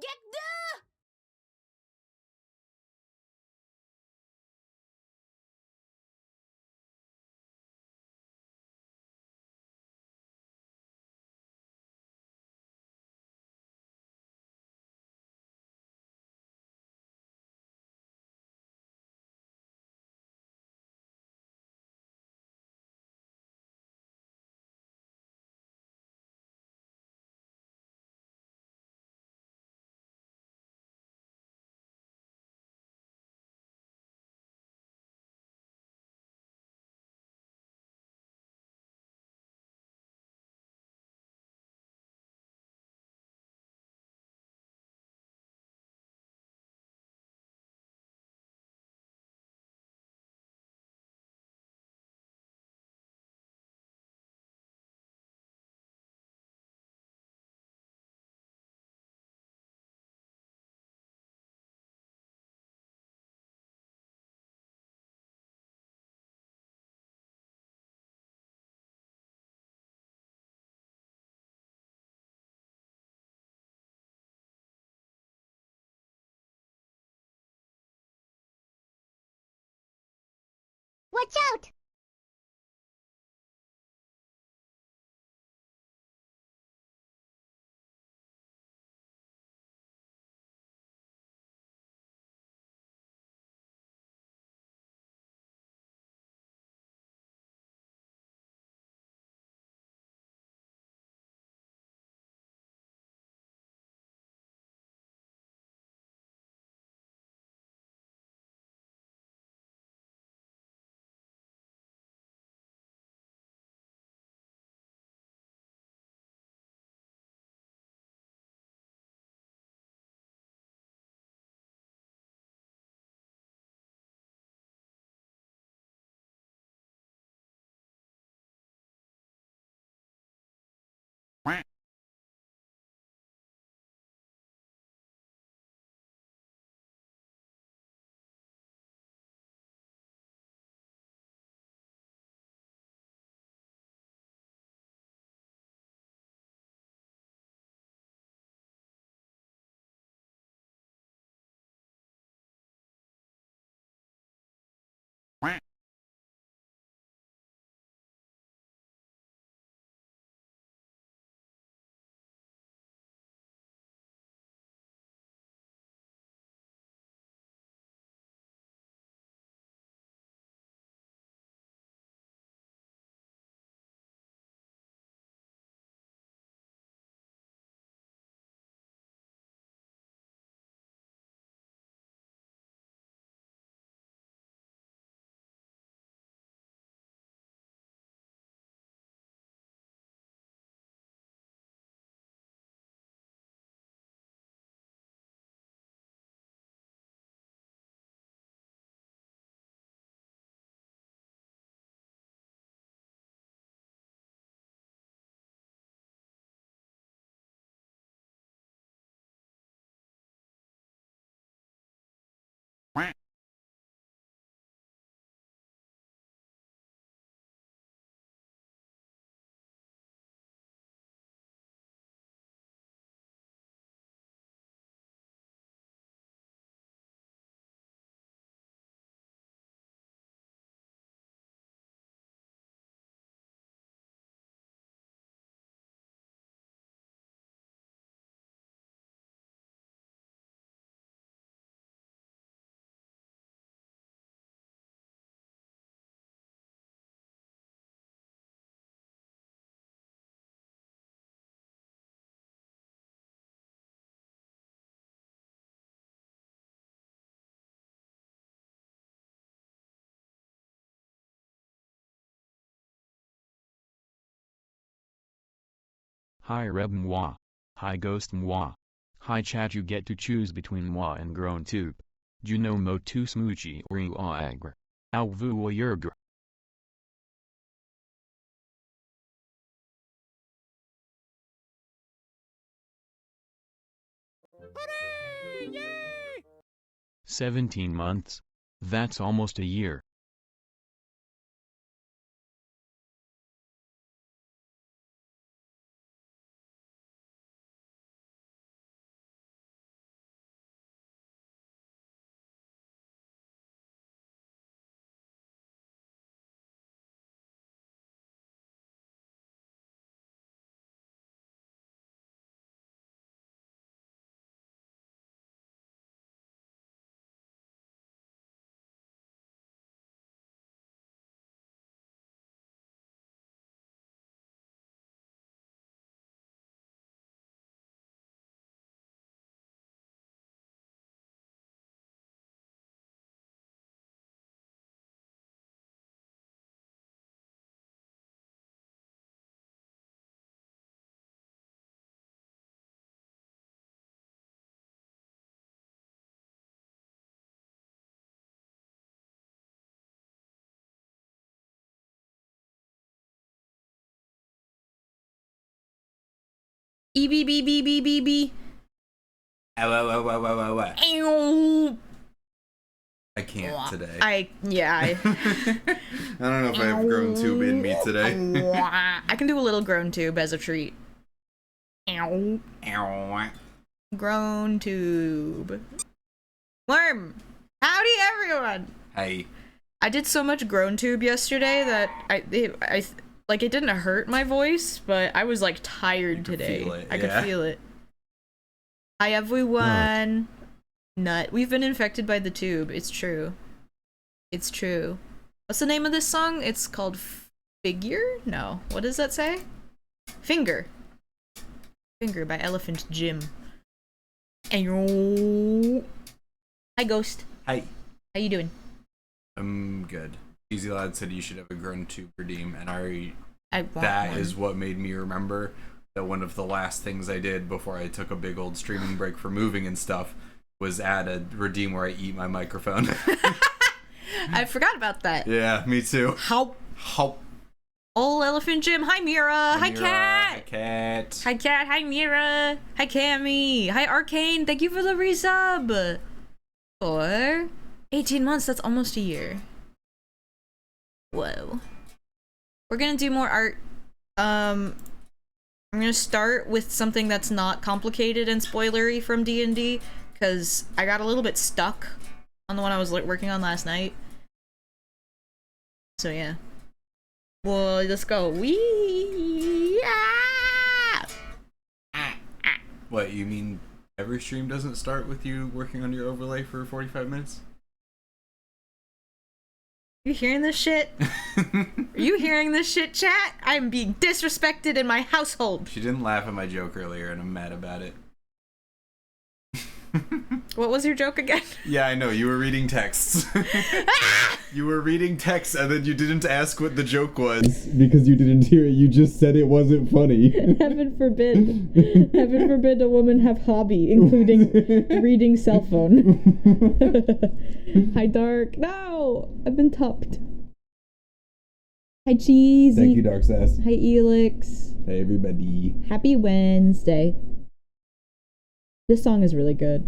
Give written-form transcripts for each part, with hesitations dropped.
Get the... Watch out! Hi Reb moi. Hi Ghost moi. Hi chat, you get to choose between moi and grown tube. Du no mo tu smoochie or you agre. Au vu o yergr. Hooray! Yay! 17 months? That's almost a year. E B B B B B B. I can't today. I I don't know if I have grown tube in me today. I can do a little groan tube as a treat. Groan tube. Worm. Howdy, everyone. Hey. I did so much groan tube yesterday that I like it didn't hurt my voice, but I was like tired today. I could feel it. Hi everyone. Nut. We've been infected by the tube. It's true. It's true. What's the name of this song? It's called Figure? No. What does that say? Finger. Finger by Elephant Jim. Ayo. Hi Ghost. Hi. How you doing? I'm good. Easy Lad said you should have a grown tube redeem, and want that one. is what made me remember that one of the last things I did before I took a big old streaming break for moving and stuff was add a redeem where I eat my microphone. I forgot about that. Yeah, me too. How? How? Old Elephant Jim. Hi Mira. Hi Mira. Cat. Hi Cat. Hi Cat. Hi Mira. Hi Cammy. Hi Arcane. Thank you for the resub. For 18 months. That's almost a year. Whoa. We're gonna do more art. I'm gonna start with something that's not complicated and spoilery from D&D, because I got a little bit stuck on the one I was working on last night. So yeah. Well, let's go. Wee! What, you mean every stream doesn't start with you working on your overlay for 45 minutes? You hearing this shit? Are you hearing this shit, chat? I'm being disrespected in my household. She didn't laugh at my joke earlier, and I'm mad about it. What was your joke again? Yeah, I know. You were reading texts. You were reading texts, and then you didn't ask what the joke was. Because you didn't hear it. You just said it wasn't funny. Heaven forbid. Heaven forbid a woman have hobby, including reading cell phone. Hi, Dark. No! I've been tupped. Hi, Cheesy. Thank you, Dark Sass. Hi, Elix. Hey, everybody. Happy Wednesday. This song is really good.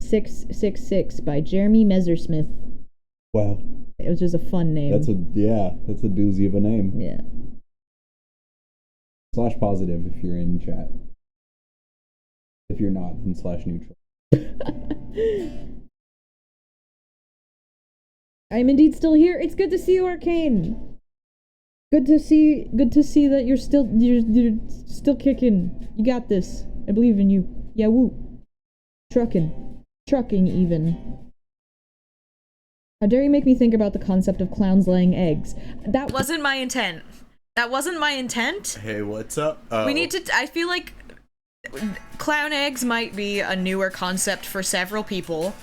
666 by Jeremy Messersmith. Wow. It was just a fun name. That's a doozy of a name. Yeah. / positive if you're in chat. If you're not, then / neutral. I'm indeed still here. It's good to see you, Arcane. Good to see that you're still kicking. You got this. I believe in you. Yeah, woo. Trucking even. How dare you make me think about the concept of clowns laying eggs? That wasn't my intent. Hey, what's up? We need to, I feel like clown eggs might be a newer concept for several people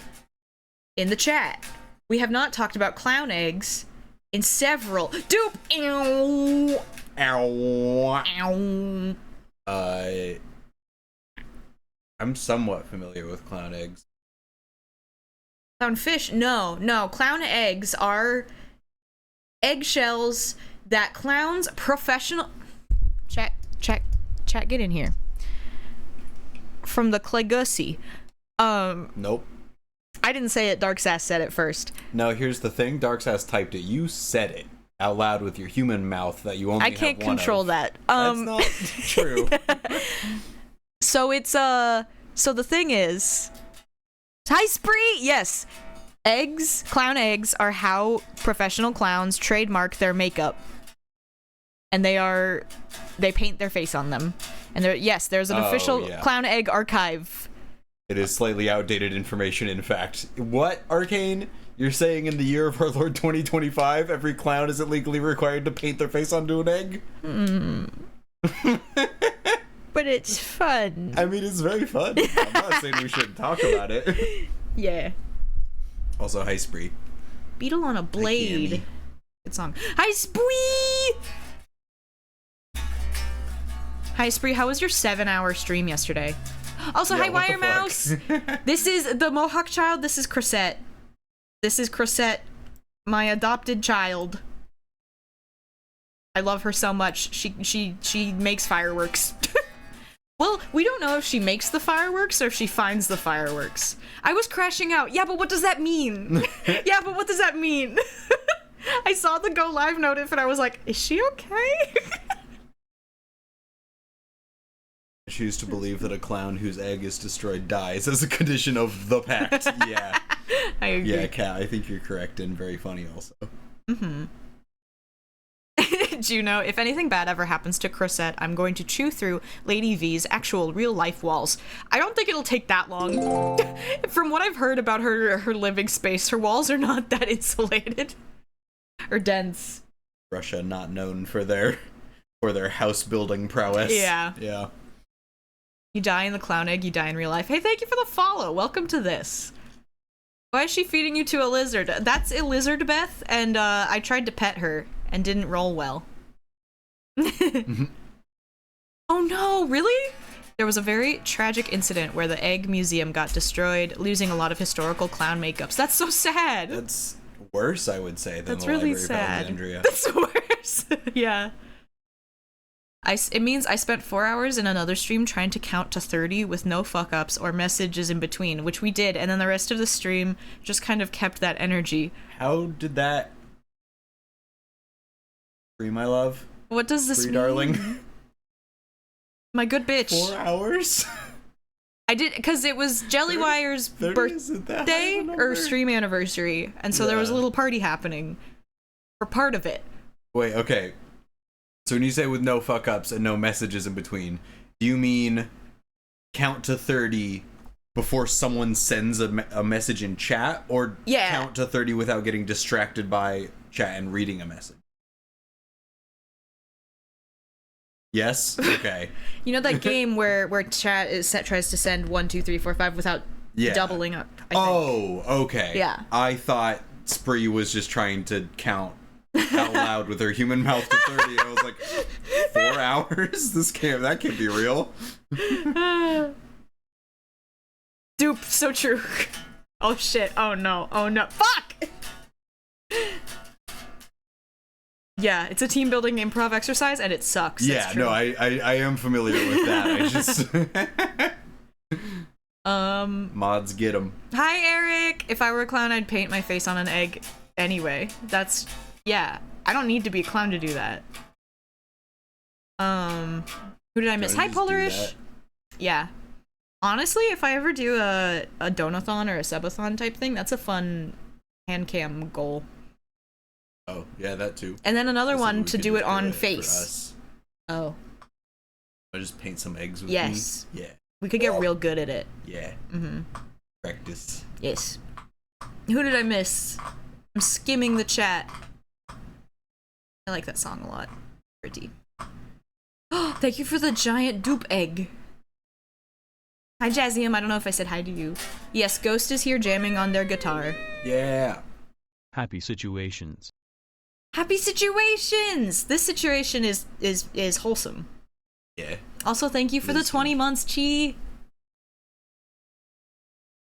in the chat. We have not talked about clown eggs in several. Doop! Ow! Ow. Ow! I'm somewhat familiar with clown eggs. Clownfish? No. Clown eggs are eggshells that clowns, professional... Chat, get in here. From the Clegusy. Nope. I didn't say it, Dark Sass said it first. No, here's the thing. Dark Sass typed it. You said it out loud with your human mouth that you only I can't have one control of. that. That's not true. So it's, so the thing is... Hi, Spree! Yes. Eggs, clown eggs, are how professional clowns trademark their makeup. And they paint their face on them. And there's an official clown egg archive. It is slightly outdated information, in fact. What, Arcane? You're saying in the year of our Lord 2025, every clown is illegally required to paint their face onto an egg? But it's fun. I mean, it's very fun. I'm not saying we shouldn't talk about it. Yeah. Also, hi, Spree. Beetle on a Blade. Good song. Hi, Spree! Hi, Spree. How was your 7-hour stream yesterday? Also, hi, Wire Mouse. This is the Mohawk child. This is Crosette. My adopted child. I love her so much. She makes fireworks. Well, we don't know if she makes the fireworks or if she finds the fireworks. I was crashing out. Yeah, but what does that mean? Yeah, but what does that mean? I saw the go live notif and I was like, is she okay? I choose to believe that a clown whose egg is destroyed dies as a condition of the pact. Yeah. I agree. Yeah, Kat, I think you're correct and very funny also. Mm-hmm. Juno, if anything bad ever happens to Crosette, I'm going to chew through Lady V's actual real-life walls. I don't think it'll take that long. From what I've heard about her living space, her walls are not that insulated. Or dense. Russia not known for their house-building prowess. Yeah. Yeah. You die in the clown egg, you die in real life. Hey, thank you for the follow. Welcome to this. Why is she feeding you to a lizard? That's a lizard, Beth, and I tried to pet her and didn't roll well. Oh no, really? There was a very tragic incident where the egg museum got destroyed, losing a lot of historical clown makeups. That's so sad. That's worse, I would say, than That's the really Library of sad. Alexandria. That's worse. Yeah. It means I spent 4 hours in another stream trying to count to 30 with no fuck-ups or messages in between, which we did, and then the rest of the stream just kind of kept that energy. How did that... Free, my love? What does this mean? Darling? My good bitch. 4 hours? I did, because it was Jellywire's 30, isn't that high birthday of a number? or stream anniversary, and so there was a little party happening for part of it. Wait, okay. So when you say with no fuck-ups and no messages in between, do you mean count to 30 before someone sends a message in chat, or count to 30 without getting distracted by chat and reading a message? Yes? Okay. You know that game where chat tries to send 1, 2, 3, 4, 5 without doubling up? I think. Oh, okay. Yeah. I thought Spree was just trying to count out loud with her human mouth to 30. I was like, 4 hours? That can't be real. Dupe, so true. Oh shit, oh no, fuck! Yeah, it's a team building improv exercise and it sucks. Yeah, no, I am familiar with that. I just... Mods get them. Hi, Eric! If I were a clown, I'd paint my face on an egg anyway. That's... Yeah, I don't need to be a clown to do that. Who did I miss? Hi, Polarish! Yeah. Honestly, if I ever do a donathon or a subathon type thing, that's a fun hand cam goal. Oh, yeah, that too. And then another one to do it on face. Oh. I just paint some eggs with me. Yes. Yeah. We could get real good at it. Yeah. Mm-hmm. Practice. Yes. Who did I miss? I'm skimming the chat. I like that song a lot. Pretty. Oh, thank you for the giant dupe egg. Hi, Jazzium. I don't know if I said hi to you. Yes, Ghost is here jamming on their guitar. Yeah. Happy situations. Happy situations! This situation is wholesome. Yeah. Also, thank you for the 20 months, Chi.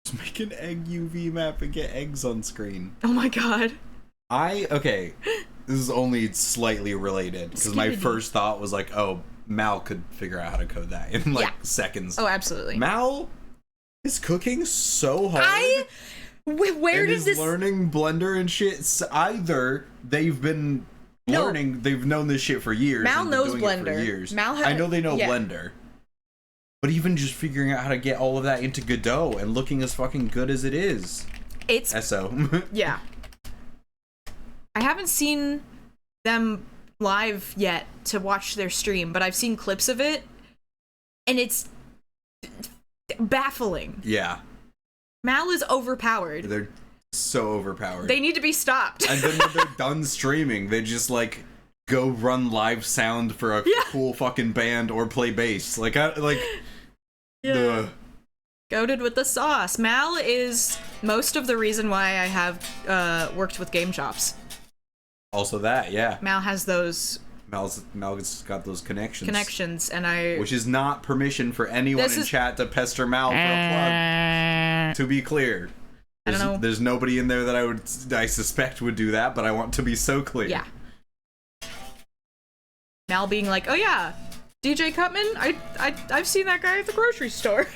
Just make an egg UV map and get eggs on screen. Oh my god. Okay, this is only slightly related, because my first thought was like, oh, Mal could figure out how to code that in seconds. Oh, absolutely. Mal is cooking so hard. Where does this... learning Blender and shit. Either they've been learning, they've known this shit for years. Mal and been knows doing Blender. It for years. I know they know Blender. But even just figuring out how to get all of that into Godot and looking as fucking good as it is. It's... SO. Yeah. I haven't seen them live yet to watch their stream, but I've seen clips of it, and it's baffling. Yeah. Mal is overpowered. They're so overpowered. They need to be stopped. And then when they're done streaming, they just, like, go run live sound for a cool fucking band or play bass. Yeah. Goated with the sauce. Mal is most of the reason why I have worked with Game Chops. Also that, yeah. Mal has those... Mal's got those connections. And I... Which is not permission for anyone in chat to pester Mal for a plug. To be clear. I don't know. There's nobody in there that I suspect would do that, but I want to be so clear. Yeah. Mal being like, oh yeah, DJ Cutman? I've seen that guy at the grocery store.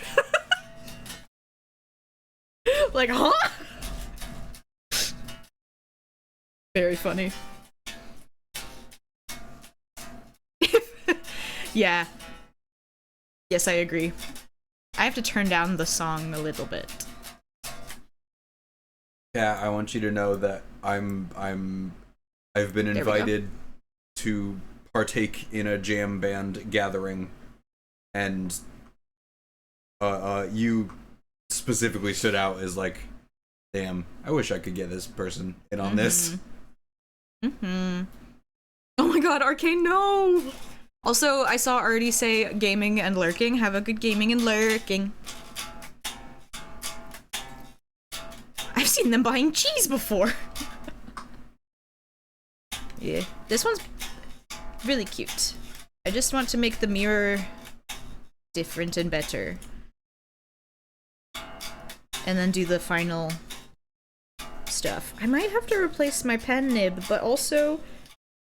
Like, huh? Very funny. Yeah. Yes, I agree. I have to turn down the song a little bit. Yeah, I want you to know that I've been invited to partake in a jam band gathering, and you specifically stood out as like, damn, I wish I could get this person in on this. Oh my god, Arcane, no! Also, I saw Artie say gaming and lurking. Have a good gaming and lurking. I've seen them buying cheese before. Yeah, this one's really cute. I just want to make the mirror different and better. And then do the final stuff. I might have to replace my pen nib, but also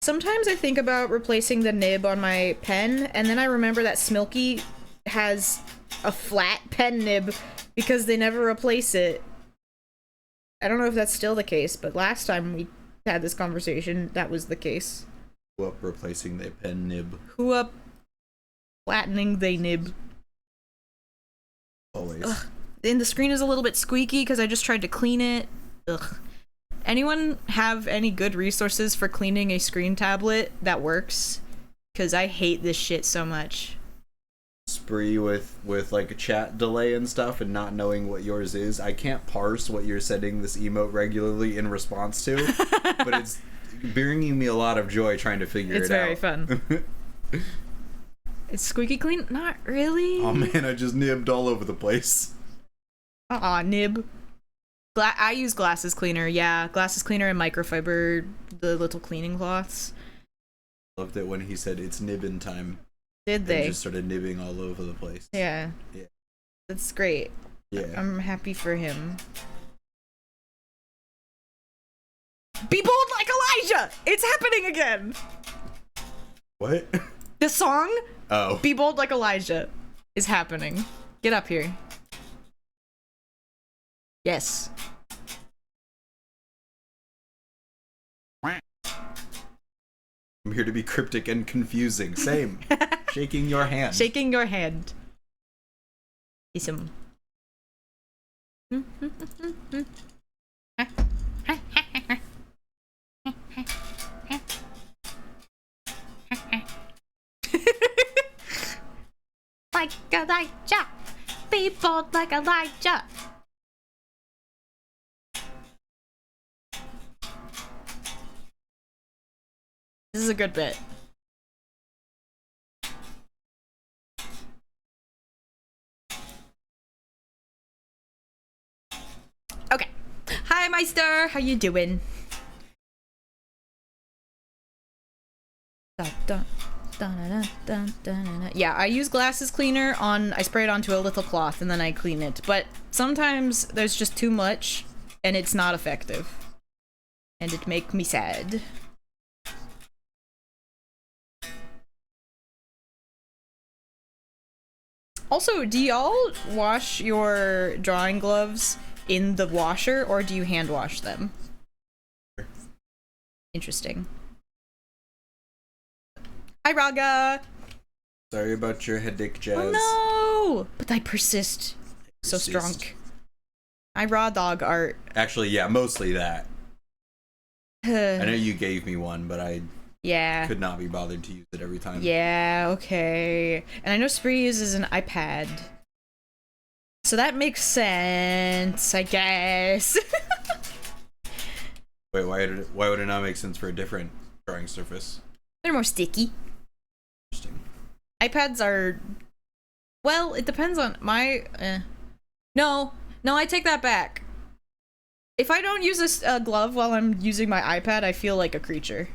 sometimes I think about replacing the nib on my pen, and then I remember that Smilky has a flat pen nib because they never replace it. I don't know if that's still the case, but last time we had this conversation, that was the case. Who up replacing the pen nib? Who up flattening the nib? Always. Ugh. And the screen is a little bit squeaky because I just tried to clean it. Ugh. Anyone have any good resources for cleaning a screen tablet that works? Because I hate this shit so much. Spree with like a chat delay and stuff and not knowing what yours is. I can't parse what you're sending this emote regularly in response to, but it's bringing me a lot of joy trying to figure it out. It's very fun. It's squeaky clean? Not really. Oh man, I just nibbed all over the place. Nib. I use glasses cleaner. Yeah, glasses cleaner and microfiber, the little cleaning cloths. Loved it when he said it's nibbin' time. Did they? And just started nibbing all over the place. Yeah. Yeah. That's great. Yeah. I'm happy for him. Be bold like Elijah! It's happening again! What? The song, Oh. Be Bold Like Elijah, is happening. Get up here. Yes. I'm here to be cryptic and confusing. Same. Shaking your hand. Shaking your hand. Kiss him. Like Elijah. Be bold like Elijah. This is a good bit. Okay. Hi, Meister. How you doing? Yeah, I use glasses cleaner on. I spray it onto a little cloth and then I clean it. But sometimes there's just too much and it's not effective. And it makes me sad. Also, do y'all wash your drawing gloves in the washer or do you hand wash them? Interesting. Hi, Raga! Sorry about your headache, Jazz. Oh no! But I persist. So strong. I raw dog art. Actually, yeah, mostly that. I know you gave me one, but I could not be bothered to use it every time. Yeah, okay. And I know Spree uses an iPad. So that makes sense, I guess. Wait, why would it not make sense for a different drawing surface? They're more sticky. Interesting. iPads are... Well, it depends on my... No, I take that back. If I don't use a glove while I'm using my iPad, I feel like a creature.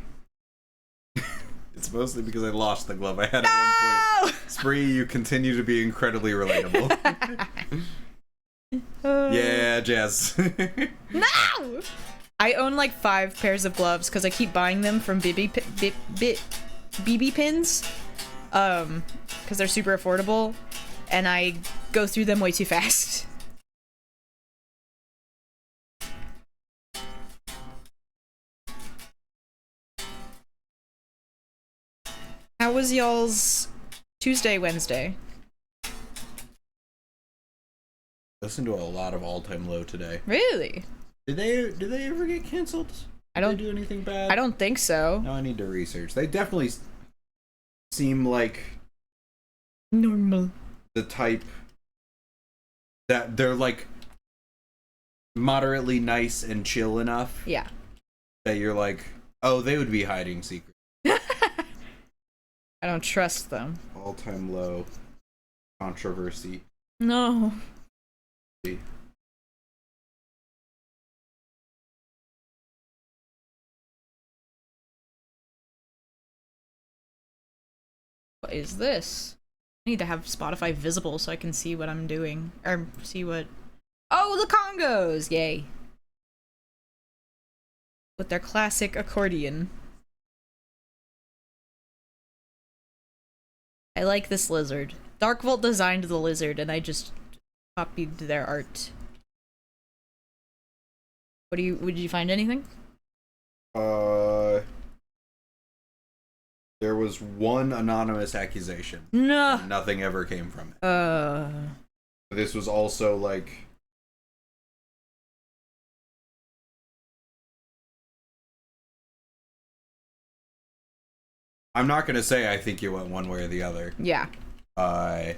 It's mostly because I lost the glove I had at one point. Spree, you continue to be incredibly relatable. Yeah, Jazz. No! I own like 5 pairs of gloves because I keep buying them from BB pins. because they're super affordable, and I go through them way too fast. How was y'all's Tuesday, Wednesday? Listened to a lot of All Time Low today. Really? Did they ever get canceled? I don't Did they do anything bad? I don't think so. No, I need to research. They definitely seem like Normal. the type that they're like moderately nice and chill enough. Yeah. That you're like, oh, they would be hiding secrets. I don't trust them. All Time Low controversy. No. What is this? I need to have Spotify visible so I can see what I'm doing. Or see what... Oh, the Congos! Yay. With their classic accordion. I like this lizard. Darkvolt designed the lizard and I just copied their art. Would you find anything? There was one anonymous accusation. No. Nothing ever came from it. This was also like... I'm not gonna say I think you went one way or the other. Yeah. But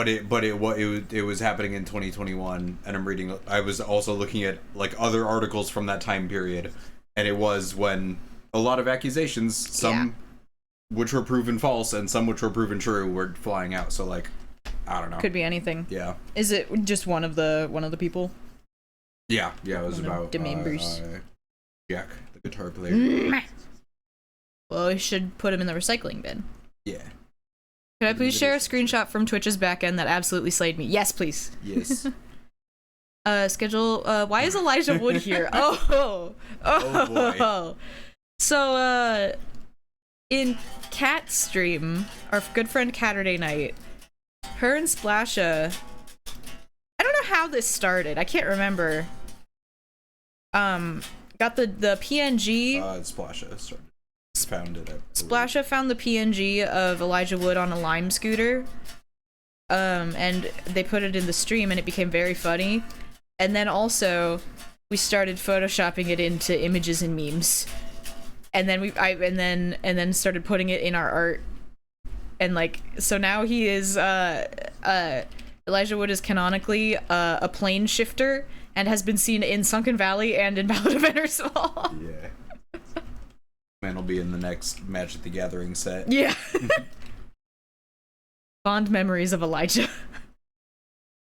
it was happening in 2021, and I'm reading. I was also looking at like other articles from that time period, and it was when a lot of accusations, some which were proven false and some which were proven true, were flying out. So like, I don't know. Could be anything. Yeah. Is it just one of the people? Yeah. It was about the members. Jack, the guitar player. Well, we should put him in the recycling bin. Yeah. Could I please share a screenshot from Twitch's backend that absolutely slayed me? Yes, please. Yes. Schedule. Why is Elijah Wood here? Oh boy. So, in Cat's stream, our good friend Catterday Night, her and Splasha. I don't know how this started. I can't remember. Got the PNG. Splasha started. Found it. Splasha found the PNG of Elijah Wood on a Lime scooter, and they put it in the stream, and it became very funny. And then also, we started photoshopping it into images and memes, and then and then started putting it in our art, and like so now he is Elijah Wood is canonically a plane shifter and has been seen in Sunken Valley and in Ballad of Ennerswall. Yeah. Man will be in the next Magic the Gathering set. Yeah. Fond memories of Elijah.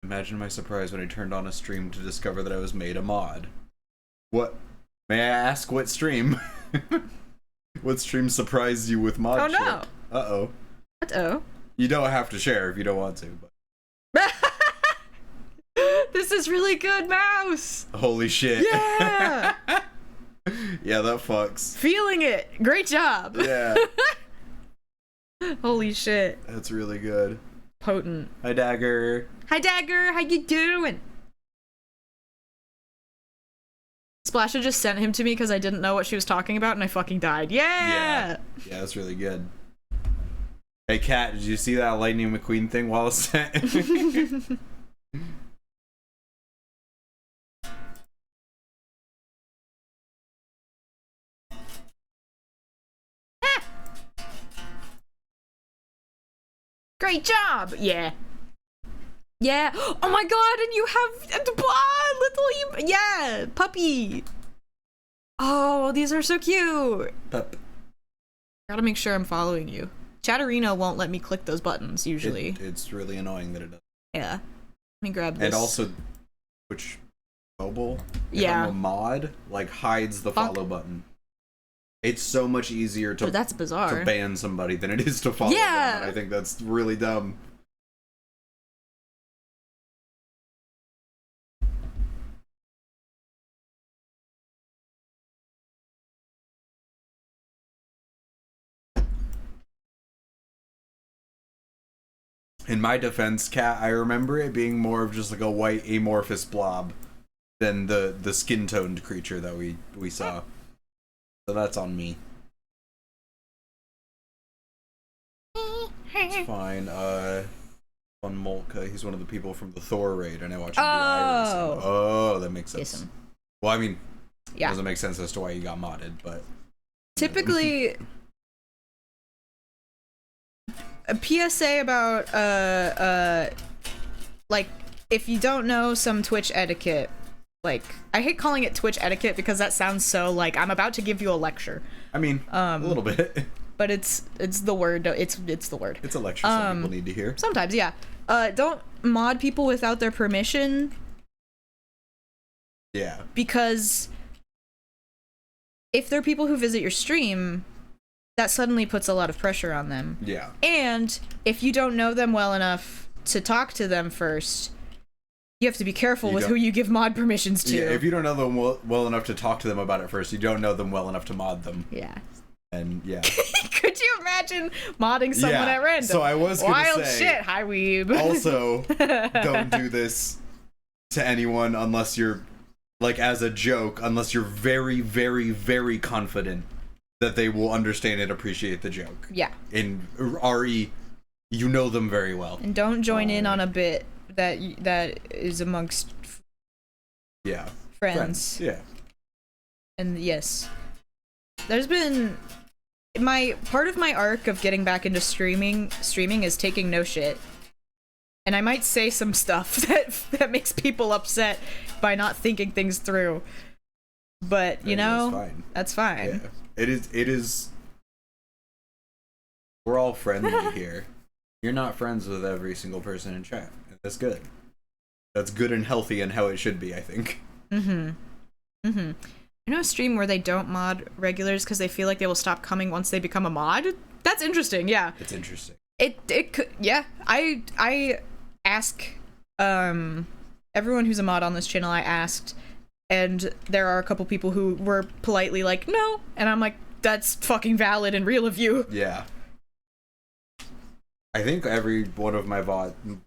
Imagine my surprise when I turned on a stream to discover that I was made a mod. What? May I ask what stream? What stream surprised you with mod shit? No. Uh-oh. Uh-oh. You don't have to share if you don't want to, but... This is really good, Mouse! Holy shit. Yeah! Yeah, that fucks. Feeling it! Great job! Yeah. Holy shit. That's really good. Potent. Hi, Dagger. Hi, Dagger! How you doing? Splasha just sent him to me because I didn't know what she was talking about and I fucking died. Yeah! Yeah, that's really good. Hey, Kat, did you see that Lightning McQueen thing while it's sent? Great job! Yeah. Yeah. Oh my god, and you have little yeah, puppy. Oh, these are so cute. Pup. Gotta make sure I'm following you. Chatterino won't let me click those buttons usually. It's really annoying that it does. Yeah. Let me grab this. And also, which mobile? Yeah. If I'm a mod, like hides the follow button. It's so much easier to that's bizarre. to ban somebody than it is to follow them. And I think that's really dumb. In my defense, Cat, I remember it being more of just like a white amorphous blob than the skin-toned creature that we saw. So that's on me. It's fine. On Molka, he's one of the people from the Thor raid, and I watch him do Iris. Oh, that makes sense. Jason. Well, I mean, yeah, it doesn't make sense as to why he got modded, but typically a PSA about like, if you don't know some Twitch etiquette, like, I hate calling it Twitch etiquette because that sounds so like I'm about to give you a lecture. I mean, a little bit. But it's the word. It's the word. It's a lecture some people need to hear. Sometimes, yeah. Don't mod people without their permission. Yeah. Because if they're people who visit your stream, that suddenly puts a lot of pressure on them. Yeah. And if you don't know them well enough to talk to them first, you have to be careful with who you give mod permissions to. Yeah, if you don't know them well enough to talk to them about it first, you don't know them well enough to mod them. Yeah. And yeah. Could you imagine modding someone at random? So I was gonna wild say, shit. Hi, weeb. Also, don't do this to anyone unless you're, like, as a joke, unless you're very, very, very confident that they will understand and appreciate the joke. Yeah. In RE, you know them very well. And don't join in on a bit that is amongst friends. Yeah. And yes, there's been part of my arc of getting back into streaming is taking no shit. And I might say some stuff that makes people upset by not thinking things through. But, you know, that's fine. Yeah. It is. We're all friendly here. You're not friends with every single person in chat. That's good. That's good and healthy and how it should be, I think. You know a stream where they don't mod regulars because they feel like they will stop coming once they become a mod? That's interesting, yeah. It's interesting. It could, yeah. I ask everyone who's a mod on this channel, I asked, and there are a couple people who were politely like, no, and I'm like, that's fucking valid and real of you. Yeah. I think every one of my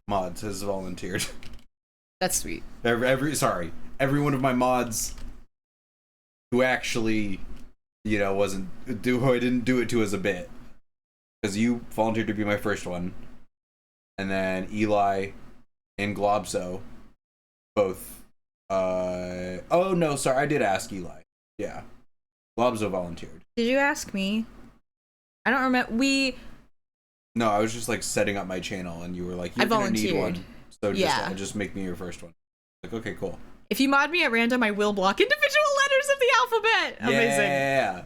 mods has volunteered. That's sweet. Every one of my mods who actually, you know, who I didn't do it to as a bit. Because you volunteered to be my first one. And then Eli and Globzo both, oh no, sorry, I did ask Eli. Yeah. Globzo volunteered. Did you ask me? I don't remember. No, I was just like setting up my channel and you were like, you're gonna need one. So just make me your first one. Like, okay, cool. If you mod me at random, I will block individual letters of the alphabet. Amazing. Yeah.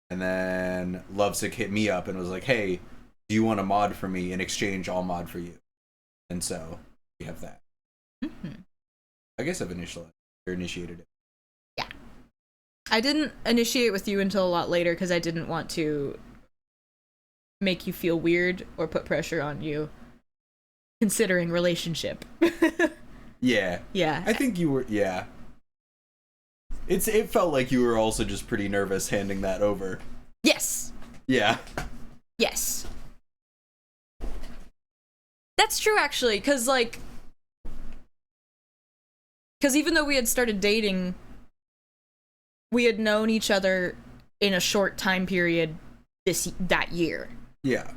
And then Lovesick hit me up and was like, hey, do you want a mod for me? In exchange, I'll mod for you. And so we have that. I guess I've initiated it. Yeah. I didn't initiate with you until a lot later because I didn't want to make you feel weird or put pressure on you considering relationship. Yeah. Yeah. I think you were, yeah. It felt like you were also just pretty nervous handing that over. Yes. Yeah. Yes. That's true, actually, because even though we had started dating, we had known each other in a short time period that year. Yeah.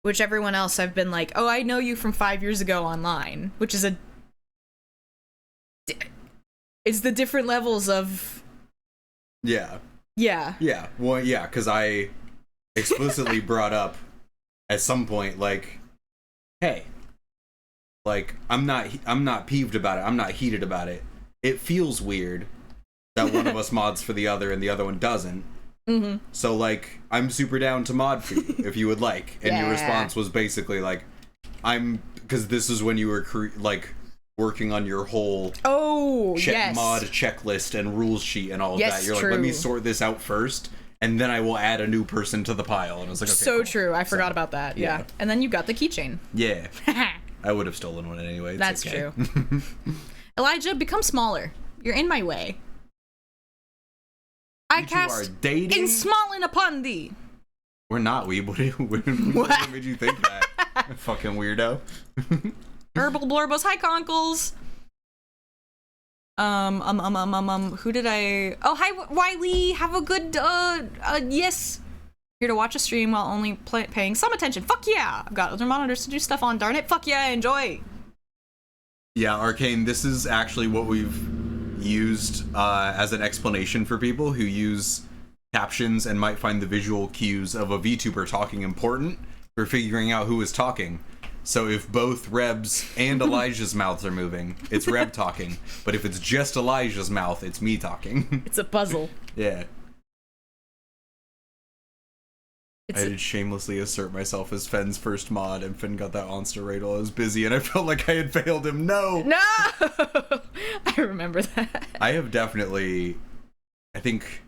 Which everyone else I've been like, oh, I know you from 5 years ago online, which is it's the different levels of... Yeah. Yeah. Yeah. Well, yeah, because I explicitly brought up at some point, like, hey, like, I'm not peeved about it. I'm not heated about it. It feels weird that one of us mods for the other and the other one doesn't. Mm-hmm. So, like, I'm super down to mod for you if you would like. And your response was basically like, because this is when you were working on your whole mod checklist and rules sheet and all of that. You're like, let me sort this out first, and then I will add a new person to the pile. And I was like, okay, so cool. True. I forgot about that. Yeah. And then you got the keychain. Yeah. I would have stolen one anyway. That's true. Elijah, become smaller. You're in my way. I cast in smalling upon thee. We're not weeb. What made you think that? Fucking weirdo. Herbal blorbos. Hi, conkles. Who did I... Oh, hi, Wiley. Have a good, yes. Here to watch a stream while only paying some attention. Fuck yeah. I've got other monitors to do stuff on. Darn it. Fuck yeah. Enjoy. Yeah, Arcane, this is actually what we've used as an explanation for people who use captions and might find the visual cues of a VTuber talking important for figuring out who is talking. So if both Reb's and Elijah's mouths are moving, it's Reb talking. But if it's just Elijah's mouth, it's me talking. It's a puzzle. Yeah. I did shamelessly assert myself as Fenn's first mod, and Fenn got that monster raid while I was busy, and I felt like I had failed him. No! No! I remember that. I have definitely... I think...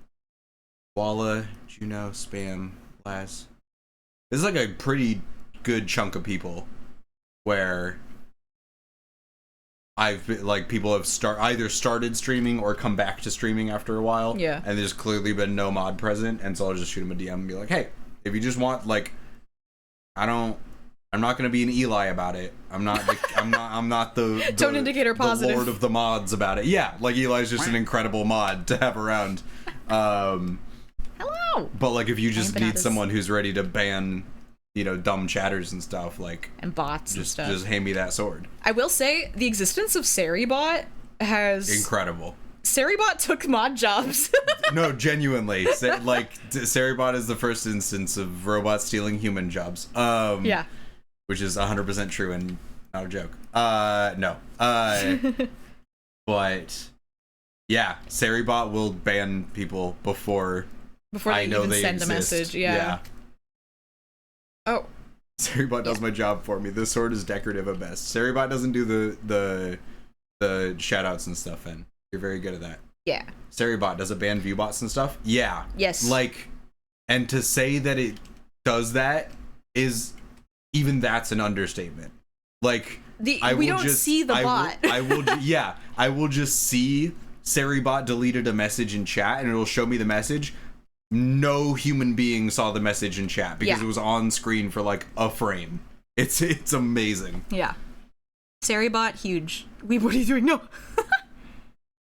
Walla, Juno, Spam, Laz. This is like a pretty good chunk of people where I've been, like, people have either started streaming or come back to streaming after a while. Yeah. And there's clearly been no mod present, and so I'll just shoot him a DM and be like, hey, if you just want, like, I'm not gonna be an Eli about it. I'm not the Tone indicator positive. The Lord of the mods about it. Yeah, like Eli's just an incredible mod to have around. Hello. But like, if you just need someone who's ready to ban, you know, dumb chatters and stuff, like, and bots and stuff, just hand me that sword. I will say the existence of Saribot has incredible. Saribot took mod jobs. No, genuinely. Like, Saribot is the first instance of robots stealing human jobs. Yeah. Which is 100% true and not a joke. No. But, yeah, Saribot will ban people before they even send a message. Yeah. Oh. Saribot does my job for me. This sword is decorative at best. Saribot doesn't do the shoutouts and stuff, and you're very good at that. Yeah. Saribot, does it ban viewbots and stuff? Yeah. Yes. Like, and to say that it does that is, even that's an understatement. Like, we don't see the bot. I will just see Saribot deleted a message in chat, and it'll show me the message. No human being saw the message in chat because it was on screen for like a frame. It's amazing. Yeah. Saribot, huge. What are you doing? No.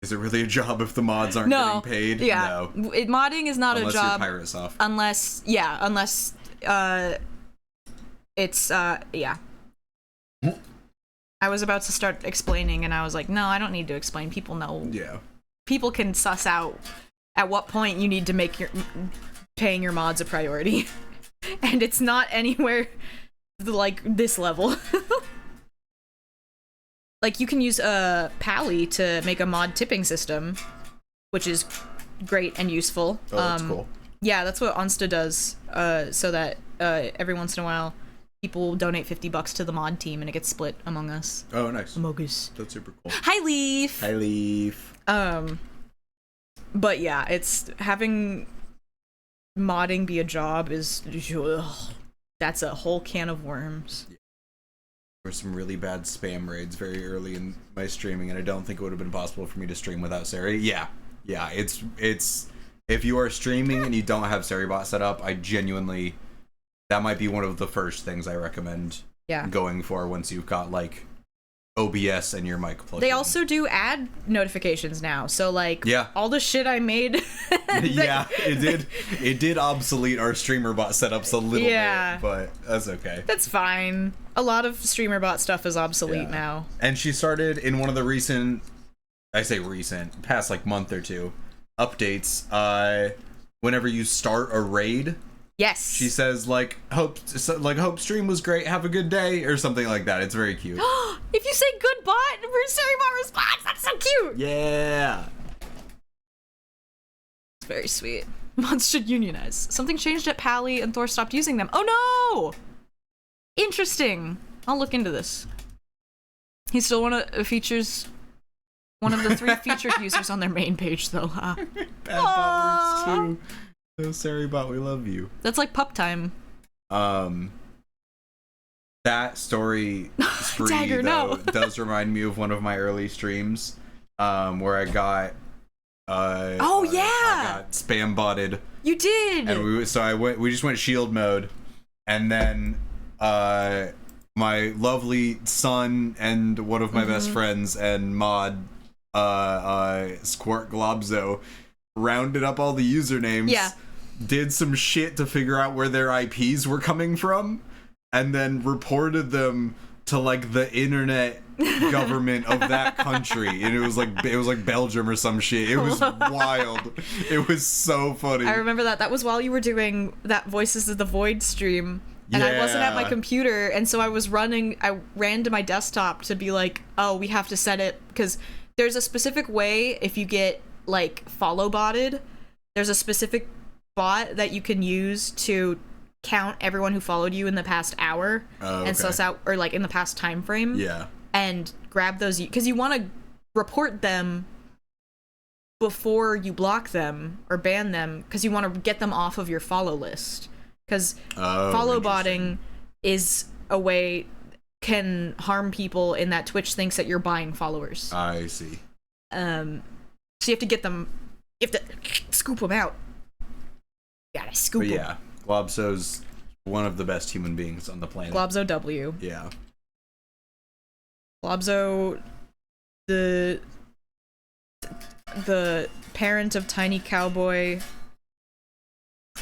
Is it really a job if the mods aren't getting paid? Yeah. No. Modding is not a job. Unless you're Pirate Soft. Unless it's yeah. I was about to start explaining and I was like, no, I don't need to explain. People know. Yeah. People can suss out at what point you need to make paying your mods a priority. And it's not anywhere like this level. Like, you can use Pally to make a mod tipping system, which is great and useful. Oh, that's cool. Yeah, that's what Onsta does, so that every once in a while people donate $50 to the mod team and it gets split among us. Oh, nice. Among us. That's super cool. Hi, Leaf! Hi, Leaf. But yeah, it's having modding be a job is... that's a whole can of worms. Yeah. There were some really bad spam raids very early in my streaming, and I don't think it would have been possible for me to stream without Sari. Yeah, it's if you are streaming and you don't have Saribot set up, I genuinely, that might be one of the first things I recommend going for once you've got like OBS and your mic plugged in. They also do ad notifications now, so like all the shit I made. It did obsolete our streamer bot setups a little bit, but that's okay. That's fine. A lot of streamer bot stuff is obsolete now. And she started in one of the past like month or two updates. Whenever you start a raid, yes, she says like hope stream was great, have a good day, or something like that. It's very cute. If you say good bot for Saribot response, that's so cute. Yeah, it's very sweet. Mods should unionize. Something changed at Pally and Thor stopped using them. Oh no! Interesting. I'll look into this. He's still one of the 3 featured users on their main page, though. Bad bot works too. Oh, Saribot, we love you. That's like pup time. That story spree Dagger, though does remind me of one of my early streams, where I got Oh yeah, I got spam botted. You did. And we just went shield mode, and then my lovely son and one of my best friends and mod Squirt Globzo rounded up all the usernames. Yeah. Did some shit to figure out where their IPs were coming from, and then reported them to like the internet government of that country, and it was like Belgium or some shit. It was wild. It was so funny. I remember that was while you were doing that Voices of the Void stream, and I wasn't at my computer, and so I ran to my desktop to be like, oh, we have to set it, because there's a specific way. If you get like follow botted, there's a specific bot that you can use to count everyone who followed you in the past hour and suss out, or like in the past time frame. Yeah. And grab those, because you want to report them before you block them or ban them, because you want to get them off of your follow list. Because follow botting is a way can harm people in that Twitch thinks that you're buying followers. I see. So you have to get them. You have to scoop them out. You gotta scoop them. Yeah, Globzo's one of the best human beings on the planet. Globzo W. Yeah. Globzo, the parent of Tiny Cowboy,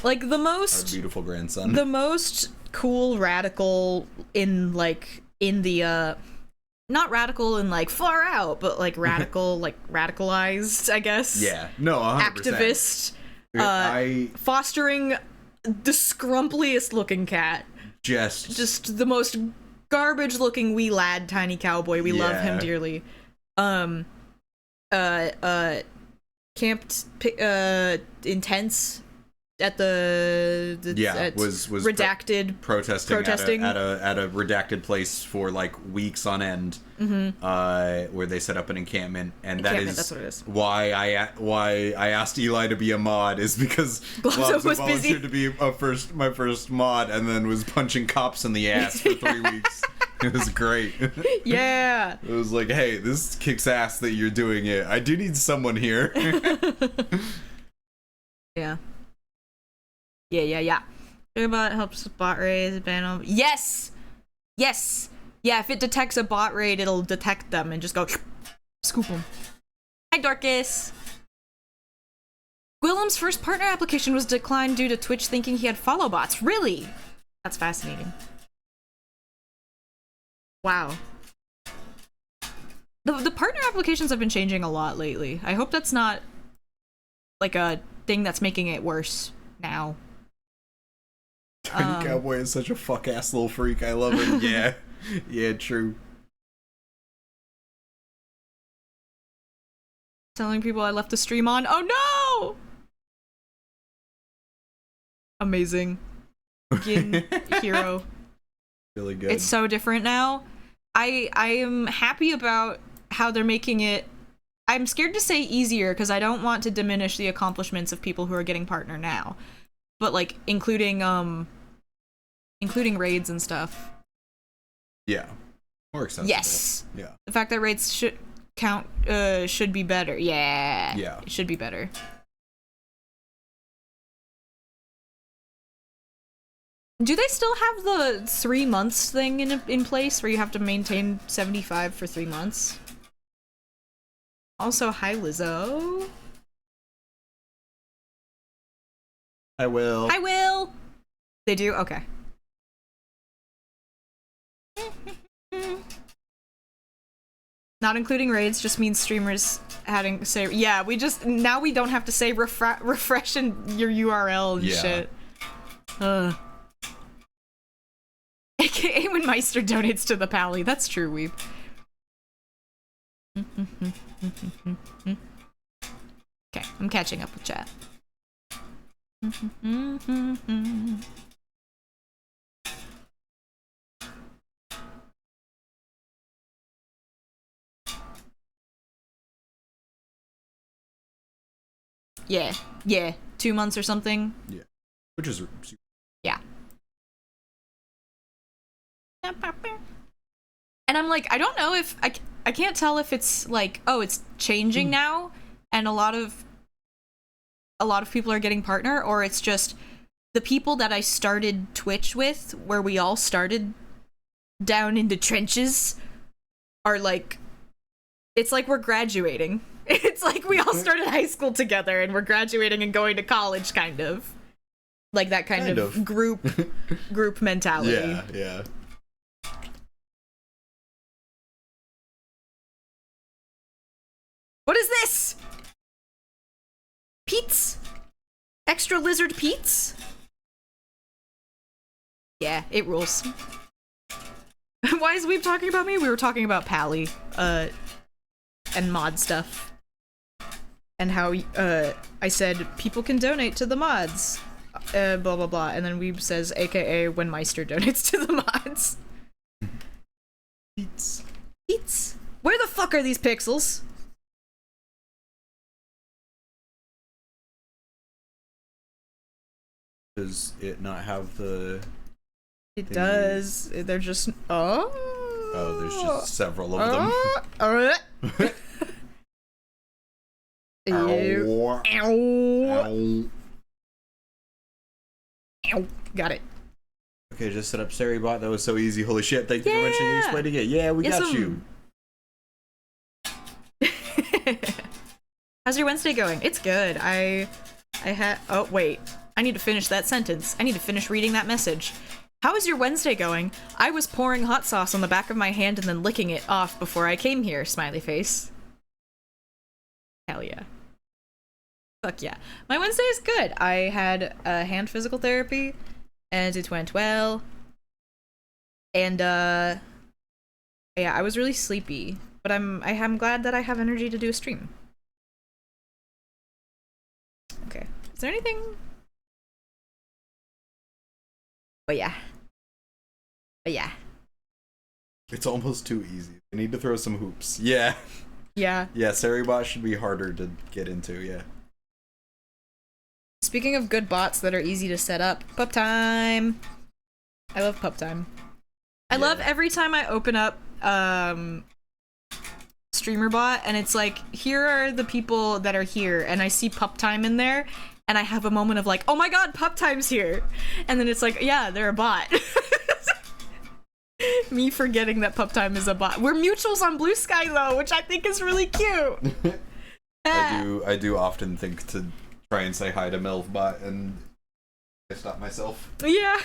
like the most our beautiful grandson, the most cool radical in the not radical in like far out, but like radical like radicalized, I guess. Yeah, no, 100%. Activist, fostering the scrumpliest looking cat, just the most garbage looking wee lad, Tiny Cowboy. We love him dearly. Camped intense at the was redacted protesting at a redacted place for like weeks on end, where they set up an encampment, and that's what it is. Why I asked Eli to be a mod is because Globzo was volunteered to be my first mod, and then was punching cops in the ass for 3 weeks. It was great. Yeah. It was like, hey, this kicks ass that you're doing it. I do need someone here. Yeah. Yeah. Bot helps bot raid, ban. Yes! Yes! Yeah, if it detects a bot raid, it'll detect them and just go scoop them. Hi, Dorcas! Willem's first partner application was declined due to Twitch thinking he had follow bots. Really? That's fascinating. Wow. The partner applications have been changing a lot lately. I hope that's not like a thing that's making it worse now. Tiny Cowboy is such a fuck ass little freak. I love him. Yeah. Yeah, true. Telling people I left the stream on. Oh no! Amazing. Gin hero. Really good. It's so different now. I am happy about how they're making it. I'm scared to say easier because I don't want to diminish the accomplishments of people who are getting partner now. But like including raids and stuff. Yeah. More accessible. Yes. Yeah. The fact that raids should count should be better. Yeah. Yeah. It should be better. Do they still have the 3 months thing in place where you have to maintain 75 for 3 months? Also, hi Lizzo. I will. Hi Will. They do? Okay. Not including raids just means streamers having to say, yeah, now we don't have to say refresh in your URL and shit. AKA when Meister donates to the Pally. That's true, Weeb. Okay, I'm catching up with chat. Yeah. 2 months or something. Yeah. Which is... Yeah. And I'm like, I don't know if I can't tell if it's like, oh, it's changing now, and a lot of a lot of people are getting partner, or it's just the people that I started Twitch with, where we all started down in the trenches, are like, it's like we're graduating. It's like we all started high school together and we're graduating and going to college, kind of. Like that kind of group mentality. Yeah, yeah. What is this? Pete's? Extra lizard Pete's? Yeah, it rules. Why is Weeb talking about me? We were talking about Pally, and mod stuff. And how, I said, people can donate to the mods. Blah, blah, blah. And then Weeb says, aka when Meister donates to the mods. Pete's. Pete's? Where the fuck are these pixels? Does it not have the... It does. They're just... Oh, there's just several of them. Ew. Ow. Ow. Ow. Got it. Okay, just set up Seribot. That was so easy. Holy shit. Thank you for mentioning and explaining it. Yeah, we got you. How's your Wednesday going? It's good. I had... Oh, wait. I need to finish that sentence. I need to finish reading that message. How is your Wednesday going? I was pouring hot sauce on the back of my hand and then licking it off before I came here, smiley face. Hell yeah. Fuck yeah. My Wednesday is good. I had hand physical therapy, and it went well. And, yeah, I was really sleepy, but I'm glad that I have energy to do a stream. Okay. Is there anything? Oh yeah. Oh yeah. It's almost too easy. I need to throw some hoops. Yeah. Yeah. Yeah, Seribot should be harder to get into, yeah. Speaking of good bots that are easy to set up, Pup Time! I love Pup Time. I love every time I open up StreamerBot and it's like, here are the people that are here, and I see Pup Time in there, and I have a moment of like, oh my god, Pup Time's here! And then it's like, yeah, they're a bot. Me forgetting that Pup Time is a bot. We're mutuals on Blue Sky though, which I think is really cute. I do often think to try and say hi to Melvbot, and I stop myself. Yeah.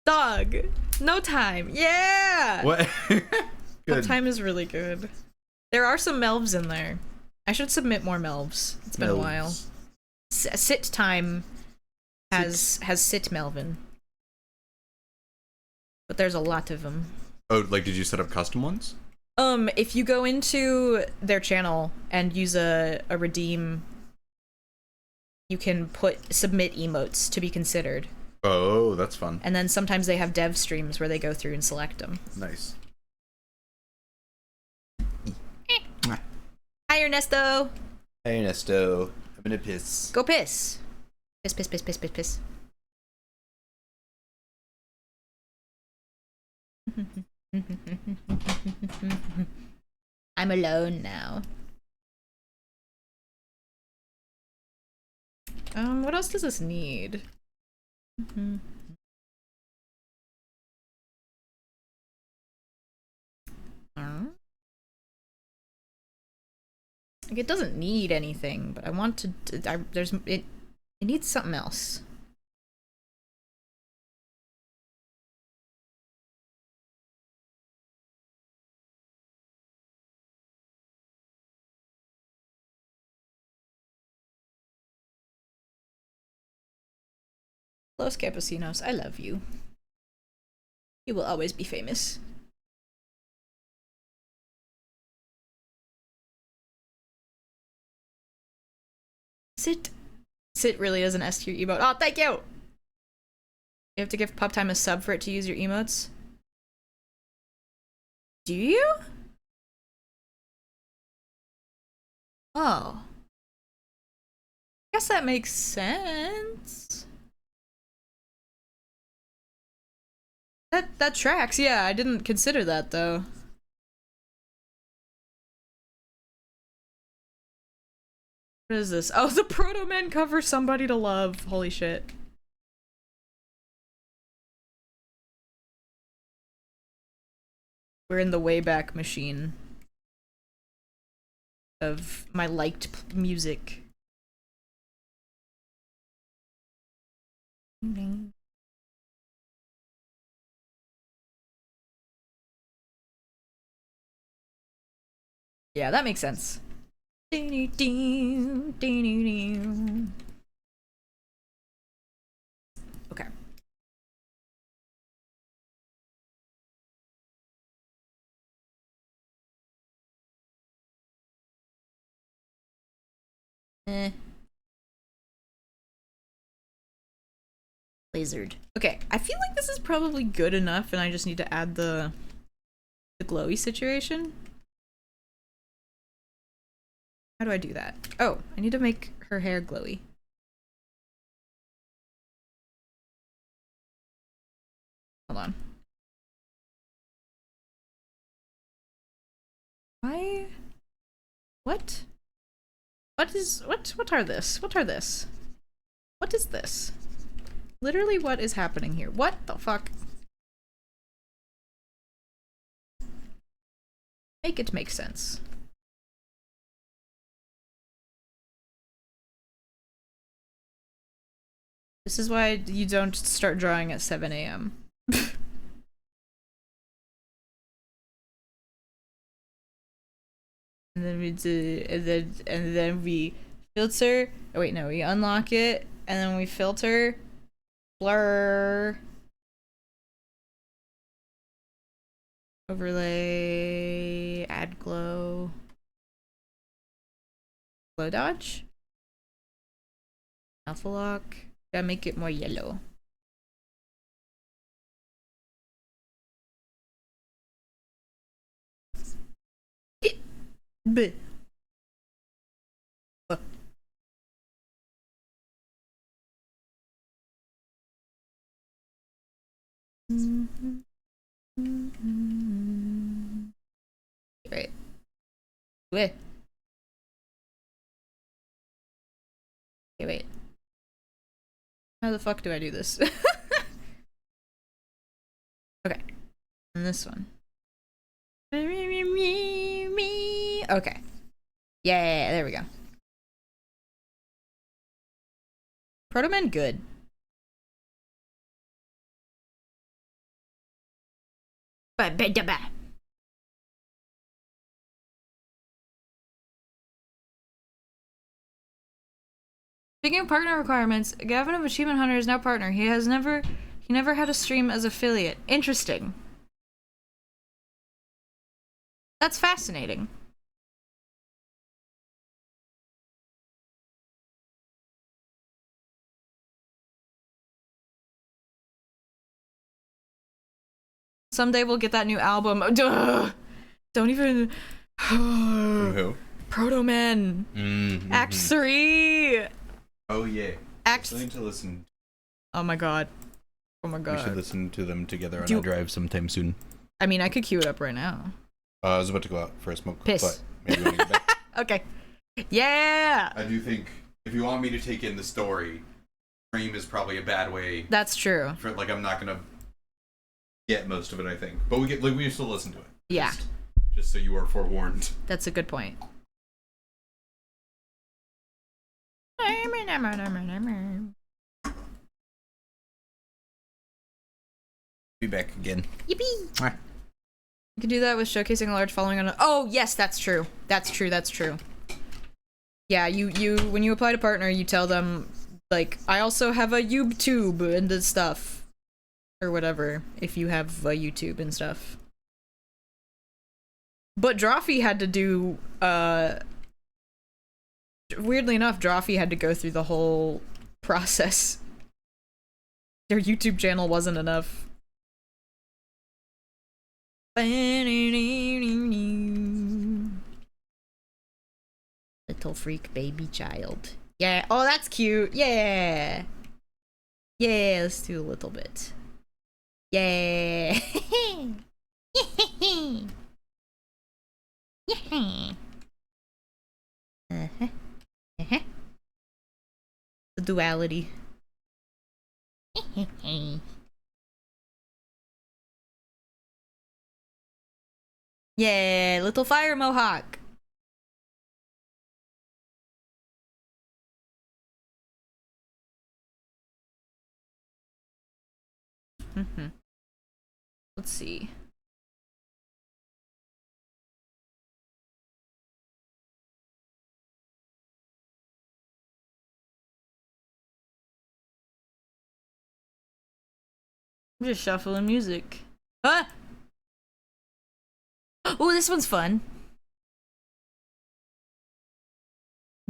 Dog. No time. Yeah. What? Pup Time is really good. There are some Melvs in there. I should submit more Melvs. It's been a while. Sit Time has Sit Melvin. But there's a lot of them. Oh, like, did you set up custom ones? If you go into their channel and use a redeem, you can submit emotes to be considered. Oh, that's fun. And then sometimes they have dev streams where they go through and select them. Nice. Hi, Ernesto. Hey, Ernesto. I'm gonna piss. Go piss. Piss, piss, piss, piss, piss, piss. I'm alone now. What else does this need? Like, it doesn't need anything, but I want to. It needs something else. Los Campesinos, I love you. You will always be famous. Sit really is an S tier emote. Oh, thank you! You have to give Pup Time a sub for it to use your emotes? Do you? Oh. Guess that makes sense. That tracks, yeah, I didn't consider that though. What is this? Oh, the Proto Men cover Somebody to Love. Holy shit. We're in the Wayback Machine of my liked music. Yeah, that makes sense. Okay. Lasered. Okay, I feel like this is probably good enough and I just need to add the glowy situation. How do I do that? Oh, I need to make her hair glowy. Hold on. Why? What? What are this? What are this? What is this? Literally, what is happening here? What the fuck? Make it make sense. This is why you don't start drawing at 7 a.m. And then we do, and then we filter. Oh wait, no, we unlock it, and then we filter, blur, overlay, add glow, glow dodge, alpha lock. Gotta make it more yellow. Bleh. Right. Wait. Okay, wait. How the fuck do I do this? Okay. And this one. Okay. Yeah, there we go. Proto Men good. Speaking of partner requirements, Gavin of Achievement Hunter is now partner. He never had a stream as affiliate. Interesting. That's fascinating. Someday we'll get that new album. Duh! Don't even. From who? Proto Men. Act 3. Oh yeah. Act. I need to listen. Oh my god. Oh my god. We should listen to them together on a drive sometime soon. I mean, I could queue it up right now. I was about to go out for a smoke. Piss. But maybe when we get back. Okay. Yeah. I do think if you want me to take in the story, stream is probably a bad way. That's true. For like, I'm not gonna get most of it. I think, but we get like we still listen to it. Yeah. Just so you are forewarned. That's a good point. Be back again. Yippee! You can do that with showcasing a large following on a— oh, yes, that's true. That's true, that's true. Yeah, you when you apply to partner, you tell them, like, I also have a YouTube and the stuff. Or whatever, if you have a YouTube and stuff. But Drawfee had to do, weirdly enough, Drawfee had to go through the whole process. Their YouTube channel wasn't enough. Little freak baby child. Yeah, oh, that's cute. Yeah. Yeah, let's do a little bit. Yeah. Yeah. Uh-huh. Uh-huh. The duality. Yeah, little fire mohawk. Let's see. I'm just shuffling music. Ah! Oh, this one's fun.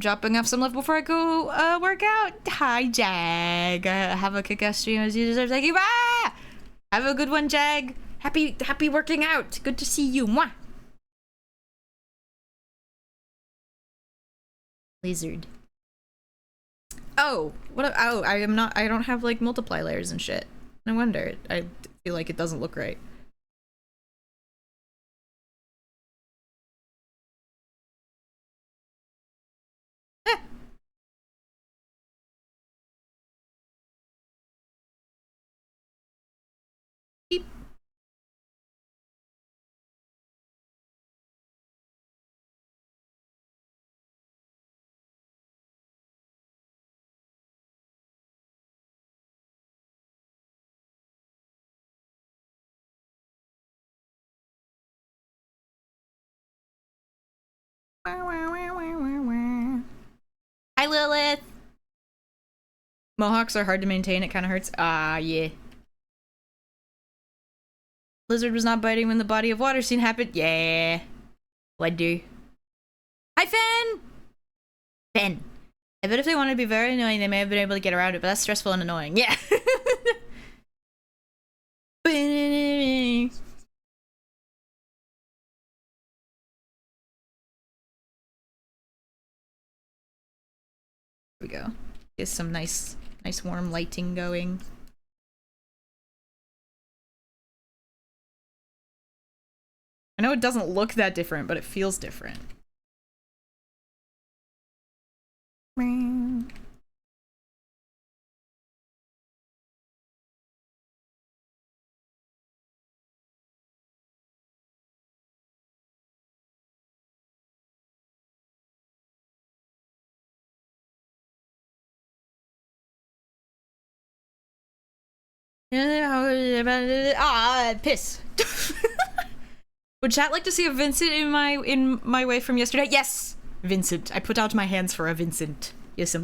Dropping off some love before I go work out. Hi, Jag. Have a kick-ass stream as you deserve. Thank you. Ah! Have a good one, Jag. Happy working out. Good to see you. Mwah. Lizard. Oh, what? Oh, I am not. I don't have like multiply layers and shit. No wonder. I feel like it doesn't look right. Beep. Hi, Lilith. Mohawks are hard to maintain. It kind of hurts. Ah, yeah. Lizard was not biting when the body of water scene happened. Yeah. What do? Hi, Finn! Finn. I bet if they wanted to be very annoying, they may have been able to get around it, but that's stressful and annoying. Yeah. Here we go. Get some nice warm lighting going. I know it doesn't look that different, but it feels different. Ah, piss. Would chat like to see a Vincent in my way from yesterday? Yes, Vincent. I put out my hands for a Vincent. Yes,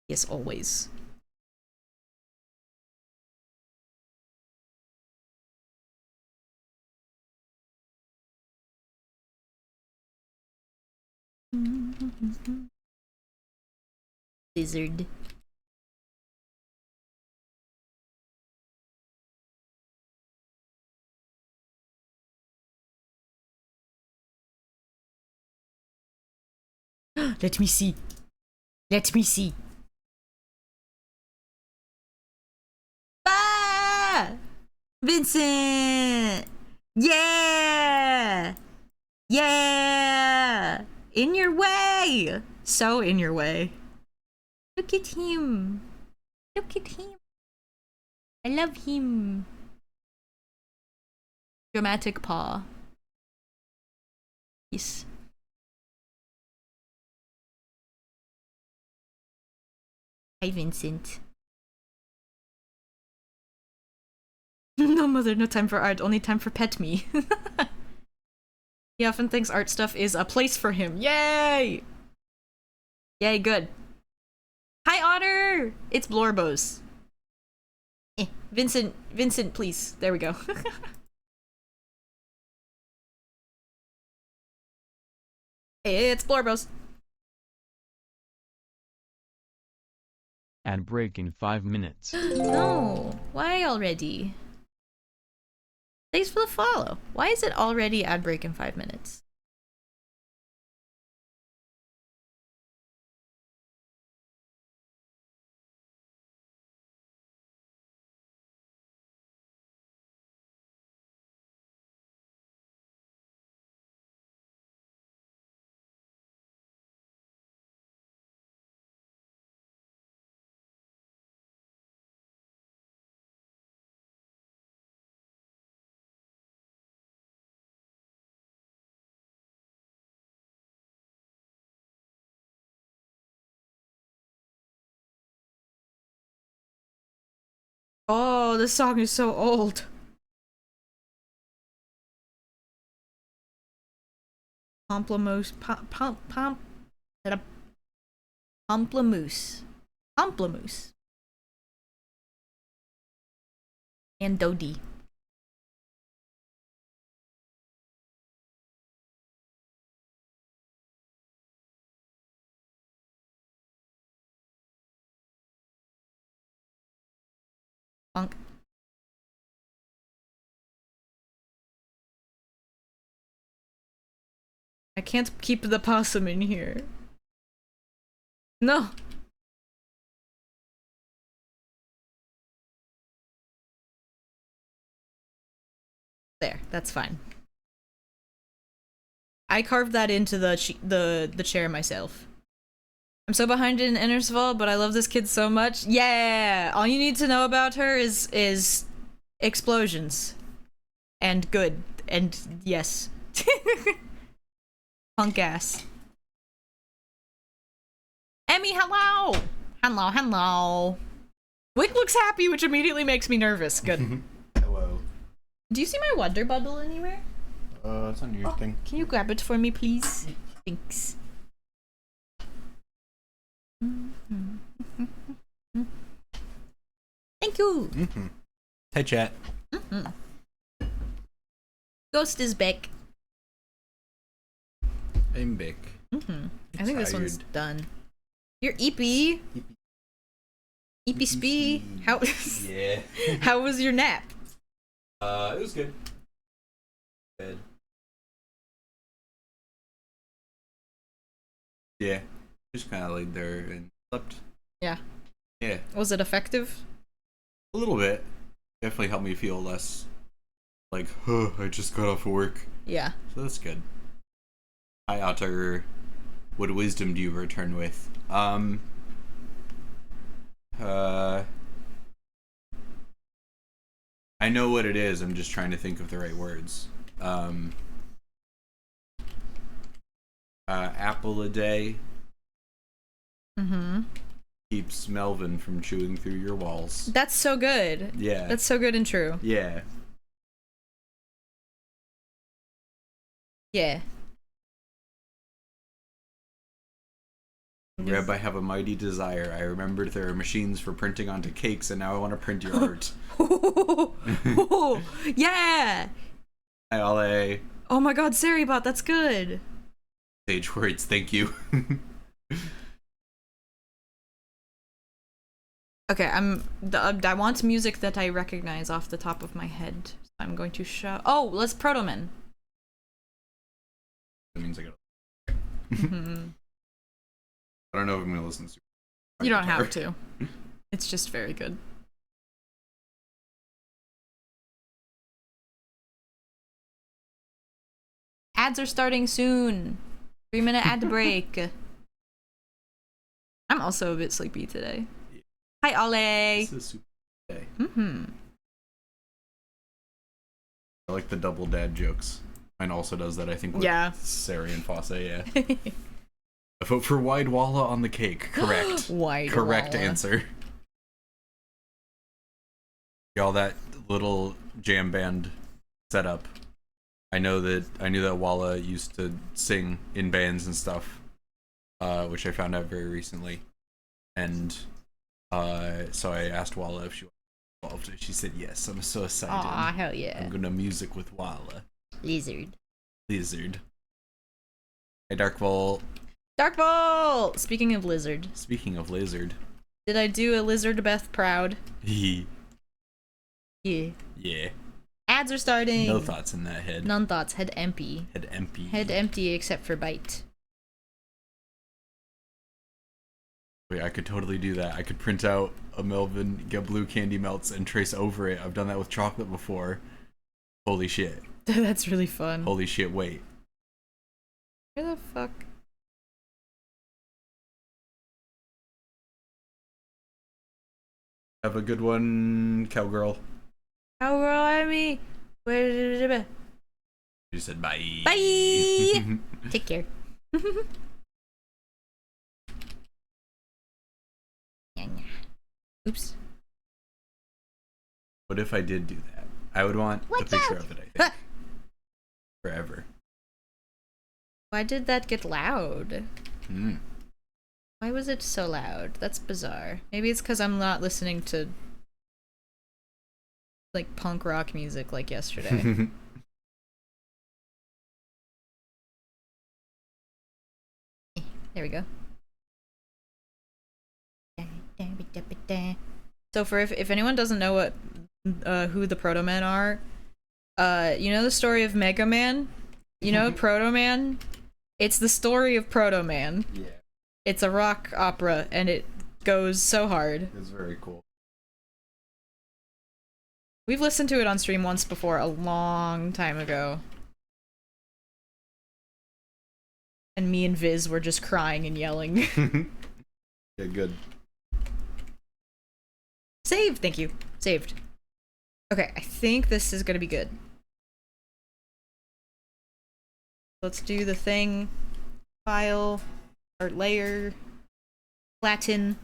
yes, always. Lizard. Let me see. Let me see. Ah! Vincent! Yeah! Yeah! In your way! So in your way. Look at him. Look at him. I love him. Dramatic paw. Yes. Hi, Vincent. No, mother, no time for art, only time for pet me. He often thinks art stuff is a place for him. Yay! Yay, good. Hi, Otter! It's Blorbos. Vincent, please. There we go. It's Blorbos. Ad break in 5 minutes. No, why already? Thanks for the follow. Why is it already ad break in 5 minutes? Oh, this song is so old. Pomplamoose. Pomplamoose. Pomplamoose. And Dodie. Funk. I can't keep the possum in here. No. There, that's fine. I carved that into the chair myself. I'm so behind in Innersval, but I love this kid so much. Yeah! All you need to know about her is explosions. And good. And yes. Punk ass. Emmy, hello! Hello, hello. Wick looks happy, which immediately makes me nervous. Good. Hello. Do you see my Wonder Bundle anywhere? It's on your thing. Can you grab it for me, please? Thanks. Thank you! Hey, chat. Ghost is back. I'm back. I think this one's done. You're Eepy. Eepy Spee. How? Yeah. How was your nap? It was good. Good. Yeah. Just kind of laid there and slept. Yeah. Yeah. Was it effective? A little bit. Definitely helped me feel less like, huh, I just got off of work. Yeah. So that's good. Hi, Otter. What wisdom do you return with? I know what it is. I'm just trying to think of the right words. Apple a day. Keeps Melvin from chewing through your walls. That's so good. Yeah. That's so good and true. Yeah. Yeah. Reb, I have a mighty desire. I remembered there are machines for printing onto cakes, and now I want to print your art. Yeah! Hi, Ale. Oh my god, Saribot, that's good. Sage words, thank you. Okay, I want music that I recognize off the top of my head. I'm going to show. Oh, let's Protoman. That means I gotta. I don't know if I'm gonna listen to. You don't have to. It's just very good. Ads are starting soon. 3-minute ad break. I'm also a bit sleepy today. Hi, Ollie. This is super day. I like the double dad jokes. Mine also does that, I think, with Sari and Fosse, yeah. I vote for Wide Walla on the cake. Correct. Correct Walla. answer. Y'all, that little jam band setup. I knew that Walla used to sing in bands and stuff, which I found out very recently. And so I asked Walla if she was involved, and she said yes. I'm so excited. Aw, hell yeah. I'm gonna music with Walla. Lizard. Hey, Darkvolt. Darkvolt! Speaking of lizard. Did I do a lizard Beth proud? Yeah. Yeah. Ads are starting. No thoughts in that head. None thoughts. Head empty. Head empty except for bite. Wait, I could totally do that. I could print out a Melvin, get blue candy melts, and trace over it. I've done that with chocolate before. Holy shit. That's really fun. Holy shit, wait. Where the fuck? Have a good one, cowgirl. Cowgirl Army! Where did it? You said bye. Bye! Take care. Oops. What if I did do that? I would want a picture of it, I think. Forever. Why did that get loud? Hmm. Why was it so loud? That's bizarre. Maybe it's because I'm not listening to like punk rock music like yesterday. There we go. So for if anyone doesn't know what who the Proto Men are, you know the story of Mega Man? You know Proto Man? It's the story of Proto Man. Yeah. It's a rock opera and it goes so hard. It's very cool. We've listened to it on stream once before, a long time ago. And me and Viz were just crying and yelling. Yeah, good. Saved! Thank you. Saved. Okay, I think this is gonna be good. Let's do the thing. File. Or layer. Flatten.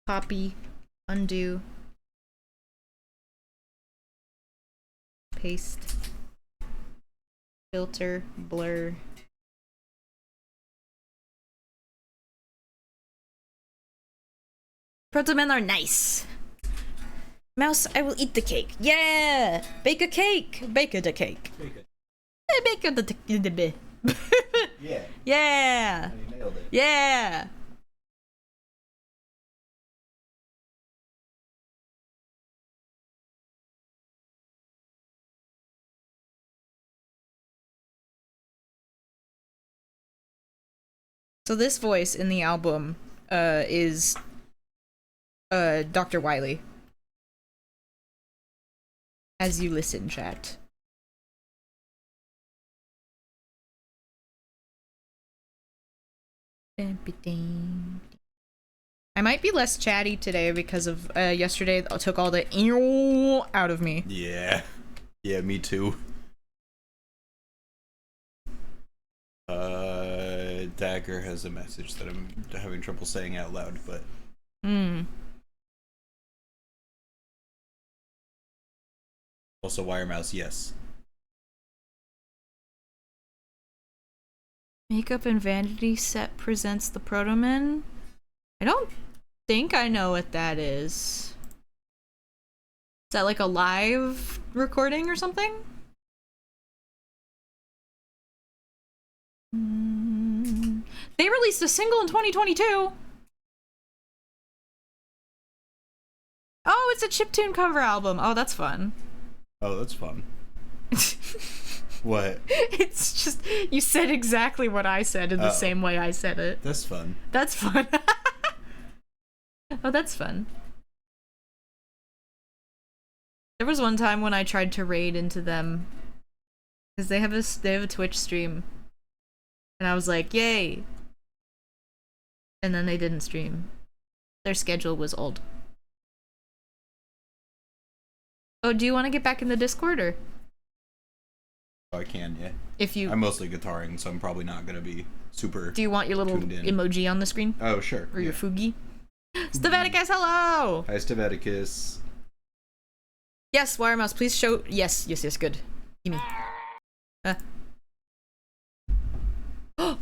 Copy. Undo. Paste. Filter. Blur. Proto Men are nice. Mouse, I will eat the cake. Yeah! Bake a cake! Bake a cake. Bake a Yeah. Yeah! You nailed it. Yeah! So this voice in the album is Dr. Wily. As you listen, chat. I might be less chatty today because of yesterday I took all the out of me. Yeah. Yeah, me too. Dagger has a message that I'm having trouble saying out loud, but also wire mouse, yes. Makeup and Vanity Set presents the Proto Men. I don't think I know what that is. Is that like a live recording or something? They released a single in 2022. Oh, it's a chiptune cover album. Oh, that's fun. Oh, that's fun. What? It's just, you said exactly what I said in the same way I said it. That's fun. That's fun. Oh, that's fun. There was one time when I tried to raid into them because they have a Twitch stream, and I was like, "Yay!" And then they didn't stream. Their schedule was old. Oh, do you want to get back in the Discord or? Oh, I can, yeah. If you, I'm mostly guitaring, so I'm probably not gonna be super. do you want your little emoji on the screen Oh, sure. or your Fugi? Stavaticus, hello. Hi, Stavaticus. Yes, Wire Mouse, please show. Yes, good. Gimme.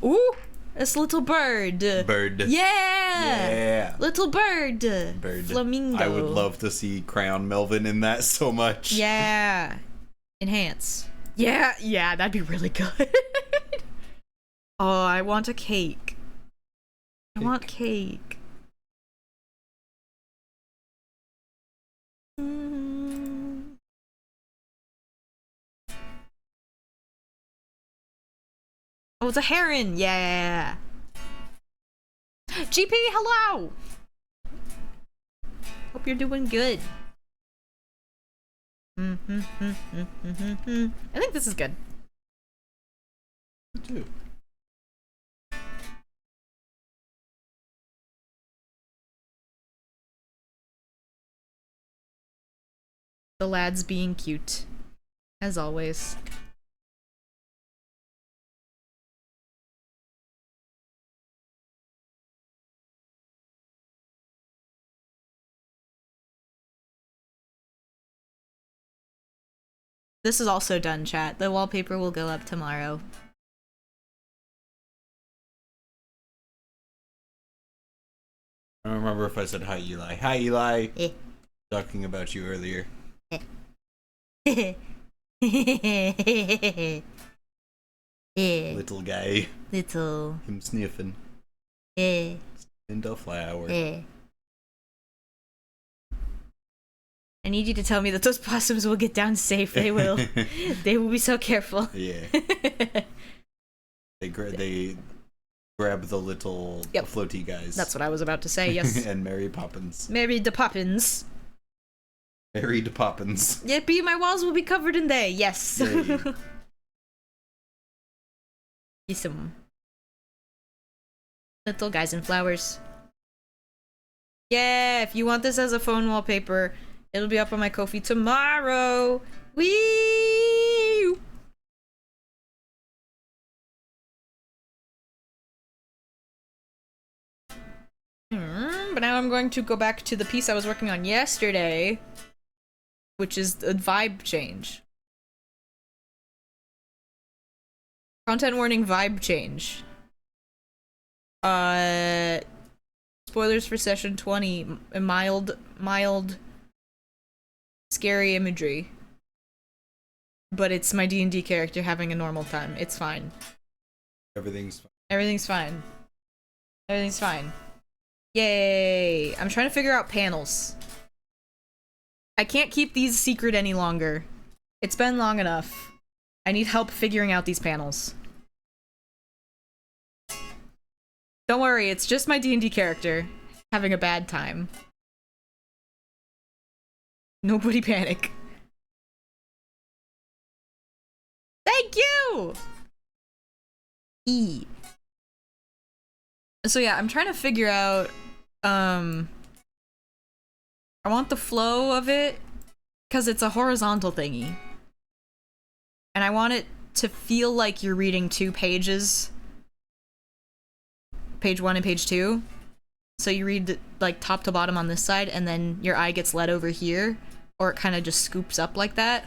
Ooh, this little bird. Bird. Yeah. Yeah. Little bird. Bird. Flamingo. I would love to see Crayon Melvin in that so much. Yeah. Enhance. Yeah, that'd be really good. Oh, I want a cake. I want cake. Oh, it's a heron! Yeah! GP, hello! Hope you're doing good. I think this is good. Me too. The lads being cute. As always. This is also done, chat. The wallpaper will go up tomorrow. I don't remember if I said hi, Eli. Hi, Eli. Eh. Talking about you earlier. Little guy. Little. Him sniffing. In the flower. I need you to tell me that those possums will get down safe. They will. They will be so careful. Yeah. They grab the little floaty guys. That's what I was about to say, yes. And Mary Poppins. Mary the Poppins. Mary the Poppins. Yippee, my walls will be covered in they. Yes. Some little guys and flowers. Yeah, if you want this as a phone wallpaper, it'll be up on my Ko-fi tomorrow. Wee! But now I'm going to go back to the piece I was working on yesterday, which is the vibe change. Content warning, vibe change. Spoilers for session 20. Mild, scary imagery. But it's my D&D character having a normal time. It's fine. Everything's fine. Everything's fine. Everything's fine. Yay! I'm trying to figure out panels. I can't keep these secret any longer. It's been long enough. I need help figuring out these panels. Don't worry, it's just my D&D character having a bad time. Nobody panic. Thank you! E. So yeah, I'm trying to figure out, I want the flow of it, because it's a horizontal thingy. And I want it to feel like you're reading 2 pages. Page 1 and page 2. So you read like top to bottom on this side, and then your eye gets led over here, or it kind of just scoops up like that.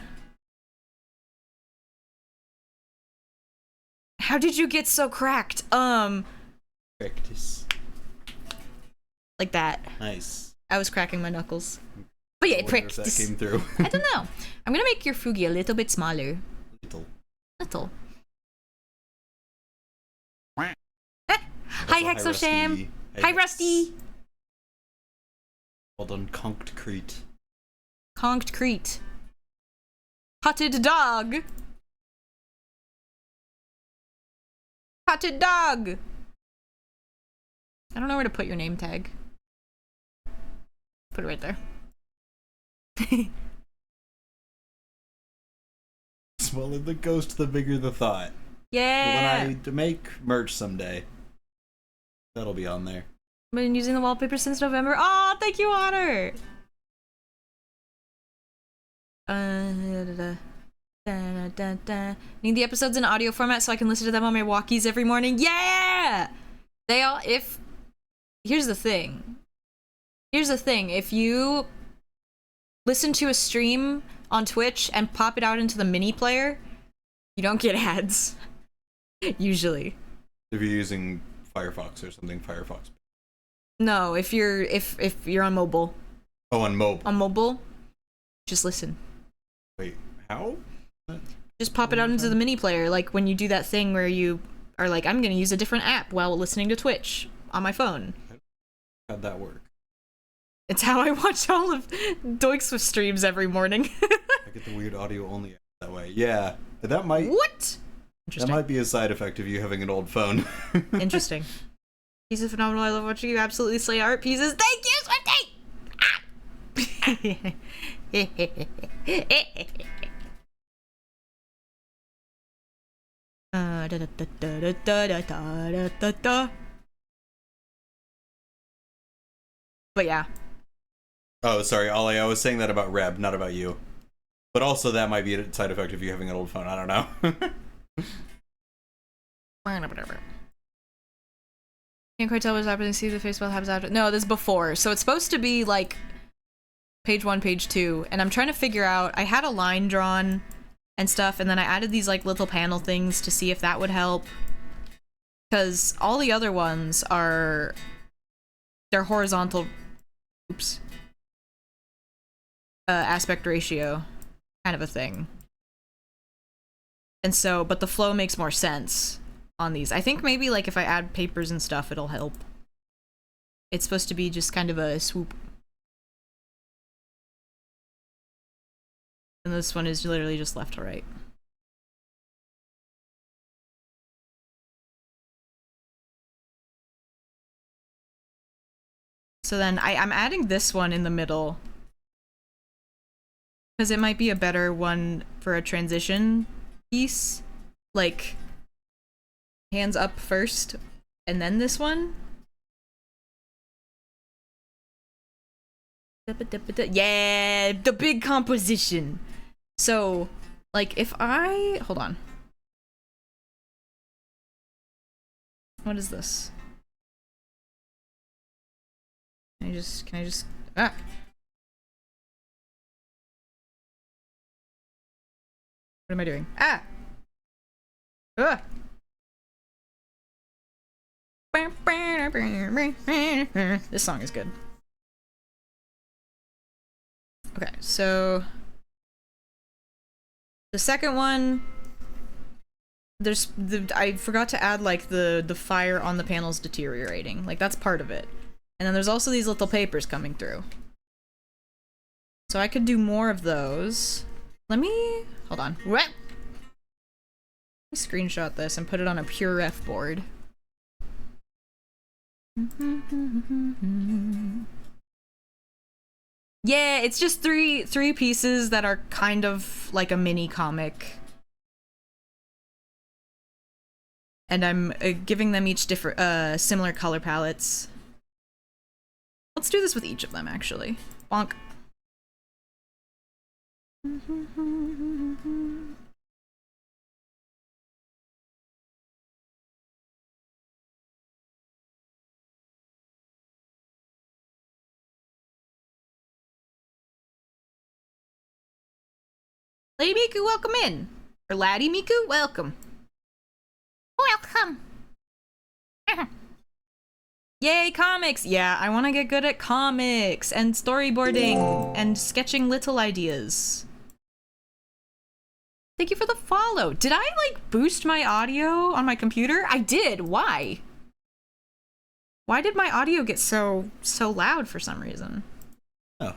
How did you get so cracked? Practice. Like that. Nice. I was cracking my knuckles. But yeah, practice. That came through. I don't know. I'm gonna make your Fugi a little bit smaller. Little. Hi, Hexosham! Hi, Rusty! Well done, Conked Crete. Conked Crete. Potted dog! Potted dog! I don't know where to put your name tag. Put it right there. The smaller the ghost, the bigger the thought. Yeah! When I make merch someday, that'll be on there. I've been using the wallpaper since November. Oh, thank you, Otter! Need the episodes in audio format so I can listen to them on my walkies every morning. Yeah! Here's the thing. If you listen to a stream on Twitch and pop it out into the mini player, you don't get ads. Usually. If you're using Firefox or something, Firefox. No, if you're on mobile. Oh, on mobile. On mobile, just listen. Wait, how? Just pop it out into the mini player, like when you do that thing where you are like, I'm gonna use a different app while listening to Twitch on my phone. How'd that work? It's how I watch all of Doikswift streams every morning. I get the weird audio only that way. Yeah, that might. What? That might be a side effect of you having an old phone. Interesting. Pieces phenomenal. I love watching you absolutely slay art pieces. Thank you, Swifty! But yeah. Oh, sorry, Ollie, I was saying that about Reb, not about you. But also that might be a side effect of you having an old phone, I don't know. Can't quite tell what's happening. See the face while happens after. No, this is before. So it's supposed to be like page 1, page 2, and I'm trying to figure out. I had a line drawn and stuff, and then I added these like little panel things to see if that would help. Because all the other ones are... they're horizontal... oops. Aspect ratio kind of a thing. And so, but the flow makes more sense on these. I think maybe like if I add papers and stuff, it'll help. It's supposed to be just kind of a swoop. And this one is literally just left to right. So then I'm adding this one in the middle. Because it might be a better one for a transition piece. Like, hands up first, and then this one. Yeah, the big composition. So, like, if I... hold on. What is this? Can I just... ah! What am I doing? Ah! Ugh! This song is good. Okay, so the second one, I forgot to add like the fire on the panels deteriorating. Like that's part of it. And then there's also these little papers coming through. So I could do more of those. Let me hold on. What? Let me screenshot this and put it on a pure ref board. Yeah, it's just three pieces that are kind of like a mini comic. And I'm giving them each different, similar color palettes. Let's do this with each of them, actually. Bonk. Lady Miku, welcome in. Or Laddie Miku, welcome. Welcome. Yay, comics! Yeah, I want to get good at comics and storyboarding and sketching little ideas. Thank you for the follow. Did I, like, boost my audio on my computer? I did. Why? Why did my audio get so loud for some reason? Oh.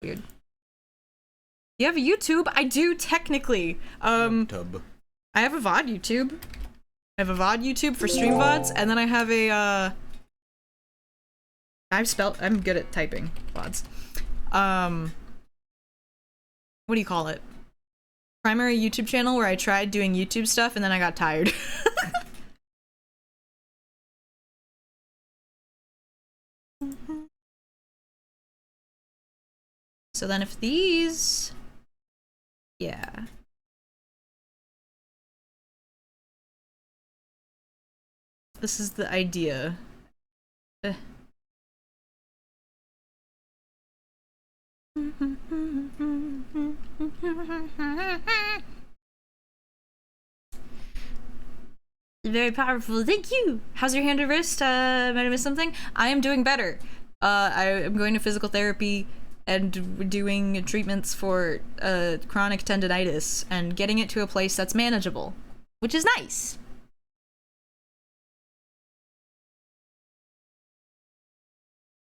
Weird. You have a YouTube? I do, technically. Tub. I have a VOD YouTube. I have a VOD YouTube for stream VODs, and then I have a, I'm good at typing VODs. What do you call it? Primary YouTube channel where I tried doing YouTube stuff, and then I got tired. So then if these... yeah. This is the idea. Very powerful. Thank you. How's your hand or wrist? Might I miss something? I am doing better. I am going to physical therapy and doing treatments for chronic tendonitis and getting it to a place that's manageable, which is nice.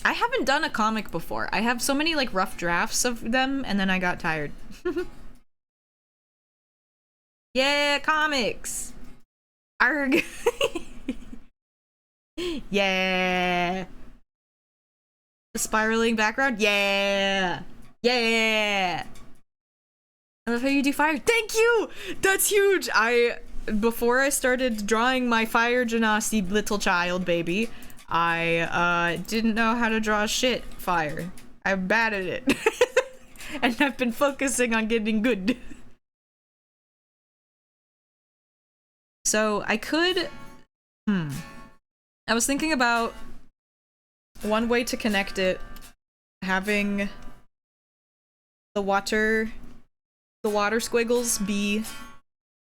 I haven't done a comic before. I have so many like rough drafts of them and then I got tired. Yeah, comics. Arg. Yeah. The spiraling background? Yeah. Yeah. I love how you do fire. Thank you! That's huge! Before I started drawing my fire genasi little child baby, I didn't know how to draw shit fire. I'm bad at it. And I've been focusing on getting good. So I could... I was thinking about one way to connect it, having the water the water squiggles be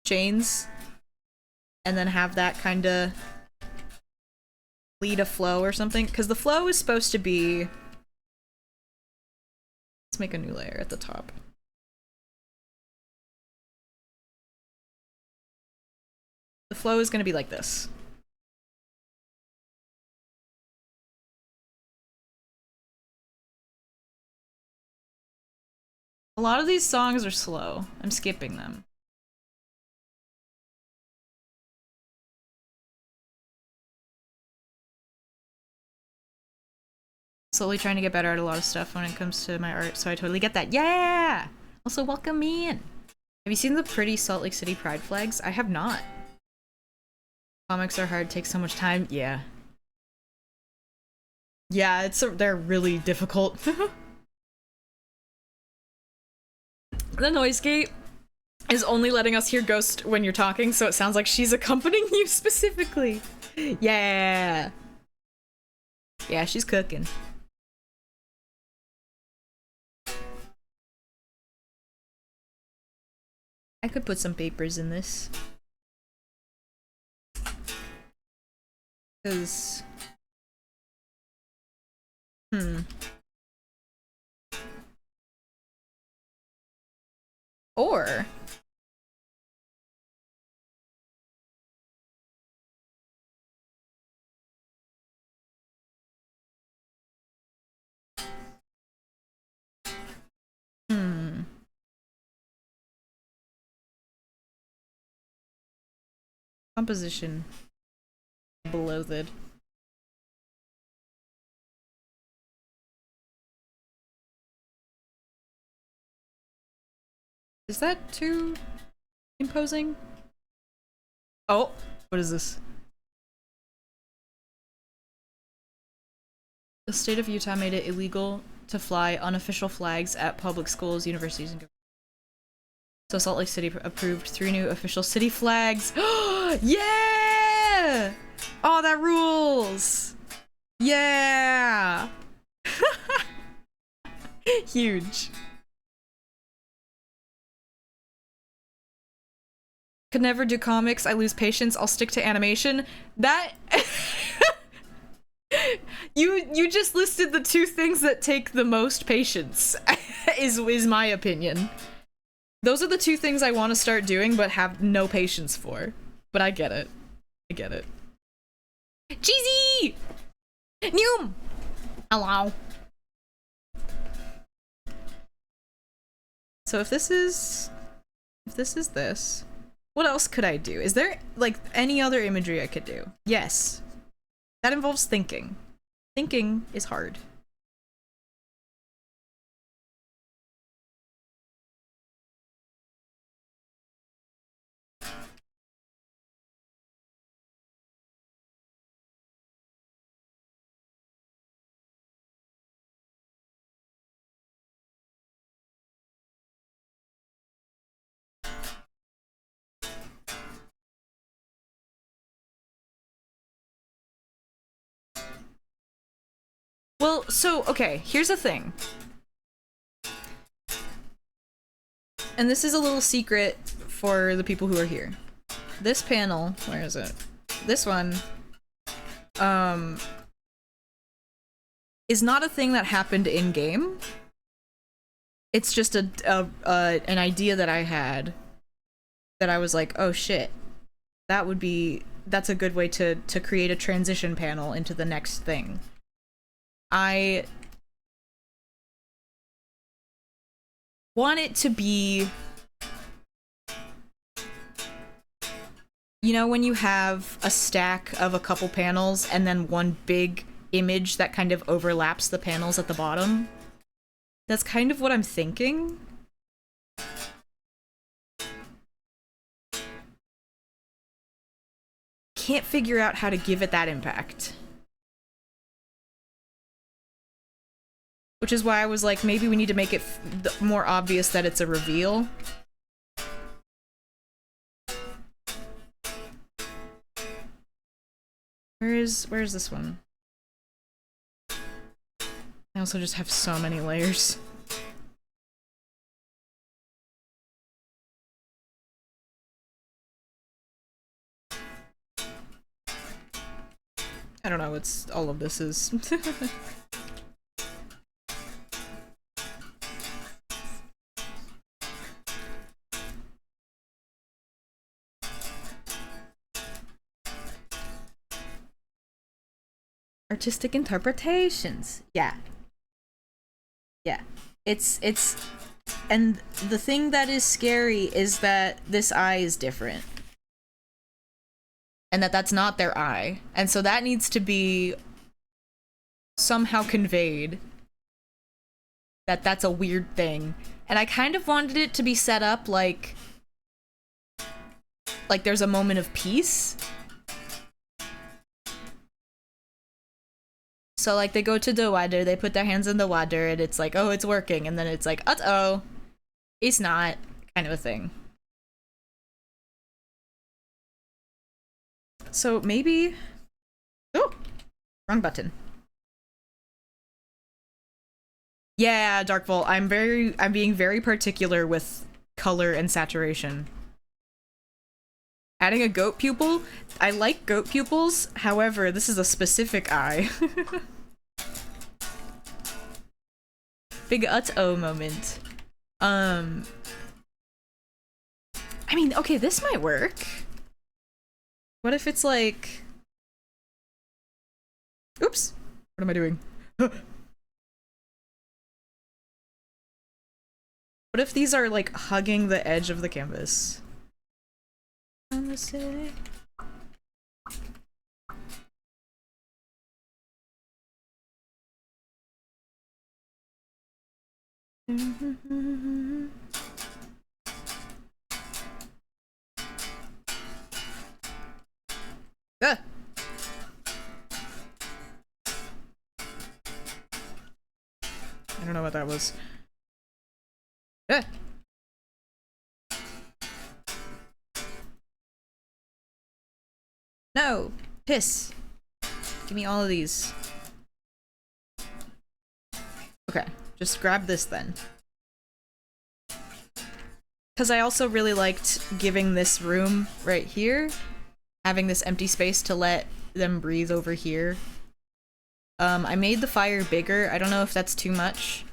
chains, and then have that kind of lead a flow or something, because the flow is supposed to be... Let's make a new layer at the top. The flow is going to be like this. A lot of these songs are slow. I'm skipping them. Slowly trying to get better at a lot of stuff when it comes to my art, so I totally get that. Yeah! Also, welcome me in. Have you seen the pretty Salt Lake City pride flags? I have not. Comics are hard, take so much time. Yeah. Yeah, they're really difficult. The noise gate is only letting us hear Ghost when you're talking, so it sounds like she's accompanying you specifically. Yeah. Yeah, she's cooking. I could put some papers in this. 'Cause... Or... Composition. Bloated. Is that too imposing? Oh, what is this? The state of Utah made it illegal to fly unofficial flags at public schools, universities, and government. So Salt Lake City approved 3 new official city flags. Yeah! Oh, that rules! Yeah! Huge. Could never do comics. I lose patience. I'll stick to animation. That... You just listed the 2 things that take the most patience, is my opinion. Those are the 2 things I want to start doing but have no patience for. But I get it. I get it. Cheesy! Noom! Hello. So if this is this, what else could I do? Is there, like, any other imagery I could do? Yes. That involves thinking. Thinking is hard. Well, so, okay, here's the thing. And this is a little secret for the people who are here. This panel, where is it? This one, is not a thing that happened in-game. It's just an idea that I had that I was like, oh shit, that's a good way to create a transition panel into the next thing. I want it to be, you know, when you have a stack of a couple panels and then one big image that kind of overlaps the panels at the bottom? That's kind of what I'm thinking. Can't figure out how to give it that impact. Which is why I was like, maybe we need to make it more obvious that it's a reveal. Where is this one? I also just have so many layers. know what all of this is. Artistic interpretations. Yeah. Yeah. It's and the thing that is scary is that this eye is different. And that's not their eye. And so that needs to be somehow conveyed. That that's a weird thing. And I kind of wanted it to be set up like there's a moment of peace. So, like, they go to the water, they put their hands in the water, and it's like, oh, it's working. And then it's like, uh-oh, it's not, kind of a thing. So, maybe... Oh! Wrong button. Yeah, Dark Vault, I'm being very particular with color and saturation. Adding a goat pupil? I like goat pupils, however, this is a specific eye. Big uh-oh moment. I mean, okay, this might work. What if it's like... Oops! What am I doing? What if these are like hugging the edge of the canvas? On the city. Ah. I don't know what that was. Ah. No! Piss! Give me all of these. Okay, just grab this then. Because I also really liked giving this room right here, having this empty space to let them breathe over here. I made the fire bigger. I don't know if that's too much.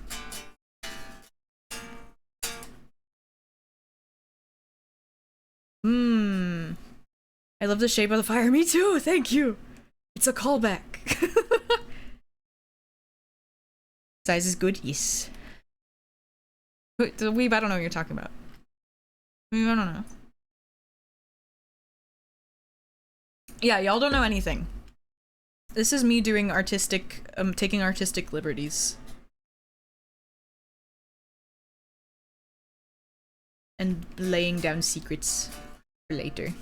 I love the shape of the fire. Me too, thank you! It's a callback. Size is good, yes. Wait, Weeb, I don't know what you're talking about. I don't know. Yeah, y'all don't know anything. This is me doing artistic, taking artistic liberties. And laying down secrets for later.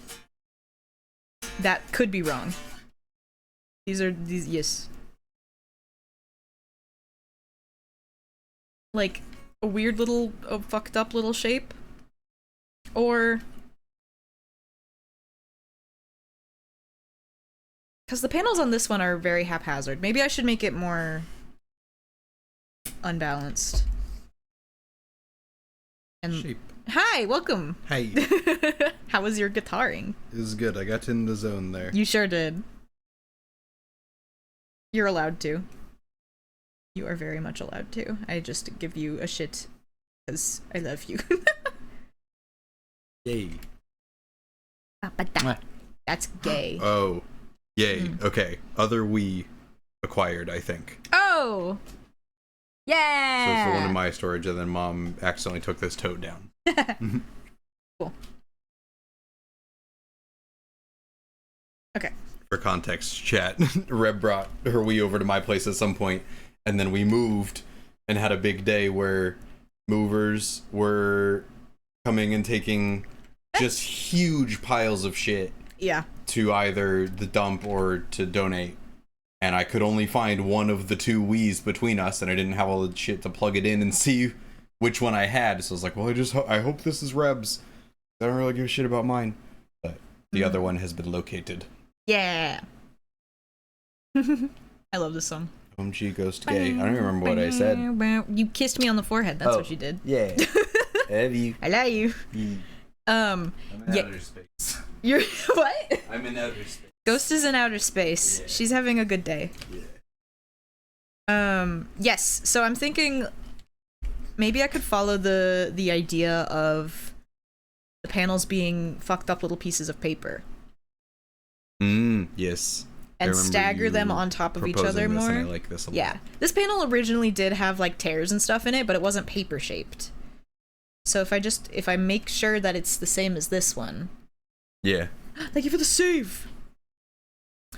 That could be wrong. These, yes. Like, a weird little, fucked up little shape. Or... because the panels on this one are very haphazard. Maybe I should make it more unbalanced. And Shape. Hi, welcome. Hey. How was your guitaring? It was good. I got in the zone there. You sure did. You're allowed to. You are very much allowed to. I just give you a shit because I love you. Yay. That's gay. Oh. Yay. Okay. Other Wii acquired, I think. Oh! Yeah! So it's the one in my storage, and then Mom accidentally took this tote down. Cool. Okay. For context, chat, Reb brought her Wii over to my place at some point, and then we moved and had a big day where movers were coming and taking just huge piles of shit. Yeah. To either the dump or to donate. And I could only find one of the two Wiis between us, and I didn't have all the shit to plug it in and see which one I had. So I was like, well, I hope this is Reb's. I don't really give a shit about mine. But the other one has been located. Yeah. I love this song. OMG Ghost Gay. I don't even remember what I said. You kissed me on the forehead. That's what you did. Yeah. I love you. I love you. I'm in yeah. outer space. You're what? I'm in outer space. Ghost is in outer space. Yeah. She's having a good day. Yes, so I'm thinking maybe I could follow the idea of the panels being fucked up little pieces of paper. Yes. I And remember stagger them you on top of each proposing other this, more. and I like this a lot. Yeah. This panel originally did have like tears and stuff in it, but it wasn't paper shaped. So if I make sure that it's the same as this one. Yeah. Thank you for the save.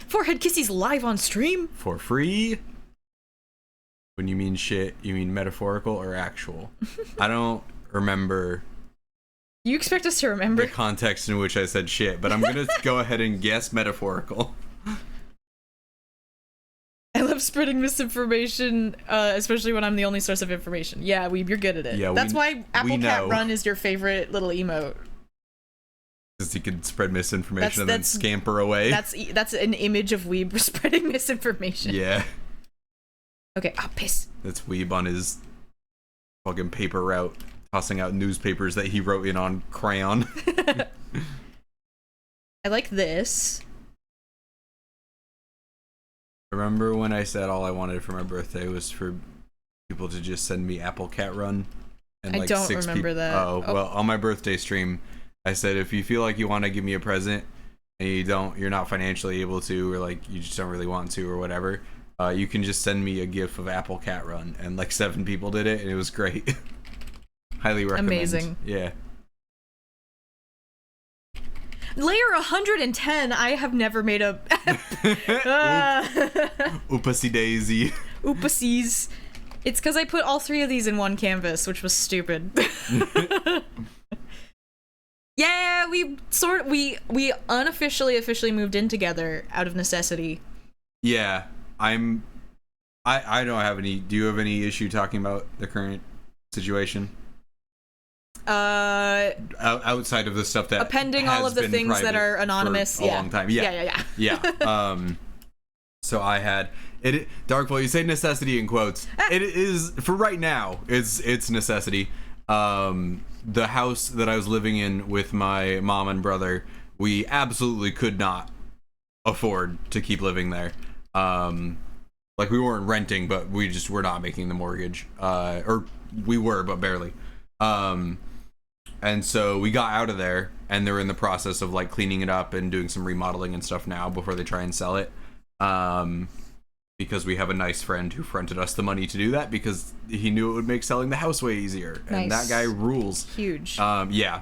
Forehead Kissy's live on stream. For free? When you mean shit, you mean metaphorical or actual? I don't remember You expect us to remember? the context in which I said shit, but I'm gonna go ahead and guess metaphorical. I love spreading misinformation, especially when I'm the only source of information. Yeah, Weeb, you're good at it. Yeah, That's why Apple Cat know. Run is your favorite little emote. Because he could spread misinformation and then That's- scamper away. That's an image of Weeb spreading misinformation. Yeah. Okay, piss. That's Weeb on his fucking paper route, tossing out newspapers that he wrote in on crayon. I like this. Remember when I said all I wanted for my birthday was for people to just send me Apple Cat Run? And I don't remember that. Oh, Oh. well, on my birthday stream, I said if you feel like you want to give me a present and you're not financially able to, or like you just don't really want to, or whatever, you can just send me a gif of Apple Cat Run. And like 7 people did it, and it was great. Highly recommend. Amazing. Yeah. Layer 110, I have never made a... Oopsie daisy. Oopsies. It's because I put all 3 of these in one canvas, which was stupid. Yeah, we unofficially officially moved in together out of necessity. Yeah, I don't have any. Do you have any issue talking about the current situation? Outside of the stuff that appending all has of the been things that private are anonymous. for a long time. Yeah. So I had it. Darkfall, you say necessity in quotes. It is for right now. It's necessity. The house that I was living in with my mom and brother, we absolutely could not afford to keep living there. Like we weren't renting, but we just were not making the mortgage. Or we were, but barely. And so we got out of there, and they're in the process of like cleaning it up and doing some remodeling and stuff now before they try and sell it. Because we have a nice friend who fronted us the money to do that because he knew it would make selling the house way easier. And Nice. that guy rules. Huge. Yeah.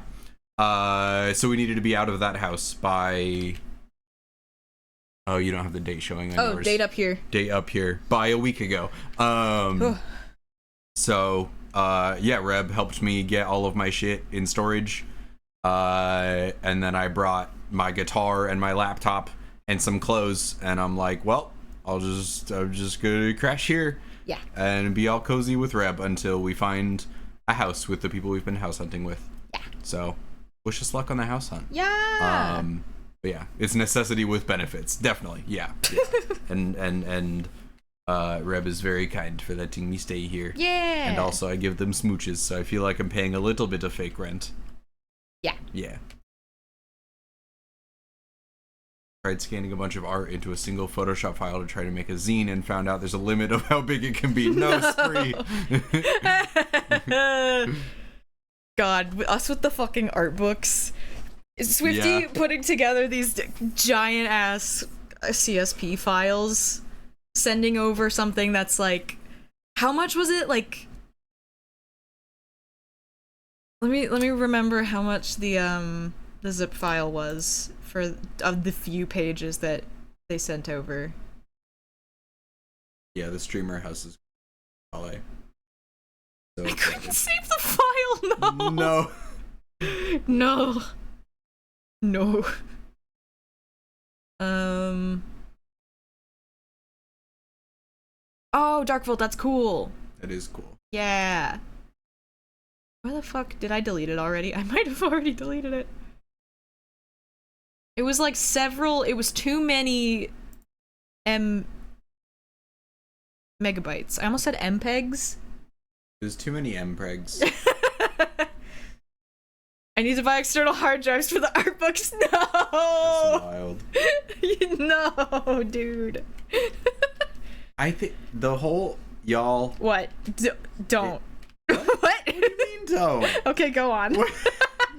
So we needed to be out of that house by... Oh, you don't have the date showing on yours. Date up here. Date up here. By a week ago. So, yeah, Reb helped me get all of my shit in storage. And then I brought my guitar and my laptop and some clothes. And I'm like, well, I'm just gonna crash here. Yeah. And be all cozy with Reb until we find a house with the people we've been house hunting with. Yeah. So, wish us luck on the house hunt. Yeah. But yeah, it's necessity with benefits, definitely. Yeah. and Reb is very kind for letting me stay here. Yeah. And also, I give them smooches, so I feel like I'm paying a little bit of fake rent. Yeah. Yeah. Tried scanning a bunch of art into a single Photoshop file to try to make a zine and found out there's a limit of how big it can be. No, spree. God, us with the fucking art books. Swifty Yeah. putting together these giant ass CSP files, sending over something that's like, how much was it? Like, let me remember how much the zip file was for of the few pages that they sent over. Yeah, the streamer house is LA. So I couldn't save the file. No. No. No. Oh, Darkvolt, that's cool. That is cool. Yeah. Where the fuck did I delete it already? I might have already deleted it. It was like it was too many megabytes. I almost said MPEGs. There's too many MPEGs. I need to buy external hard drives for the art books. No. That's wild. No, dude. I think the whole y'all. What? Don't. What? What do you mean don't? Okay, go on.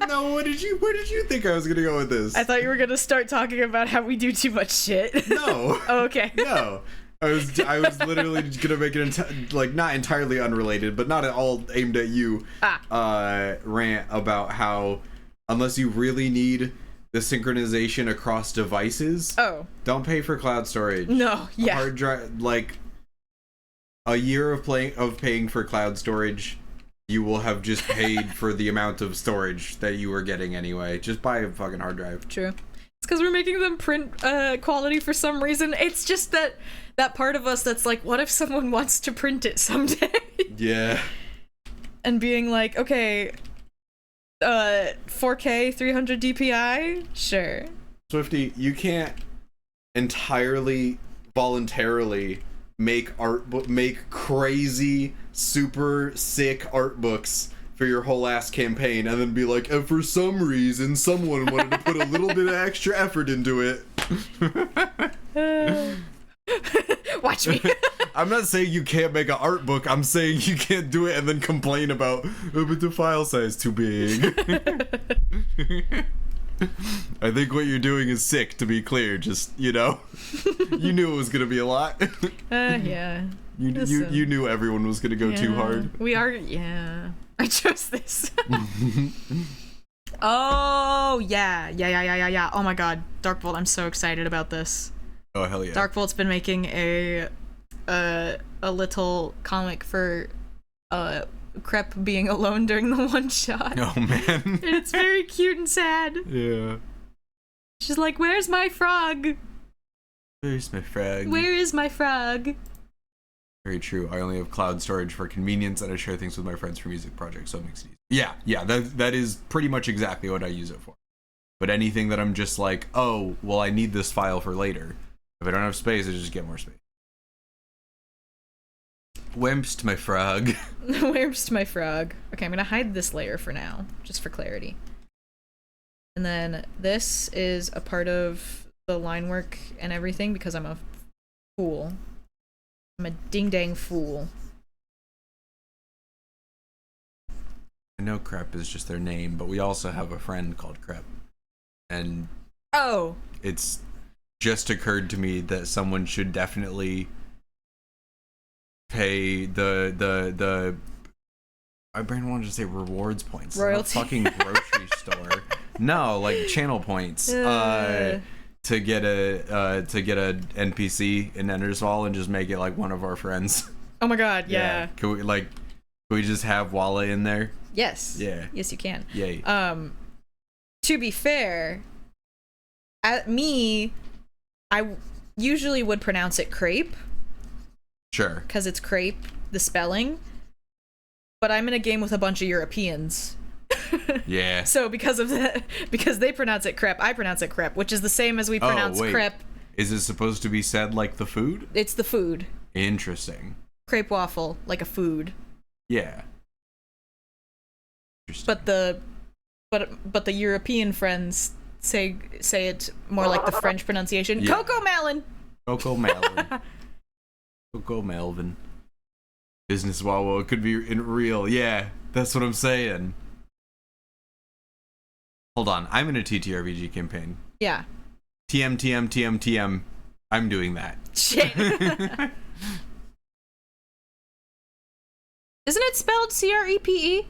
No, where did you think I was gonna go with this? I thought you were gonna start talking about how we do too much shit. No. Oh, okay. No. I was literally just gonna make it like not entirely unrelated, but not at all aimed at you. Rant about how unless you really need the synchronization across devices, don't pay for cloud storage. No, yeah. Hard drive, like a year of paying for cloud storage, you will have just paid for the amount of storage that you were getting anyway. Just buy a fucking hard drive. True. It's because we're making them print quality for some reason. It's just that part of us that's like, what if someone wants to print it someday? Yeah. And being like, okay, 4K 300 DPI? Sure. Swifty, you can't entirely voluntarily make crazy super sick art books for your whole ass campaign and then be like, and for some reason someone wanted to put a little bit of extra effort into it. Watch me. I'm not saying you can't make an art book, I'm saying you can't do it and then complain about, oh, but the file size too big. I think what you're doing is sick, to be clear. Just, you know, you knew it was gonna be a lot. Yeah. You knew everyone was gonna go too hard. We are, yeah. I chose this. Oh, yeah. Oh my god, Dark Vault, I'm so excited about this. Oh, hell yeah. Dark Vault's been making a little comic for Crep being alone during the one shot. Oh man. And it's very cute and sad. Yeah. She's like, where's my frog? Where's my frog? Where is my frog? Very true. I only have cloud storage for convenience, and I share things with my friends for music projects, so it makes it easy. Yeah, that is pretty much exactly what I use it for. But anything that I'm just like, oh, well, I need this file for later. If I don't have space, I just get more space. Wimps to my frog. Wimps to my frog. Okay, I'm gonna hide this layer for now, just for clarity. And then this is a part of the line work and everything because I'm a fool. I'm a ding-dang fool. I know Crep is just their name, but we also have a friend called Crep. And it's just occurred to me that someone should definitely pay the my brain wanted to say rewards points. Royalty. A fucking grocery store. No, like channel points. To get a NPC in Endersfall and just make it like one of our friends. Oh my god, yeah. Can we just have Walla in there? Yes. Yeah. Yes, you can. Yay. To be fair, I usually would pronounce it crepe. Sure. Because it's crepe, the spelling. But I'm in a game with a bunch of Europeans. Yeah. So because of that, because they pronounce it crepe, I pronounce it crepe, which is the same as we pronounce crepe. Is it supposed to be said like the food? It's the food. Interesting. Crepe waffle, like a food. Yeah. But the European friends say it more like the French pronunciation. Yeah. Coco Melon. Coco Melvin. Coco Melvin. Business Wawa. It could be in real. Yeah, that's what I'm saying. Hold on. I'm in a TTRPG campaign. Yeah. TM. I'm doing that. Shit. Isn't it spelled CREPE?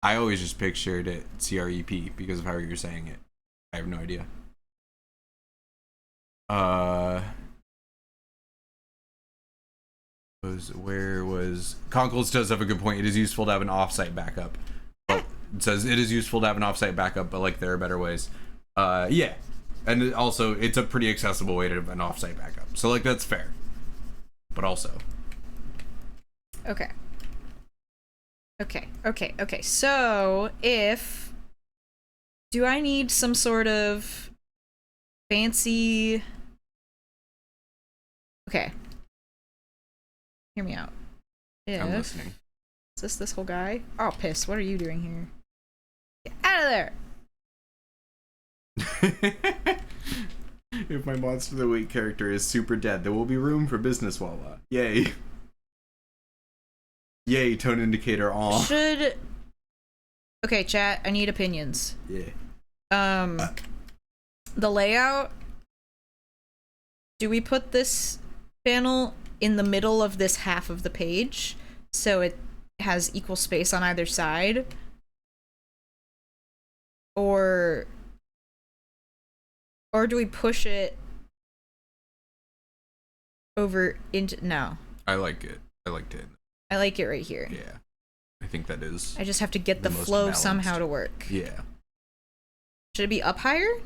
I always just pictured it CREP because of how you're saying it. I have no idea. Conkles does have a good point. It is useful to have an offsite backup. Well, it says it is useful to have an offsite backup, but like there are better ways. Yeah. And also it's a pretty accessible way to have an offsite backup. So like that's fair. But also. Okay. So do I need some sort of fancy... Okay. Hear me out. I'm listening. Is this whole guy? Oh, piss. What are you doing here? there. If my monster of the week character is super dead, there will be room for business Wawa. Yay. Yay, tone indicator all. Should... Okay, chat, I need opinions. Yeah. The layout... Do we put this panel in the middle of this half of the page so it has equal space on either side? Or do we push it over into... No. I like it. I liked it. I like it right here. Yeah. I think that is... I just have to get the most flow balanced. somehow to work. Yeah. Should it be up higher?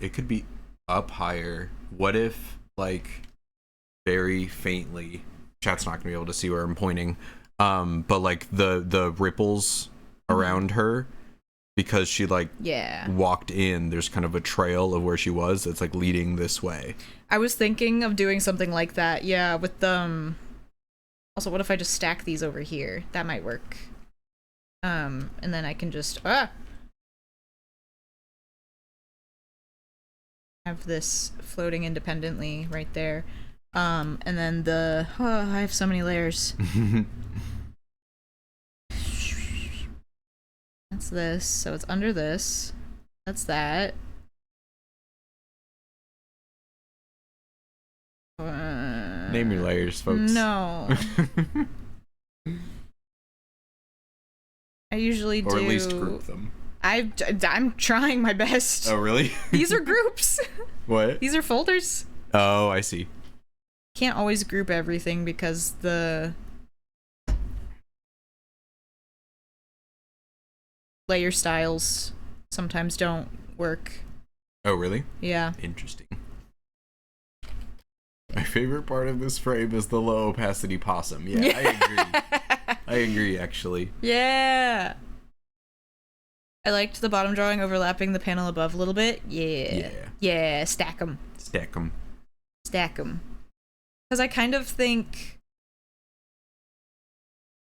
It could be up higher. What if, like, very faintly... Chat's not gonna be able to see where I'm pointing. But, like, the ripples around her... Because she, like, walked in, there's kind of a trail of where she was that's, like, leading this way. I was thinking of doing something like that, yeah, with the... Also, what if I just stack these over here? That might work. And then I can just... have this floating independently right there. And then the... Oh, I have so many layers. That's this, so it's under this. That's that. Name your layers, folks. No. I usually do. Or at least group them. I'm trying my best. Oh, really? These are groups. What? These are folders. Oh, I see. Can't always group everything because the layer styles sometimes don't work. Oh, really? Yeah. Interesting. My favorite part of this frame is the low opacity possum. Yeah, I agree. I agree, actually. Yeah. I liked the bottom drawing overlapping the panel above a little bit. Yeah. Yeah, stack them. Stack them. Stack them. Because I kind of think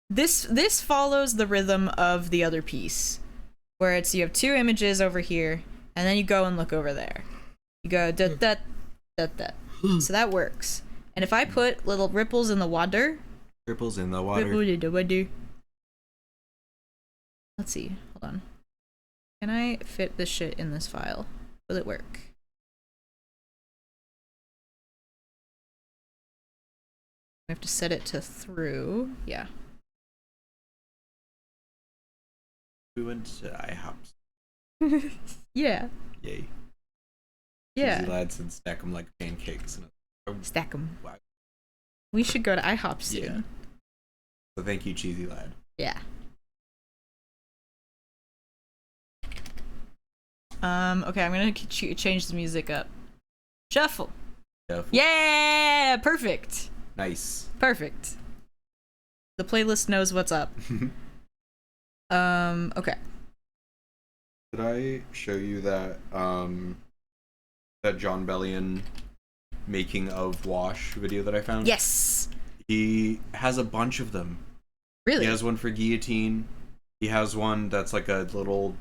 this follows the rhythm of the other piece, where it's you have two images over here, and then you go and look over there. You go da da da da. So that works. And if I put little ripples in the water, Ripples in the water. Let's see. Hold on. Can I fit this shit in this file? Will it work? We have to set it to through. Yeah. We went to IHOP. Yeah. Yay. Yeah. Easy lads and stack them like pancakes. Stack them. Wow. We should go to IHOP soon. Yeah. So thank you, cheesy lad. Yeah. Okay, I'm gonna change the music up. Shuffle. Shuffle. Yeah! Perfect. Nice. Perfect. The playlist knows what's up. Okay. Did I show you that that John Bellion making of Wash video that I found? Yes. He has a bunch of them. Really? He has one for Guillotine. He has one that's like a little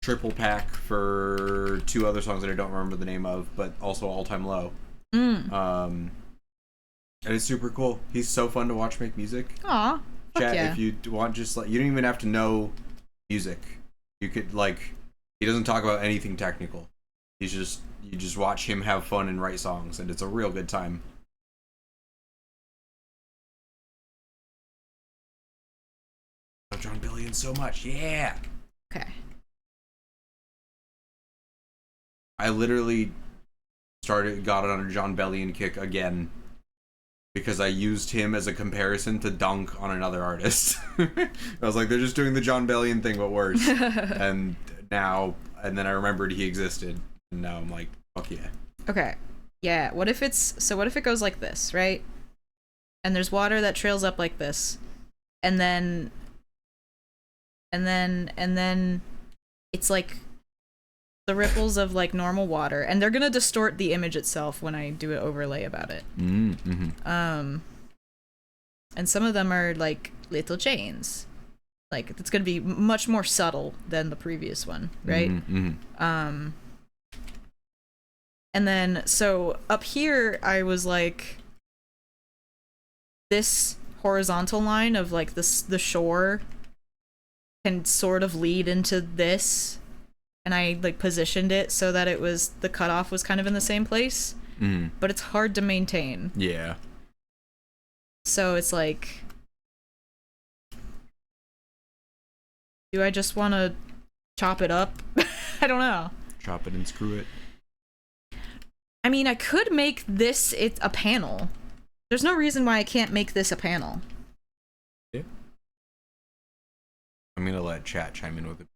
triple pack for two other songs that I don't remember the name of, but also All Time Low. And it's super cool. He's so fun to watch make music. Aw. Chat, yeah. if you want, just like, you don't even have to know music. You could, like, he doesn't talk about anything technical. You just watch him have fun and write songs, and it's a real good time. I love John Bellion so much. Yeah. Okay. I literally got it on a John Bellion kick again because I used him as a comparison to dunk on another artist. I was like, they're just doing the John Bellion thing but worse. and then I remembered he existed, and now I'm like, fuck yeah. Okay. Yeah, what if it goes like this, right? And there's water that trails up like this. And then it's like the ripples of like normal water, and they're gonna distort the image itself when I do an overlay about it. Mm-hmm. And some of them are like little chains, Like, it's gonna be much more subtle than the previous one, right? And then, so up here, I was like, this horizontal line of like the shore can sort of lead into this, and I like positioned it so that it was, the cutoff was kind of in the same place, but it's hard to maintain. Yeah. So it's like, do I just want to chop it up? I don't know. Chop it and screw it. I mean, I could make this a panel. There's no reason why I can't make this a panel. Yeah. I'm gonna let chat chime in with it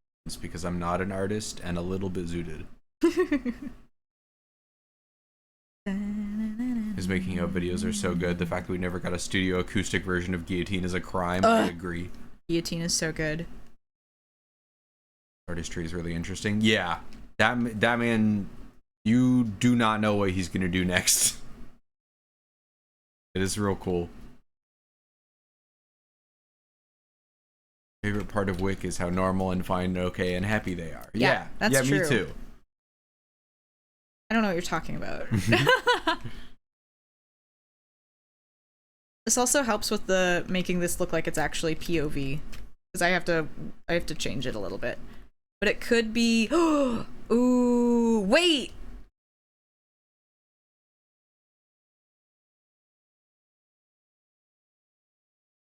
because I'm not an artist and a little bit zooted. His making of videos are so good. The fact that we never got a studio acoustic version of Guillotine is a crime. I agree. Guillotine is so good. Artistry is really interesting. Yeah. That man, you do not know what he's gonna do next. It is real cool. Favorite part of Wick is how normal and fine and okay and happy they are. Yeah, that's true. Me too. I don't know what you're talking about. This also helps with the making this look like it's actually POV, because I have to change it a little bit. But it could be ooh, wait.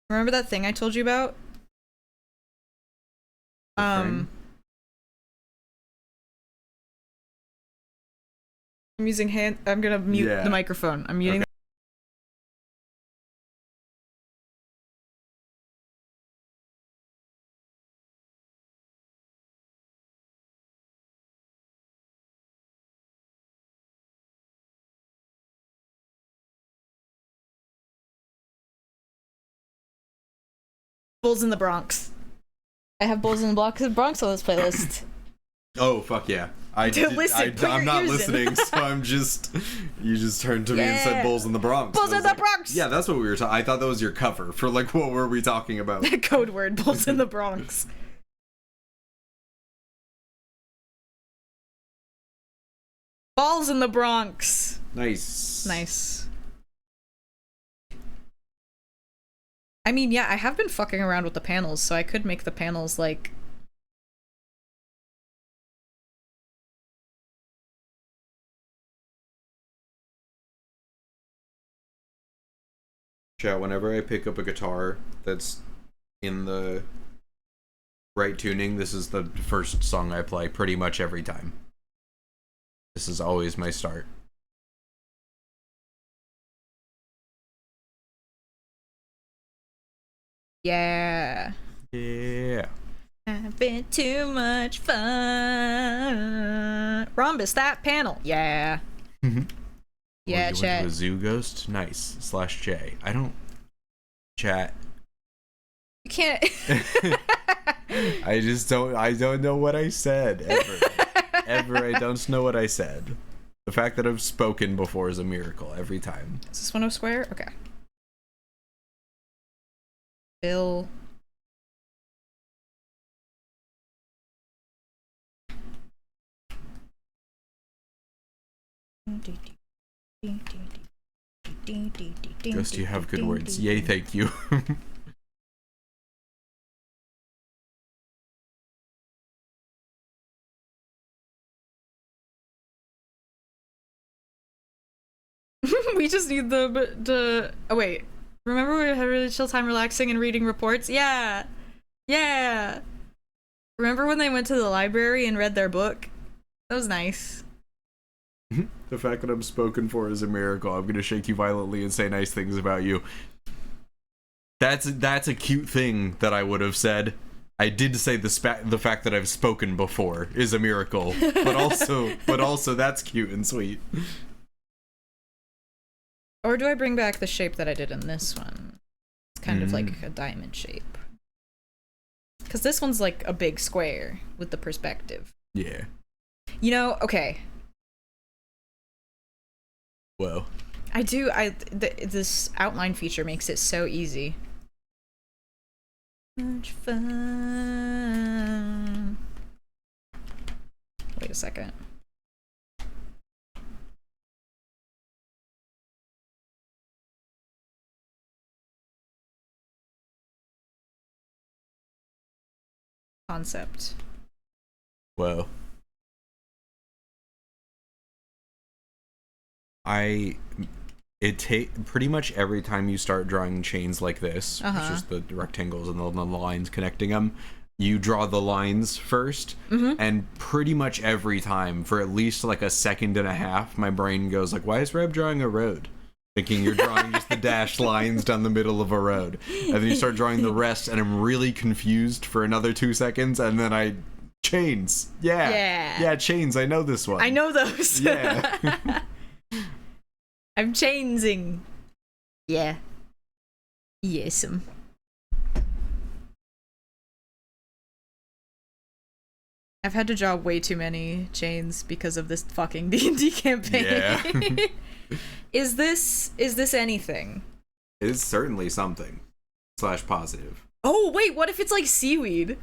Remember that thing I told you about? I'm using I'm gonna mute the microphone. I'm muting. Okay. Bulls in the Bronx. I have Bulls in the Bronx on this playlist. Oh fuck yeah! I'm not listening, so I'm just. You just turned to me and said "Bulls in the Bronx." Bulls in the Bronx. Yeah, that's what we were talking. I thought that was your cover for like what were we talking about? Code word: Bulls in the Bronx. Balls in the Bronx. Nice. Nice. I mean, yeah, I have been fucking around with the panels, so I could make the panels like... Chat, whenever I pick up a guitar that's in the right tuning, this is the first song I play pretty much every time. This is always my start. Yeah. Yeah. Having too much fun. Rhombus, that panel. Yeah. Yeah, chat. A zoo ghost? Nice. /J. I don't... Chat. You can't... I don't know what I said, ever. I don't know what I said. The fact that I've spoken before is a miracle every time. Is this one of square? Okay. Bill. Ghost, you have good words. Yay, thank you. We just need the oh wait, remember we had a really chill time relaxing and reading reports? Yeah, remember when they went to the library and read their book? That was nice. The fact that I'm spoken for is a miracle. I'm gonna shake you violently and say nice things about you. That's a cute thing that I would have said. I did say the fact that I've spoken before is a miracle, but also that's cute and sweet. Or do I bring back the shape that I did in this one? It's kind of like a diamond shape. Because this one's like a big square with the perspective. Yeah. You know, okay. Whoa. This outline feature makes it so easy. Much fun. Wait a second. Concept. Whoa. Pretty much every time you start drawing chains like this, which is the rectangles and the lines connecting them, you draw the lines first, and pretty much every time, for at least like a second and a half, my brain goes like, why is Reb drawing a road? Thinking you're drawing just the dashed lines down the middle of a road. And then you start drawing the rest, and I'm really confused for another 2 seconds, and then chains. Yeah, chains, I know this one. I know those. Yeah. I'm chainsing. Yeah. Yes'm. I've had to draw way too many chains because of this fucking D&D campaign. Yeah. Is this anything? It's certainly something. / positive. Oh, wait, what if it's like seaweed?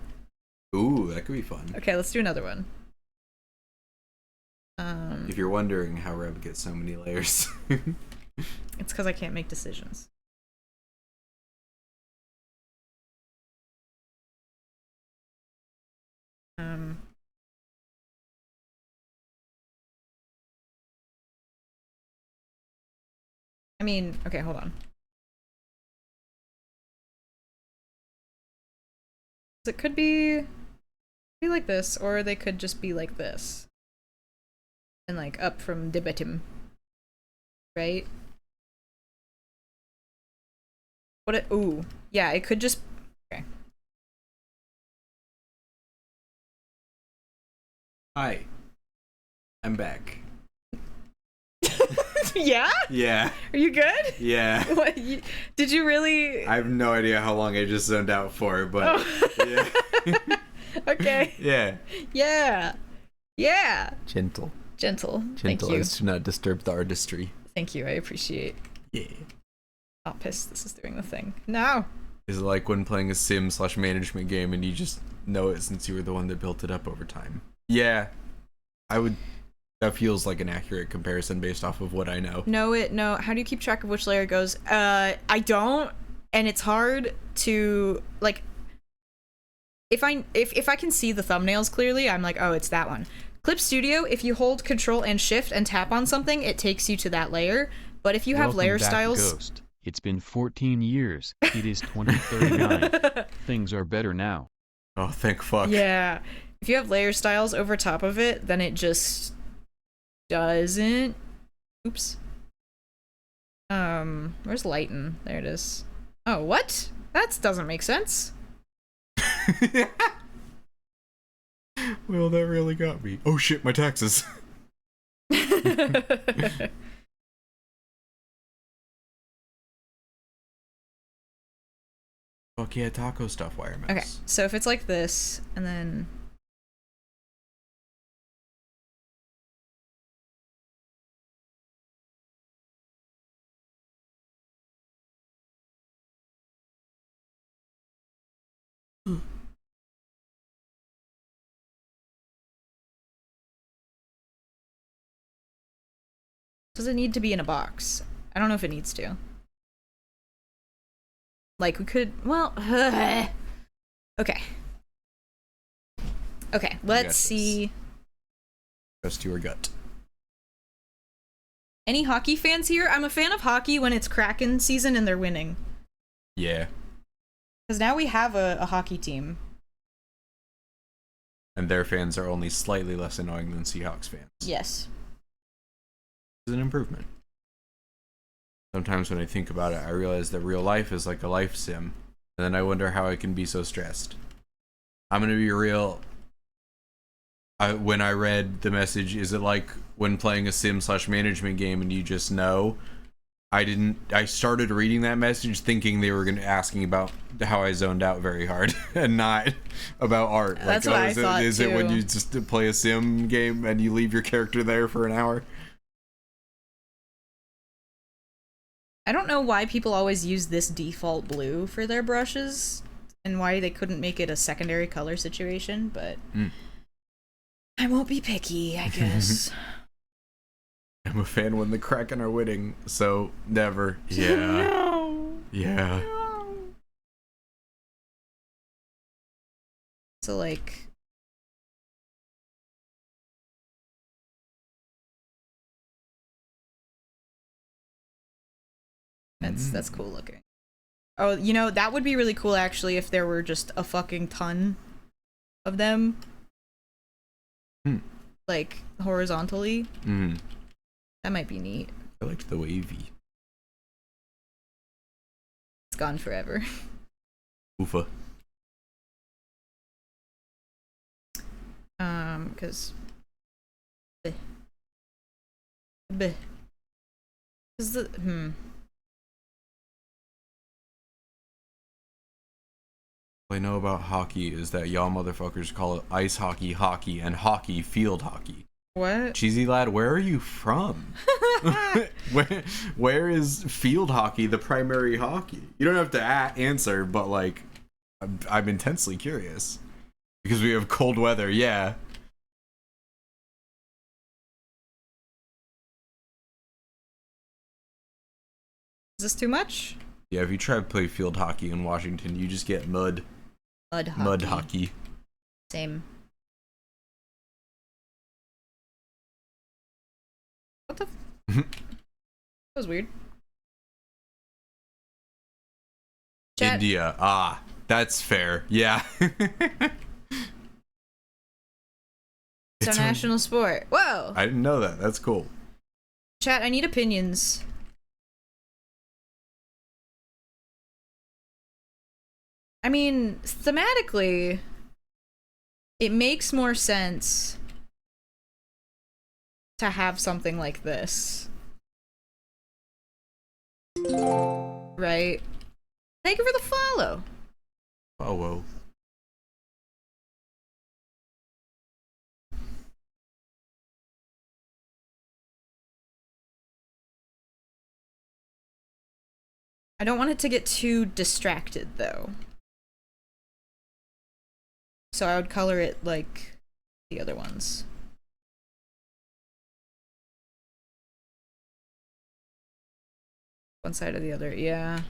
Ooh, that could be fun. Okay, let's do another one. If you're wondering how Reb gets so many layers. It's because I can't make decisions. I mean, okay, hold on. It could be like this, or they could just be like this. And like up from the bottom. Right? Ooh. Yeah, it could just, okay. Hi. I'm back. Yeah? Yeah. Are you good? Yeah. What? Did you really? I have no idea how long I just zoned out for, but yeah. Okay. Yeah. Yeah. Yeah. Gentle Thank you. as to not disturb the artistry. Thank you. I appreciate. Yeah. Oh, piss. This is doing the thing. No. Is it like when playing a sim/management game and you just know it since you were the one that built it up over time? Yeah. That feels like an accurate comparison based off of what I know. No. How do you keep track of which layer goes? I don't, and it's hard to like. If I can see the thumbnails clearly, I'm like, oh, it's that one. Clip Studio, if you hold Control and Shift and tap on something, it takes you to that layer. But if you have Welcome layer back, styles, Ghost. It's been 14 years. It is 2039. Things are better now. Oh, thank fuck. yeah, if you have layer styles over top of it, then it just doesn't. Oops. Where's lighten? There it is. Oh, what? That doesn't make sense. Well, that really got me. Oh shit, my taxes. Fuck yeah, taco stuff, wire mouse. Okay, so if it's like this, and then... Does it need to be in a box? I don't know if it needs to. Like, we could... Well... Okay. Okay, let's see... Trust your gut. Any hockey fans here? I'm a fan of hockey when it's Kraken season and they're winning. Yeah. Because now we have a hockey team. And their fans are only slightly less annoying than Seahawks fans. Yes. Is an improvement. Sometimes when I think about it, I realize that real life is like a life sim, and then I wonder how I can be so stressed. I'm gonna be real. When I read the message, is it like when playing a sim/management game and you just know? I started reading that message thinking they were asking about how I zoned out very hard and not about art. That's what I thought, is too. it when you just play a sim game and you leave your character there for an hour? I don't know why people always use this default blue for their brushes. and why they couldn't make it a secondary color situation, but I won't be picky, I guess. I'm a fan when the Kraken are winning, so never. Yeah. No. Yeah. No. So like that's cool looking. Oh, you know, that would be really cool actually if there were just a fucking ton of them. Like horizontally. That might be neat. I liked the wavy. It's gone forever. Oofa. Cause Cause the All I know about hockey is that y'all motherfuckers call it ice hockey, hockey, and hockey field hockey. What? Cheesy lad, where are you from? where is field hockey the primary hockey? You don't have to answer, but like, I'm intensely curious. Because we have cold weather, yeah. Is this too much? Yeah, if you try to play field hockey in Washington, you just get mud. Mud hockey. Mud hockey. Same. What the? That was weird. Chat. India. Ah, that's fair. Yeah. It's our national sport. Whoa! I didn't know that. That's cool. Chat, I need opinions. I mean, thematically, it makes more sense to have something like this. Right? Thank you for the follow. Oh, whoa. I don't want it to get too distracted, though. So I would color it like the other ones. One side or the other, yeah.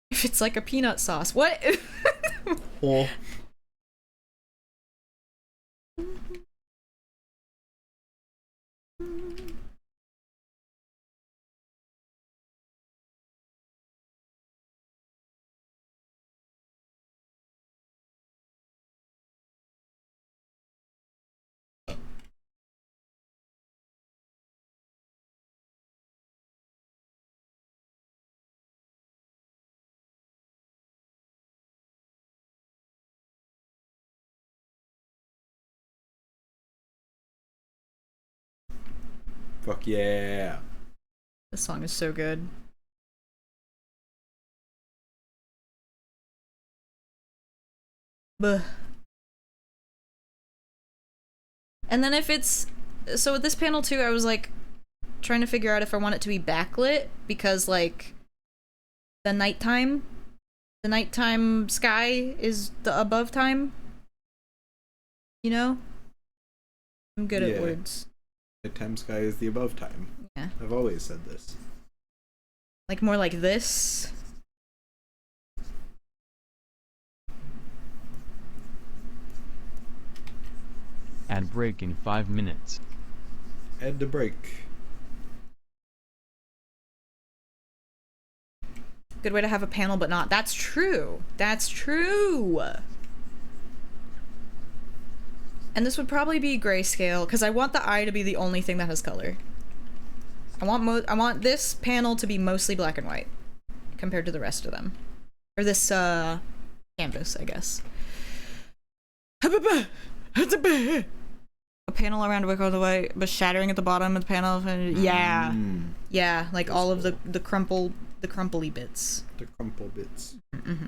If it's like a peanut sauce, what? Oh. Fuck yeah. This song is so good. Buh. And then if it's... So with this panel too, I was like trying to figure out if I want it to be backlit because like the nighttime sky is the above time. You know? I'm good at words. Nighttime sky is the above time. Yeah. I've always said this. Like more like this. Ad break in 5 minutes. Had to break. Good way to have a panel but not. That's true. That's true. And this would probably be grayscale because I want the eye to be the only thing that has color. I want this panel to be mostly black and white compared to the rest of them. Or this canvas, I guess. A panel around a the white, but shattering at the bottom of the panel. Yeah. Yeah, like all of the crumply bits. The crumple bits. Mm-hmm.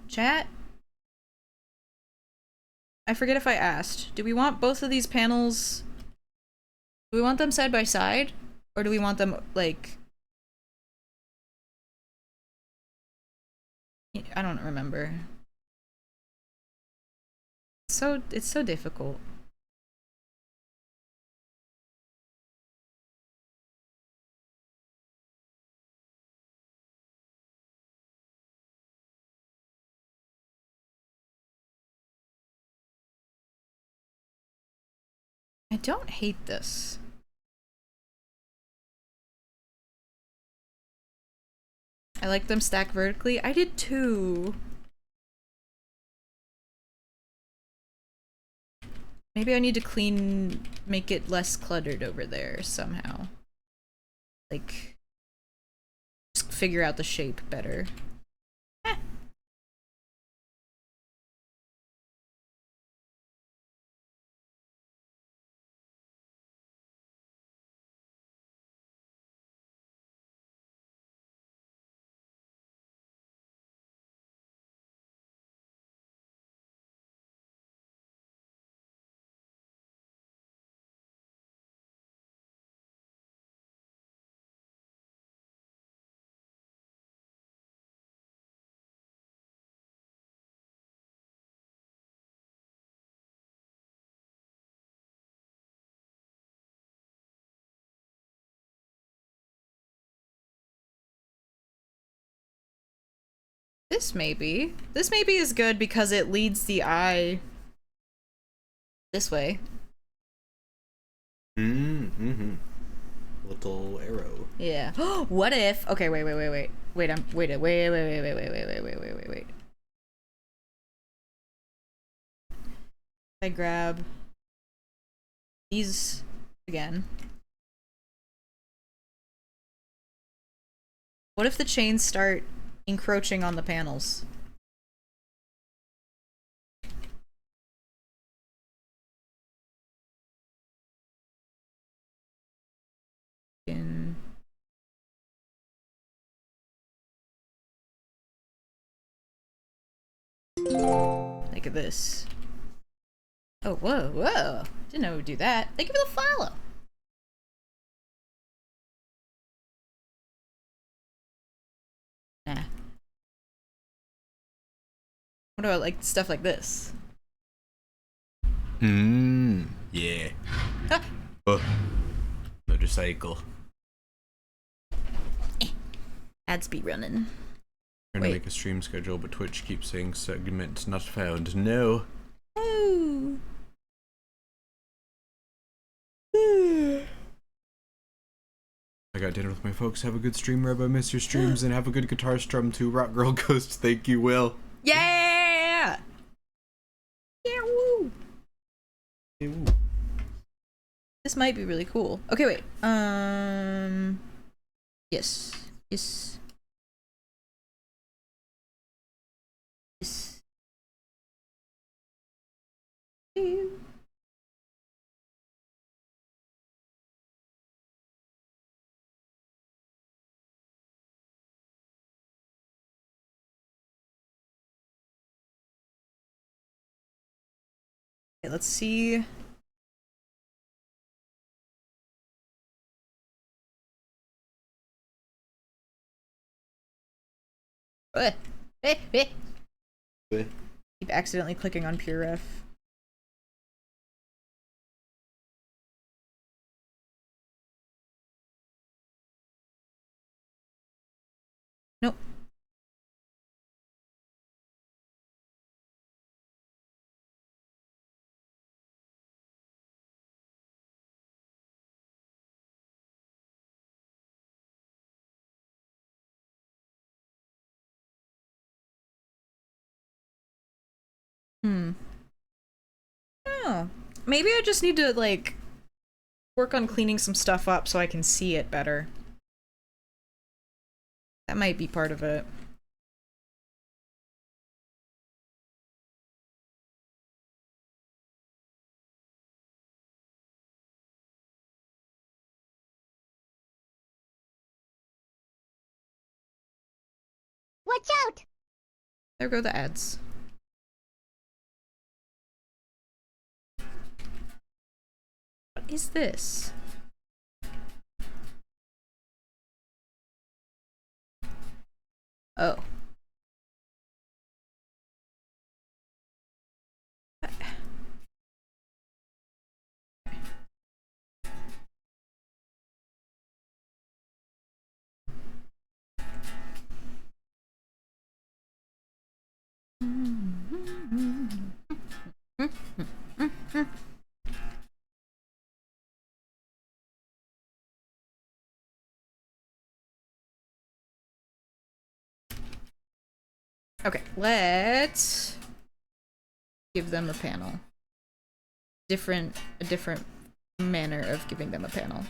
Chat? I forget if I asked. Do we want both of these panels... Do we want them side by side? Or do we want them, like... I don't remember. It's so difficult. I don't hate this. I like them stacked vertically. I did too. Maybe I need to make it less cluttered over there somehow. Like, just figure out the shape better. This maybe is good because it leads the eye this way. Mm-hmm. Little arrow. Yeah. What if? Okay, wait. Wait. I grab these again. What if the chains start encroaching on the panels? Look at this. Oh, whoa. Didn't know it would do that. Thank you for the follow. Nah. What about, like, stuff like this? Yeah. Oh. Motorcycle. Ads be running. Trying to make a stream schedule, but Twitch keeps saying segment not found. No. Oh. I got dinner with my folks. Have a good stream, Reb. I miss your streams, and have a good guitar strum too. Rock Girl Ghost. Thank you, Will. Yeah! Yeah, woo! Hey, woo. This might be really cool. Okay, wait. Yes. Yes. Yes. Okay, let's see. Keep accidentally clicking on pure ref. Nope. Oh. Maybe I just need to, like, work on cleaning some stuff up so I can see it better. That might be part of it. Watch out! There go the ads. What is this? Oh. Okay, let's give them a panel. A different manner of giving them a panel.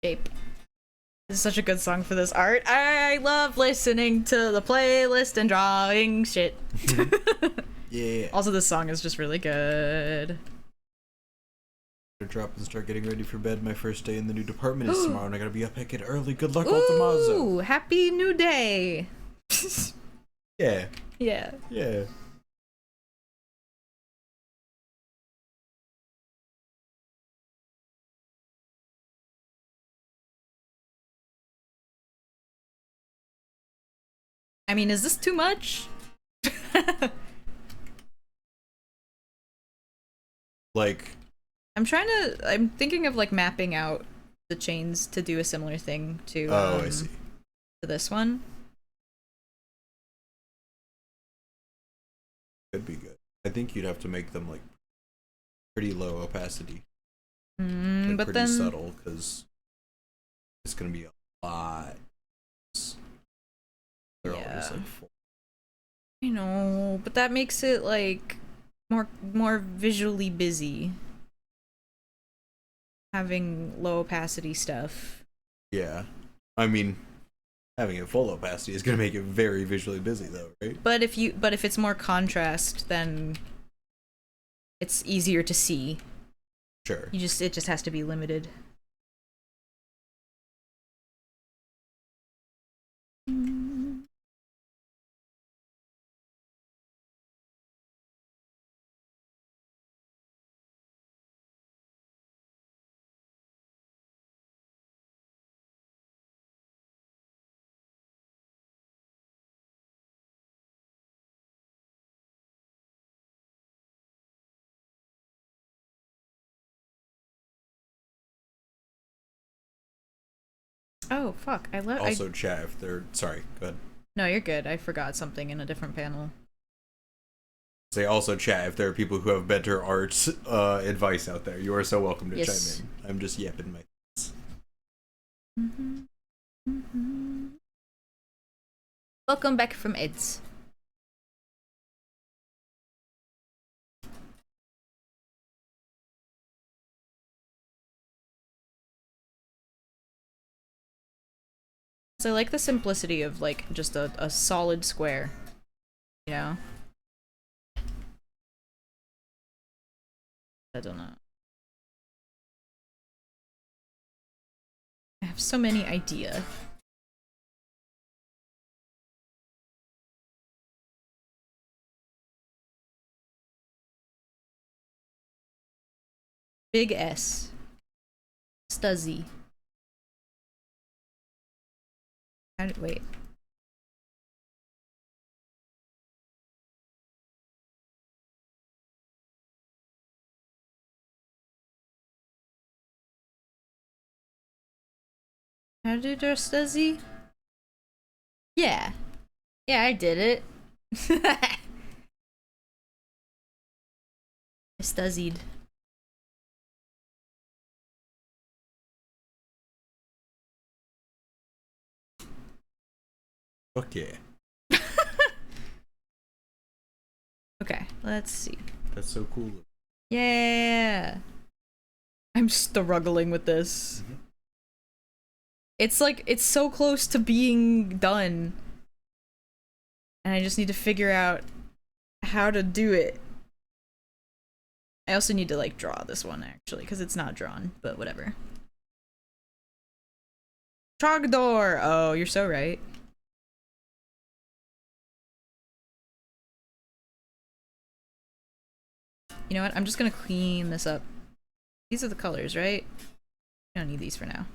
Shape. This is such a good song for this art. I love listening to the playlist and drawing shit. Yeah. Also, this song is just really good. Drop and start getting ready for bed. My first day in the new department is tomorrow, and I gotta be up heckin' early. Good luck, Ultimazo. Ooh, happy new day. Yeah. Yeah. Yeah. I mean, is this too much? Like, I'm thinking of like mapping out the chains to do a similar thing to I see. to this one. Could be good. I think you'd have to make them like pretty low opacity. But Pretty then subtle, because it's gonna be a lot. They're all just Yeah. like full. I know, but that makes it like more visually busy. Having low opacity stuff. Yeah. I mean, having it full opacity is gonna make it very visually busy, though, right? But if it's more contrast, then it's easier to see. Sure. It just has to be limited. Oh fuck! Also, chat if they're sorry. Go ahead. No, you're good. I forgot something in a different panel. Say also chat if there are people who have better art advice out there. You are so welcome to Yes. chime in. I'm just yapping my. Welcome back from Eds. So I like the simplicity of like just a solid square. You know? I don't know. I have so many ideas. Big S. Stuzzy. Wait. How to do Stuzzy? Yeah. Yeah, I did it. I stuzzied. Fuck yeah. Okay, let's see. That's so cool. Yeah. I'm struggling with this. Mm-hmm. It's like, it's so close to being done. And I just need to figure out how to do it. I also need to like draw this one actually, because it's not drawn, but whatever. Trogdor! Oh, you're so right. You know what? I'm just gonna clean this up. These are the colors, right? I don't need these for now.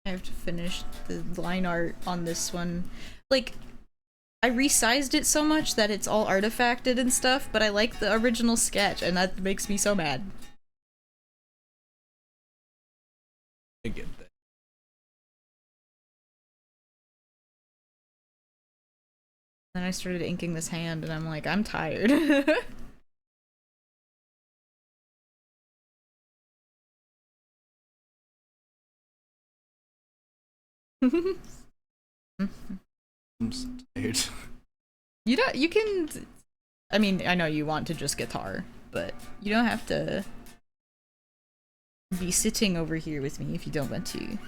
I have to finish the line art on this one. Like, I resized it so much that it's all artifacted and stuff, but I like the original sketch, and that makes me so mad. I get that. Then I started inking this hand, and I'm like, I'm tired. I'm so tired. You don't, you can, I mean, I know you want to just guitar, but you don't have to be sitting over here with me if you don't want to.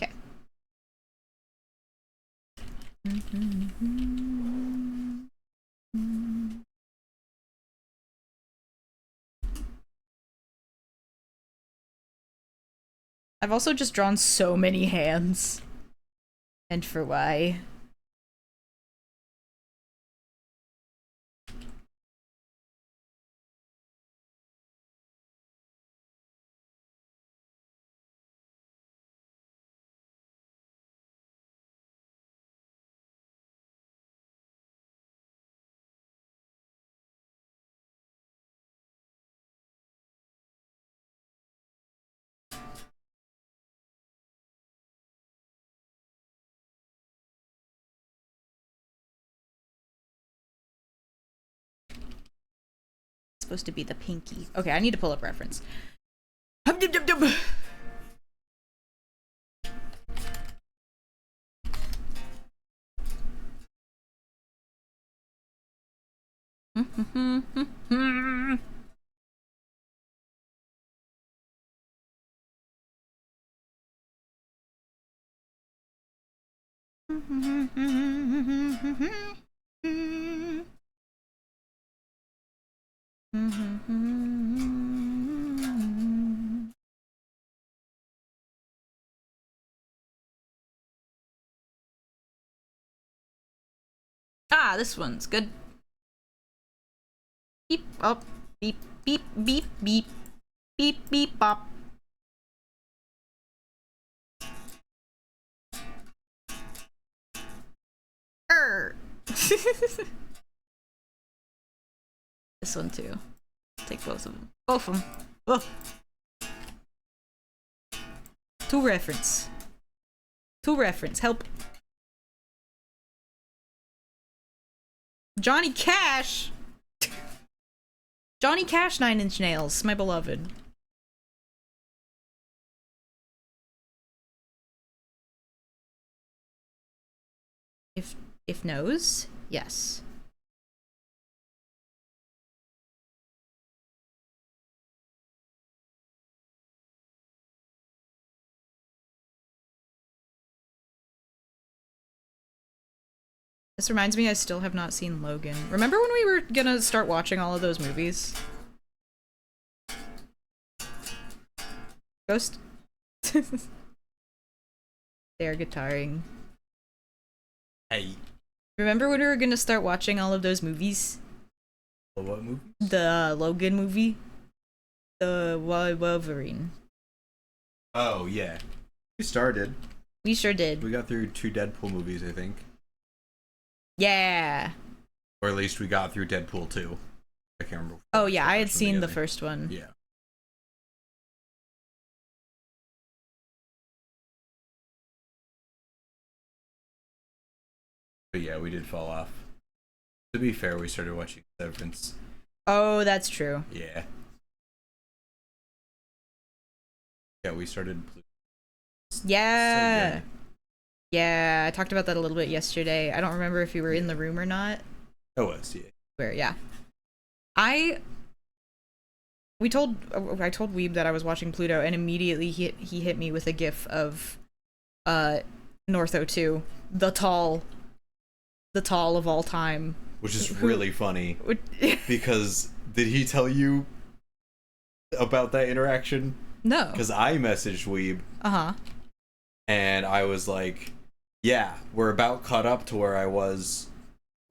Okay. I've also just drawn so many hands. And for why? Supposed to be the pinky. Okay, I need to pull up reference. Ah, this one's good. Beep up, beep beep beep beep beep beep bop. This one too. Take both of them. Both of them. Oh. To reference. To reference. Help. Johnny Cash. Johnny Cash 9 Inch Nails, my beloved. If no's, yes. This reminds me, I still have not seen Logan. Remember when we were gonna start watching all of those movies? Ghost? They are guitaring. Hey. Remember when we were gonna start watching all of those movies? The what movie? The Logan movie? The Wolverine. Oh, yeah. We started. We sure did. We got through 2 Deadpool movies, I think. Yeah. Or at least we got through Deadpool 2. I can't remember. Oh yeah, I had seen the first one. Yeah. But yeah, we did fall off. To be fair, we started watching Severance. Oh, that's true. Yeah. Yeah, we started. Yeah. So Yeah, I talked about that a little bit yesterday. I don't remember if you were in the room or not. I was, yeah. Where, yeah. I told Weeb that I was watching Pluto, and immediately he hit me with a gif of Northo 2, the tall of all time. Which is really funny. Because did he tell you about that interaction? No. Because I messaged Weeb. Uh-huh. And I was like, yeah, we're about caught up to where I was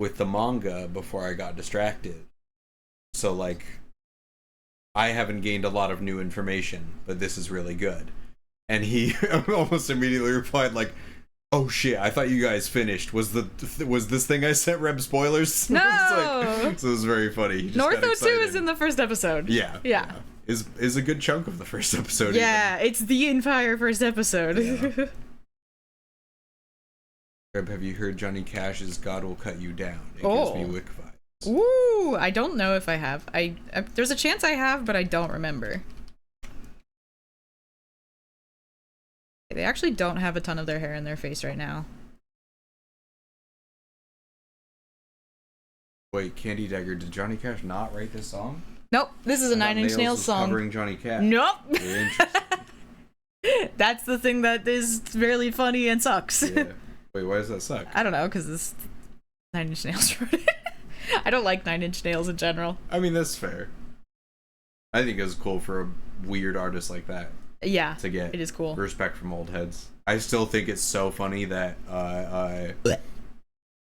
with the manga before I got distracted. So, like, I haven't gained a lot of new information, but this is really good. And he almost immediately replied, like, oh shit, I thought you guys finished. Was this thing I sent Reb spoilers? No! So it was very funny. He just got Northo 2 is excited. in the first episode. Yeah. Yeah. Is a good chunk of the first episode. Yeah, it's the entire first episode. Yeah. Reb, have you heard Johnny Cash's God Will Cut You Down? It gives me Wick vibes. Ooh, I don't know if I have. There's a chance I have, but I don't remember. They actually don't have a ton of their hair in their face right now. Wait, Candy Dagger, did Johnny Cash not write this song? Nope, this is a Nine Inch Nails song. Covering Johnny Cash. Nope. Very interesting. That's the thing that is really funny and sucks. Yeah. Wait, why does that suck? I don't know, because this Nine Inch Nails wrote it. I don't like Nine Inch Nails in general. I mean, that's fair. I think it's cool for a weird artist like that. Yeah, to get it is cool. Respect from old heads. I still think it's so funny that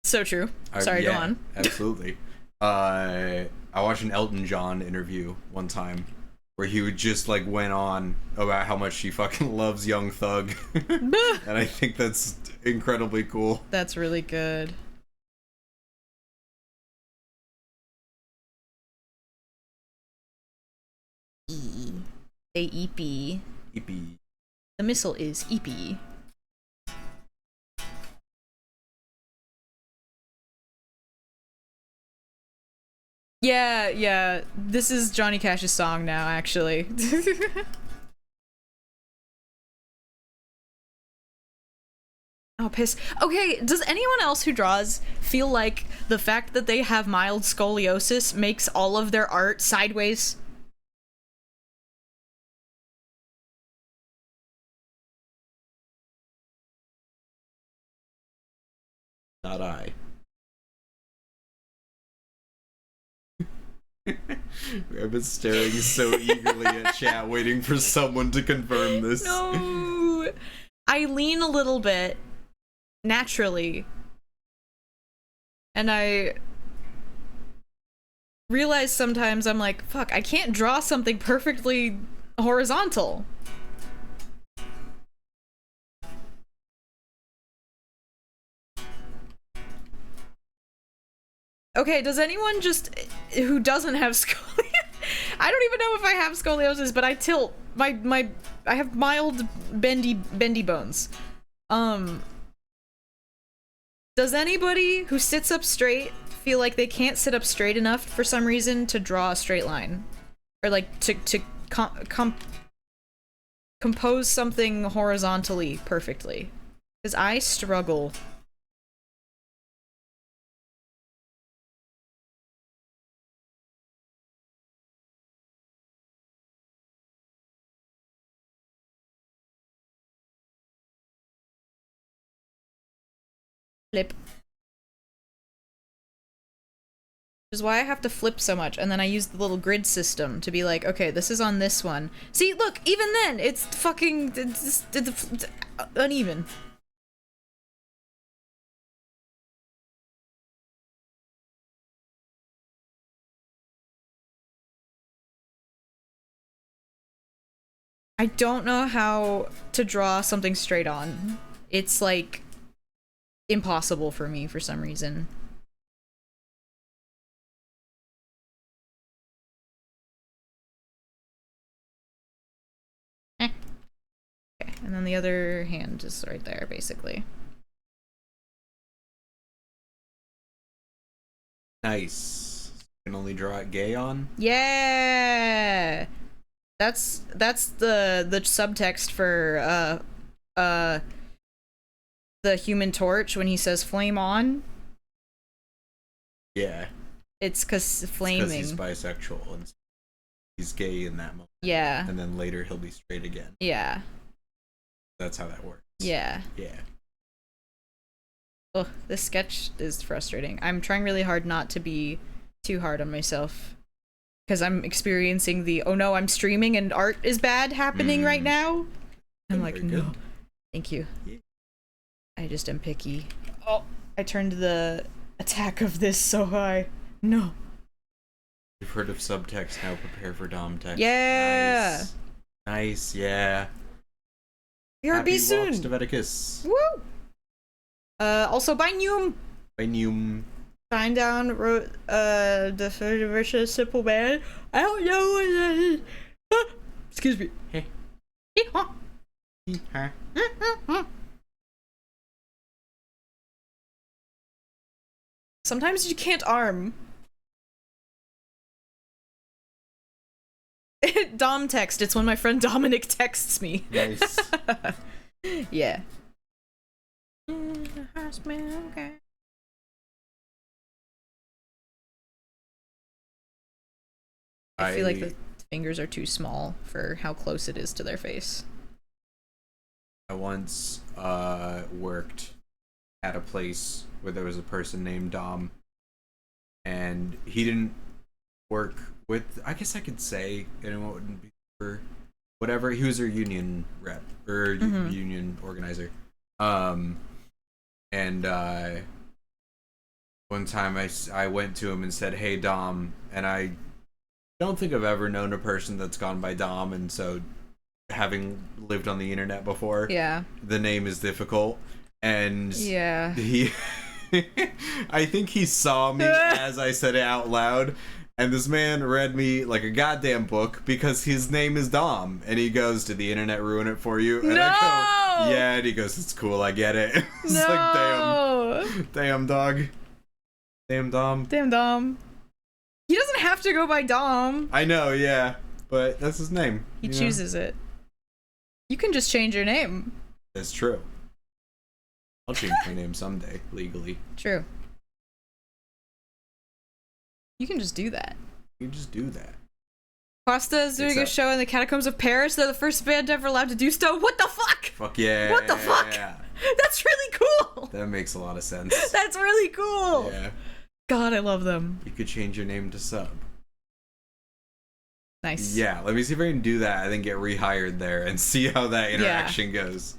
so true. Sorry, yeah, go on. Absolutely. I watched an Elton John interview one time where he would just like went on about how much he fucking loves Young Thug. And I think that's incredibly cool. That's really good. EP. EP. The missile is EP. Yeah. This is Johnny Cash's song now, actually. Oh, piss. Okay, does anyone else who draws feel like the fact that they have mild scoliosis makes all of their art sideways? Not I. I've been staring so eagerly at chat, waiting for someone to confirm this. No! I lean a little bit, naturally. And I realize sometimes I'm like, fuck, I can't draw something perfectly horizontal. Okay, does anyone just who doesn't have scoliosis? I don't even know if I have scoliosis, but I tilt. I have mild bendy bones. Does anybody who sits up straight feel like they can't sit up straight enough for some reason to draw a straight line, or like to compose something horizontally perfectly? Because I struggle. Flip. Which is why I have to flip so much, and then I use the little grid system to be like, okay, this is on this one. See, look, even then, it's fucking it's uneven. I don't know how to draw something straight on. It's like impossible for me for some reason. Okay, and then the other hand is right there, basically. Nice. You can only draw it gay on? Yeah! That's the subtext for the Human Torch when he says flame on. Yeah. It's cause flaming. Because he's bisexual and he's gay in that moment. Yeah. And then later he'll be straight again. Yeah. That's how that works. Yeah. Yeah. Ugh, this sketch is frustrating. I'm trying really hard not to be too hard on myself. Because I'm experiencing the, oh no, I'm streaming and art is bad happening right now. I'm like, Very no. good. Thank you. Yeah. I just am picky. Oh, I turned the attack of this so high. No. You've heard of subtext, now prepare for dom text. Yeah. Nice, yeah. BRB Happy soon. walks to Veticus. Woo! Also, by Noom. By Noom. Find down the third version of Simple Man. I don't know what that is. Excuse me. Hey. Hee-haw. Hee-haw. Sometimes you can't arm. Dom text. It's when my friend Dominic texts me. Nice. Yeah. I feel like the fingers are too small for how close it is to their face. I once worked at a place where there was a person named Dom, and he didn't work with, I guess I could say, anyone wouldn't be for whatever, he was their union rep or union organizer. And one time I went to him and said, hey Dom, and I don't think I've ever known a person that's gone by Dom, and so having lived on the internet before, Yeah. the name is difficult. And Yeah. he I think he saw me as I said it out loud, and this man read me like a goddamn book because his name is Dom, and he goes, did the internet ruin it for you? And I go, yeah, and he goes, it's cool, I get it. It's like, damn dog, damn Dom. Damn Dom. He doesn't have to go by Dom. I know, yeah, but that's his name. He chooses it. You can just change your name. That's true. I'll change my name someday, legally. True. You can just do that. You just do that. Costa is doing a show in the catacombs of Paris. They're the first band ever allowed to do so. What the fuck? Fuck yeah. What the fuck? That's really cool. That makes a lot of sense. That's really cool. Yeah. God, I love them. You could change your name to Sub. Nice. Yeah, let me see if I can do that and then get rehired there and see how that interaction goes.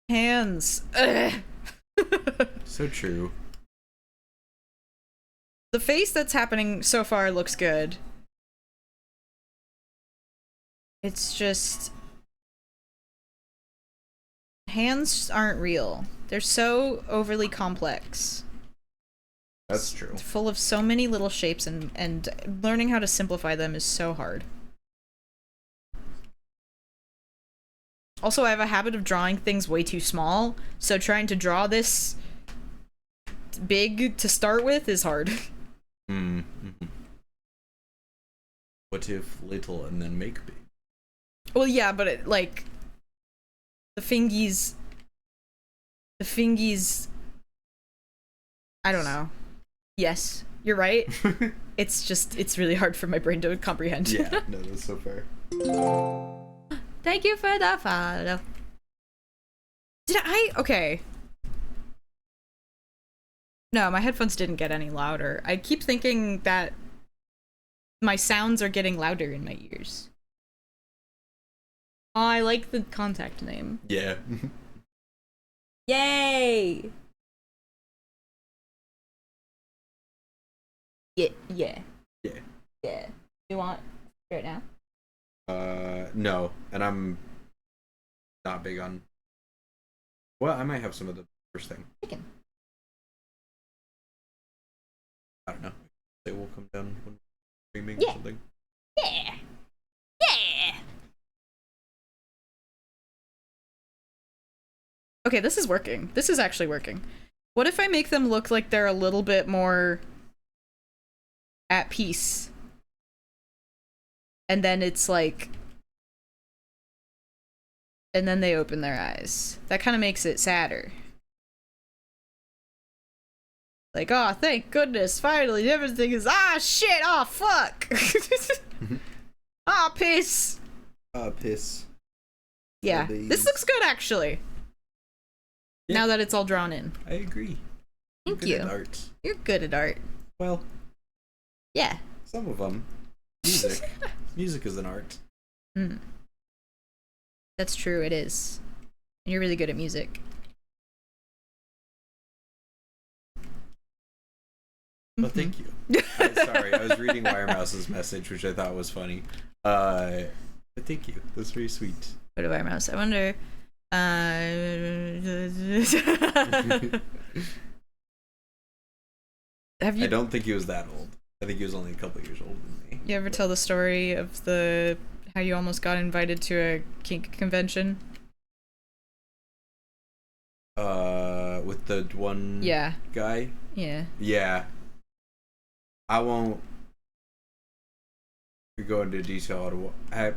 Hands. Ugh. So true. The face that's happening so far looks good. It's just... hands aren't real. They're so overly complex. That's true. It's full of so many little shapes, and learning how to simplify them is so hard. Also, I have a habit of drawing things way too small, so trying to draw this big to start with is hard. Mm-hmm. What if little and then make big? Well, yeah, but it, like, the fingies, I don't know. Yes, You're right. It's really hard for my brain to comprehend. Yeah, no, that's so fair. Thank you for the follow. Okay. No, my headphones didn't get any louder. I keep thinking that my sounds are getting louder in my ears. Oh, I like the contact name. Yeah. Yay! Yeah. Yeah. Yeah. You want right now? No, and I'm not big on. Well, I might have some of the first thing. Chicken. I don't know. They will come down when streaming Yeah. or something. Yeah. Yeah. Okay, this is working. This is actually working. What if I make them look like they're a little bit more at peace? And then it's like... And then they open their eyes. That kind of makes it sadder. Like, oh, thank goodness, finally, everything is... Ah, shit! Oh, fuck! Ah, piss! Piss. Yeah, this looks good, actually. Yeah. Now that it's all drawn in. I agree. Thank Good you. at art. You're good at art. Well, Yeah. some of them. Music. Music is an art. Mm. That's true, it is. And you're really good at music. Well, thank you. Sorry, I was reading Wiremouse's message, which I thought was funny. But thank you. That's very sweet. What about mouse? I wonder. Have I you don't think he was that old. I think he was only a couple years older than me. you ever tell the story of the how you almost got invited to a kink convention? With the one Yeah. guy? Yeah. Yeah. I won't go into detail on what. I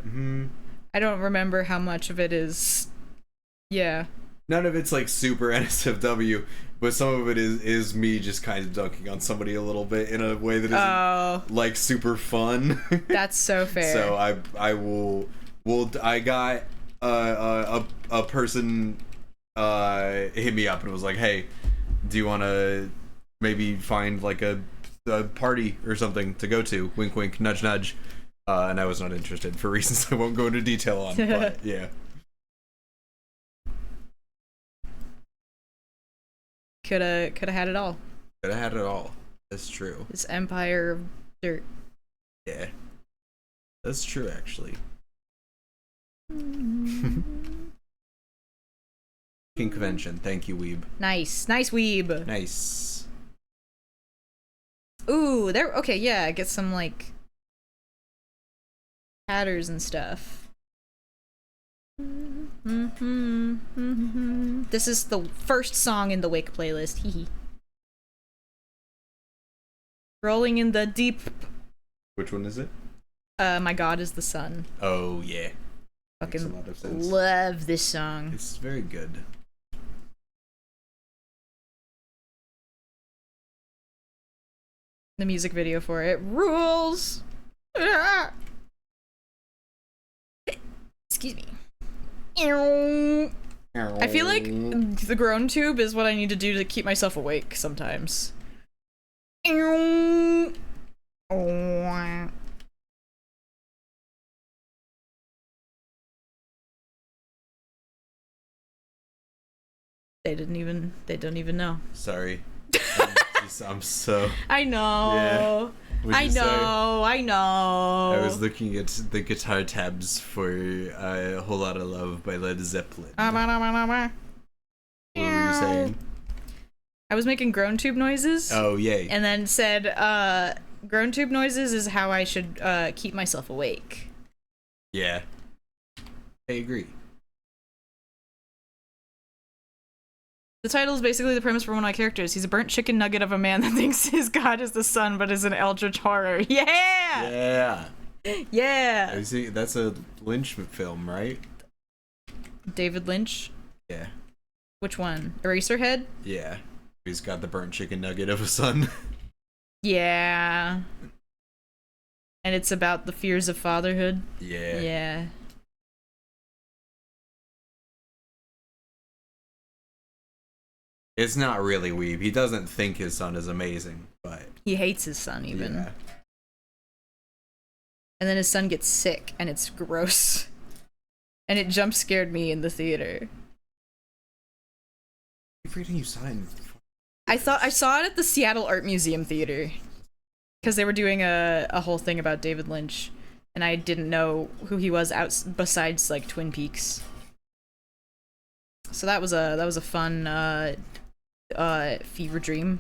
don't remember how much of it is. Yeah. None of it's like super NSFW, but some of it is me just kind of dunking on somebody a little bit in a way that isn't like super fun. That's so fair. So I got a person hit me up and was like, hey, do you want to maybe find like a party or something to go to? Wink wink, nudge nudge. And I was not interested for reasons I won't go into detail on, but yeah. Coulda had it all. Could have had it all. That's true. This empire of dirt. Yeah. That's true, actually. King Convention. Thank you, Weeb. Nice weeb. Nice. Ooh, there. Okay, yeah. Get some like patterns and stuff. This is the first song in the Wake playlist. Hee hee. Rolling in the deep. Which one is it? My God is the Sun. Oh, yeah. Makes a Fucking lot of sense. love this song. It's very good. The music video for it rules. Ah! Excuse me. I feel like the groan tube is what I need to do to keep myself awake sometimes. They don't even know. Sorry. I'm so. I know. Yeah. I know. I was looking at the guitar tabs for A Whole Lot of Love by Led Zeppelin. What were you saying? I was making groan tube noises. Oh, yay. And then said, groan tube noises is how I should keep myself awake. Yeah. I agree. The title is basically the premise for one of my characters. He's a burnt chicken nugget of a man that thinks his god is the sun, but is an eldritch horror. Yeah! Yeah. Yeah! I see. That's a Lynch film, right? David Lynch? Yeah. Which one? Eraserhead? Yeah. He's got the burnt chicken nugget of a son. Yeah. And it's about the fears of fatherhood. Yeah. Yeah. It's not really weeb. He doesn't think his son is amazing, but He hates his son even. yeah. And then his son gets sick and it's gross. And it jump scared me in the theater. Everything you sign. I saw it at the Seattle Art Museum Theater. Because they were doing a whole thing about David Lynch. And I didn't know who he was besides like Twin Peaks. So that was a fun fever dream.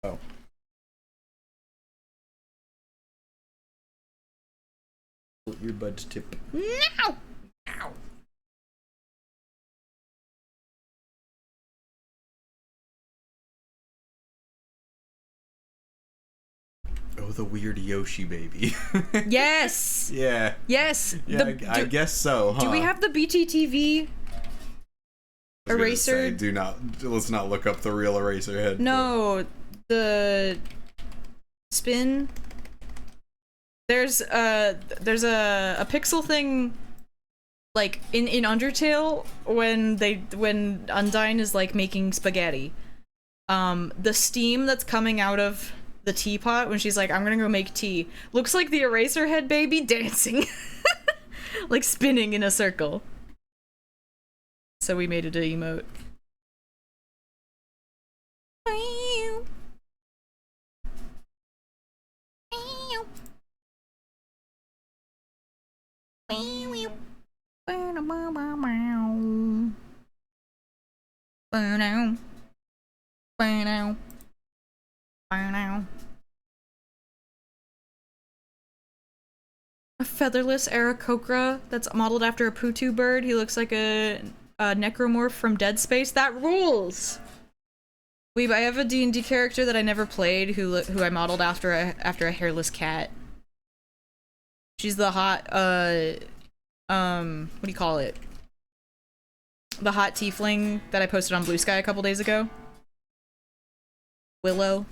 Oh. Your bud tip. No! Ow. Oh, the weird Yoshi baby. Yes! Yeah. Yes! Yeah, I guess so, huh? Do we have the BTTV I was gonna eraser? say, let's not look up the real eraser head. No, the spin. There's a pixel thing like in Undertale when Undyne is like making spaghetti. The steam that's coming out of the teapot when she's like, I'm gonna go make tea, looks like the eraser head baby dancing. Like spinning in a circle. So we made it an emote. A featherless Aarakocra that's modeled after a Putu bird. He looks like a necromorph from Dead Space. That rules! Weeb, I have a D&D character that I never played who I modeled after a hairless cat. She's the hot, what do you call it? The hot tiefling that I posted on Blue Sky a couple days ago. Willow.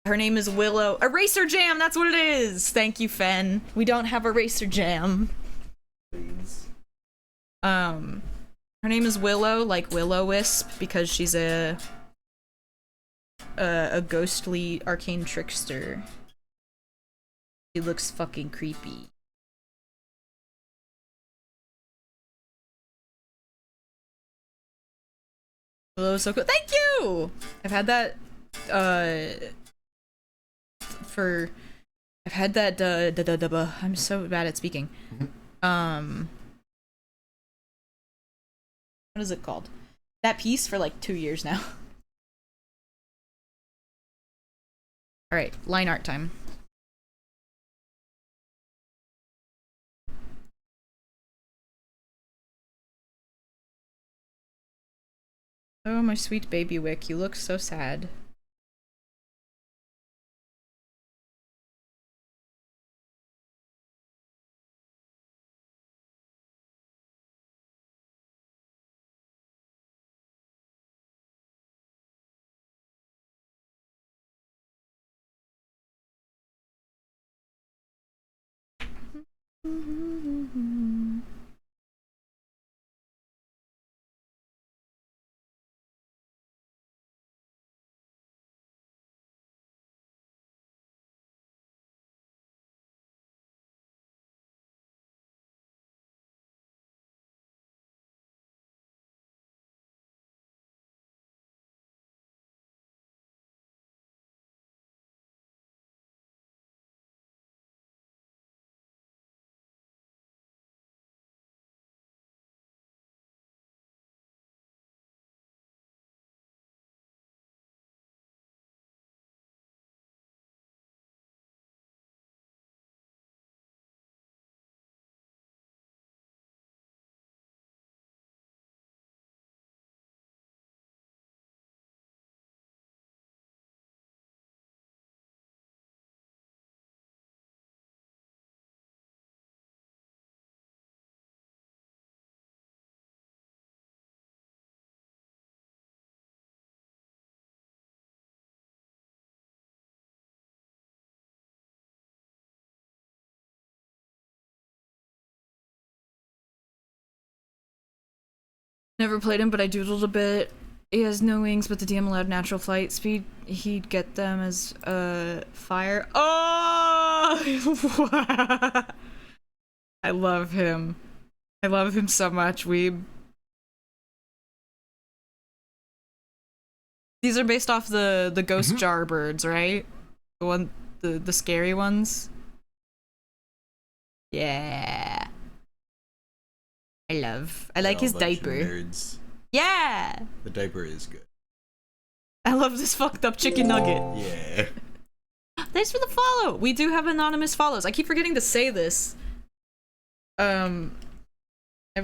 Her name is Willow. Eraser Jam, that's what it is! Thank you, Fen. We don't have Eraser Jam. Please. Her name is Willow, like Will-O-Wisp, because she's a ghostly arcane trickster. She looks fucking creepy. Willow's so cool. Thank you! I've had that, I've had that, I'm so bad at speaking. What is it called? That piece for like 2 years now. Alright, line art time. Oh, my sweet baby Wick, you look so sad. Never played him, but I doodled a bit. He has no wings, but the DM allowed natural flight speed. He'd get them as fire. Oh! I love him. I love him so much, weeb. These are based off the ghost jar birds, right? The scary ones. Yeah. I like his diaper. Yeah. The diaper is good. I love this fucked up chicken nugget. Yeah. Thanks for the follow. We do have anonymous follows. I keep forgetting to say this. Ever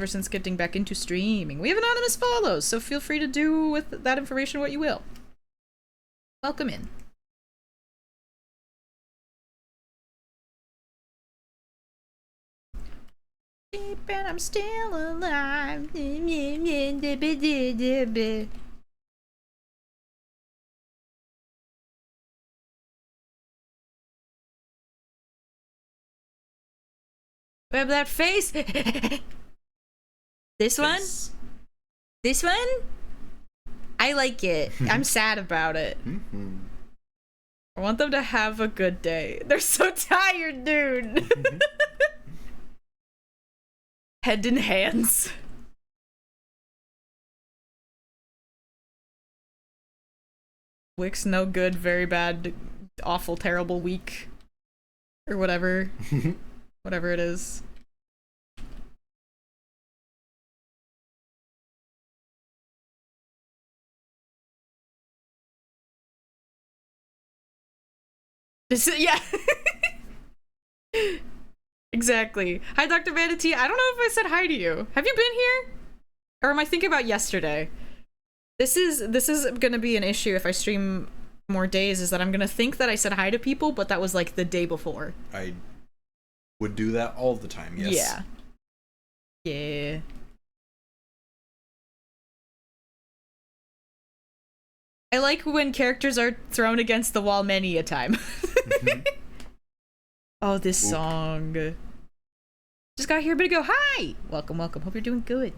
since getting back into streaming, we have anonymous follows, so feel free to do with that information what you will. Welcome in. And I'm still alive. Grab that face. This one? This one? I like it. I'm sad about it. I want them to have a good day. They're so tired, dude. Head in hands. Wick's no good, very bad, awful, terrible week. Or whatever. Whatever it is. This is, yeah. Exactly. Hi, Dr. Vanity. I don't know if I said hi to you. Have you been here? Or am I thinking about yesterday? This is gonna be an issue if I stream more days, is that I'm gonna think that I said hi to people, but that was like the day before. I would do that all the time, yes. Yeah. Yeah. I like when characters are thrown against the wall many a time. Oh, this song. Just got here a bit ago. Hi! Welcome, welcome. Hope you're doing good.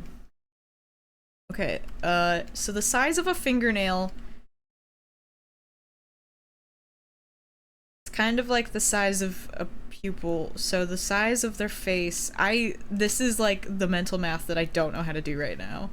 Okay, so the size of a fingernail. It's kind of like the size of a pupil. So the size of their face. This is like the mental math that I don't know how to do right now.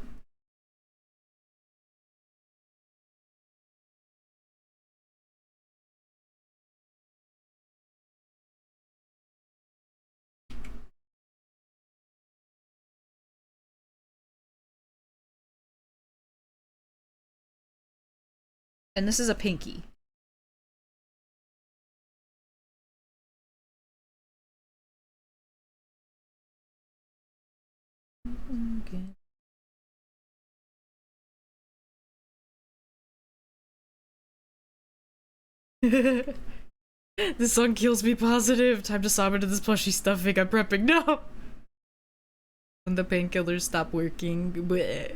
And this is a pinky. Okay. This song kills me positive. Time to sob into this plushy stuffing. I'm prepping. No! When the painkillers stop working. Bleh.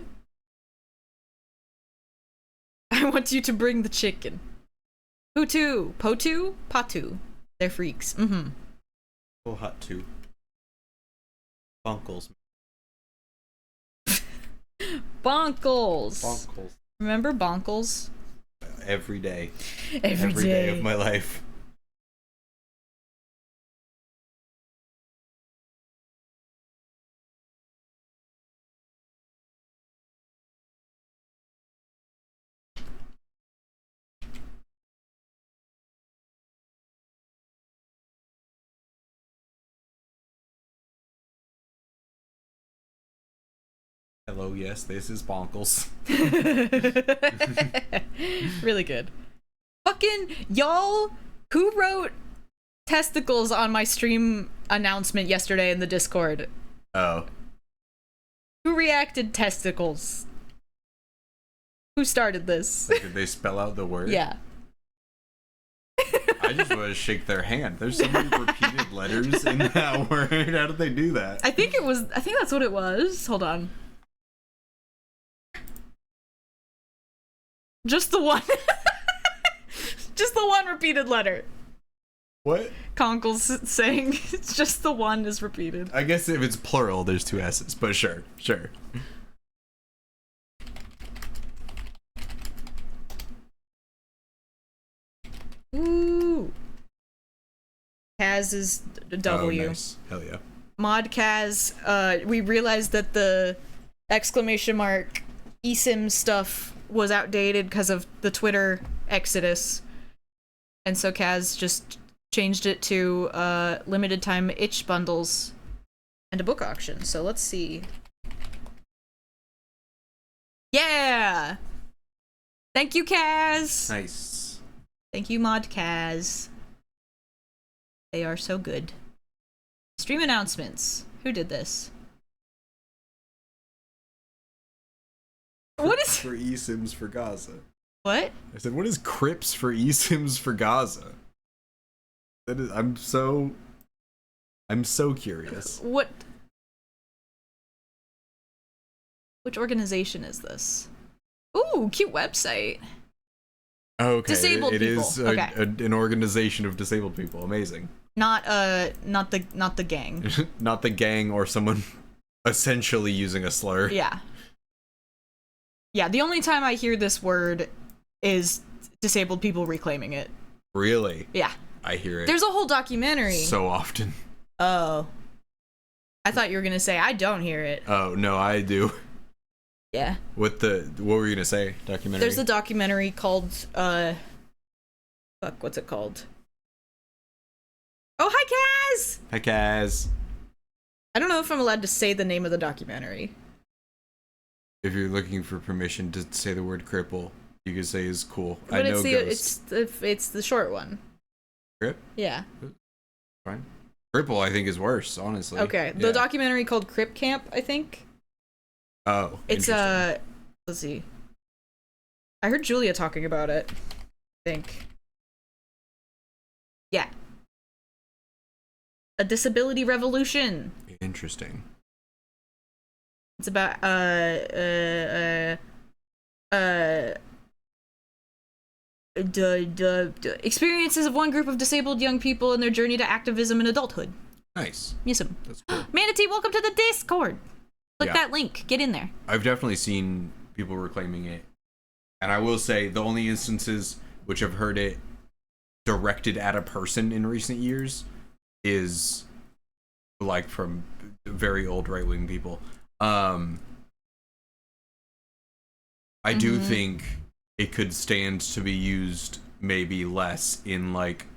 I want you to bring the chicken. Hutu, Potu, Patu. They're freaks. Mm-hmm. Oh, hot too. Bonkles. Bonkles. Bonkles. Remember Bonkles? Every day. Every day of my life. Hello, yes, this is Bonkles. Really good. Fucking y'all, who wrote testicles on my stream announcement yesterday in the Discord? Oh. Who reacted testicles? Who started this? Like, did they spell out the word? Yeah. I just want to shake their hand. There's so many repeated letters in that word. How did they do that? I think that's what it was. Hold on. Just the one. Just the one repeated letter. What? Conkle's saying it's just the one is repeated. I guess if it's plural, there's two S's, but sure. Kaz is W. Oh, nice. Hell yeah. Mod Kaz, we realized that the exclamation mark eSIM stuff was outdated because of the Twitter exodus. And so Kaz just changed it to limited time itch bundles and a book auction. So let's see. Yeah! Thank you, Kaz! Nice. Thank you, Mod Kaz. They are so good. Stream announcements. Who did this? What is... For eSIMs for Gaza. What? I said, what is Crips for eSIMs for Gaza? That is, I'm so curious. What? Which organization is this? Ooh, cute website. Okay, Disabled it people. is Okay. an organization of disabled people. Amazing. Not the gang. Not the gang or someone essentially using a slur. Yeah. Yeah, the only time I hear this word is disabled people reclaiming it. Really? Yeah. I hear it There's a whole documentary. so often. Oh. I thought you were gonna say I don't hear it. Oh, no, I do. Yeah. What were you gonna say? Documentary? There's a documentary called, fuck, what's it called? Oh, hi, Kaz! Hi, Kaz. I don't know if I'm allowed to say the name of the documentary. If you're looking for permission to say the word cripple, you could say is cool. But I know it's the short one. Crip? Yeah. Fine. Cripple, I think, is worse, honestly. Okay. The Yeah. documentary called Crip Camp, I think. Oh. It's interesting. let's see. I heard Julia talking about it. I think. Yeah. A Disability Revolution. Interesting. It's about experiences of one group of disabled young people and their journey to activism and adulthood. Nice. Yes'm. That's cool. Manatee, welcome to the Discord. Click Yeah. that link. Get in there. I've definitely seen people reclaiming it. And I will say the only instances which I've heard it directed at a person in recent years is like from very old right-wing people. I do think it could stand to be used maybe less in like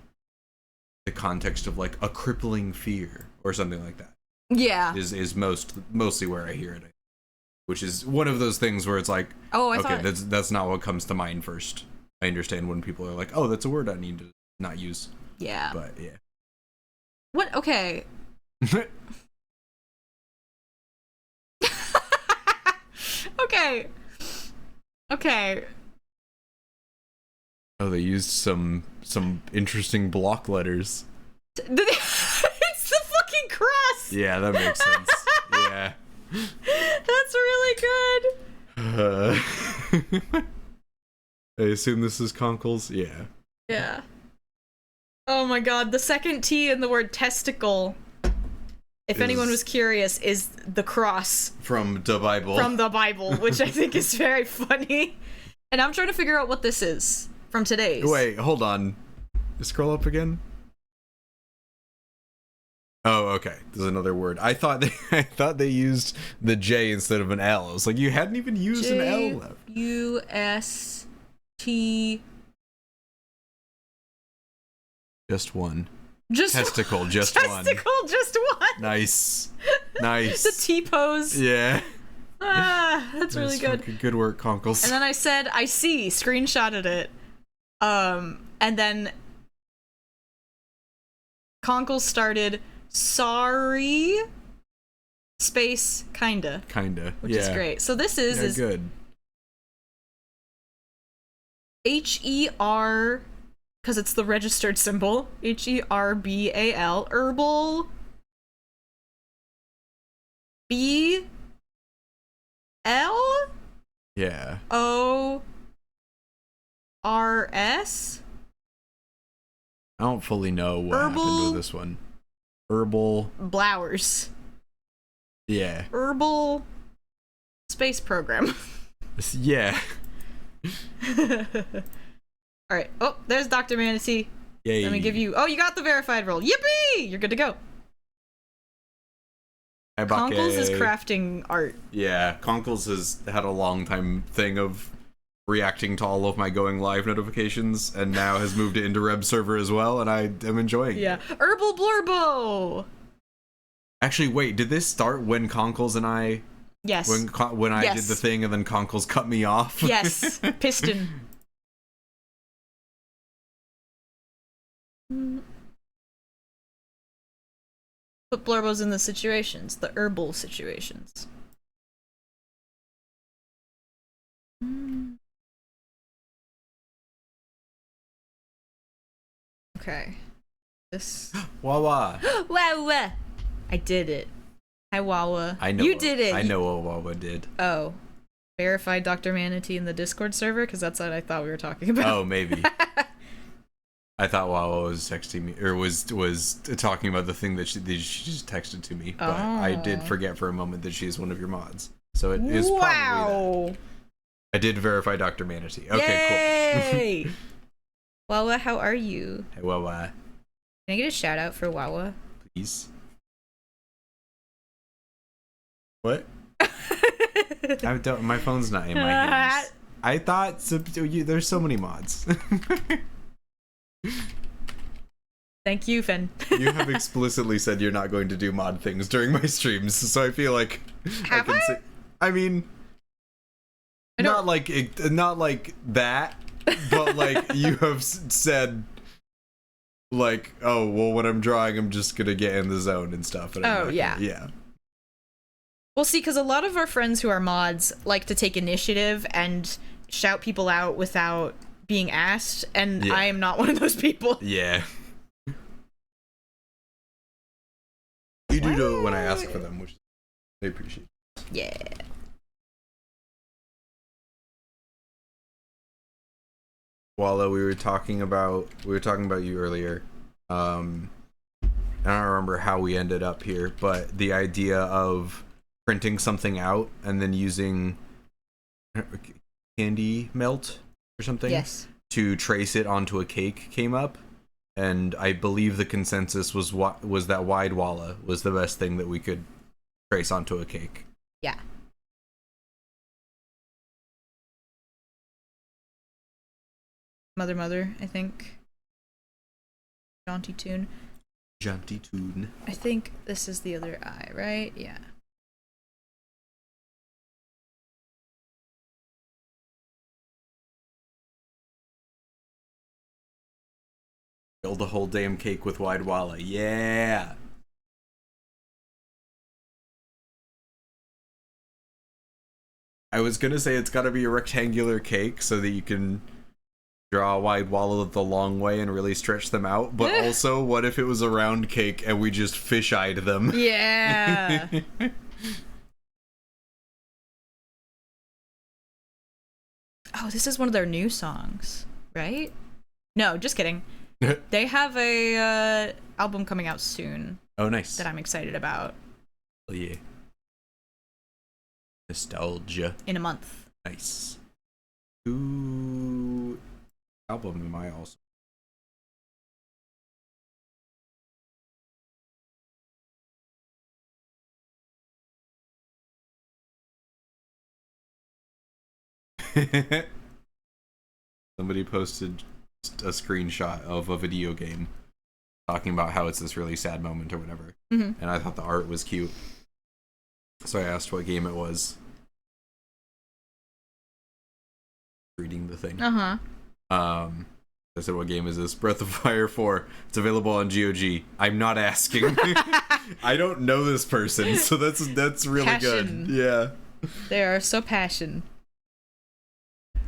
the context of like a crippling fear or something like that. Yeah. Is mostly where I hear it, which is one of those things where it's like, Oh, I okay, thought... that's not what comes to mind first. I understand when people are like, oh, that's a word I need to not use. Yeah. But yeah. What? Okay. Okay. Okay. Oh, they used some interesting block letters. It's the fucking cross. Yeah, that makes sense. Yeah. That's really good. I assume this is Conkles? Yeah. Yeah. Oh my god, the second T in the word testicle, if anyone was curious, is the cross From the Bible. from the Bible, which I think is very funny. And I'm trying to figure out what this is from today's. Wait, hold on. Scroll up again. Oh, okay. There's another word. I thought they used the J instead of an L. I was like, you hadn't even used an L left. J-U-S-T... Just one. Just Testicle, just one. Testicle, just one. Nice. Nice. The T-pose. Yeah. Ah, that's really good. fucking good work, Conkles. And then I said, I see, screenshotted it. And then Conkle started, sorry, space, kinda. Kinda. Which is great. So this is good. H-E-R, because it's the registered symbol, H-E-R-B-A-L, herbal, B-L-O-R-S? Yeah. I don't fully know what happened Herbal- with this one. Herbal. Blowers. Yeah. Herbal space program. Yeah. Alright. Oh, there's Dr. Manatee. Yay. Let me give you. Oh, you got the verified role. Yippee! You're good to go. Hi, Conkles is Bake. crafting art. Yeah, Conkles has had a long time thing of reacting to all of my going live notifications, and now has moved it into Reb server as well, and I am enjoying it. Herbal Blorbo! Actually, wait, did this start when Conkles and I... Yes. When I did the thing and then Conkles cut me off? Yes. Piston. Put Blorbos in the situations, the herbal situations. Okay. This. Wawa. Wawa! I did it. Hi, Wawa. I know. You did it. I know what Wawa did. Oh. Verified Dr. Manatee in the Discord server? Because that's what I thought we were talking about. Oh, maybe. I thought Wawa was texting me, or was talking about the thing that she just texted to me, but I did forget for a moment that she is one of your mods. So it is probably that. I did verify Dr. Manatee. Okay, cool. Wawa, how are you? Hey, Wawa. Can I get a shout out for Wawa? Please. What? My phone's not in my hands. I thought there's so many mods. Thank you, Fen. You have explicitly said you're not going to do mod things during my streams, so I feel like I can say. I mean, not like that, but like you have said, like, oh well, when I'm drawing, I'm just gonna get in the zone and stuff. And yeah. Well, see, because a lot of our friends who are mods like to take initiative and shout people out without being asked, and I am not one of those people. Yeah. You do know when I ask for them, which they appreciate. Yeah. Walla, we were talking about you earlier. I don't remember how we ended up here, but the idea of printing something out and then using candy melt or something to trace it onto a cake came up, and I believe the consensus was that wide walla was the best thing that we could trace onto a cake. Yeah. Mother, I think. Jaunty tune. I think this is the other eye, right? Yeah. Build a whole damn cake with wide walla. Yeah. I was gonna say it's gotta be a rectangular cake so that you can draw a wide walla the long way and really stretch them out, but also what if it was a round cake and we just fish-eyed them? Yeah. Oh, this is one of their new songs, right? No, just kidding. They have a album coming out soon. Oh, nice. That I'm excited about. Oh, yeah. Nostalgia. In a month. Nice. Who album am I also? Somebody posted a screenshot of a video game talking about how it's this really sad moment or whatever, and I thought the art was cute, so I asked what game it was. Reading the thing. I said, what game is this? Breath of Fire 4. It's available on GOG. I'm not asking. I don't know this person, so that's really passion. Good. Yeah. They are so passion.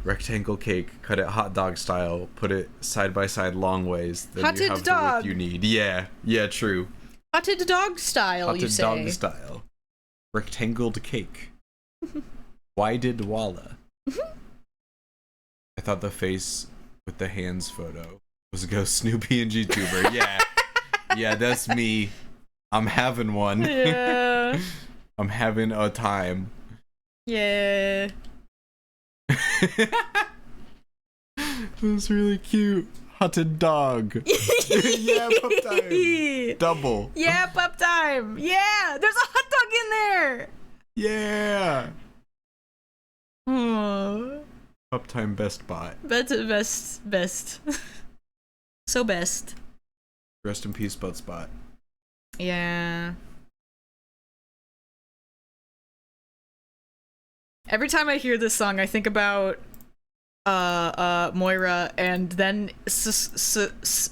Rectangle cake, cut it hot dog style, put it side by side long ways, then Hotted you have dog. the width you need. Yeah, true. Hotted dog style, Hotted you say. dog style. Rectangled cake. Why did Walla? I thought the face with the hands photo was Ghost Snoopy and GTuber. Yeah, that's me. I'm having one. Yeah. I'm having a time. Yeah. That's really cute. hotted dog. Yeah, pup time. Double. Yeah, pup time. Yeah, there's a hot dog in there. Yeah. Oh, Pup time best bot. best. So best. Rest in peace, butt spot. Yeah. Every time I hear this song, I think about Moira, and then sequentially,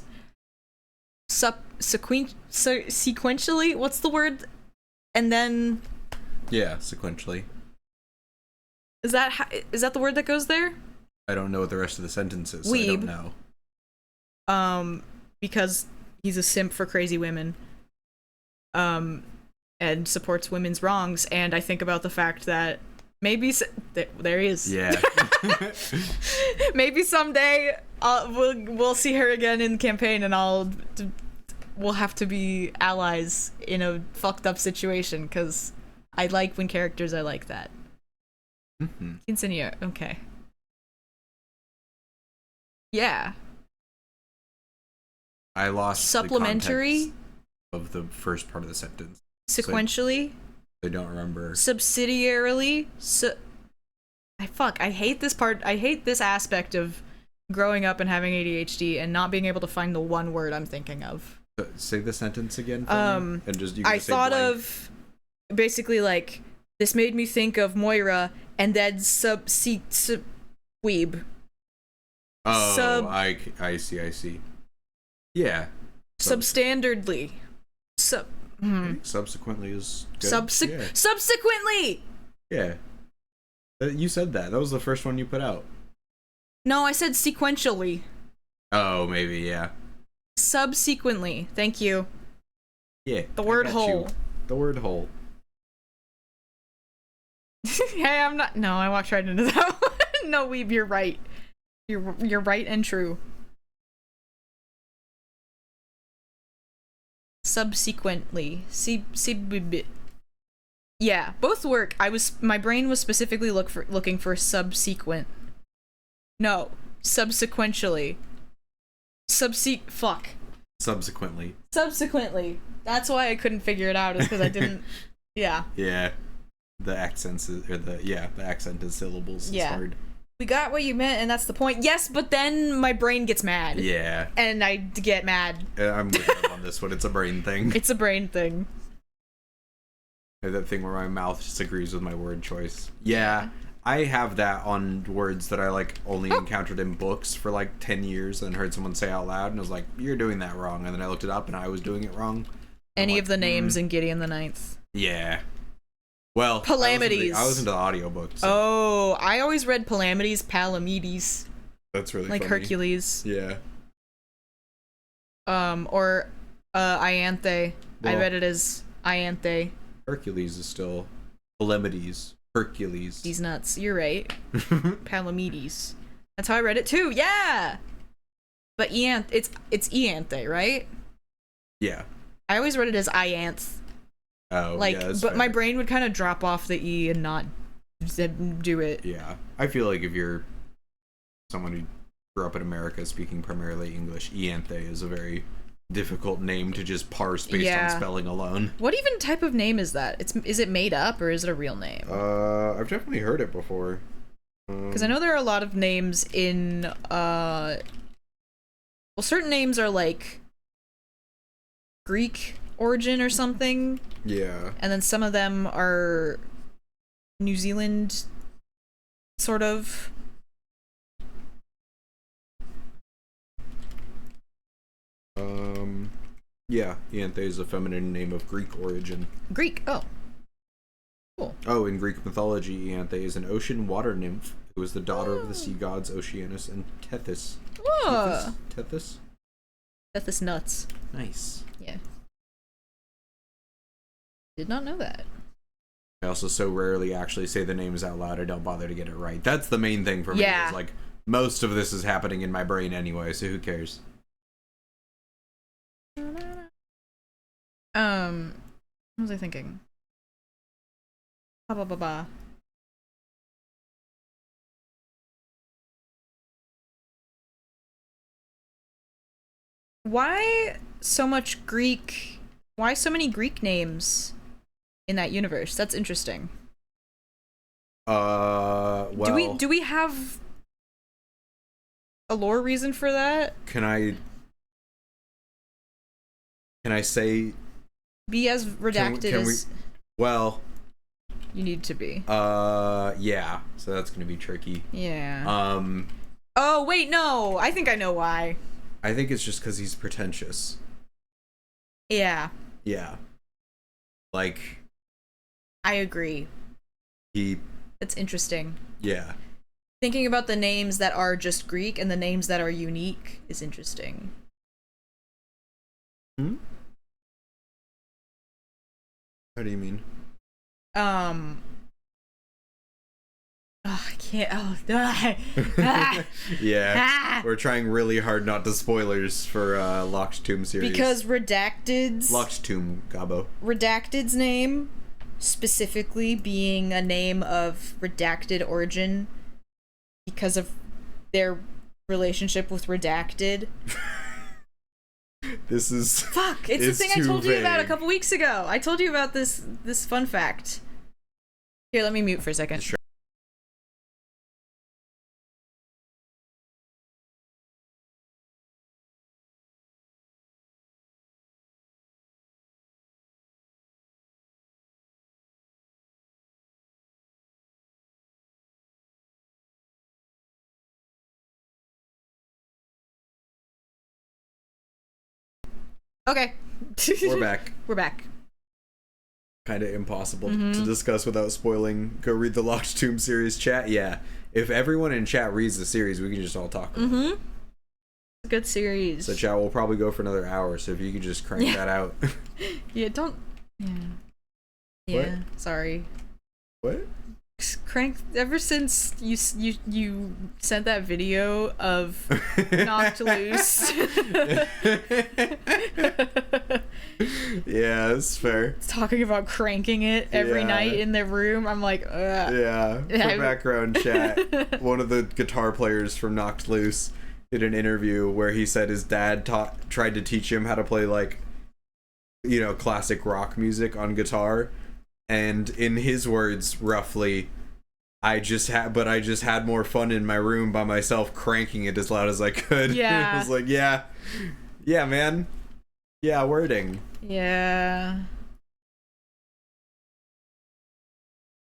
what's the word? And then Yeah, sequentially. is that the word that goes there? I don't know what the rest of the sentence is, so I Weeb. don't know. Because he's a simp for crazy women. And supports women's wrongs, and I think about the fact that maybe there he is. Yeah. Maybe someday we'll see her again in the campaign, and we'll have to be allies in a fucked up situation, because I like when characters are like that. Mm-hmm. Continue. Okay. Yeah. I lost Supplementary. the context of the first part of the sentence. Sequentially. I don't remember. Subsidiarily. I hate this part. I hate this aspect of growing up and having ADHD and not being able to find the one word I'm thinking of. Say the sentence again for me, and just you can I just say thought blank. of basically like this made me think of Moira, and then weeb. Oh, I see. Yeah. Substandardly. Subsequently is good. Subsequently. Yeah. You said that. That was the first one you put out. No, I said sequentially. Oh, maybe, yeah. Subsequently. Thank you. Yeah. The I word got hole. you. The word hole. Hey, I'm not. No, I walked right into that one. No, Weeb, you're right. You're right and true. Subsequently. Yeah, both work. My brain was specifically looking for subsequent. No, subsequentially. Fuck. Subsequently. Subsequently. That's why I couldn't figure it out, is because I didn't. Yeah. Yeah. The accents the accent is syllables. Yeah. It's hard. We got what you meant, and that's the point. Yes, but then my brain gets mad. Yeah. And I get mad. I'm with you on this one. It's a brain thing. It's a brain thing. That thing where my mouth just agrees with my word choice. Yeah. I have that on words that I like only encountered in books for like 10 years and heard someone say out loud and I was like, you're doing that wrong. And then I looked it up and I was doing it wrong. Any of the names in Gideon the Ninth. Yeah. Well, Calamities. I listened to the audiobook. So Oh, I always read Palamides, Palamedes. that's really like funny. Hercules. Yeah. Or Ianthe. I Well- read it as Ianthe. Hercules is still Palamides. Hercules. These nuts. You're right. Palamedes. That's how I read it too. Yeah. But it's Ianthe, right? Yeah. I always read it as Ianth. Oh, Like, yeah, that's but my fair. brain would kind of drop off the E and not do it. Yeah. I feel like if you're someone who grew up in America speaking primarily English, Ianthe is a very difficult name to just parse based on spelling alone. What even type of name is that? Is it made up or is it a real name? I've definitely heard it before. Because I know there are a lot of names in well, certain names are like Greek origin or something, Yeah. and then some of them are New Zealand sort of. Yeah, Ianthe is a feminine name of Greek origin. Greek. Oh. Oh, in Greek mythology, Ianthe is an ocean water nymph who was the daughter of the sea gods Oceanus and Tethys. Oh. Tethys? That's nuts. Nice. Yeah. Did not know that. I also so rarely actually say the names out loud, I don't bother to get it right. That's the main thing for me. Yeah. Is like, most of this is happening in my brain anyway, so who cares? What was I thinking? Ba ba ba ba. Why so much Greek? Why so many Greek names in that universe? That's interesting. Well, Do we have a lore reason for that? Can I say? Be as redacted can we, as well, you need to be. yeah. So that's gonna be tricky. Yeah. Oh wait, no. I think I know why. I think it's just because he's pretentious. Yeah. Yeah. Like. I agree. That's interesting. Yeah. Thinking about the names that are just Greek and the names that are unique is interesting. Hmm? How do you mean? Oh, I can't. Yeah. We're trying really hard not to spoilers for Locked Tomb series. Because Locked Tomb, Gabo. Redacted's name, specifically being a name of redacted origin because of their relationship with Redacted. This is Fuck, it's the thing I told you about a couple weeks ago. I told you about this fun fact. Here, let me mute for a second. Sure. Okay. We're back. We're back. Kind of impossible to discuss without spoiling. Go read the Locked Tomb series chat. Yeah. If everyone in chat reads the series, we can just all talk about it. Good series. So chat will probably go for another hour, so if you could just crank that out. Yeah, don't... Yeah. Yeah, sorry. What? Crank, ever since you sent that video of Knocked Loose. Yeah, it's fair. Talking about cranking it every night in their room, I'm like, ugh. Yeah, for background chat, one of the guitar players from Knocked Loose did an interview where he said his dad tried to teach him how to play, like, you know, classic rock music on guitar, and in his words, roughly, I just had more fun in my room by myself cranking it as loud as I could. Yeah. I was like, yeah, man. Yeah, wording. Yeah.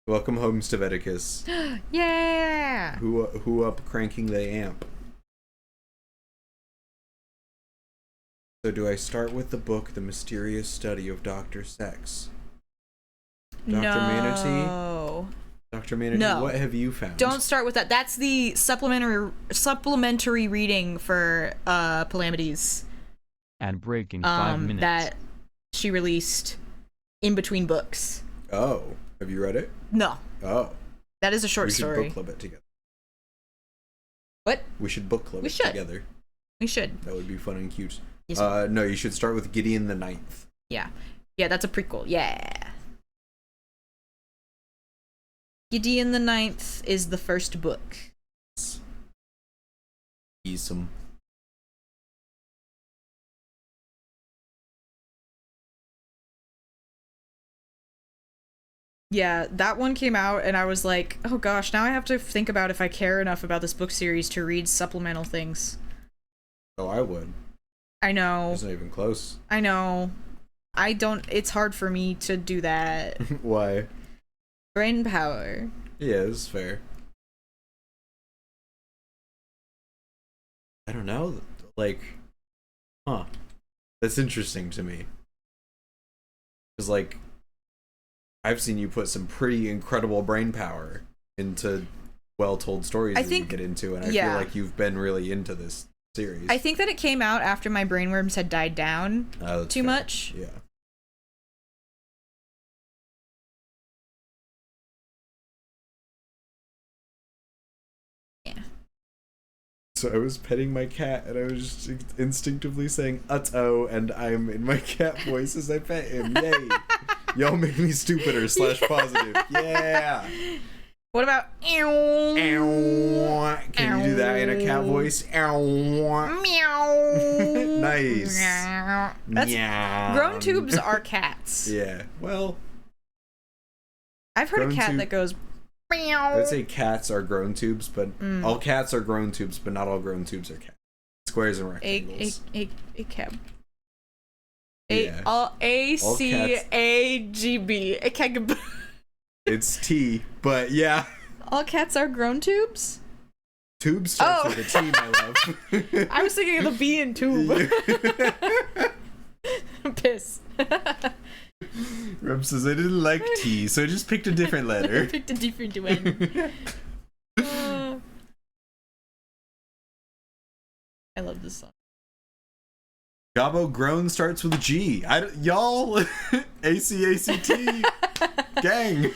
Welcome home, Steveticus. Yeah. Who up cranking the amp? So do I start with the book, The Mysterious Study of Dr. Sex? Dr. Manatee? Dr. Manatee, No. what have you found? Don't start with that. That's the supplementary reading for Palamides. And breaking 5 minutes. That she released in between books. Oh, have you read it? No. Oh. That is a short story. We should book club it together. What? We should book club it together. We should. That would be fun and cute. Yes. No, you should start with Gideon the Ninth. Yeah. Yeah, that's a prequel. Yeah. Gideon the Ninth is the first book. Awesome. Yeah, that one came out and I was like, oh gosh, now I have to think about if I care enough about this book series to read supplemental things. Oh, I would. I know. It's not even close. I know. I don't, it's hard for me to do that. Why? Brain power. Yeah, it's fair. I don't know. Like, huh. That's interesting to me. Because, like, I've seen you put some pretty incredible brain power into well-told stories that you get into, and I feel like you've been really into this series. I think that it came out after my brainworms had died down too much. Yeah. So I was petting my cat, and I was just instinctively saying "Utto," and I'm in my cat voice as I pet him. Yay! Y'all make me stupider / positive. Yeah. What about Can you do that in a cat voice? meow? Nice. That's grown tubes are cats. Yeah. Well, I've heard a grown cat tube- that goes meow. I would say cats are grown tubes, but all cats are grown tubes, but not all grown tubes are cats. Squares and rectangles. A cab. Yeah. A-C-A-G-B. A cag. It's T, but yeah. All cats are grown tubes? Tube starts Oh. with a T, my love. I was thinking of the B in tube. Piss. Reb says I didn't like T, so I just picked a different letter. Picked a different one. I love this song. Gabo grown starts with a G. Y'all, ACACT, gang.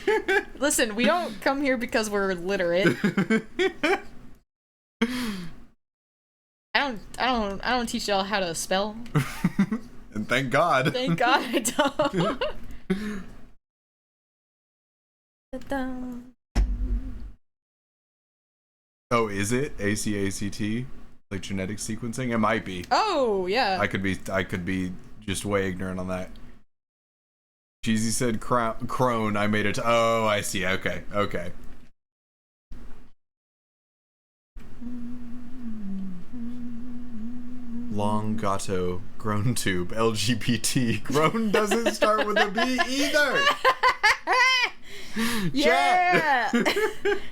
Listen, we don't come here because we're literate. I don't teach y'all how to spell. And thank God. Thank God I don't. Oh, is it ACACT? Like genetic sequencing? It might be. Oh yeah. I could be just way ignorant on that. Cheesy said crone. I made it. Oh, I see. Okay. Long gato, grown tube, LGBT. Grown doesn't start with a B either. Yeah.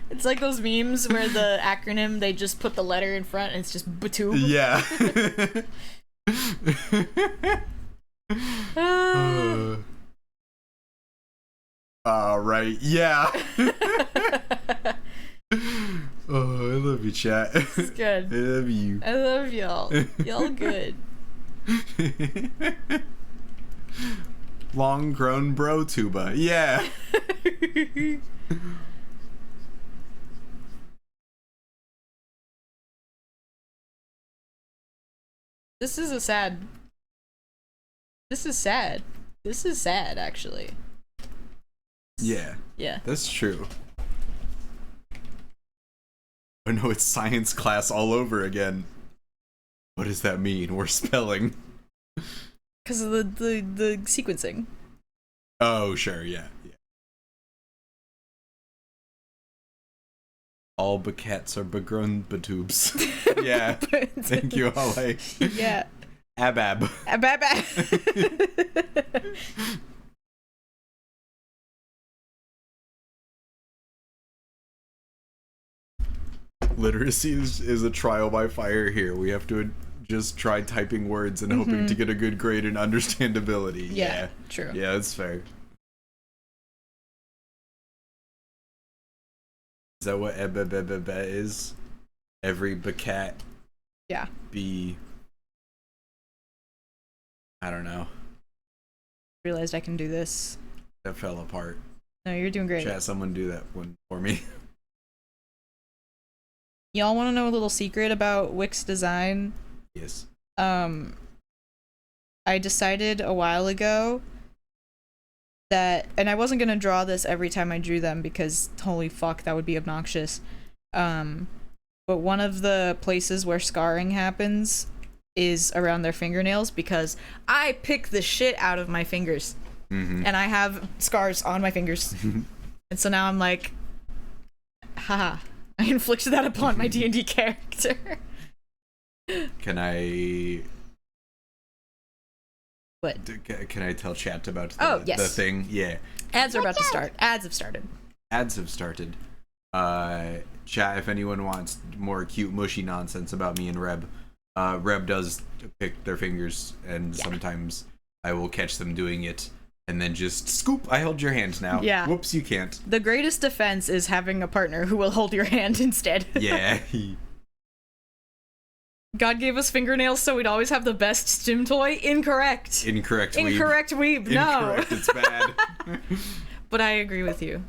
It's like those memes where the acronym they just put the letter in front and it's just BTube. Yeah. Right. Yeah. Oh, I love you, chat. It's good. I love you. I love y'all. Y'all good. Long grown bro tuba. Yeah. This is sad. This is sad, actually. Yeah. Yeah. That's true. Oh no, it's science class all over again. What does that mean? We're spelling. Because of the sequencing. Oh, sure, yeah. All cats are begrown batubes. Yeah. Thank you, Ale. Yeah. Abab. Literacy is a trial by fire here. We have to just try typing words and hoping to get a good grade in understandability. Yeah, true. Yeah, that's fair. Is that what ebebebebe is? Every bacat. Yeah. Be. I don't know. Realized I can do this. That fell apart. No, you're doing great. Chat, someone do that one for me. Y'all want to know a little secret about Wix design? Yes. I decided a while ago that, and I wasn't gonna draw this every time I drew them because holy fuck, that would be obnoxious. But one of the places where scarring happens is around their fingernails because I pick the shit out of my fingers. And I have scars on my fingers. And so now I'm like, haha, I inflicted that upon my D&D character. Can I... What? Can I tell chat about yes. the thing? Yeah. Ads are about to start. Ads have started. Ads have started. Chat, if anyone wants more cute, mushy nonsense about me and Reb, Reb does pick their fingers, and sometimes I will catch them doing it, and then just scoop, I held your hand now. Yeah. Whoops, you can't. The greatest defense is having a partner who will hold your hand instead. Yeah. God gave us fingernails so we'd always have the best stim toy? Incorrect. Incorrect weeb. Incorrect weeb, no. Incorrect, it's bad. But I agree with you.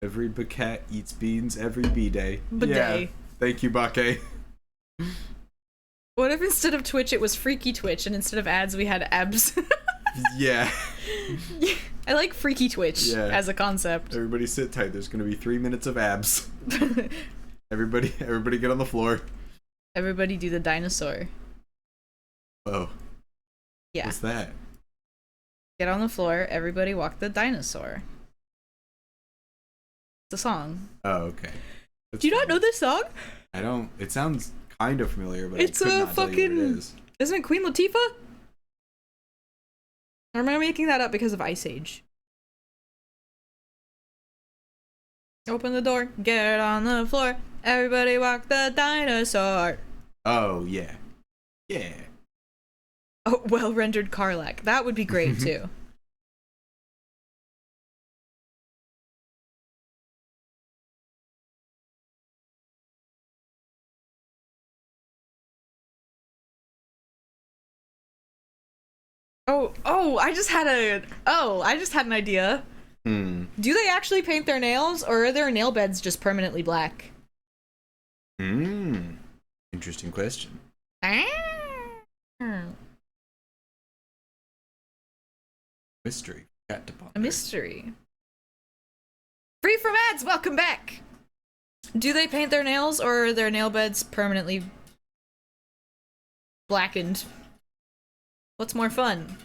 Every bacat eats beans every B-day. Bidet. Yeah. Thank you, Bake. What if instead of Twitch it was Freaky Twitch and instead of ads we had abs? Yeah. And I like freaky twitch as a concept. Everybody sit tight. There's gonna be 3 minutes of abs. everybody get on the floor. Everybody do the dinosaur. Oh. Yeah. What's that? Get on the floor, everybody walk the dinosaur. It's a song. Oh, okay. Do you not know this song? I don't. It sounds kind of familiar, but it's I could a not tell you fucking. what it is. Isn't it Queen Latifah? Or am I making that up because of Ice Age? Open the door, get on the floor, everybody walk the dinosaur. Oh yeah, yeah. Oh, well-rendered Carlac. That would be great, too. I just had an idea. Do they actually paint their nails, or are their nail beds just permanently black? Interesting question. Mystery. A mystery. Free from ads, welcome back! Do they paint their nails, or are their nail beds permanently blackened? What's more fun?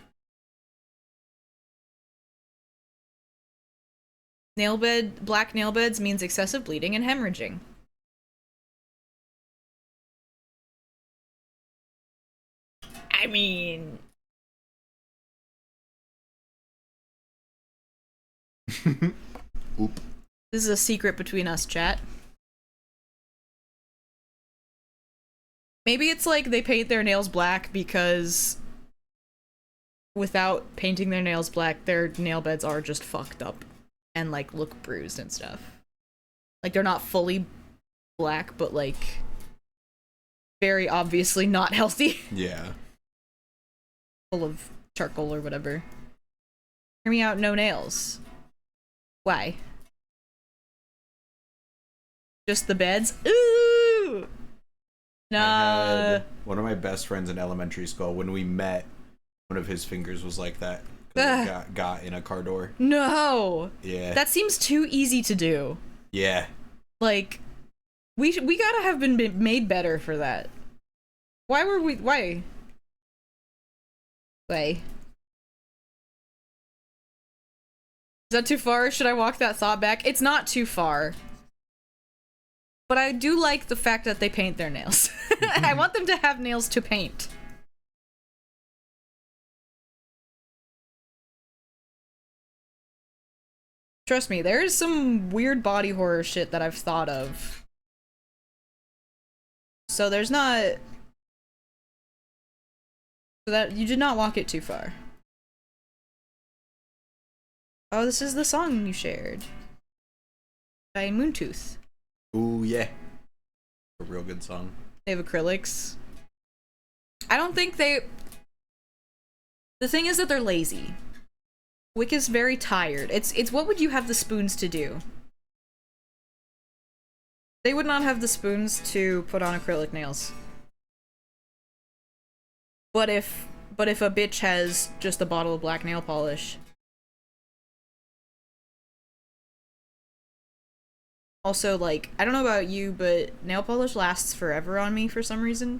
Black nail beds means excessive bleeding and hemorrhaging. I mean... Oop. This is a secret between us, chat. Maybe it's like they paint their nails black because without painting their nails black, their nail beds are just fucked up and like look bruised and stuff. Like they're not fully black, but like very obviously not healthy. Yeah. Full of charcoal or whatever. Hear me out, no nails. Why? Just the beds? Ooh! Nah. I had one of my best friends in elementary school, when we met, one of his fingers was like that. Got in a car door. No! Yeah. That seems too easy to do. Yeah. Like, we gotta have been made better for that. Why? Is that too far? Should I walk that thought back? It's not too far. But I do like the fact that they paint their nails. I want them to have nails to paint. Trust me, there is some weird body horror shit that I've thought of. So there's not... So that you did not walk it too far. Oh, this is the song you shared. By Moontooth. Ooh, yeah. A real good song. They have acrylics. I don't think they... The thing is that they're lazy. Wick is very tired. It's what would you have the spoons to do? They would not have the spoons to put on acrylic nails. But if a bitch has just a bottle of black nail polish... Also, like, I don't know about you, but nail polish lasts forever on me for some reason.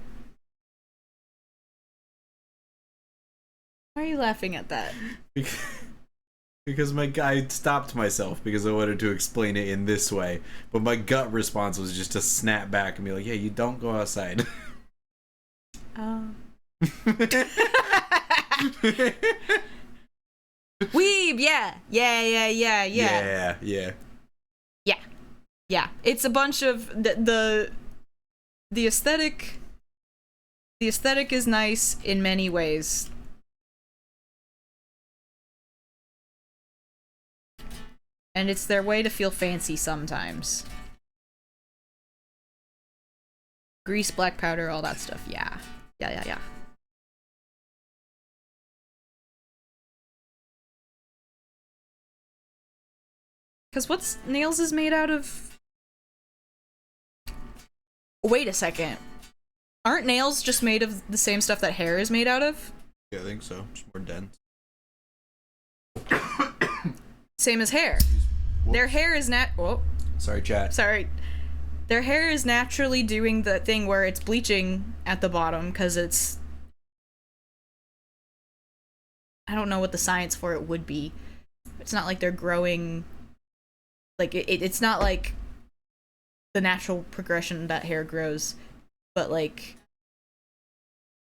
Why are you laughing at that? Because I stopped myself because I wanted to explain it in this way, but my gut response was just to snap back and be like, "Yeah, you don't go outside." Oh. Weeb, yeah. Yeah, it's a bunch of the aesthetic. The aesthetic is nice in many ways. And it's their way to feel fancy sometimes. Grease, black powder, all that stuff. Yeah. Yeah. Because what's nails is made out of... Wait a second. Aren't nails just made of the same stuff that hair is made out of? Yeah, I think so. Just more dense. Same as hair. Whoops. Their hair is Sorry, chat. sorry. Their hair is naturally doing the thing where it's bleaching at the bottom because it's... I don't know what the science for it would be. It's not like they're growing... Like, it's not like the natural progression that hair grows, but like...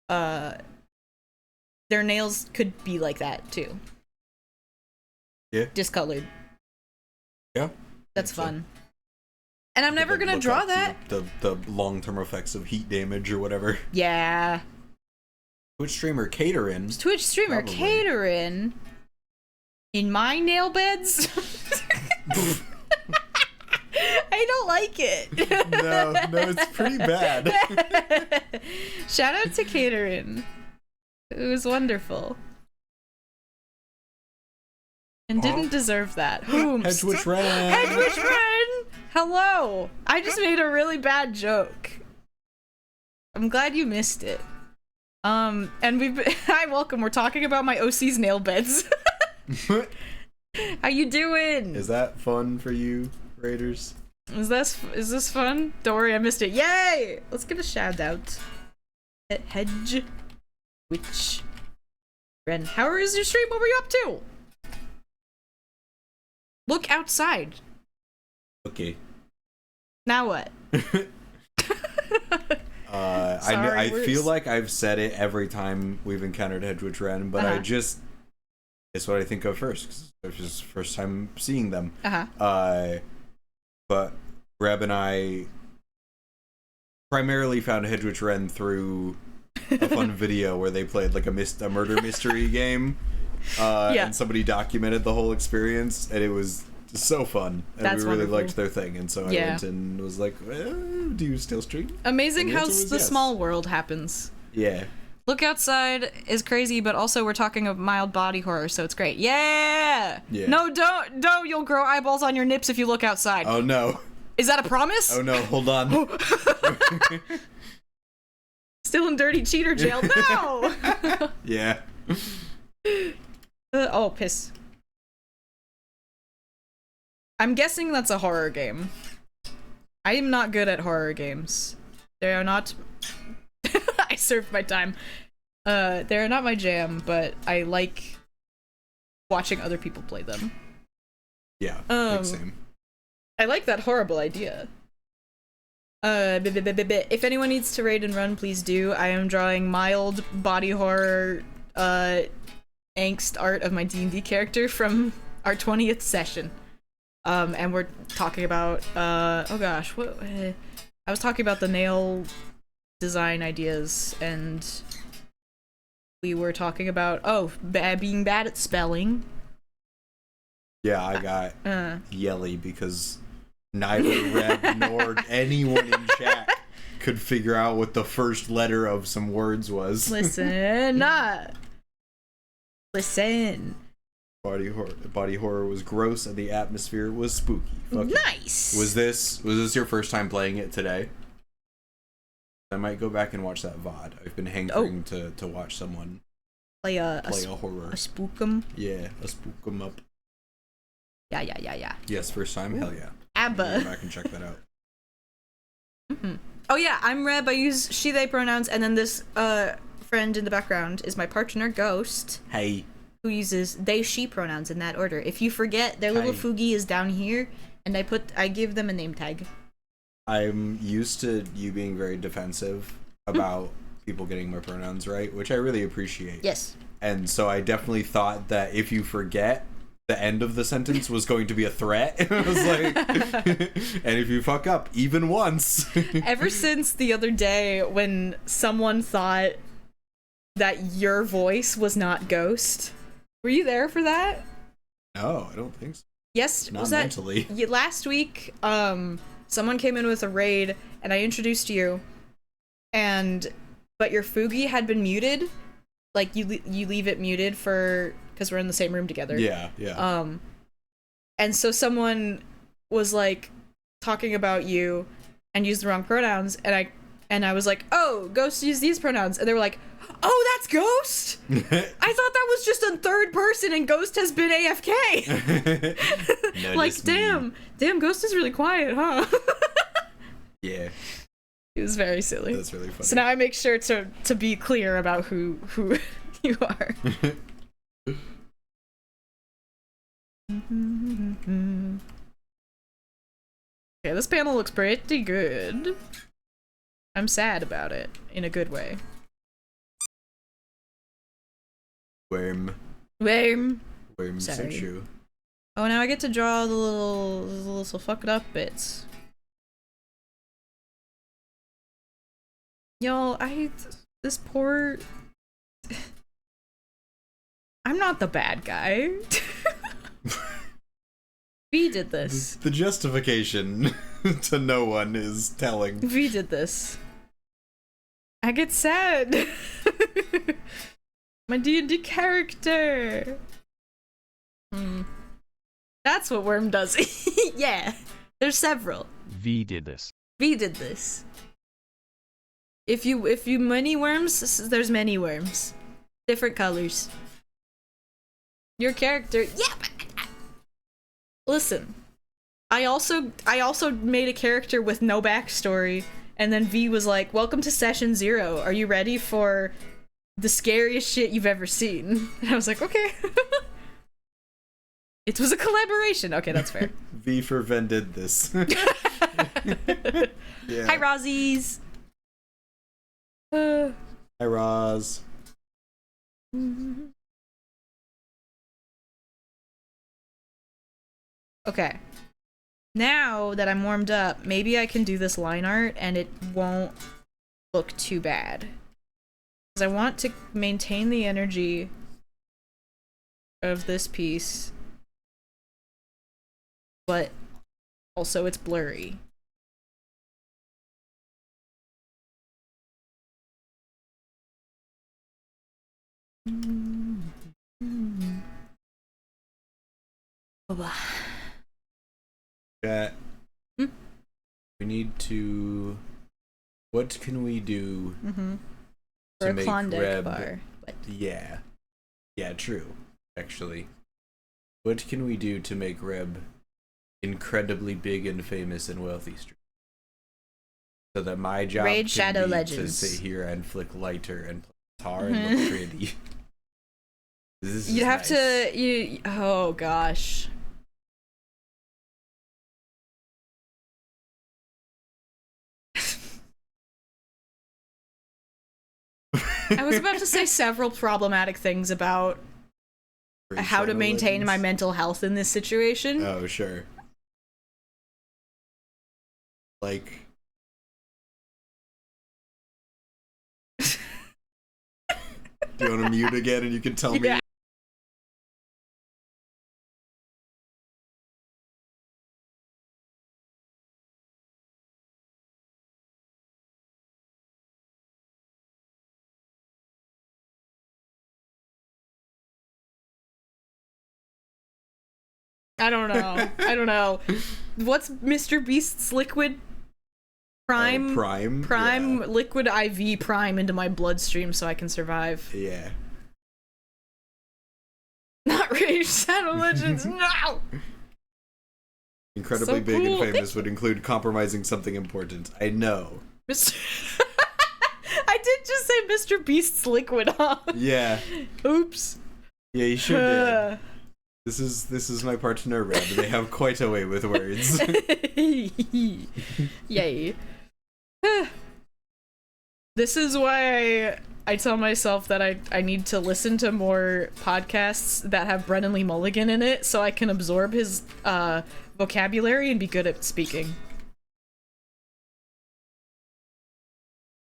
Their nails could be like that, too. Yeah. Discolored. Yeah. That's So. fun. And I'm never Like, gonna look draw up that. the long-term effects of heat damage or whatever. Yeah. Twitch streamer Caterin. Twitch streamer Probably. Caterin in my nail beds. I don't like it. No, it's pretty bad. Shout out to Caterin. It was wonderful. And didn't deserve that. Hedgewitch Ren. Hedgewitch Ren! Hello! I just made a really bad joke. I'm glad you missed it. And hi, welcome. We're talking about my OC's nail beds. How you doing? Is that fun for you, Raiders? Is this fun? Don't worry, I missed it. Yay! Let's give a shout out. Hedge. Witch. Ren. How is your stream? What were you up to? Look outside. Okay. Now what? I feel like I've said it every time we've encountered Hedgewitch Ren, but it's what I think of first, because it's just the first time seeing them. But Reb and I primarily found Hedgewitch Ren through a fun video where they played like a murder mystery game. And somebody documented the whole experience, and it was so fun, and we really liked their thing, and so I went and was like, do you still stream? Amazing how the small world happens. Yeah. Look outside is crazy, but also we're talking of mild body horror, so it's great. Yeah! No, don't, you'll grow eyeballs on your nips if you look outside. Oh no. Is that a promise? Oh no, hold on. Still in dirty cheater jail, no! Yeah. Oh, piss. I'm guessing that's a horror game. I am not good at horror games. They are not... I served my time. They're not my jam, but I like watching other people play them. Yeah, same. I like that horrible idea. If anyone needs to raid and run, please do. I am drawing mild body horror, angst art of my D&D character from our 20th session. And we're talking about, oh gosh, I was talking about the nail design ideas, and we were talking about, being bad at spelling. Yeah, I got yelly because neither Reb nor anyone in chat could figure out what the first letter of some words was. Listen. Body horror was gross and the atmosphere was spooky. Nice. Was this your first time playing it today? I might go back and watch that VOD. I've been hankering to watch someone play a horror. A spookum. Yeah, a spook 'em up. Yeah. Yes, first time. Hell yeah. ABBA. Go back and check that out. Oh yeah, I'm Reb. I use she/they pronouns, and then this friend in the background is my partner, Ghost. Hey. Who uses they/she pronouns in that order. If you forget, their little Fugi is down here, and I give them a name tag. I'm used to you being very defensive about people getting my pronouns right, which I really appreciate. Yes. And so I definitely thought that if you forget, the end of the sentence was going to be a threat. I was like, and if you fuck up even once. Ever since the other day when someone thought that your voice was not Ghost, were you there for that? No, I don't think so. Yes, not was that mentally. Last week? Someone came in with a raid, and I introduced you, but your Fugi had been muted. Like you leave it muted because we're in the same room together. Yeah. And so someone was like talking about you and used the wrong pronouns, and And I was like, oh, Ghost use these pronouns. And they were like, oh, that's Ghost? I thought that was just a third person and Ghost has been AFK. Like, damn, Ghost is really quiet, huh? Yeah. It was very silly. That's really funny. So now I make sure to be clear about who you are. Okay, this panel looks pretty good. I'm sad about it, in a good way. Worm. Worm. So Sorry. true. Oh, now I get to draw the little fucked up bits. Y'all, this poor... I'm not the bad guy. V did this. The justification to no one is telling. V did this. I get sad. My D&D character. That's what Worm does. Yeah, there's several. V did this. V did this. If you many worms, there's many worms. Different colors. Your character, yeah. Listen, I also made a character with no backstory, and then V was like, "Welcome to session 0. Are you ready for the scariest shit you've ever seen?" And I was like, "Okay." It was a collaboration. Okay, that's fair. V for Ven did this. Yeah. Hi, Rosies. Hi, Roz. Okay. Now that I'm warmed up, maybe I can do this line art and it won't look too bad. Because I want to maintain the energy of this piece, but also it's blurry. Chat. We need to. What can we do For to a make Klondike Reb? bar. But Yeah, true. Actually, what can we do to make Reb incredibly big and famous and wealthy? So that my job Raid can Shadow be Legends. to sit here and flick lighter and play guitar and look pretty. This you'd is have nice. to oh gosh. I was about to say several problematic things about Raid how to Shadow maintain my Legends. mental health in this situation. Oh, sure. Like. Do you want to mute again and you can tell me? Yeah. I don't know. What's Mr. Beast's liquid? Prime? Prime? Prime liquid IV prime into my bloodstream so I can survive. Yeah. Not Raid Shadow Legends, no! Incredibly So big cool. and famous would include compromising something important. I know. Mr. I did just say Mr. Beast's liquid, huh? Yeah. Oops. Yeah, you sure did. This is my partner Reb. They have quite a way with words. Yay. This is why I tell myself that I need to listen to more podcasts that have Brennan Lee Mulligan in it so I can absorb his vocabulary and be good at speaking.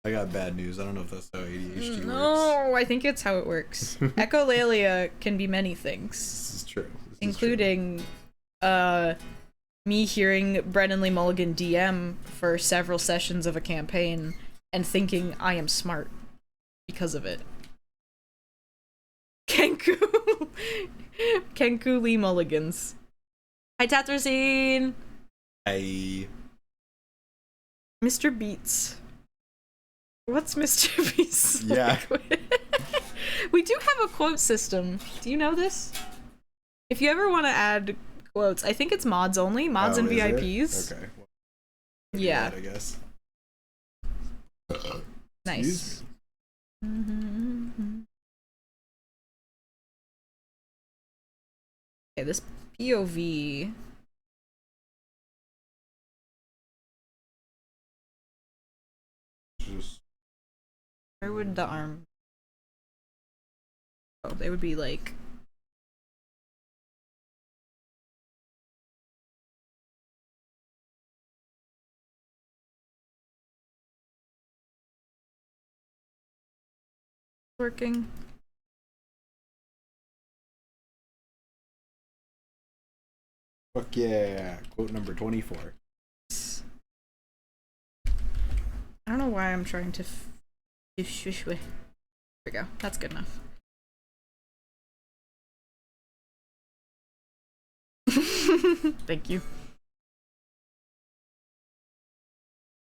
I got bad news. I don't know if that's how ADHD works. No, I think it's how it works. Echolalia can be many things, This is true. This is including me hearing Brennan Lee Mulligan DM for several sessions of a campaign and thinking I am smart because of it. Kenku Lee Mulligans. Hi Tatrazine! true. Mr. Beats. What's Mr. Beast's Yeah. We do have a quote system. Do you know this? If you ever want to add quotes, I think it's mods only, mods and is it? VIPs. Okay. Yeah. I guess. Nice. Okay, this POV. Just Where would the arm? Oh, they would be like. Working. fuck yeah. Quote number 24. I don't know why I'm trying to. There we go. That's good enough. Thank you.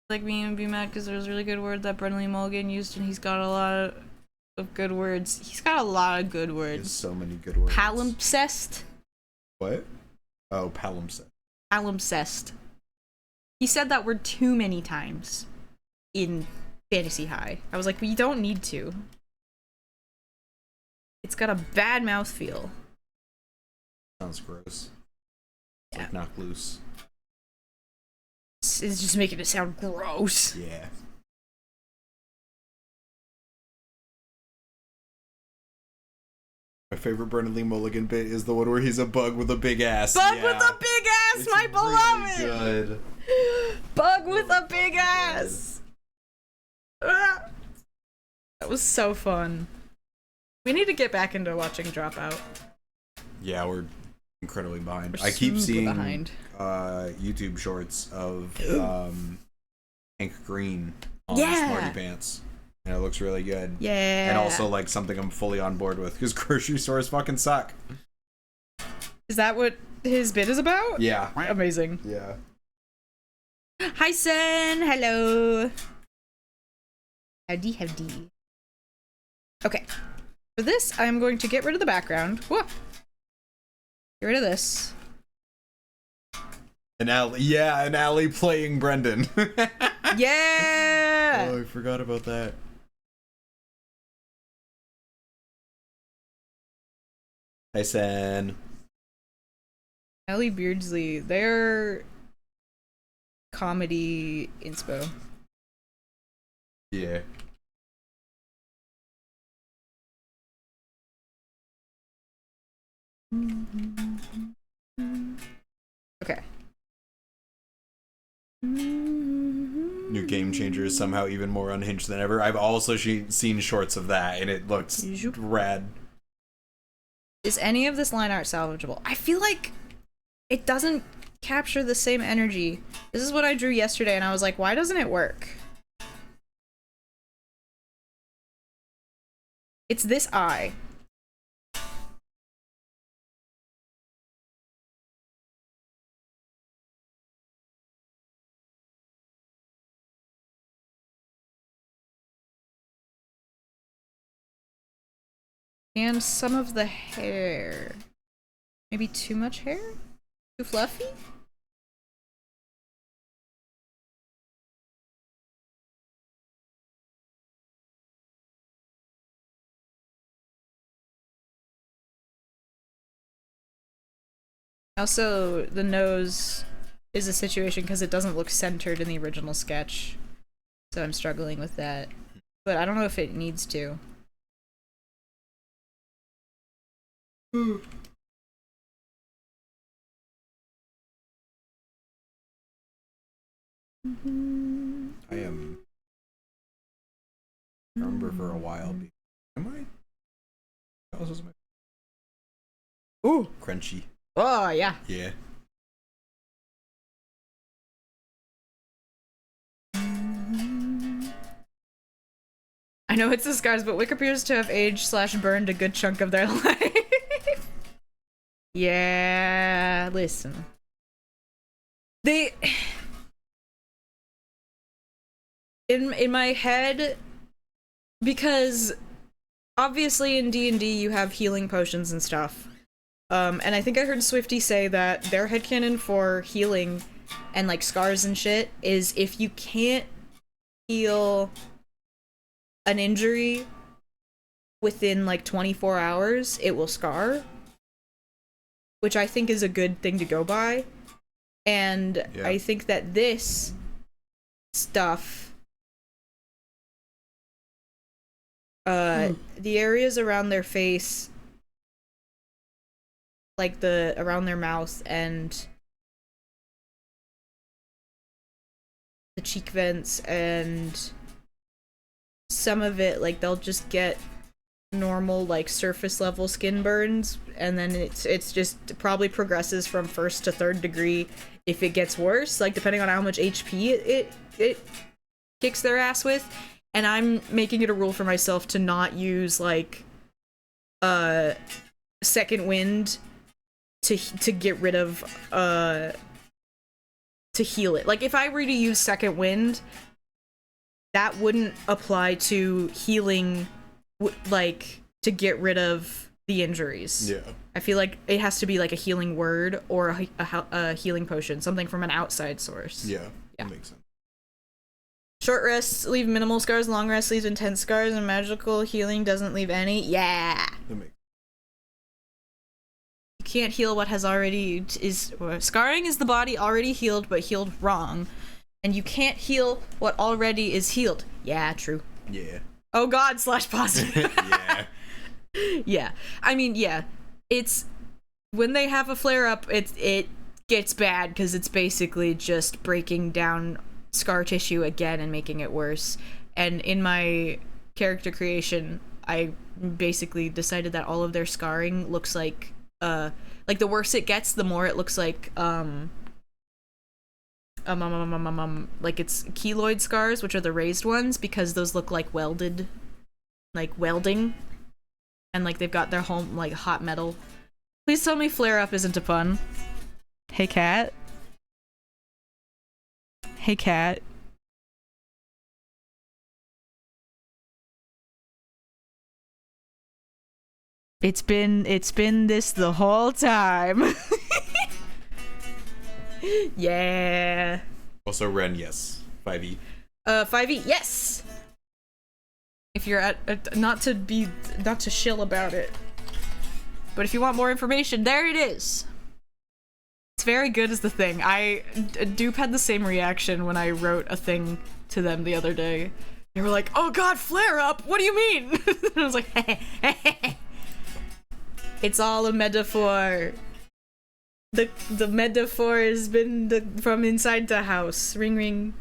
Like me and be mad because there's a really good word that Brendan Lee Mulligan used, and he's got a lot of good words. He's got a lot of good words. There's so many good words. Palimpsest. What? Oh, palimpsest. Palimpsest. He said that word too many times in Fantasy High. I was like, we don't need to. It's got a bad mouthfeel. Sounds gross. It's Yeah. like knock loose. It's just making it sound gross. Yeah. My favorite Brendan Lee Mulligan bit is the one where he's a bug with a big ass. Bug Yeah. with a big ass, It's my really beloved! good. Bug with a big Good. ass! Ah. That was so fun. We need to get back into watching Dropout. Yeah, we're incredibly behind. We're I keep super seeing behind. YouTube shorts of Hank Green on Yeah. Smarty Pants. And it looks really good. Yeah. And also like something I'm fully on board with because grocery stores fucking suck. Is that what his bit is about? Yeah. Amazing. Yeah. Hi, Sen. Hello. Howdy, howdy. Okay. For this, I'm going to get rid of the background. Whoa. Get rid of this. An alley playing Brendan. Yeah. Oh, I forgot about that. Hi, Sen. Ellie Beardsley, they're comedy inspo. Yeah. Okay. New Game Changer is somehow even more unhinged than ever. I've also seen shorts of that, and it looks rad. Is any of this line art salvageable? I feel like it doesn't capture the same energy. This is what I drew yesterday, and I was like, why doesn't it work? It's this eye. And some of the hair. Maybe too much hair? Too fluffy? Also, the nose is a situation because it doesn't look centered in the original sketch. So I'm struggling with that. But I don't know if it needs to. I am. I remember for a while. Am I? What else was my? Ooh. Crunchy. Oh, yeah. Yeah. I know it's disguised, but Wick appears to have aged/burned a good chunk of their life. Yeah, listen. They... In my head, because obviously in D&D you have healing potions and stuff. And I think I heard Swifty say that their headcanon for healing and like scars and shit is if you can't heal an injury within like 24 hours, it will scar. Which I think is a good thing to go by. And Yeah. I think that this stuff, the areas around their face, like around their mouth and the cheek vents and some of it, like they'll just get normal like surface level skin burns, and then it's just probably progresses from 1st to 3rd degree if it gets worse, like depending on how much HP it kicks their ass with. And I'm making it a rule for myself to not use like second wind to get rid of to heal it. Like if I were to use second wind, that wouldn't apply to healing, like to get rid of the injuries. Yeah. I feel like it has to be like a healing word or a healing potion, something from an outside source. Yeah. Yeah. That makes sense. Short rests leave minimal scars, long rest leaves intense scars, and magical healing doesn't leave any. Yeah. That makes You can't heal what has already scarring is the body already healed but healed wrong, and you can't heal what already is healed. Yeah, true. Yeah. Oh god, / positive. Yeah. Yeah. I mean, yeah. It's when they have a flare up, it gets bad because it's basically just breaking down scar tissue again and making it worse. And in my character creation, I basically decided that all of their scarring looks like the worse it gets, the more it looks like like it's keloid scars, which are the raised ones, because those look like welded, like welding, and like they've got their home like hot metal. Please tell me flare up isn't a pun. Hey cat. Hey cat. It's been this the whole time. Yeah. Also, Ren, yes. 5e. 5e, yes. If you're at not to shill about it, but if you want more information, there it is. It's very good is the thing. Dupe had the same reaction when I wrote a thing to them the other day. They were like, "Oh God, flare up! What do you mean?" And I was like, "It's all a metaphor. The metaphor has been from inside the house. Ring ring."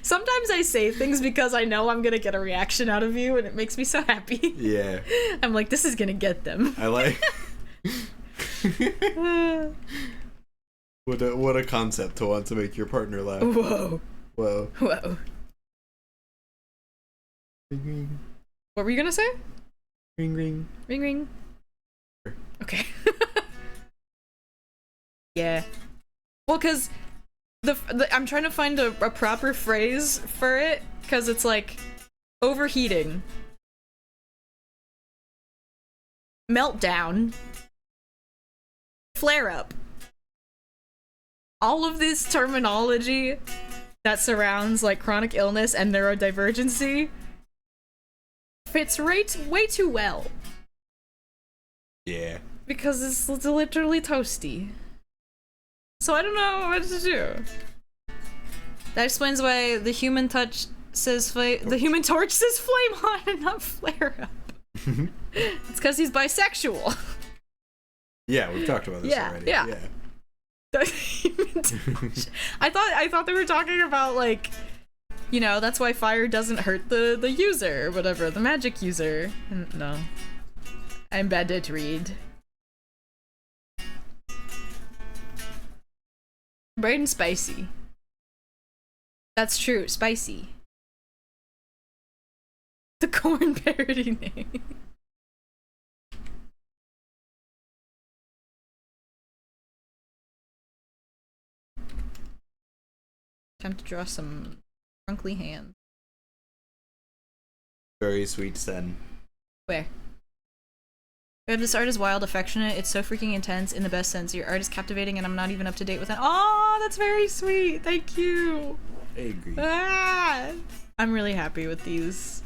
Sometimes I say things because I know I'm gonna get a reaction out of you, and it makes me so happy. Yeah. I'm like, this is gonna get them. I like. What a concept to want to make your partner laugh. Whoa. Whoa. Whoa. Ring ring. What were you gonna say? Ring ring. Ring ring. Okay. Yeah. Well, cause I'm trying to find a proper phrase for it, cause it's like overheating, meltdown, flare up. All of this terminology that surrounds like chronic illness and neurodivergency fits way too well. Yeah. Because it's literally toasty. So I don't know what to do. That explains why the human touch says the human torch says flame on and not flare up. It's because he's bisexual. Yeah, we've talked about this already. Yeah. The human torch. I thought they were talking about like, you know, that's why fire doesn't hurt the user or whatever, the magic user. No. I'm bad at read. Bright and spicy. That's true, spicy. The corn parody name. Time to draw some trunkly hands. Very sweet, Sen. Where? This art is wild, affectionate. It's so freaking intense in the best sense. Your art is captivating, and I'm not even up to date with it. Oh, that's very sweet. Thank you. I agree. Ah, I'm really happy with these.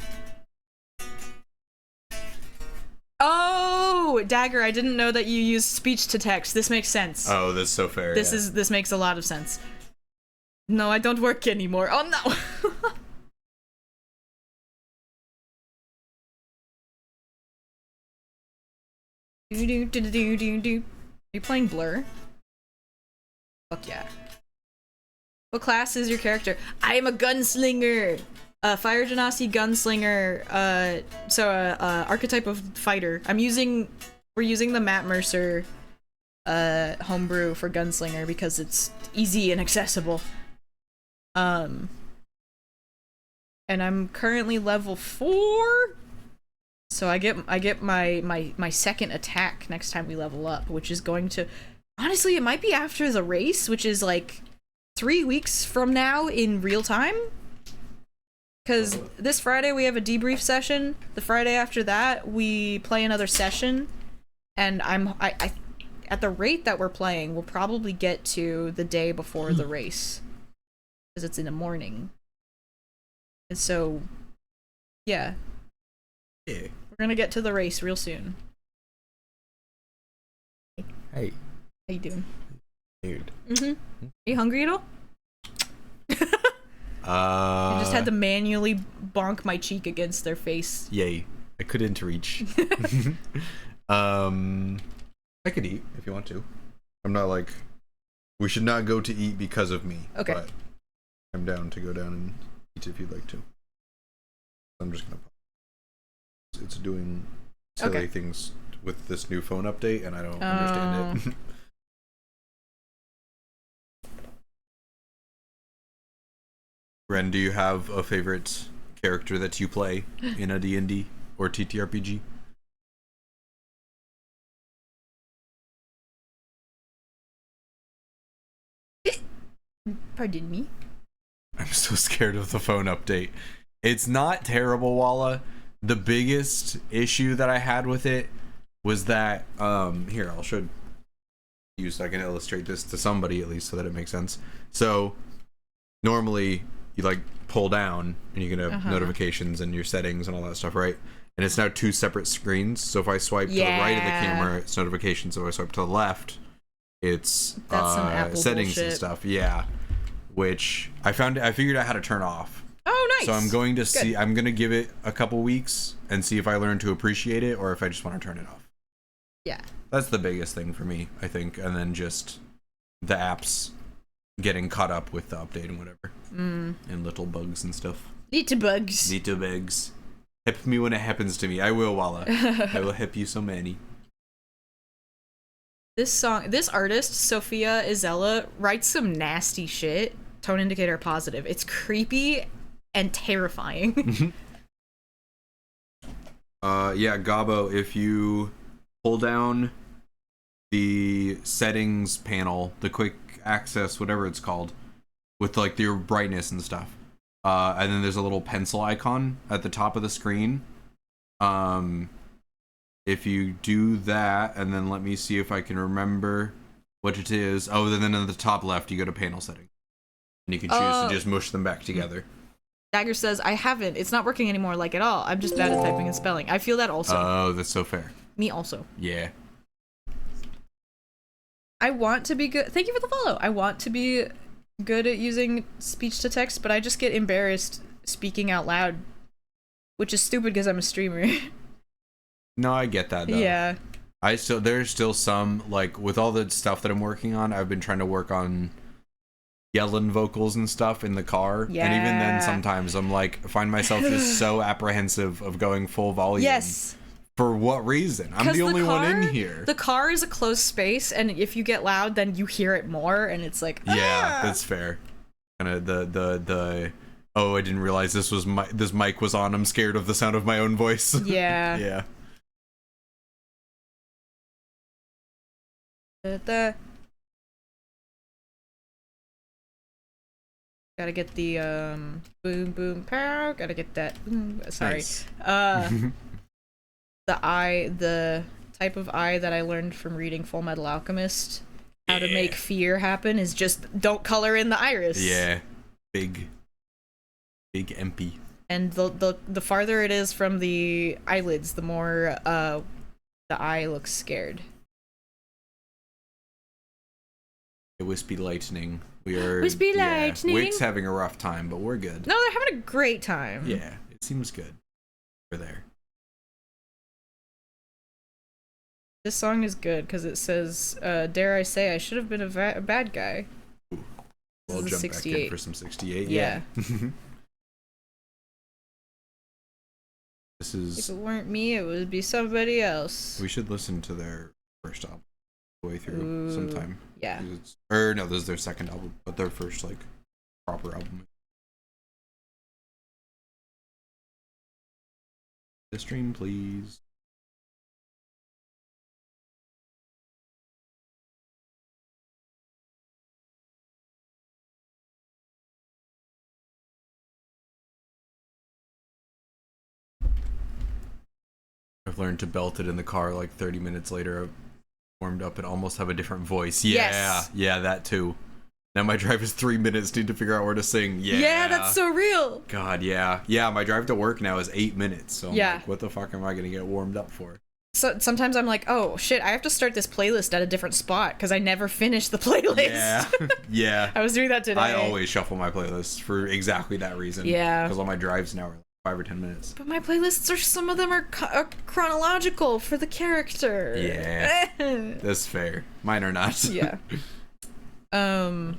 Oh, Dagger, I didn't know that you use speech to text. This makes sense. Oh, that's so fair. This makes a lot of sense. No, I don't work anymore. Oh no. Are you playing Blur? Fuck yeah. What class is your character? I am a gunslinger! Fire Genasi gunslinger, archetype of fighter. We're using the Matt Mercer, homebrew for gunslinger because it's easy and accessible. And I'm currently level 4? So I get my second attack next time we level up, which is going to... Honestly, it might be after the race, which is like 3 weeks from now in real time. Because this Friday we have a debrief session. The Friday after that we play another session. And I at the rate that we're playing, we'll probably get to the day before the race. Because it's in the morning. And so, yeah. Yeah. We're gonna get to the race real soon. Hey. How you doing? Dude. Are you hungry at all? I just had to manually bonk my cheek against their face. Yay. I couldn't reach. I could eat if you want to. I'm not like... We should not go to eat because of me. Okay. But I'm down to go down and eat if you'd like to. I'm just gonna... It's doing silly things with this new phone update, and I don't understand it. Ren, do you have a favorite character that you play in a D&D or TTRPG? Pardon me? I'm so scared of the phone update. It's not terrible, Walla. The biggest issue that I had with it was that, here, I'll show you so I can illustrate this to somebody at least so that it makes sense. So, normally, you like pull down and you can have notifications and your settings and all that stuff, right? And it's now 2 separate screens. So if I swipe to the right of the camera, it's notifications. So if I swipe to the left, it's settings bullshit. And stuff. Yeah. Which I figured out how to turn off. Oh, nice. So I'm going to see. I'm going to give it a couple weeks and see if I learn to appreciate it or if I just want to turn it off. Yeah. That's the biggest thing for me, I think, and then just the apps getting caught up with the update and whatever, and little bugs and stuff. Little bugs. Little bugs. Hip me when it happens to me. I will, Walla. I will hip you so many. This artist, Sophia Izella, writes some nasty shit. Tone indicator positive. It's creepy and terrifying. Yeah, Gabo, if you pull down the settings panel, the quick access, whatever it's called, with like your brightness and stuff, and then there's a little pencil icon at the top of the screen. If you do that, and then let me see if I can remember what it is. Oh, then at the top left, you go to panel settings. And you can choose to just mush them back together. Dagger says, I haven't. It's not working anymore, like, at all. I'm just bad at typing and spelling. I feel that also. Oh, that's so fair. Me also. Yeah. I want to be good. Thank you for the follow. I want to be good at using speech to text, but I just get embarrassed speaking out loud, which is stupid because I'm a streamer. No, I get that, though. Yeah. There's still some, like, with all the stuff that I'm working on, I've been trying to work on yelling vocals and stuff in the car. Yeah. And even then, sometimes I'm like, find myself just so apprehensive of going full volume. Yes. For what reason? I'm the only one in here. The car is a closed space, and if you get loud, then you hear it more, and it's like, yeah, that's fair. Kind of the oh, I didn't realize this mic was on. I'm scared of the sound of my own voice. Yeah. Yeah. Gotta get the boom boom pow. Gotta get that. Boom, sorry. Nice. The type of eye that I learned from reading Full Metal Alchemist. How to make fear happen is just don't color in the iris. Yeah. Big MP. And the farther it is from the eyelids, the more the eye looks scared. Wispy Lightning. We are Wispy Lightning. Wick's having a rough time, but we're good. No, they're having a great time. Yeah, it seems good. We're there. This song is good because it says, dare I say I should have been a bad guy. Ooh. We'll jump back in for some 68. Yeah. This is... If it weren't me, it would be somebody else. We should listen to their first album the way through sometime. Yeah. Or no, this is their second album, but their first like proper album. The stream, please. I've learned to belt it in the car like 30 minutes later. I've warmed up and almost have a different voice. Yeah, yes. Yeah, that too. Now my drive is 3 minutes. Need to figure out where to sing. Yeah. Yeah, that's so real. God, yeah. Yeah, my drive to work now is 8 minutes. So I'm like, what the fuck am I going to get warmed up for? So sometimes I'm like, oh shit, I have to start this playlist at a different spot because I never finish the playlist. Yeah. Yeah. I was doing that today. I always shuffle my playlists for exactly that reason. Yeah. Because all my drives now are like 5 or 10 minutes. But my playlists some of them are chronological for the character. Yeah. That's fair. Mine are not. Yeah. I'm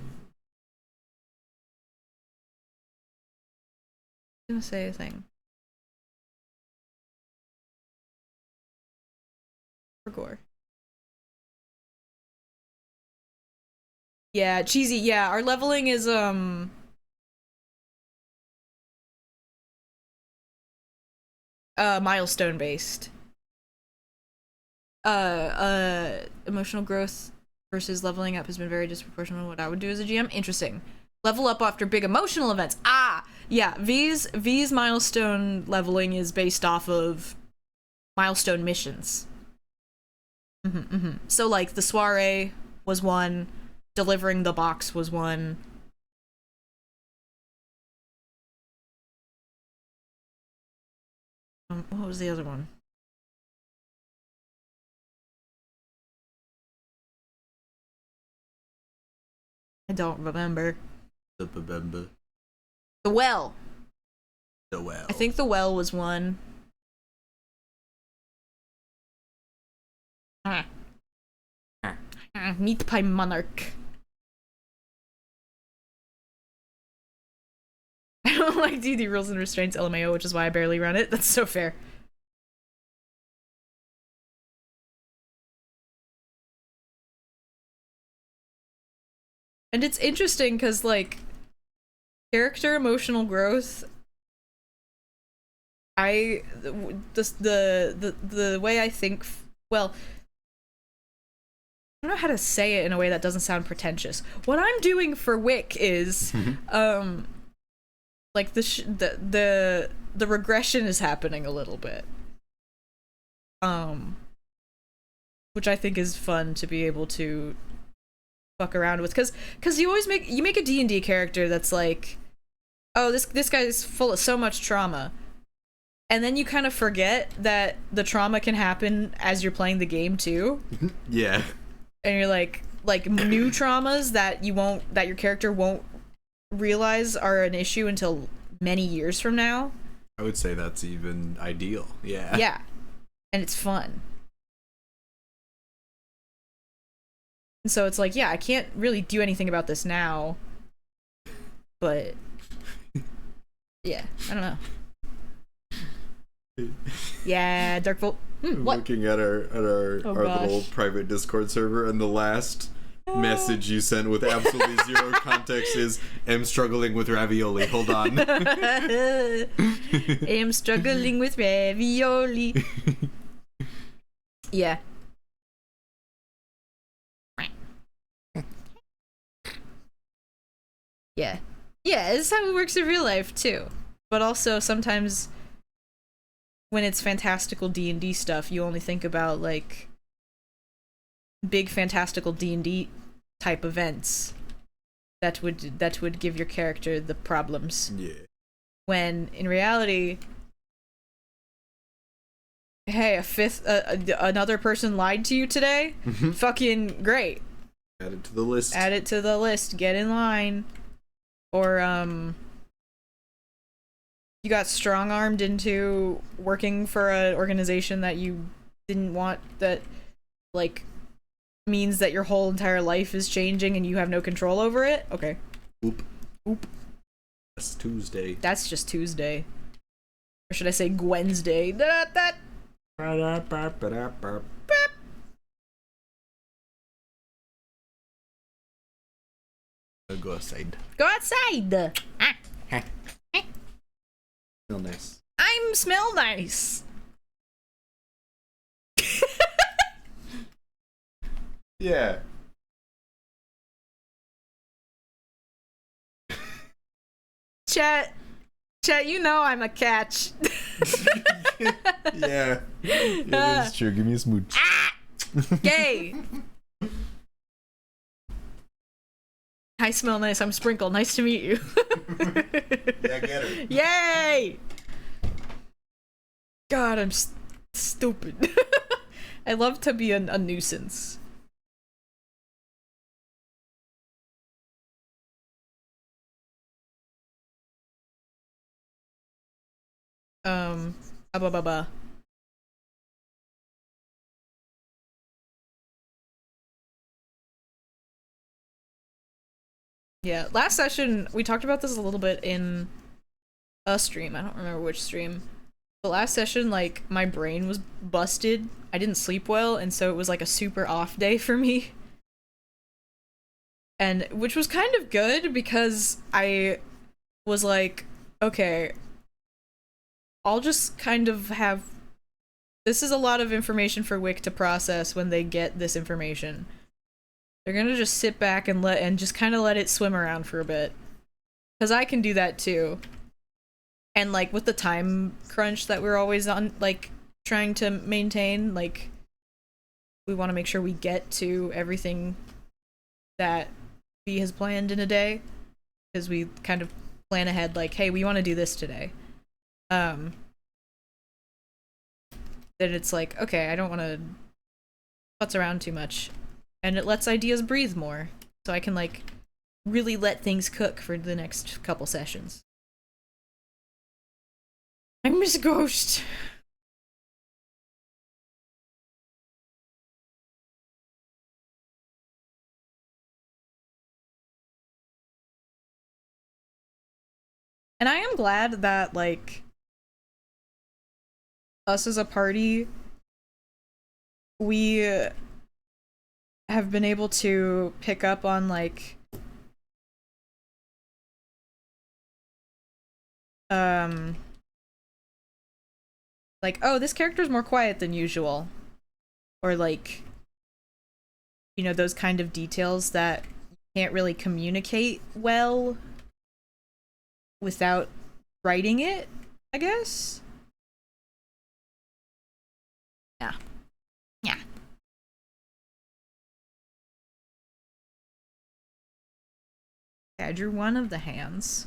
gonna say a thing. For gore. Yeah, cheesy. Yeah, our leveling is milestone based. Emotional growth versus leveling up has been very disproportionate to what I would do as a GM. Interesting. Level up after big emotional events. Ah, yeah. V's milestone leveling is based off of milestone missions. So like the soiree was one, delivering the box was one. What was the other one? I don't remember. The well. The well. I think the well was one. Meat pie monarch. I don't like D&D rules and restraints LMAO, which is why I barely run it. That's so fair. And it's interesting because, like, character emotional growth, the way I think, well, I don't know how to say it in a way that doesn't sound pretentious. What I'm doing for Wick is, like the regression is happening a little bit, which I think is fun to be able to fuck around with, because you always make a D&D character that's like, oh, this guy's full of so much trauma, and then you kind of forget that the trauma can happen as you're playing the game too. Yeah. And you're like new traumas that your character won't realize are an issue until many years from now. I would say that's even ideal. Yeah. Yeah. And it's fun. And so it's like, yeah, I can't really do anything about this now. But yeah, I don't know. Yeah, Darkvolt. I'm What? looking at our gosh. little private Discord server, and the last message you sent with absolutely zero context is, "Am struggling with ravioli." Hold on. Am struggling with ravioli. Yeah. Yeah. Yeah, it's how it works in real life too. But also sometimes when it's fantastical D&D stuff, you only think about like big fantastical D&D type events that would give your character the problems. Yeah. When in reality, hey, another person lied to you today? Fucking great. Add it to the list. Add it to the list. Get in line. Or, you got strong-armed into working for an organization that you didn't want, that, like, means that your whole entire life is changing and you have no control over it? Okay. Oop. Oop. That's Tuesday. That's just Tuesday. Or should I say Wednesday? That. I'll go outside. Go outside! Feel nice. I'm smell nice! Yeah. Chat, you know I'm a catch. Yeah. Yeah, that's true. Give me a smooch. Gay! I smell nice, I'm Sprinkle. Nice to meet you. Yeah, get her. Yay! God, I'm stupid. I love to be a nuisance. Ba. Yeah, last session, we talked about this a little bit in a stream. I don't remember which stream. But last session, like, my brain was busted. I didn't sleep well, and so it was like a super off day for me. And, which was kind of good, because I was like, okay, I'll just kind of have... This is a lot of information for Wick to process when they get this information. They're gonna just sit back and just kind of let it swim around for a bit. Because I can do that too. And like with the time crunch that we're always on, like trying to maintain, like we want to make sure we get to everything that B has planned in a day. Because we kind of plan ahead like, hey, we want to do this today. Then it's like, okay, I don't want to futz around too much. And it lets ideas breathe more. So I can, like, really let things cook for the next couple sessions. I miss Ghost! And I am glad that, like, us as a party, we have been able to pick up on, like, oh, this character's more quiet than usual. Or, like, you know, those kind of details that you can't really communicate well without writing it, I guess? Yeah. Yeah. Okay, I drew one of the hands.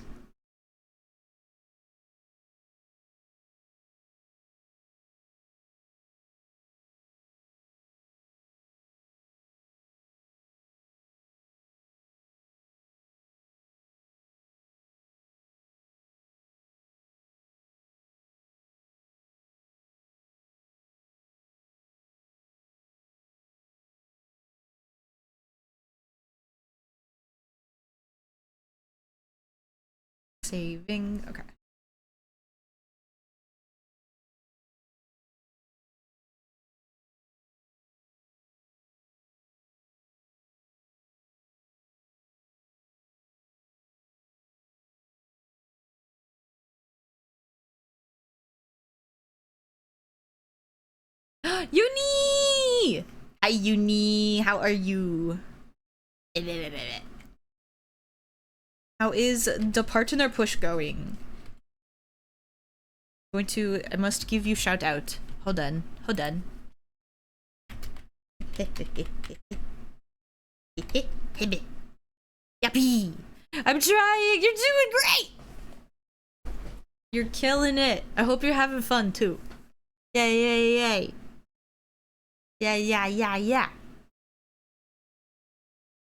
Saving, okay. Uni! Hi, Uni. How are you? How is the partner push going? I must give you shout out. Hold on. Yappy! I'm trying! You're doing great! You're killing it. I hope you're having fun too. Yay. Yeah.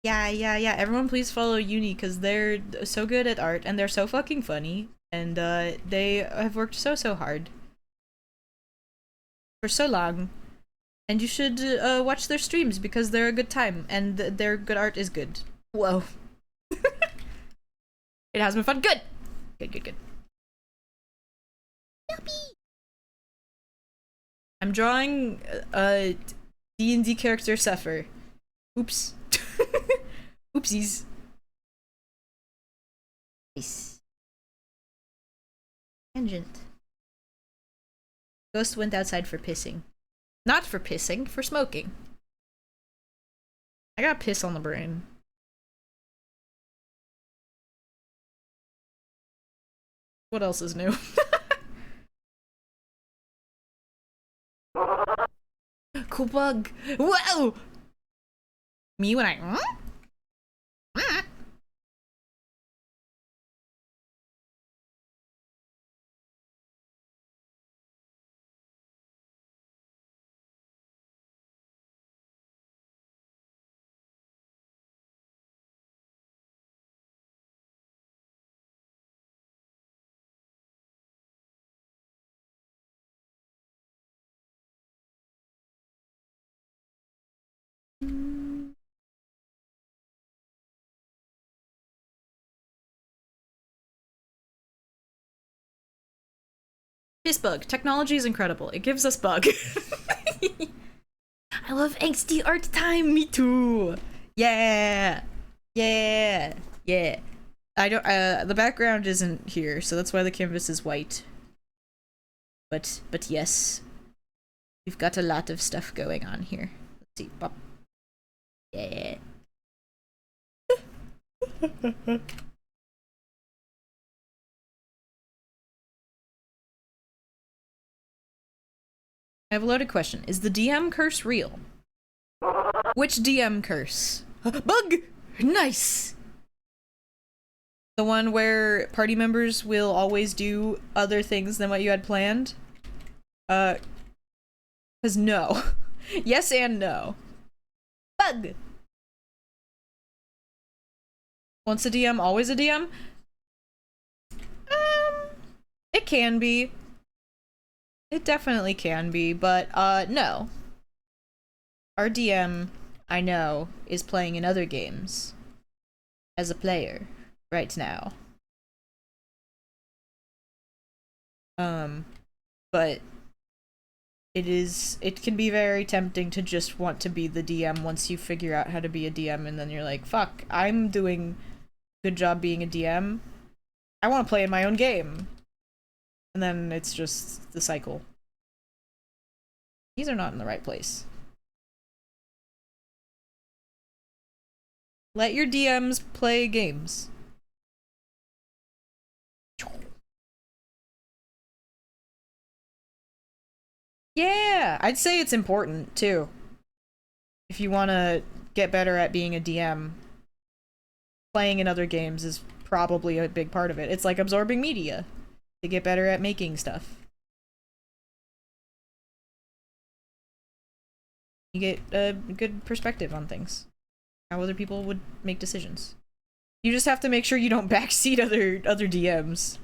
Everyone please follow Uni because they're so good at art and they're so fucking funny. And they have worked so hard. For so long. And you should watch their streams because they're a good time and their good art is good. Whoa. It has been fun. Good. I'm drawing a D&D character Sepher. Oops. Oopsies. Nice. Tangent. Ghost went outside for pissing. Not for pissing, for smoking. I got piss on the brain. What else is new? Cool bug. Whoa! Me when I... Piss bug. Technology is incredible. It gives us bug. I love angsty art time. Me too. Yeah. I don't. The background isn't here, so that's why the canvas is white. But yes, we've got a lot of stuff going on here. Let's see. Pop. Yeah. I have a loaded question. Is the DM curse real? Which DM curse? Bug! Nice! The one where party members will always do other things than what you had planned? 'Cause no. Yes and no. Bug! Once a DM, always a DM? It can be. It definitely can be, but, no. Our DM, I know, is playing in other games. As a player. Right now. But it can be very tempting to just want to be the DM once you figure out how to be a DM and then you're like, fuck, I'm doing a good job being a DM. I want to play in my own game. And then it's just the cycle. These are not in the right place. Let your DMs play games. Yeah, I'd say it's important too. If you want to get better at being a DM, playing in other games is probably a big part of it. It's like absorbing media to get better at making stuff. You get a good perspective on things. How other people would make decisions. You just have to make sure you don't backseat other DMs.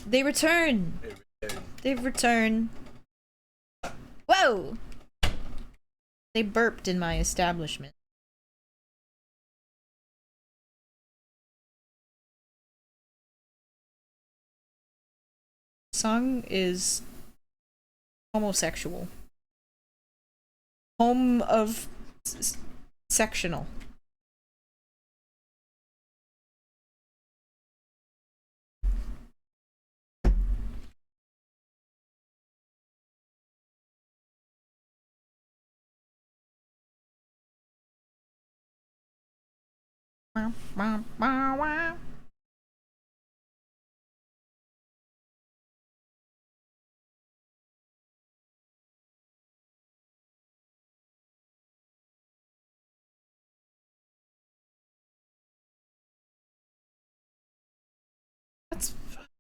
They return! They've returned. Whoa! They burped in my establishment. Song is homosexual. Home of sectional.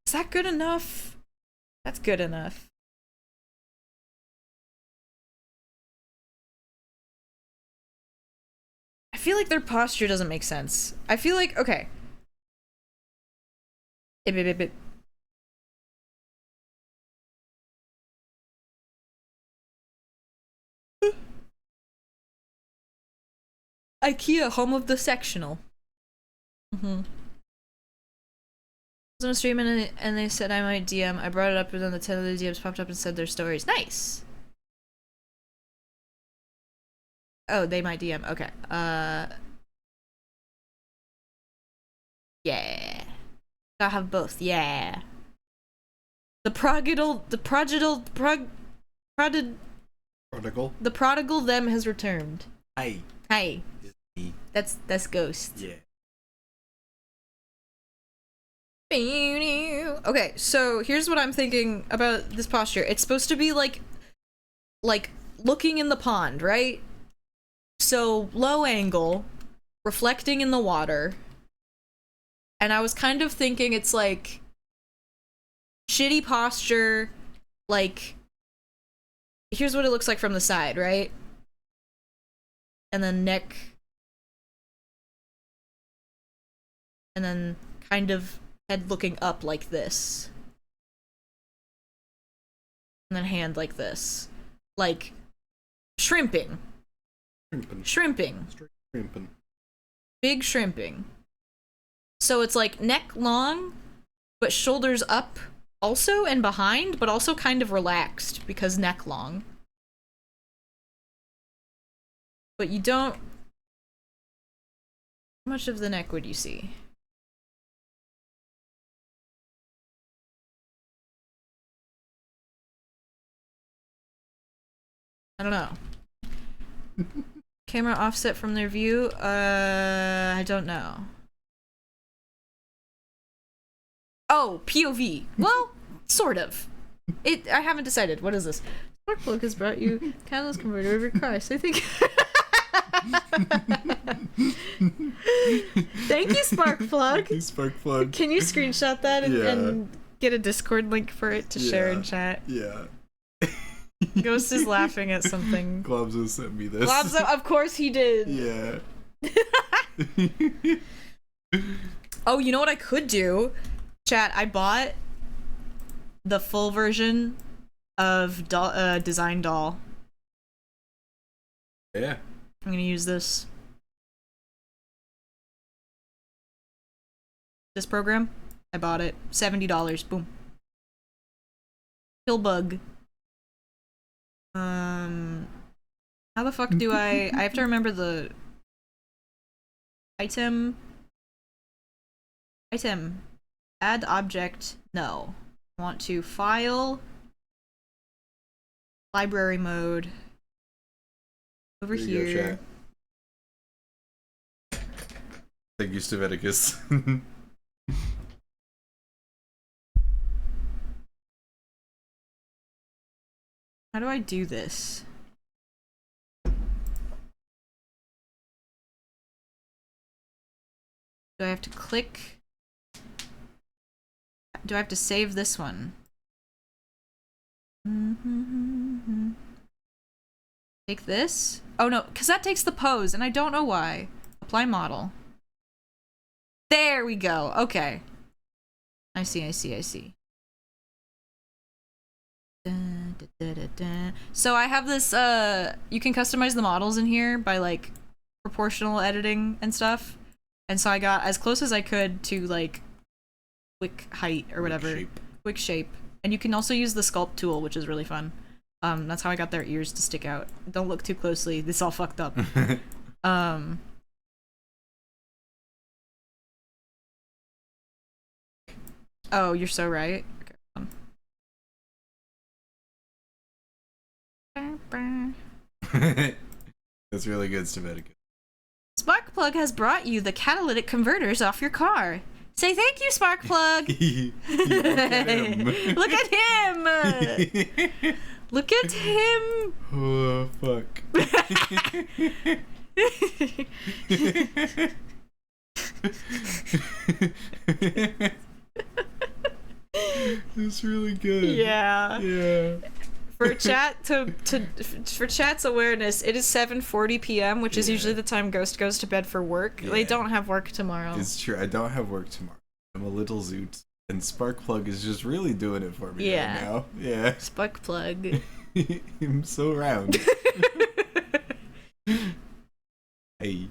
Is that good enough? That's good enough. I feel like their posture doesn't make sense. I feel like, okay. IKEA, home of the sectional. I was on a stream and they said I might DM. I brought it up and then the 10 of the DMs popped up and said their stories. Nice! Oh, they might DM. Okay. Yeah. Gotta have both. Yeah. The prodigal them has returned. Hi. Hi. That's Ghost. Yeah. Okay, so here's what I'm thinking about this posture. It's supposed to be like looking in the pond, right? So low angle, reflecting in the water. And I was kind of thinking it's like shitty posture, like here's what it looks like from the side, right? And then neck. And then kind of head looking up like this. And then hand like this. Like shrimping. Shrimping. Big shrimping. So it's like neck long, but shoulders up also and behind, but also kind of relaxed because neck long. But you don't... How much of the neck would you see? I don't know. Camera offset from their view? I don't know. Oh, POV. Well, sort of. I haven't decided. What is this? Sparkplug has brought you Catalyst Converter of your Christ. I think... Thank you, Sparkplug. Sparkplug. Can you screenshot that and get a Discord link for it to share in chat? Yeah. Ghost is laughing at something. Globzo sent me this. Globzo, of course he did. Yeah. Oh, you know what I could do? Chat, I bought the full version of Design Doll. Yeah. I'm gonna use this. This program? I bought it. $70. Boom. Killbug. How the fuck do I have to remember the item. Add object. No. I want to file. Library mode. Over here. Thank you, Steveticus. How do I do this? Do I have to click? Do I have to save this one? Take this? Oh no, because that takes the pose, and I don't know why. Apply model. There we go. Okay. I see. Dun, dun, dun, dun, dun. So I have this, you can customize the models in here by, like, proportional editing and stuff. And so I got as close as I could to, like, quick height or whatever. Quick shape. And you can also use the sculpt tool, which is really fun. That's how I got their ears to stick out. Don't look too closely. This all fucked up. Oh, you're so right. Okay. That's really good, Steveticus. Sparkplug has brought you the catalytic converters off your car. Say thank you, Sparkplug. Look at him. Look at him. Oh, fuck. It's really good. Yeah. Yeah. For chat's awareness, it is 7:40 p.m., which is usually the time Ghost goes to bed for work. Yeah. They don't have work tomorrow. It's true. I don't have work tomorrow. I'm a little zoot. And Sparkplug is just really doing it for me right now. Yeah. Sparkplug. I'm so round. Hey.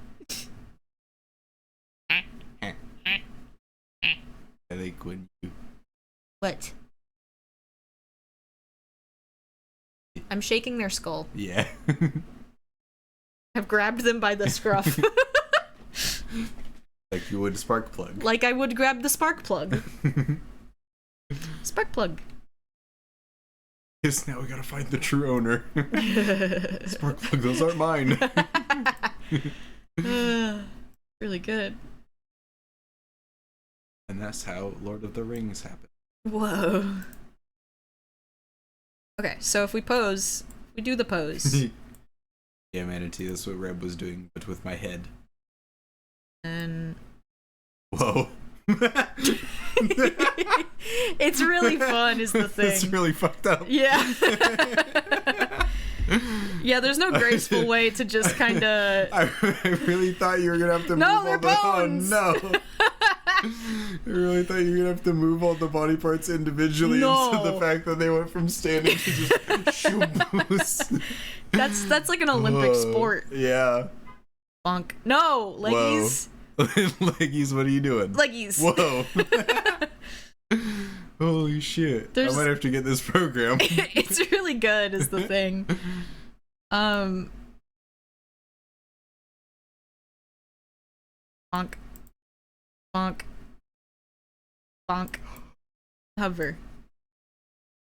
I like when you... What? I'm shaking their skull. Yeah. I've grabbed them by the scruff. Like you would Sparkplug. Like I would grab the spark plug. Spark plug. Yes, now we gotta find the true owner. Sparkplug, those aren't mine. Really good. And that's how Lord of the Rings happened. Whoa. Okay, so if we pose, we do the pose. Yeah, Manatee, that's what Reb was doing, but with my head. And whoa. it's really fun is the thing. It's really fucked up. Yeah. Yeah, there's no graceful way to just kind of... I really thought you were going to have to no, move they're all the... bones! Oh, no. I really thought you were going to have to move all the body parts individually instead of the fact that they went from standing to just... That's like an Olympic sport. Yeah. Bonk. No, leggies. Leggies, what are you doing? Leggies. Whoa. Holy shit. I might have to get this program. It's really good is the thing. Bonk. Bonk. Bonk. Hover.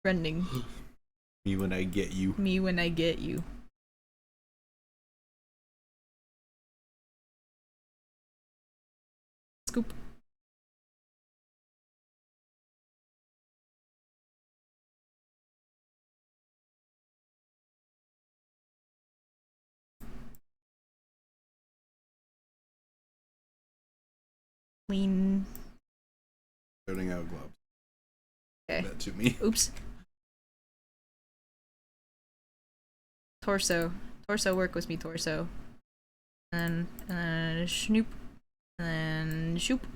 Running. Me when I get you. Me when I get you. Scoop. Clean. Turning out gloves. Okay. That to me. Oops. Torso. Torso, work with me, torso. And then snoop. And then shoop.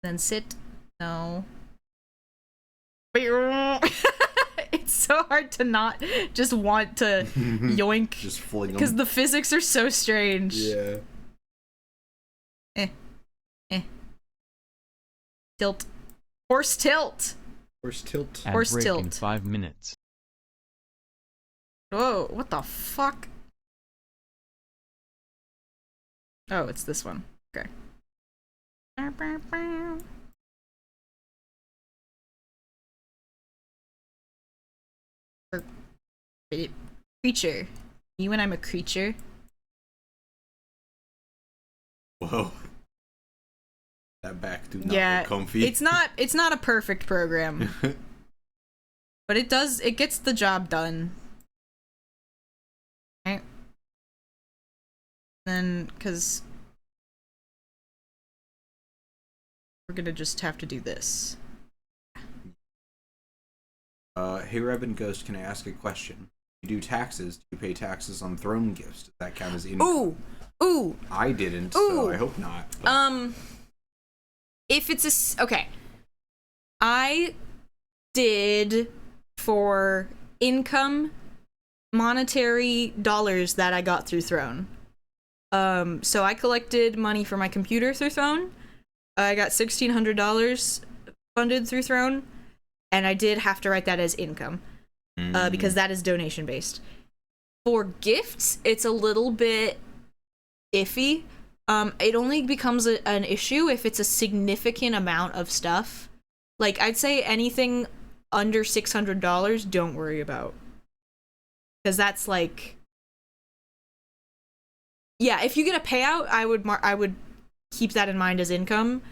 Then sit. No. It's so hard to not just want to yoink. Just fling them. Because the physics are so strange. Yeah. Tilt. Horse tilt. Horse tilt. Ad Horse break in tilt. 5 minutes. Whoa, what the fuck? Oh, it's this one. Okay. Creature. You and I'm a creature. Whoa. That back do not look comfy. It's not a perfect program. But it gets the job done. Right? Then, cause we're gonna just have to do this. Hey Reb and Ghost, can I ask a question? You do taxes. Do you pay taxes on throne gifts? Does that count as income? Ooh. I didn't, Ooh. so I hope not. But... If it's okay. I did for income monetary dollars that I got through Throne. So I collected money for my computer through Throne. I got $1,600 funded through Throne, and I did have to write that as income because that is donation based. For gifts, it's a little bit iffy. It only becomes an issue if it's a significant amount of stuff. Like, I'd say anything under $600, don't worry about. because that's like, yeah, if you get a payout, I would keep that in mind as income.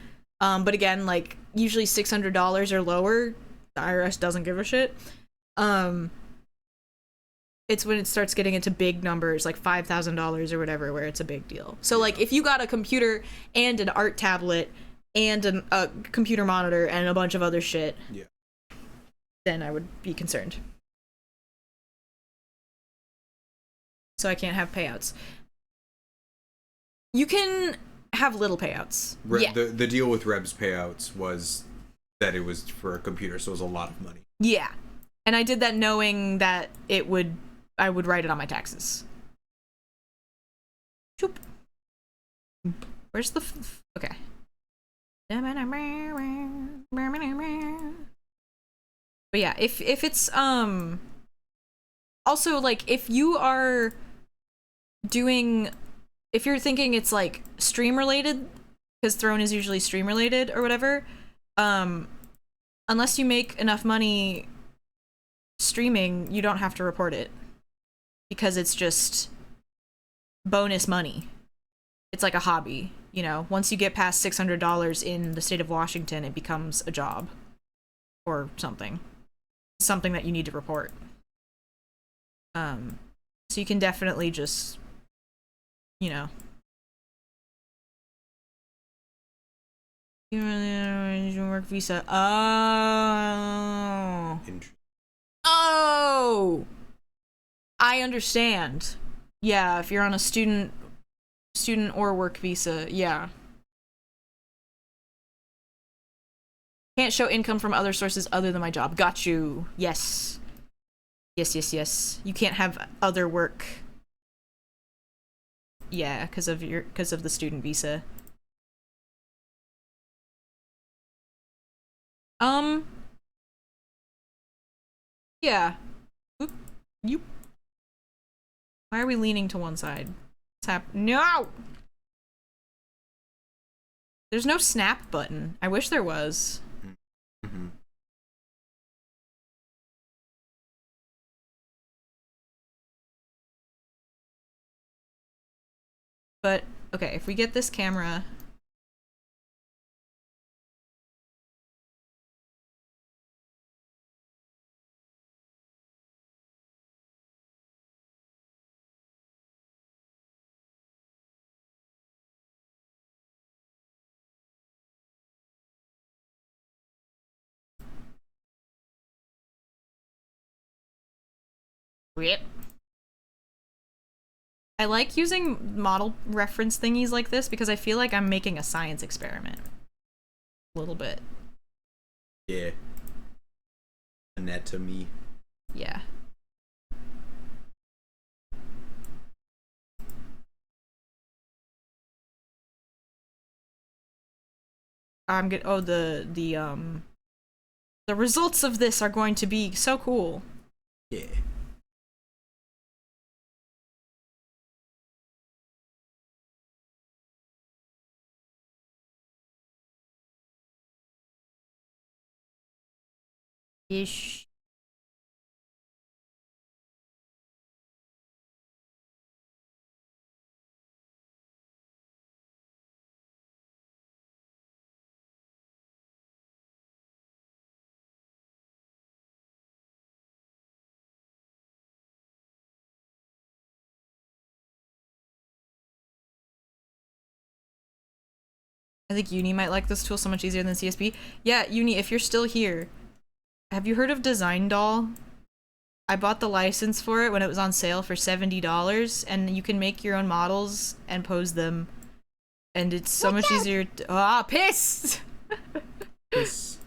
But again, like usually $600 or lower, the IRS doesn't give a shit. It's when it starts getting into big numbers, like $5,000 or whatever, where it's a big deal. So like if you got a computer and an art tablet and a computer monitor and a bunch of other shit, then I would be concerned. So I can't have payouts. You can have little payouts. The deal with Reb's payouts was that it was for a computer, so it was a lot of money. Yeah. And I did that knowing that I would write it on my taxes. Choop. Where's the okay. But yeah, if it's also like if you are doing, if you're thinking it's like stream related, because Throne is usually stream related or whatever, unless you make enough money streaming, you don't have to report it, because it's just bonus money. It's like a hobby, you know. Once you get past $600 in the state of Washington, it becomes a job or something that you need to report. So you can definitely just, you know, work visa. Oh, I understand. Yeah, if you're on a student or work visa, yeah. Can't show income from other sources other than my job. Got you. Yes. Yes. You can't have other work. Yeah, because of the student visa. Yeah. Oop. You. Why are we leaning to one side? No! There's no snap button. I wish there was. Mm-hmm. But, okay, if we get this camera... Yep. I like using model reference thingies like this because I feel like I'm making a science experiment. A little bit. Yeah. Anatomy. Yeah. I'm good. Oh, the results of this are going to be so cool. Yeah. Ish. I think Uni might like this tool so much easier than CSP. Yeah, Uni, if you're still here, have you heard of Design Doll? I bought the license for it when it was on sale for $70, and you can make your own models and pose them, and it's so much easier to— piss! Piss.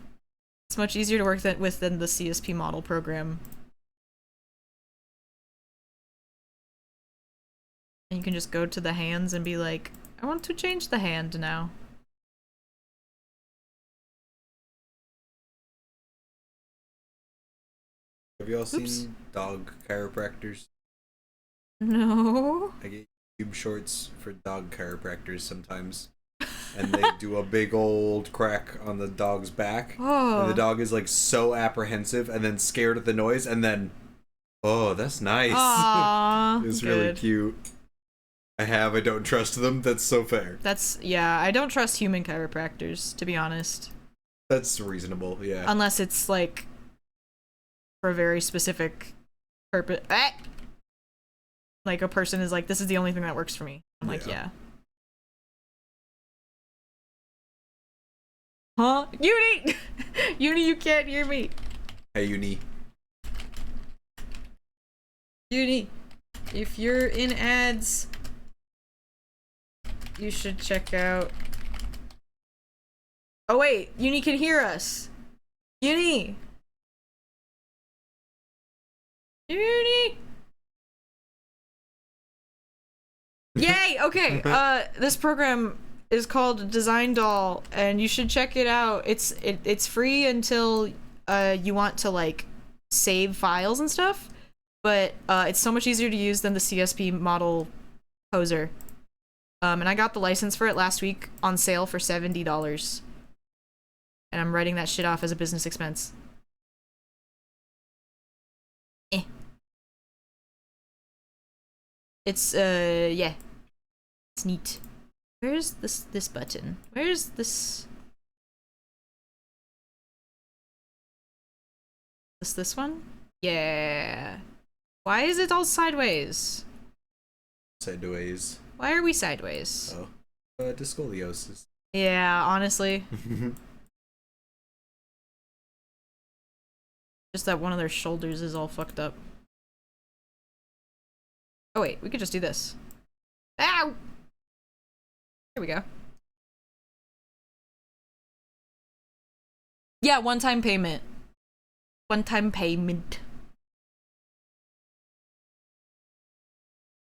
It's much easier to work with than the CSP model program. And you can just go to the hands and be like, I want to change the hand now. Have you all seen dog chiropractors? No. I get YouTube shorts for dog chiropractors sometimes. And they do a big old crack on the dog's back. Oh. And the dog is like so apprehensive and then scared at the noise and then Oh, that's nice. Aww, It's really good. cute. I don't trust them. That's so fair. Yeah, I don't trust human chiropractors, to be honest. That's reasonable, yeah. Unless it's, like, for a very specific purpose. Like, a person is like, this is the only thing that works for me. I'm like, yeah. Huh? Uni! Uni, you can't hear me. Hey, Uni. Uni, if you're in ads, you should check out... Oh wait, Uni can hear us. Uni! Uni! Yay! Okay, this program is called Design Doll, and you should check it out. It's free until you want to, like, save files and stuff, but it's so much easier to use than the CSP model poser. And I got the license for it last week on sale for $70. And I'm writing that shit off as a business expense. It's, yeah. It's neat. Where's this button? Where's this? This one? Yeah. Why is it all sideways? Sideways. Why are we sideways? Oh. Dyscoliosis. Yeah, honestly. Just that one of their shoulders is all fucked up. Oh wait, we could just do this. Ow! Here we go. Yeah, one-time payment. One-time payment.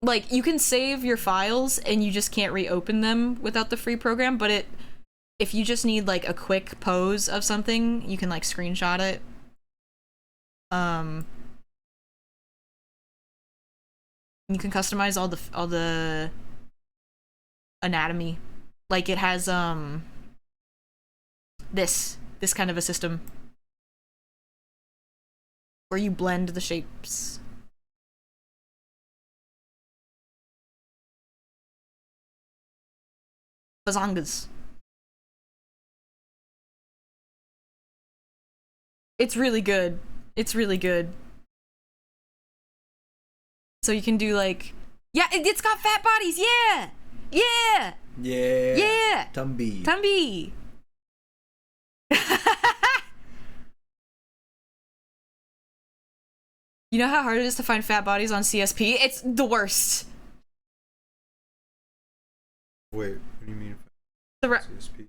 Like, you can save your files and you just can't reopen them without the free program, but if you just need, like, a quick pose of something, you can, like, screenshot it. You can customize all the anatomy. Like, it has, this kind of a system where you blend the shapes. Bazongas. It's really good. It's really good. So you can do, like, yeah, it's got fat bodies, yeah! Yeah! Yeah! Yeah! Tumby. Tumby! You know how hard it is to find fat bodies on CSP? It's the worst. Wait, what do you mean? CSP?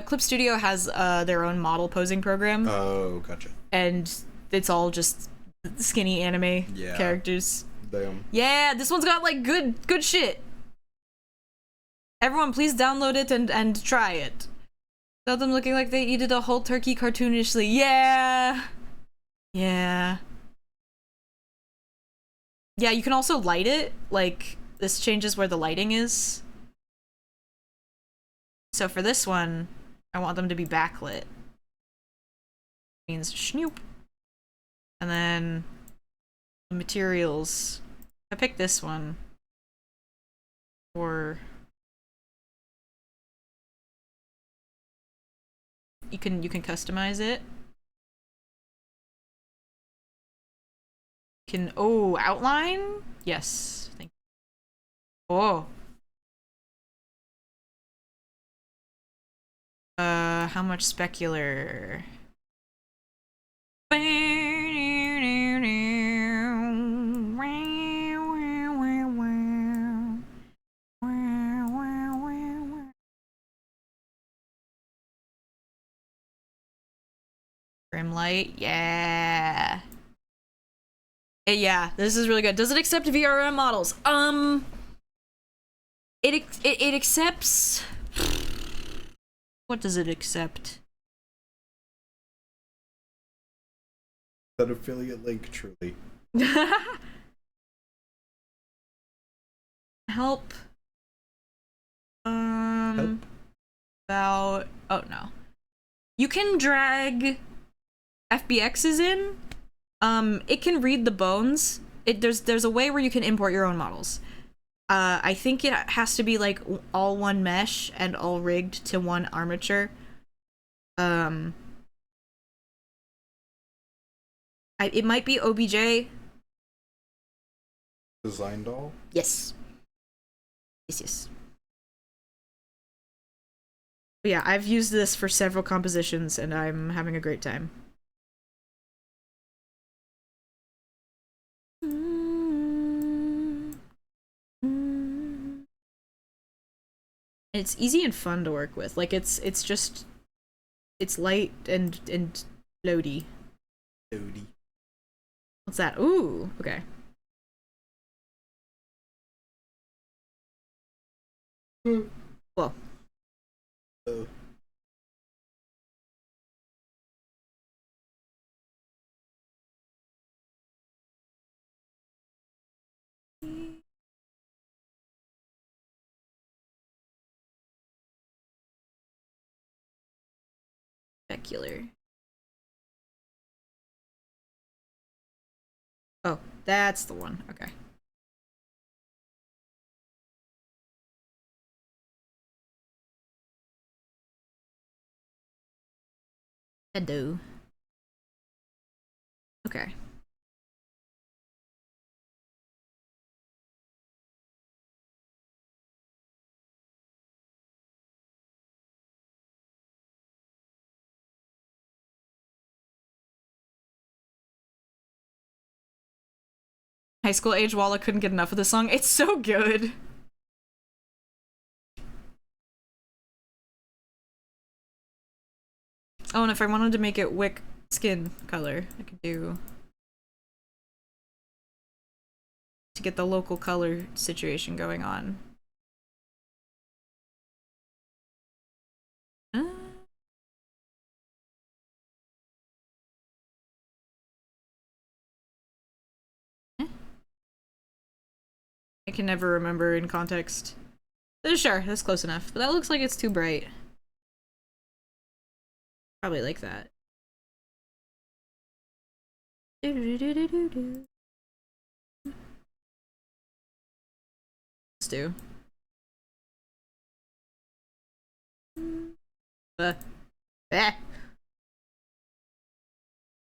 Clip Studio has their own model posing program. Oh, gotcha. And it's all just skinny anime characters. Damn. Yeah, this one's got, like, good shit. Everyone, please download it and try it. Without them looking like they eat a whole turkey cartoonishly. Yeah! Yeah. Yeah, you can also light it. Like, this changes where the lighting is. So for this one, I want them to be backlit. Means schnoop. And then the materials. I picked this one. Or you can customize it. You can outline? Yes. Thank you. Oh. How much specular? Grim light, yeah. Yeah, this is really good. Does it accept VRM models? It accepts. What does it accept? That affiliate link, truly. Help. Help. About. Oh no. You can drag FBXs in, It can read the bones. There's a way where you can import your own models. I think it has to be like all one mesh and all rigged to one armature. It might be OBJ. Design doll? Yes. Yes. But yeah, I've used this for several compositions and I'm having a great time. It's easy and fun to work with. Like it's light and floaty. Floaty. What's that? Ooh, okay. Well. Specular. Oh, that's the one. Okay. Hello. Okay. High school age Walla couldn't get enough of this song. It's so good. Oh, and if I wanted to make it wick skin color, I could do to get the local color situation going on. I can never remember in context. Sure, that's close enough. But that looks like it's too bright. Probably like that. Let's do. Is that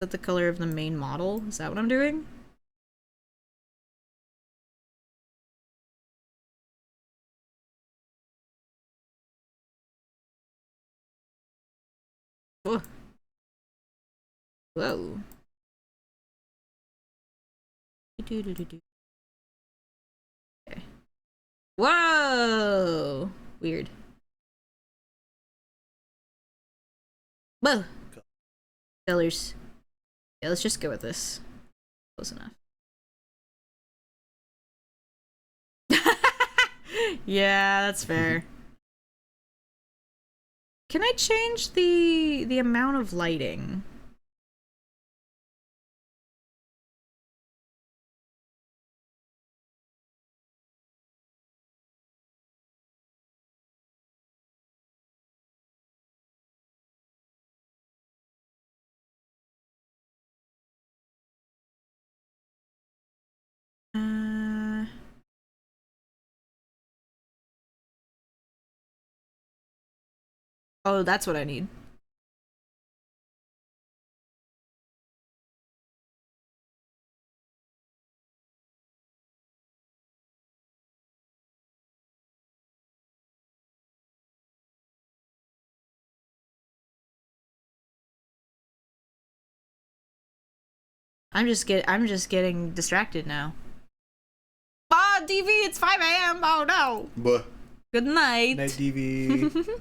the color of the main model? Is that what I'm doing? Whoa. Whoa. Okay. Whoa! Weird. Whoa! Colors. Yeah, let's just go with this. Close enough. Yeah, that's fair. Can I change the amount of lighting? Oh, that's what I need. I'm just getting distracted now. Ah, DV, it's 5 a.m. Oh no. Buh. Good night. Night, DV.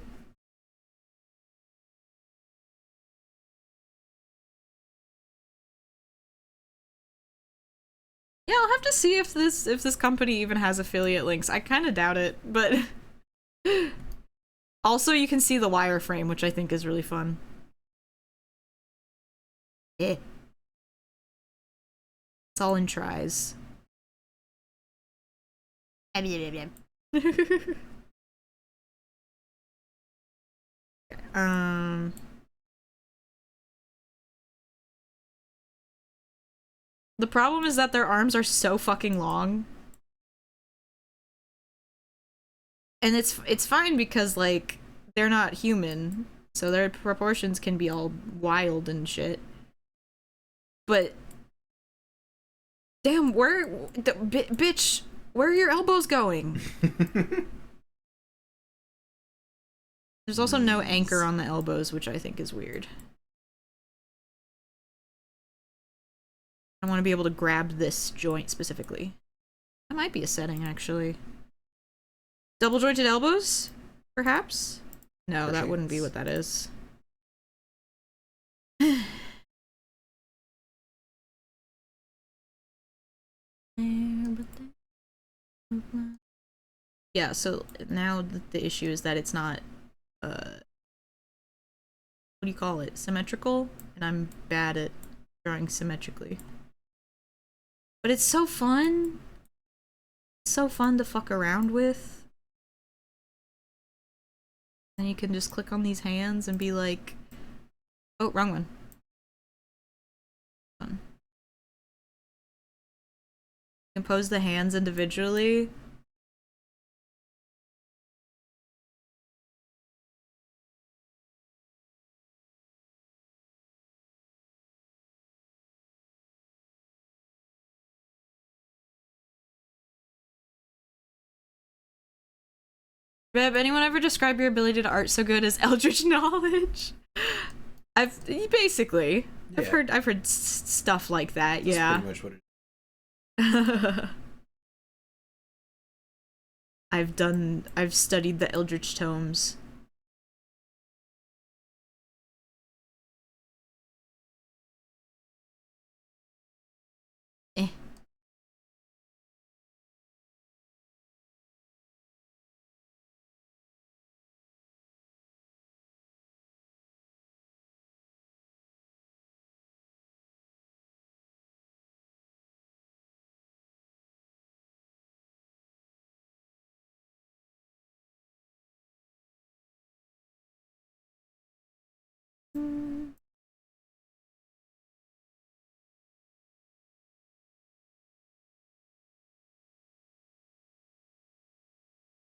Yeah, I'll have to see if this company even has affiliate links. I kind of doubt it, but also you can see the wireframe, which I think is really fun. Eh. It's all in tries. The problem is that their arms are so fucking long. And it's fine because, like, they're not human, so their proportions can be all wild and shit. But damn, bitch, where are your elbows going? There's also no anchor on the elbows, which I think is weird. I want to be able to grab this joint specifically. That might be a setting, actually. Double jointed elbows? Perhaps? No, that wouldn't be what that is. Yeah, so now the issue is that it's not, what do you call it? Symmetrical? And I'm bad at drawing symmetrically. But it's so fun! It's so fun to fuck around with. And you can just click on these hands and be like, oh, wrong one. Fun. Compose the hands individually. Reb, anyone ever describe your ability to art so good as eldritch knowledge? Basically. Yeah. I've heard stuff like that. That's pretty much what it is. I've studied the Eldritch tomes.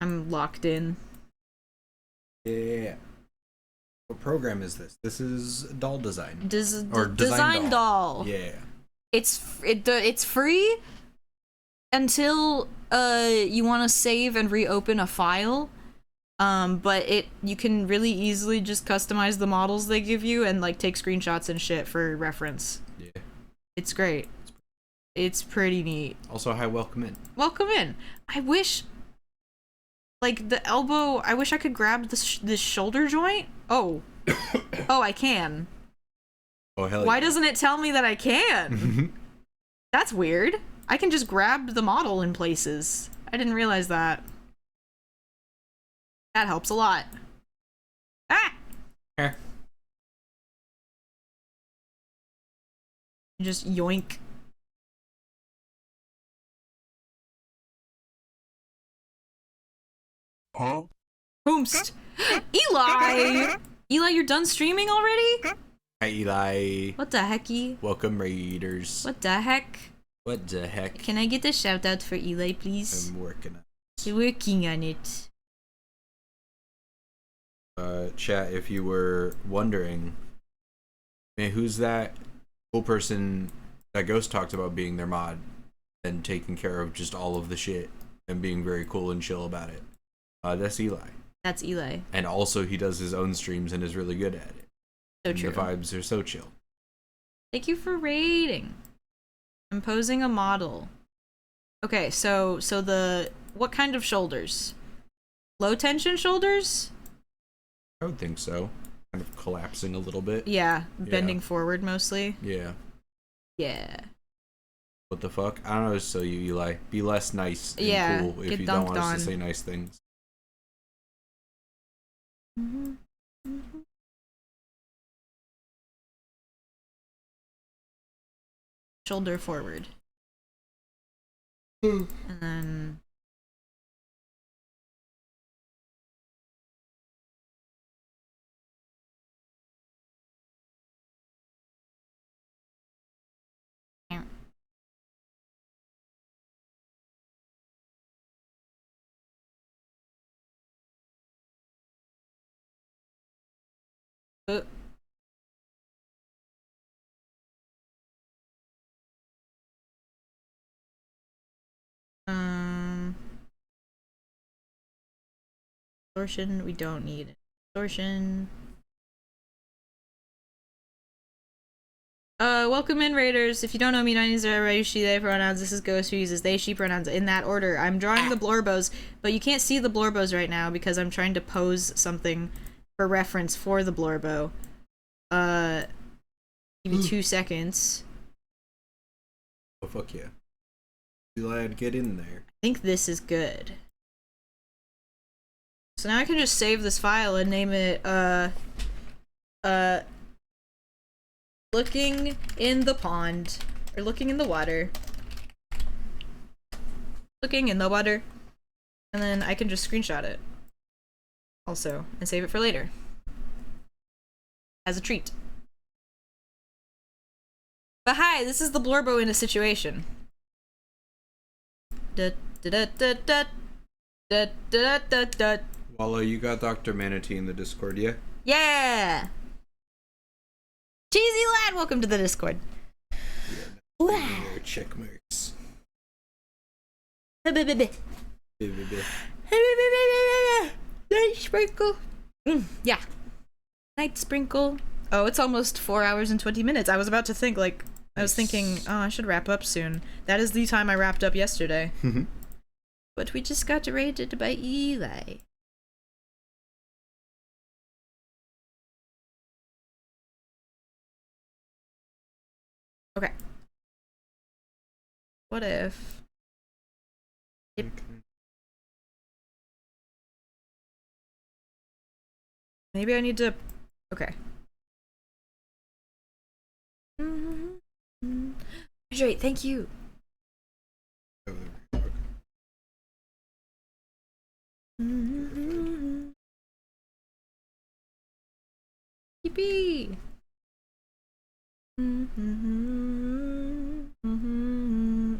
I'm locked in. Yeah. What program is this? This is doll design. Design doll. Yeah. It's free until you want to save and reopen a file. But you can really easily just customize the models they give you and like take screenshots and shit for reference. Yeah. It's great. It's pretty neat. Also, hi, welcome in. Welcome in. I wish, like, the elbow, I wish I could grab this shoulder joint. Oh. Oh, I can. Oh, hell Why yeah. doesn't it tell me that I can? That's weird. I can just grab the model in places. I didn't realize that. That helps a lot. Ah! Eh. Just yoink. Huh? Boomst. Eli! Eli, you're done streaming already? Hi, Eli. What the hecky? Welcome, Raiders. What the heck? What the heck? Can I get a shout out for Eli, please? I'm working on it. You're working on it. Chat, if you were wondering, man, who's that cool person that Ghost talked about being their mod and taking care of just all of the shit and being very cool and chill about it? That's Eli. That's Eli. And also, he does his own streams and is really good at it. So and true. The vibes are so chill. Thank you for raiding. I'm posing a model. Okay, so what kind of shoulders? Low tension shoulders? I would think so. Kind of collapsing a little bit. Yeah, bending forward mostly. Yeah. Yeah. What the fuck? I don't know. So you, Eli, be less nice and cool if you don't want us to say nice things. Shoulder forward. And then Uh. Distortion, we don't need distortion. Welcome in, Raiders. If you don't know me, my name is she, they pronouns. This is Ghost, who uses they, she pronouns in that order. I'm drawing the blorbos, but you can't see the blorbos right now because I'm trying to pose something for reference for the blorbo. Give me 2 seconds. Oh, fuck yeah. Lad, get in there. I think this is good. So now I can just save this file and name it, looking in the pond. Or looking in the water. Looking in the water. And then I can just screenshot it. Also, and save it for later. As a treat. But hi, this is the blorbo in a situation. Da da da da da da da da. Wallow, you got Dr. Manatee in the Discord, yeah? Yeah! Cheesy lad, welcome to the Discord. Yeah, check marks. Night sprinkle. Yeah. Night sprinkle. Oh, it's almost 4 hours and 20 minutes. I was about to think, like, I was thinking, oh, I should wrap up soon. That is the time I wrapped up yesterday. But we just got raided by Eli. Okay. What if... Yep. Maybe I need to... Okay. Great, thank you. Yippee!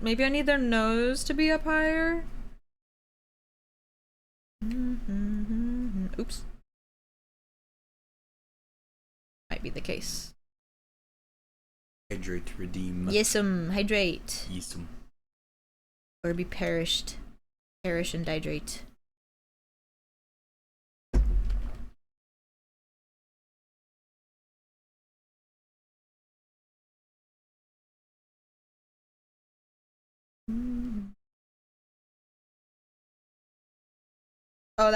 Maybe I need their nose to be up higher. Oops. Might be the case. Hydrate, redeem. Yes'm, hydrate. Yes'm. Or be perished. Perish and hydrate. Oh,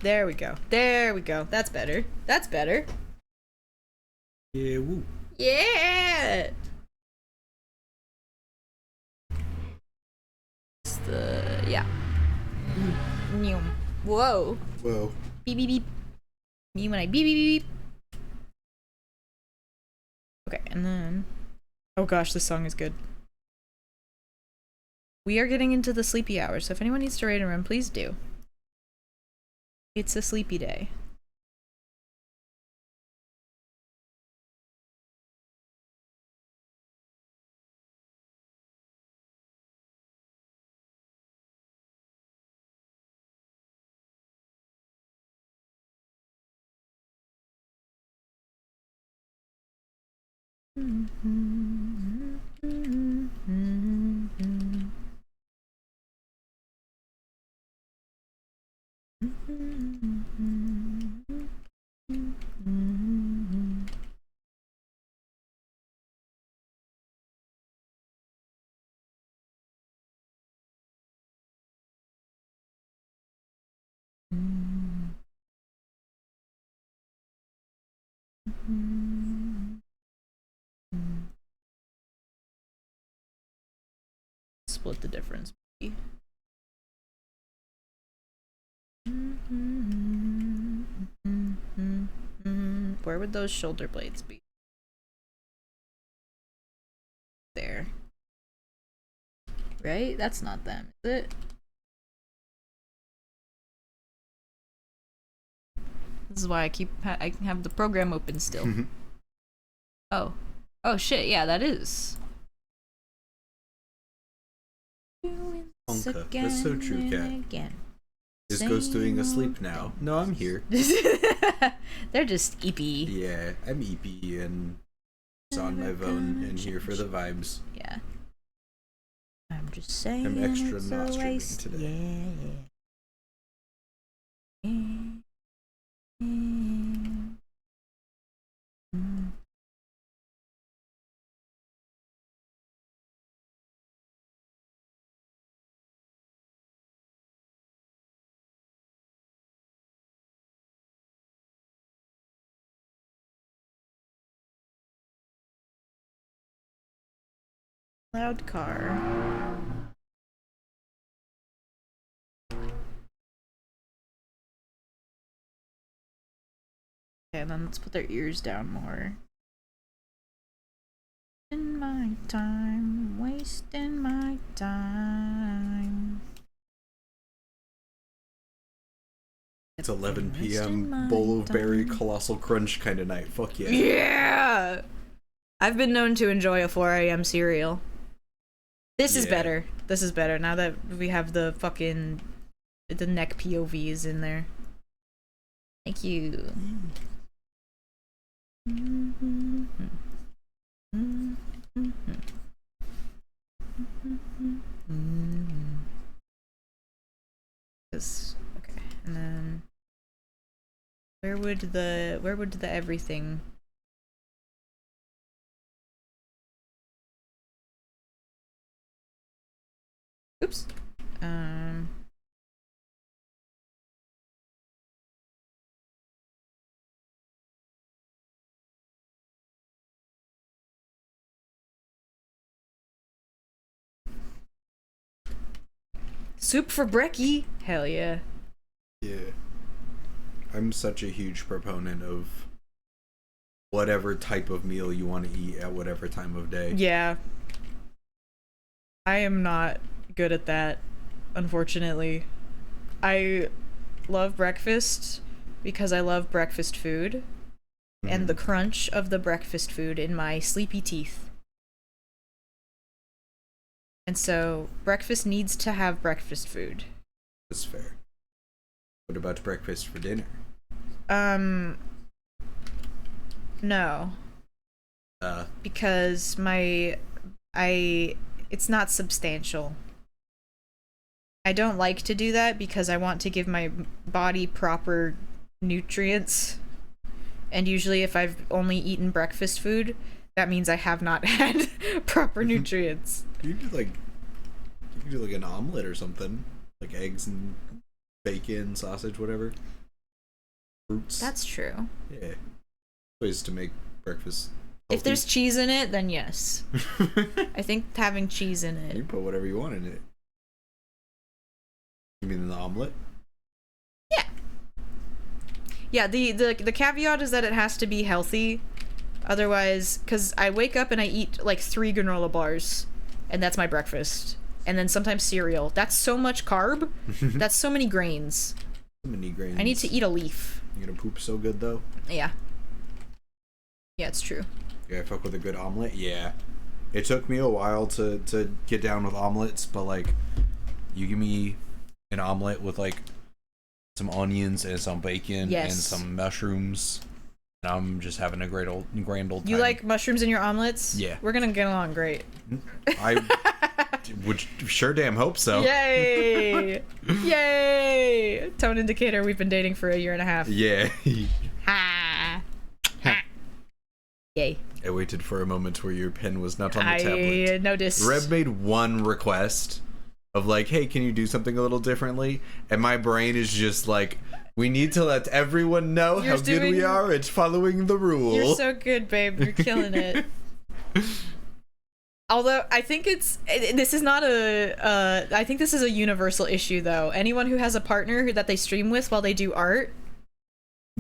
there we go. There we go. That's better. That's better. Yeah, woo. Yeah! Yeah. Whoa. Whoa. Beep beep beep. Me when I beep beep beep. Okay, and then... Oh gosh, this song is good. We are getting into the sleepy hour, so if anyone needs to raid a room, please do. It's a sleepy day. Split the difference. Where would those shoulder blades be? There. Right? That's not them, is it? This is why I can have the program open still. Oh. Oh shit, yeah, that is. That's so true, Cat. Again. Is Ghost doing asleep now? No, I'm here. They're just eepy. Yeah, I'm eepy and it's on my phone and here for the vibes. Yeah. I'm just saying. I'm extra not streaming today. Yeah. Loud car. Okay, then let's put their ears down more. In my time, wasting my time. It's 11 p.m. bowl of berry colossal crunch kind of night. Fuck yeah. Yeah! I've been known to enjoy a 4 a.m. cereal. This is better. This is better now that we have the fucking the neck POVs in there. Thank you. Okay, and then where would the everything? Oops. Soup for brekkie. Hell yeah. Yeah. I'm such a huge proponent of whatever type of meal you want to eat at whatever time of day. Yeah. I am not good at that, unfortunately. I love breakfast because I love breakfast food and the crunch of the breakfast food in my sleepy teeth. And so breakfast needs to have breakfast food. That's fair. What about breakfast for dinner? No. Because it's not substantial. I don't like to do that because I want to give my body proper nutrients. And usually if I've only eaten breakfast food, that means I have not had proper nutrients. You could do like an omelet or something. Like eggs and bacon, sausage, whatever. Fruits. That's true. Yeah. Ways to make breakfast healthy. If there's cheese in it, then yes. I think having cheese in it. You can put whatever you want in it. You mean the omelet? Yeah. Yeah, the caveat is that it has to be healthy. Otherwise, because I wake up and I eat like 3 granola bars, and that's my breakfast. And then sometimes cereal. That's so much carb. That's so many grains. So many grains. I need to eat a leaf. You're gonna poop so good though? Yeah. Yeah, it's true. Yeah, I fuck with a good omelet. Yeah. It took me a while to get down with omelets, but like, you give me an omelet with like some onions and some bacon and some mushrooms, and I'm just having a grand old time. You like mushrooms in your omelets? Yeah. We're gonna get along great. I would sure damn hope so. Yay! Yay! Tone indicator, we've been dating for 1.5 years. Yeah. Ha! Ha! Yay. I waited for a moment where your pen was not on the tablet. I noticed. Reb made one request of like, hey, can you do something a little differently? And my brain is just like, we need to let everyone know how good we are at following the rule. You're so good, babe. You're killing it. Although, I think this is not I think this is a universal issue, though. Anyone who has a partner that they stream with while they do art,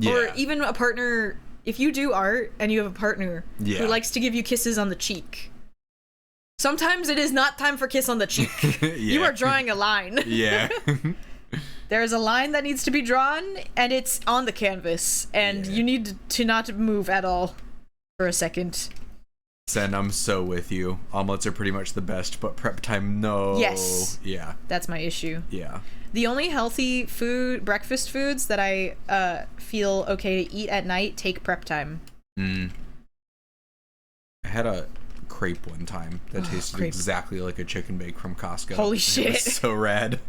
or even a partner, if you do art and you have a partner who likes to give you kisses on the cheek, sometimes it is not time for kiss on the cheek. You are drawing a line. Yeah. There's a line that needs to be drawn, and it's on the canvas, and you need to not move at all for a second. Sen, I'm so with you. Omelets are pretty much the best, but prep time, no. Yes. Yeah. That's my issue. Yeah. The only healthy breakfast foods that I feel okay to eat at night take prep time. I had a crepe one time that tasted exactly like a chicken bake from Costco. Holy shit. It was so rad.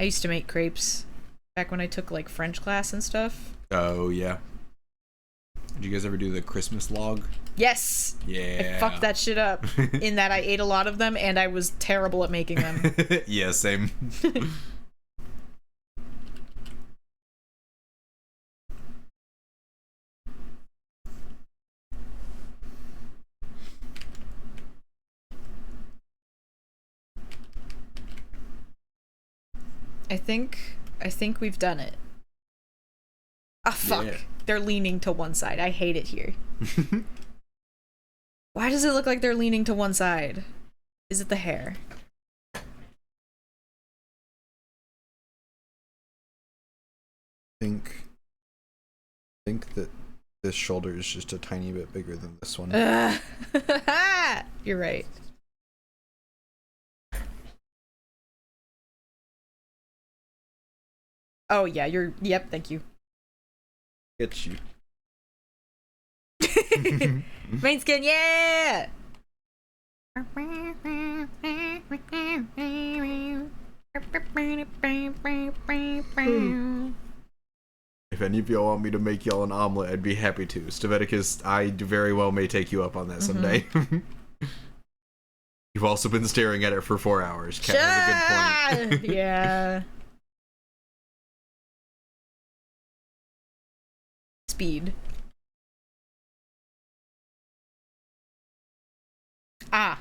I used to make crepes back when I took like French class and stuff. Oh, yeah. Did you guys ever do the Christmas log? Yes. Yeah. I fucked that shit up in that I ate a lot of them and I was terrible at making them. Yeah, same. I think we've done it. Ah, fuck. Yeah. They're leaning to one side. I hate it here. Why does it look like they're leaning to one side? Is it the hair? think that this shoulder is just a tiny bit bigger than this one. You're right. Oh yeah, yep, thank you. It's you. Main skin, yeah! If any of y'all want me to make y'all an omelet, I'd be happy to. Staveticus, I very well may take you up on that someday. You've also been staring at it for 4 hours. Kat has a good point. Yeah. Speed. Ah.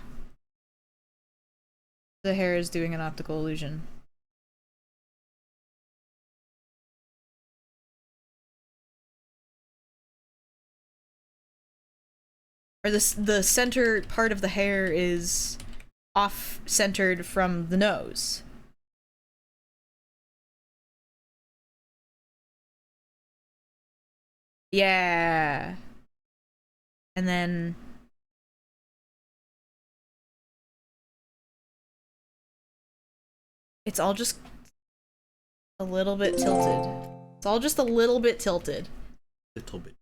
The hair is doing an optical illusion. Or the center part of the hair is off-centered from the nose. Yeah. And then it's all just a little bit tilted. It's all just a little bit tilted. Little bit.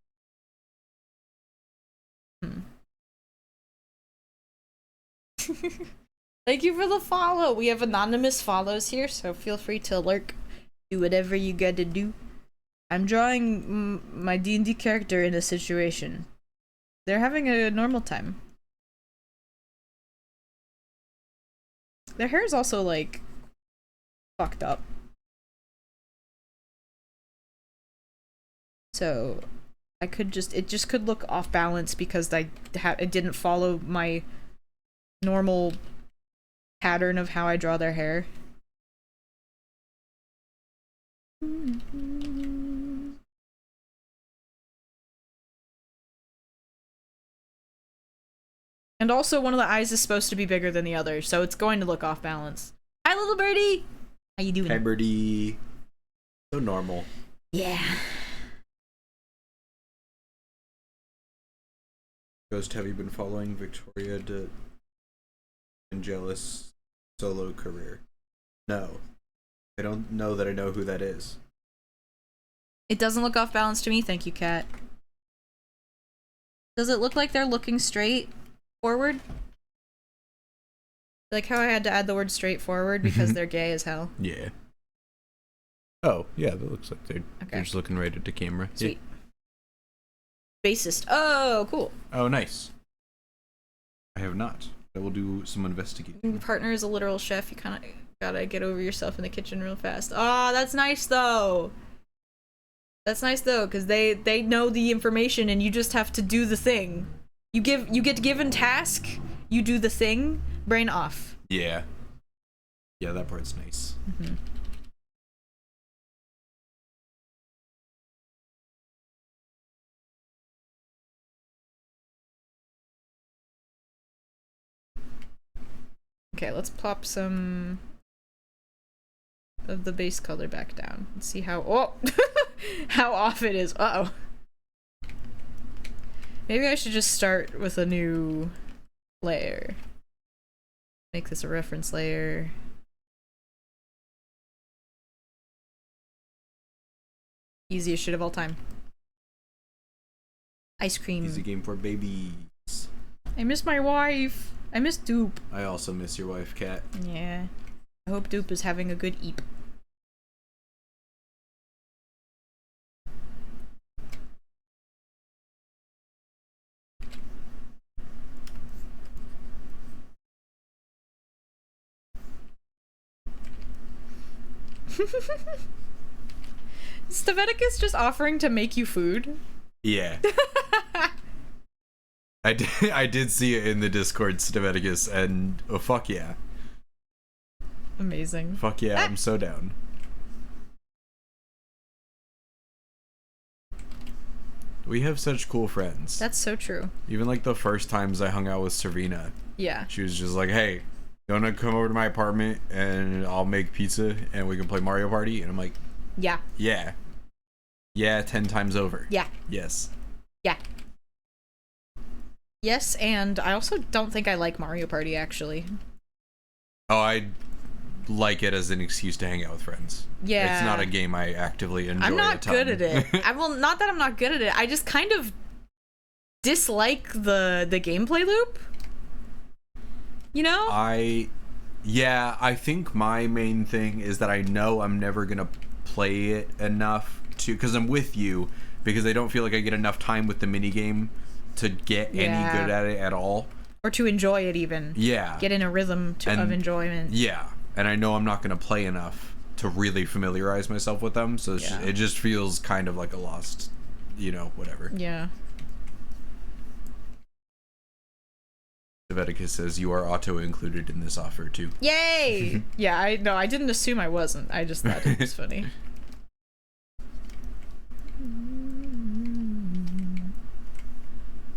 Thank you for the follow. We have anonymous follows here, so feel free to lurk. Do whatever you gotta do. I'm drawing my D&D character in a situation. They're having a normal time. Their hair is also, like, fucked up. So, it just could look off balance because it didn't follow my normal pattern of how I draw their hair. And also one of the eyes is supposed to be bigger than the other, so it's going to look off balance. Hi, little birdie! How you doing? Hi, birdie. So normal. Yeah. Ghost, have you been following Victoria de Angelis' solo career? No. I don't know that I know who that is. It doesn't look off balance to me, thank you, Kat. Does it look like they're looking straight forward? Like how I had to add the word straight forward because they're gay as hell. Yeah. Oh, yeah, that looks like they're just looking right at the camera. Sweet. Yeah. Bassist. Oh, cool. Oh, nice. I have not. I will do some investigating. Your partner is a literal chef. You kind of gotta get over yourself in the kitchen real fast. Oh, that's nice though. That's nice though, because they know the information and you just have to do the thing. You get given task, you do the thing, brain off. Yeah. Yeah, that part's nice. Mm-hmm. Okay, let's plop some of the base color back down and see how how off it is. Uh-oh. Maybe I should just start with a new layer. Make this a reference layer. Easiest shit of all time. Ice cream. Easy game for babies. I miss my wife. I miss Dupe. I also miss your wife, Kat. Yeah. I hope Dupe is having a good eep. Staveticus just offering to make you food? Yeah. I did see it in the Discord, Staveticus, and oh fuck yeah. Amazing. Fuck yeah, I'm so down. We have such cool friends. That's so true. Even like the first times I hung out with Serena, Yeah. she was just like, hey, you wanna come over to my apartment and I'll make pizza and we can play Mario Party? And I'm like, Yeah. yeah. Yeah, 10 times over. Yeah. Yes. Yeah. Yes, and I also don't think I like Mario Party, actually. Oh, I like it as an excuse to hang out with friends. Yeah. It's not a game I actively enjoy. I'm a not ton. good at it. Well, not that I'm not good at it. I just kind of dislike the gameplay loop. You know? I think my main thing is that I know I'm never gonna play it enough to, because I'm with you, because I don't feel like I get enough time with the minigame to get any good at it at all. Or to enjoy it even. Yeah. Get in a rhythm of enjoyment. Yeah. And I know I'm not gonna play enough to really familiarize myself with them, so it just feels kind of like a lost, whatever. Yeah. Veticus says you are auto-included in this offer too. Yay! Yeah, I didn't assume I wasn't. I just thought it was funny.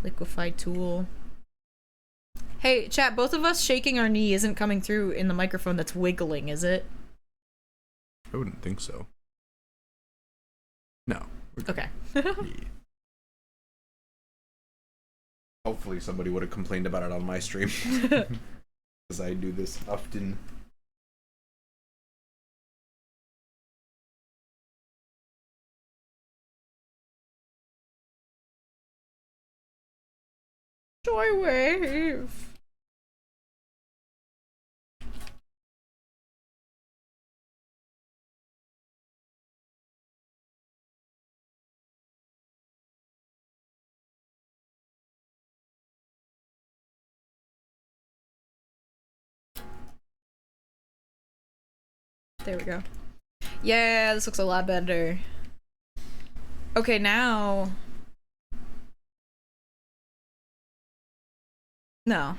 Liquefied tool. Hey, chat, both of us shaking our knee isn't coming through in the microphone that's wiggling, is it? I wouldn't think so. No. Okay. Yeah. Hopefully somebody would have complained about it on my stream. Because I do this often. Joy wave. There we go. Yeah, this looks a lot better. Okay, now. No.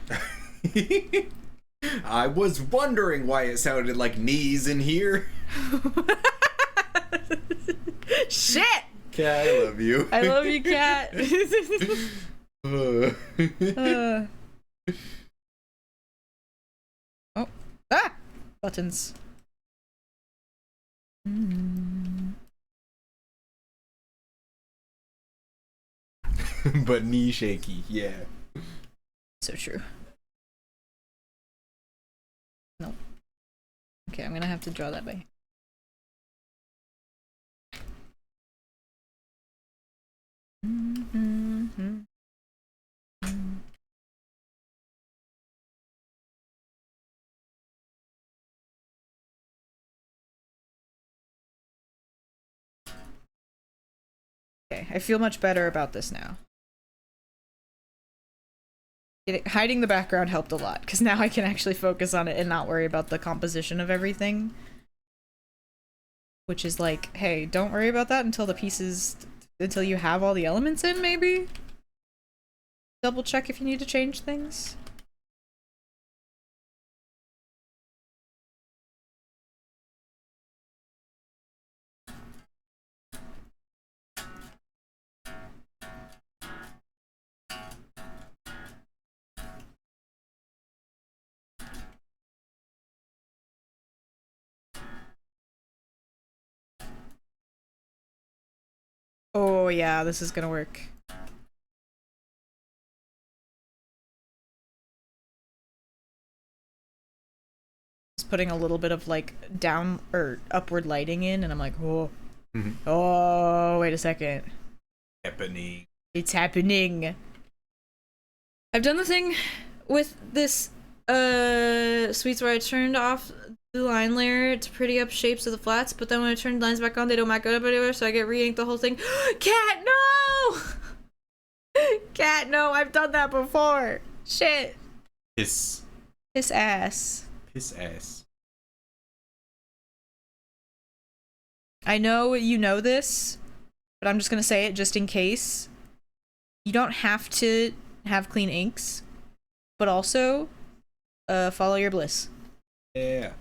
I was wondering why it sounded like knees in here. Shit! Cat, I love you. I love you, Cat. Oh. Ah! Buttons. But knee shaky, yeah. So true. Nope. Okay, I'm gonna have to draw that by. Okay, I feel much better about this now. Hiding the background helped a lot, because now I can actually focus on it and not worry about the composition of everything. Which is like, hey, don't worry about that until until you have all the elements in, maybe? Double check if you need to change things. Oh yeah, this is gonna work. putting a little bit of like down or upward lighting in, and I'm like, oh, oh, wait a second. Happening. It's happening. I've done the thing with this suites where I turned off the line layer to pretty up shapes of the flats, but then when I turn lines back on, they don't match up anywhere, so I get re-inked the whole thing. Cat, no! Cat, no, I've done that before. Shit. Piss ass. Piss ass. I know you know this, but I'm just gonna say it just in case. You don't have to have clean inks, but also, follow your bliss. Yeah.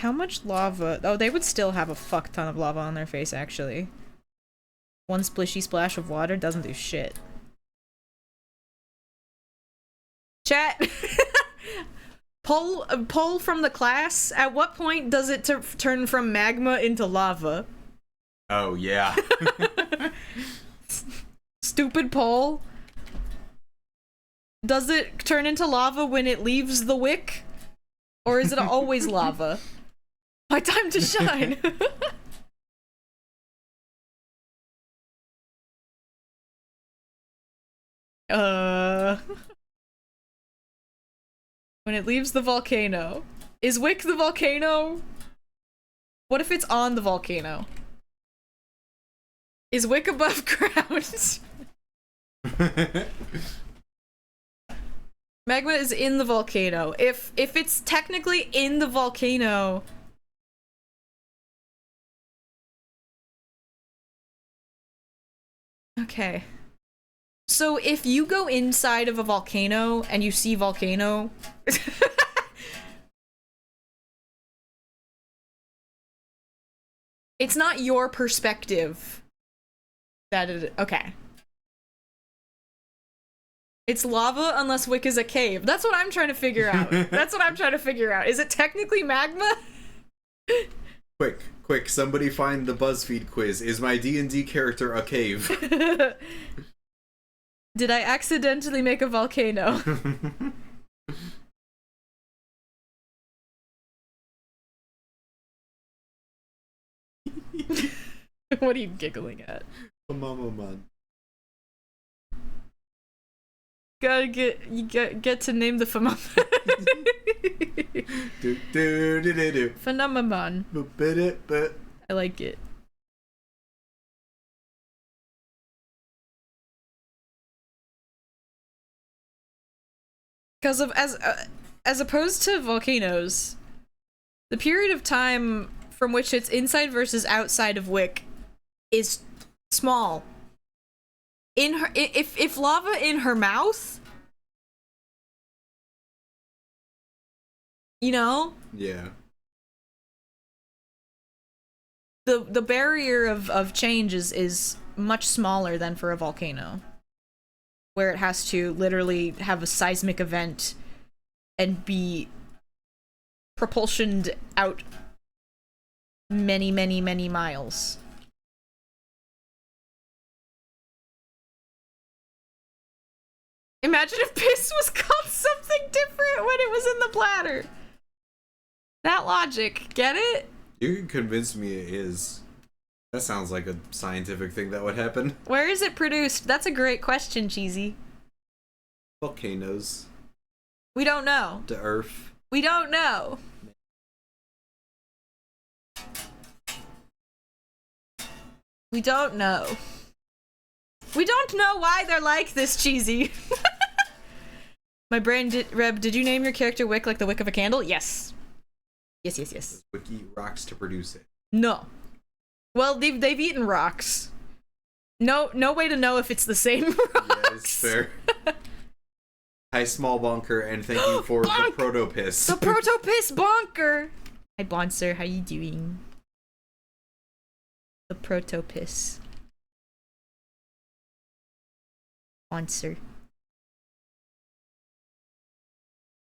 How much lava? Oh, they would still have a fuck ton of lava on their face, actually. One splishy splash of water doesn't do shit. Chat! Poll from the class. At what point does it turn from magma into lava? Oh, yeah. Stupid poll. Does it turn into lava when it leaves the wick? Or is it always lava? My time to shine. When it leaves the volcano. Is Wick the volcano? What if it's on the volcano? Is Wick above ground? Magma is in the volcano. If it's technically in the volcano... Okay. So if you go inside of a volcano and you see volcano... It's not your perspective that it... Okay. It's lava unless Wick is a cave. That's what I'm trying to figure out. That's what I'm trying to figure out. Is it technically magma? Quick, somebody find the BuzzFeed quiz. Is my D&D character a cave? Did I accidentally make a volcano? What are you giggling at? Mama man. Gotta get to name the phenomenon. Phenomenon. I like it. Because of as opposed to volcanoes, the period of time from which it's inside versus outside of Wick is small. In her, if lava in her mouth, you know? Yeah. The barrier of change is much smaller than for a volcano, where it has to literally have a seismic event and be propulsioned out many, many, many miles. Imagine if piss was called something different when it was in the bladder. That logic, get it? You can convince me it is. That sounds like a scientific thing that would happen. Where is it produced? That's a great question, Cheesy. Volcanoes. We don't know. The Earth. We don't know. We don't know. We don't know why they're like this, Cheesy. My brain Reb, did you name your character Wick like the wick of a candle? Yes. Yes. Wiki rocks to produce it. No. Well, they've eaten rocks. No way to know if it's the same rocks. Yeah, it's fair. Hi, Small Bonker, and thank you for the Protopiss. The Protopiss Bonker! Hi, Bonser, how you doing? The Protopiss. Bonser.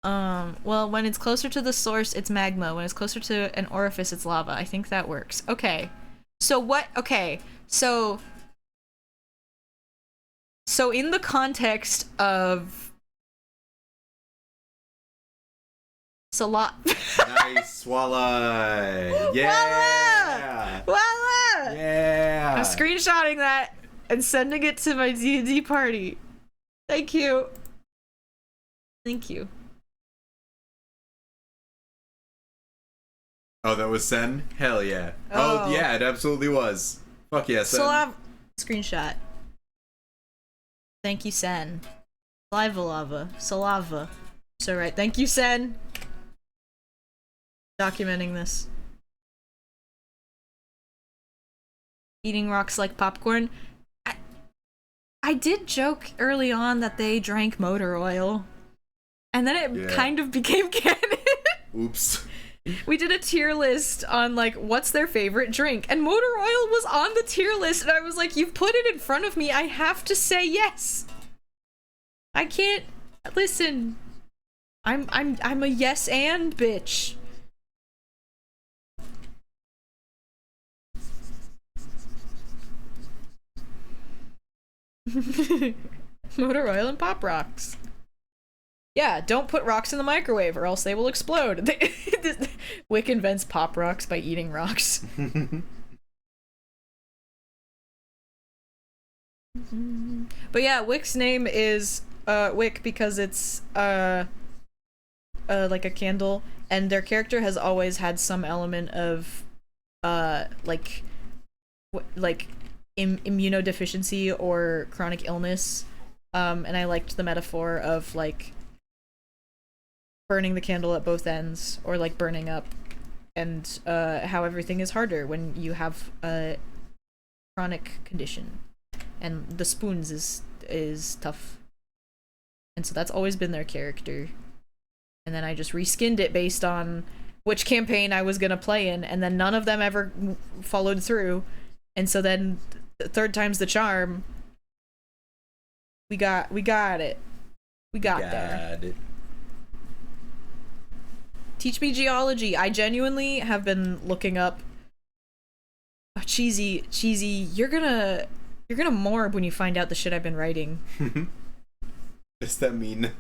Well, when it's closer to the source, it's magma. When it's closer to an orifice, it's lava. I think that works. Okay. So what? Okay. So in the context of Nice, Walla! Yeah! Voila! Yeah! I'm screenshotting that and sending it to my D&D party. Thank you. Thank you. Oh, that was Sen? Hell yeah. Oh, yeah, it absolutely was. Fuck yeah, Sen. Screenshot. Thank you, Sen. Salava. So right. Thank you, Sen. Documenting this. Eating rocks like popcorn. I did joke early on that they drank motor oil. And then it kind of became canon. Oops. We did a tier list on, like, what's their favorite drink. And motor oil was on the tier list, and I was like, you've put it in front of me, I have to say yes. I can't... Listen. I'm a yes and bitch. Motor oil and pop rocks. Yeah, don't put rocks in the microwave or else they will explode. Wick invents pop rocks by eating rocks. But yeah, Wick's name is Wick because it's like a candle, and their character has always had some element of like immunodeficiency or chronic illness. And I liked the metaphor of like burning the candle at both ends, or like burning up, and how everything is harder when you have a chronic condition, and the spoons is tough, and so that's always been their character. And then I just reskinned it based on which campaign I was gonna play in, and then none of them ever followed through, and so then the third time's the charm. We got it. We got there. It. Teach me geology. I genuinely have been looking up. Oh, cheesy. You're gonna morb when you find out the shit I've been writing. What does that mean?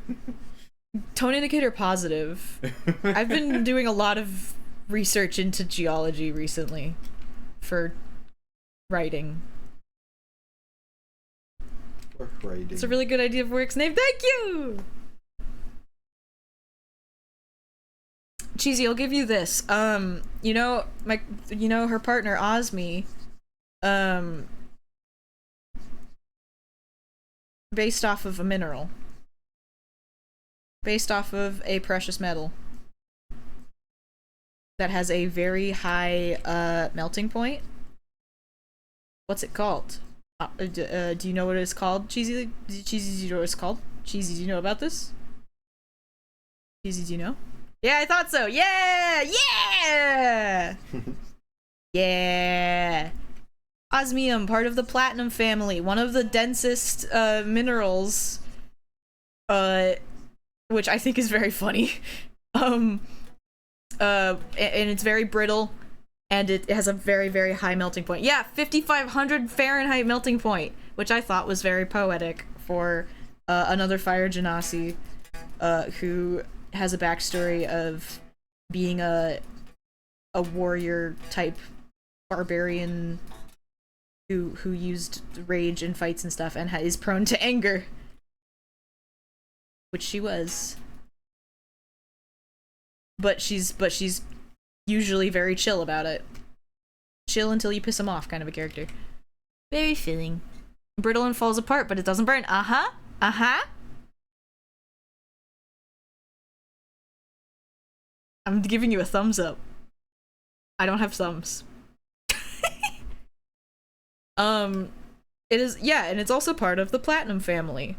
Tone indicator positive. I've been doing a lot of research into geology recently for writing. It's a really good idea for Wick's name. Thank you! Cheesy, I'll give you this. You know her partner Osmi, based off of a mineral. Based off of a precious metal that has a very high melting point. What's it called? Do you know what it's called, Cheesy? Cheesy, do you know what it's called? Cheesy, do you know about this? Cheesy, do you know? Yeah, I thought so. Yeah! Yeah! Osmium, part of the platinum family, one of the densest minerals, which I think is very funny. And it's very brittle, and it has a very, very high melting point. Yeah, 5,500 Fahrenheit melting point, which I thought was very poetic for another Fire Genasi, who has a backstory of being a warrior type barbarian who used rage in fights and stuff, and is prone to anger, which she was. But she's usually very chill about it. Chill until you piss him off kind of a character. Very filling. Brittle and falls apart, but it doesn't burn. Uh-huh. I'm giving you a thumbs up. I don't have thumbs. It is, yeah, and it's also part of the platinum family.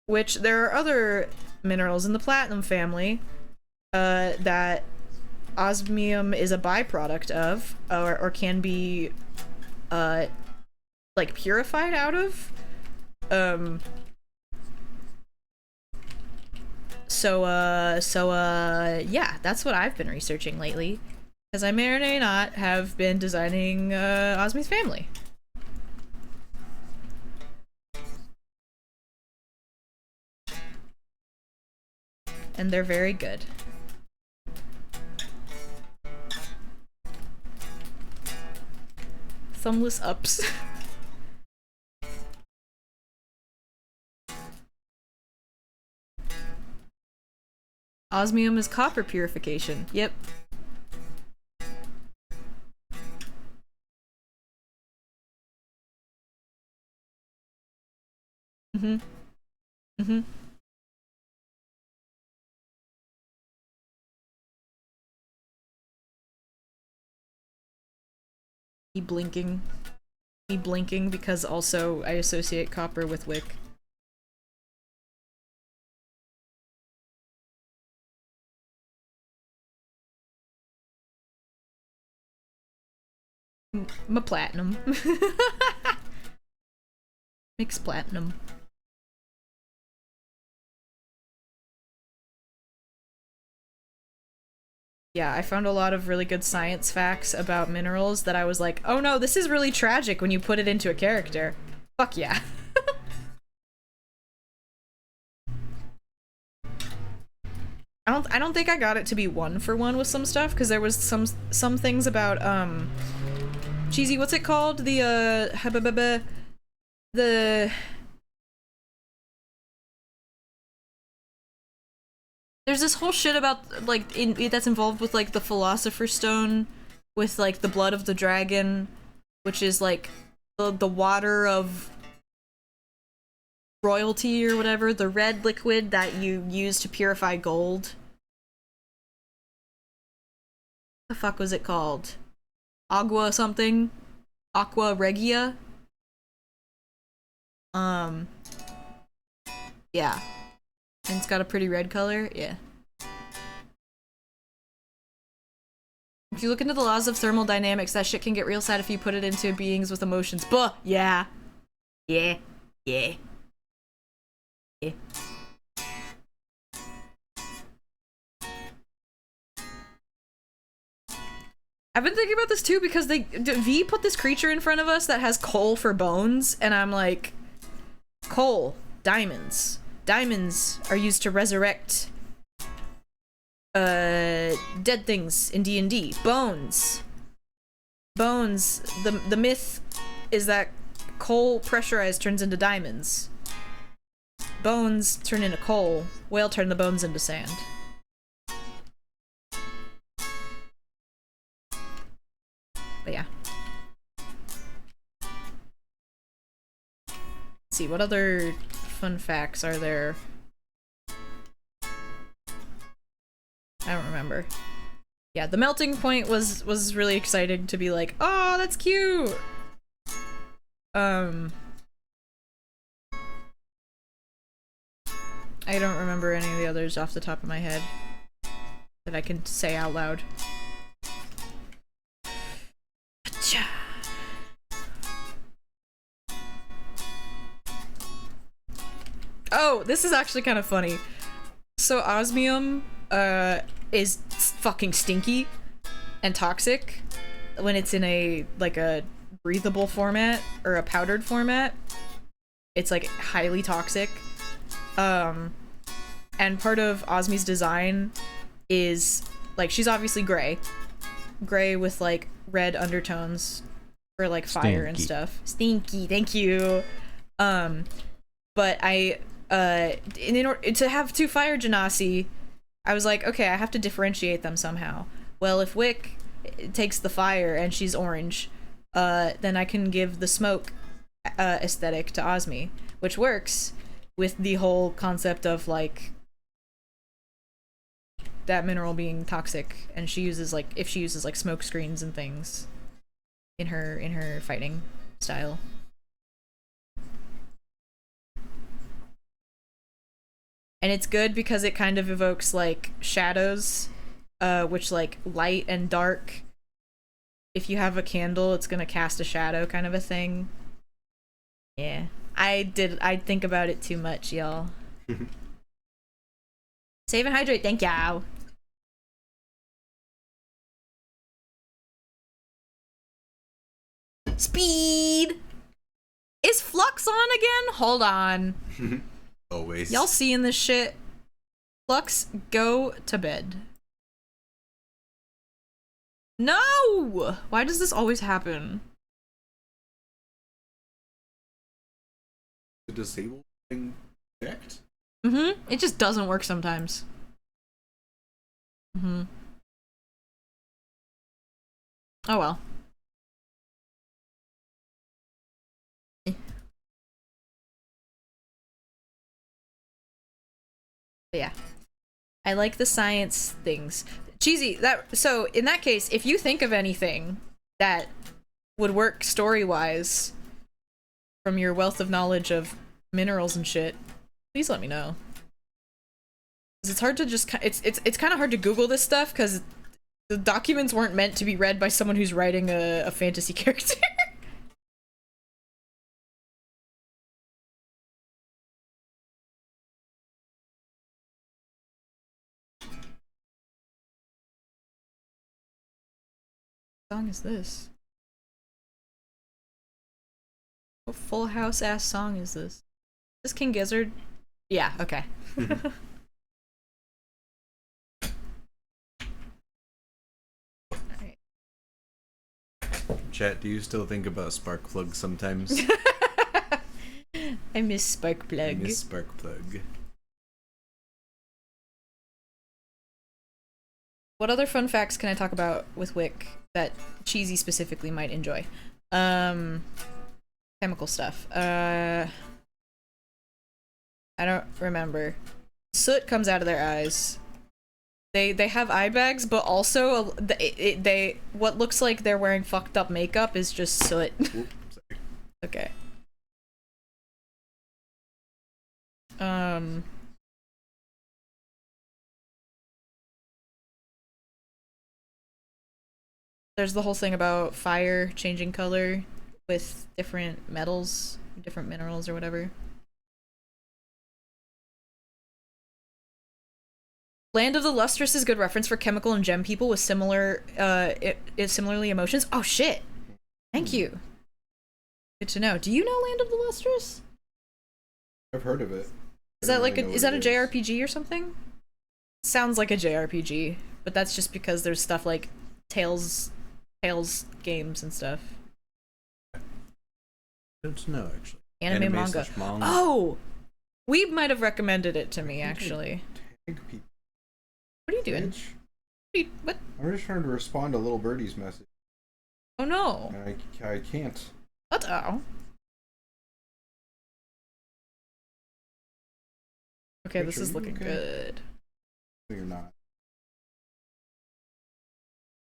Which there are other minerals in the platinum family that osmium is a byproduct of, or can be like purified out of. Yeah, that's what I've been researching lately. Because I may or may not have been designing Osmi's family. And they're very good. Thumbless ups. Osmium is copper purification. Yep. Mm-hmm. Mm-hmm. Me blinking because also I associate copper with wick. My platinum. Mixed platinum. Yeah, I found a lot of really good science facts about minerals that I was like, oh no, this is really tragic when you put it into a character. Fuck yeah. I don't think I got it to be 1-for-1 with some stuff, because there was some things about cheesy, what's it called? The there's this whole shit about like that's involved with like the Philosopher's Stone with like the blood of the dragon, which is like the water of royalty or whatever, the red liquid that you use to purify gold. What the fuck was it called? Agua something? Aqua Regia? Yeah. And it's got a pretty red color? Yeah. If you look into the laws of thermodynamics, that shit can get real sad if you put it into beings with emotions. Buh! Yeah. Yeah. Yeah. Yeah. I've been thinking about this too because V put this creature in front of us that has coal for bones, and I'm like, coal, diamonds. Diamonds are used to resurrect dead things in D&D. Bones. The myth is that coal pressurized turns into diamonds. Bones turn into coal. Whale turn the bones into sand. But yeah. Let's see, what other fun facts are there? I don't remember. Yeah, the melting point was really exciting to be like, oh, that's cute! I don't remember any of the others off the top of my head that I can say out loud. Oh, this is actually kind of funny. So osmium is fucking stinky and toxic when it's in a breathable format or a powdered format. It's like highly toxic. And part of Osmi's design is like, she's obviously gray with like red undertones for like fire and stuff. Stinky, thank you. But in order to have two fire genasi, I was like, okay, I have to differentiate them somehow. Well, if Wick takes the fire and she's orange, then I can give the smoke aesthetic to Osmi, which works with the whole concept of like that mineral being toxic, and she uses like smoke screens and things in her fighting style. And it's good because it kind of evokes like shadows, which like light and dark. If you have a candle, it's gonna cast a shadow, kind of a thing. Yeah, I think about it too much, y'all. Save and hydrate, thank you. Speed! Is Flux on again? Hold on. Always. Y'all seeing this shit? Flux, go to bed. No! Why does this always happen? The disabled thing checked? Mm-hmm. It just doesn't work sometimes. Mm-hmm. Oh well. But yeah. I like the science things. Cheesy, so in that case, if you think of anything that would work story-wise from your wealth of knowledge of minerals and shit, please let me know. 'Cause it's hard to just it's kind of hard to Google this stuff because the documents weren't meant to be read by someone who's writing a fantasy character. What song is this? What Full House ass song is this? Is this King Gizzard? Yeah, okay. Alright. Chat, do you still think about Sparkplug sometimes? I miss Sparkplug. I miss Sparkplug. What other fun facts can I talk about with Wick that Cheesy specifically might enjoy? Chemical stuff. I don't remember. Soot comes out of their eyes. They have eye bags, but also they what looks like they're wearing fucked up makeup is just soot. Oops, sorry. Okay. There's the whole thing about fire changing color with different metals, different minerals or whatever. Land of the Lustrous is good reference for chemical and gem people with similar, similarly emotions. Oh shit! Thank you. Good to know. Do you know Land of the Lustrous? I've heard of it. Is that like is that a JRPG or something? Sounds like a JRPG, but that's just because there's stuff like Tales games and stuff. I don't know, actually. Anime manga. Oh! Weeb might have recommended it to me, actually. Tag people. What are you doing? What? I'm just trying to respond to Little Birdie's message. Oh no. And I can't. What? Oh. Okay, this is looking good. No, you're not.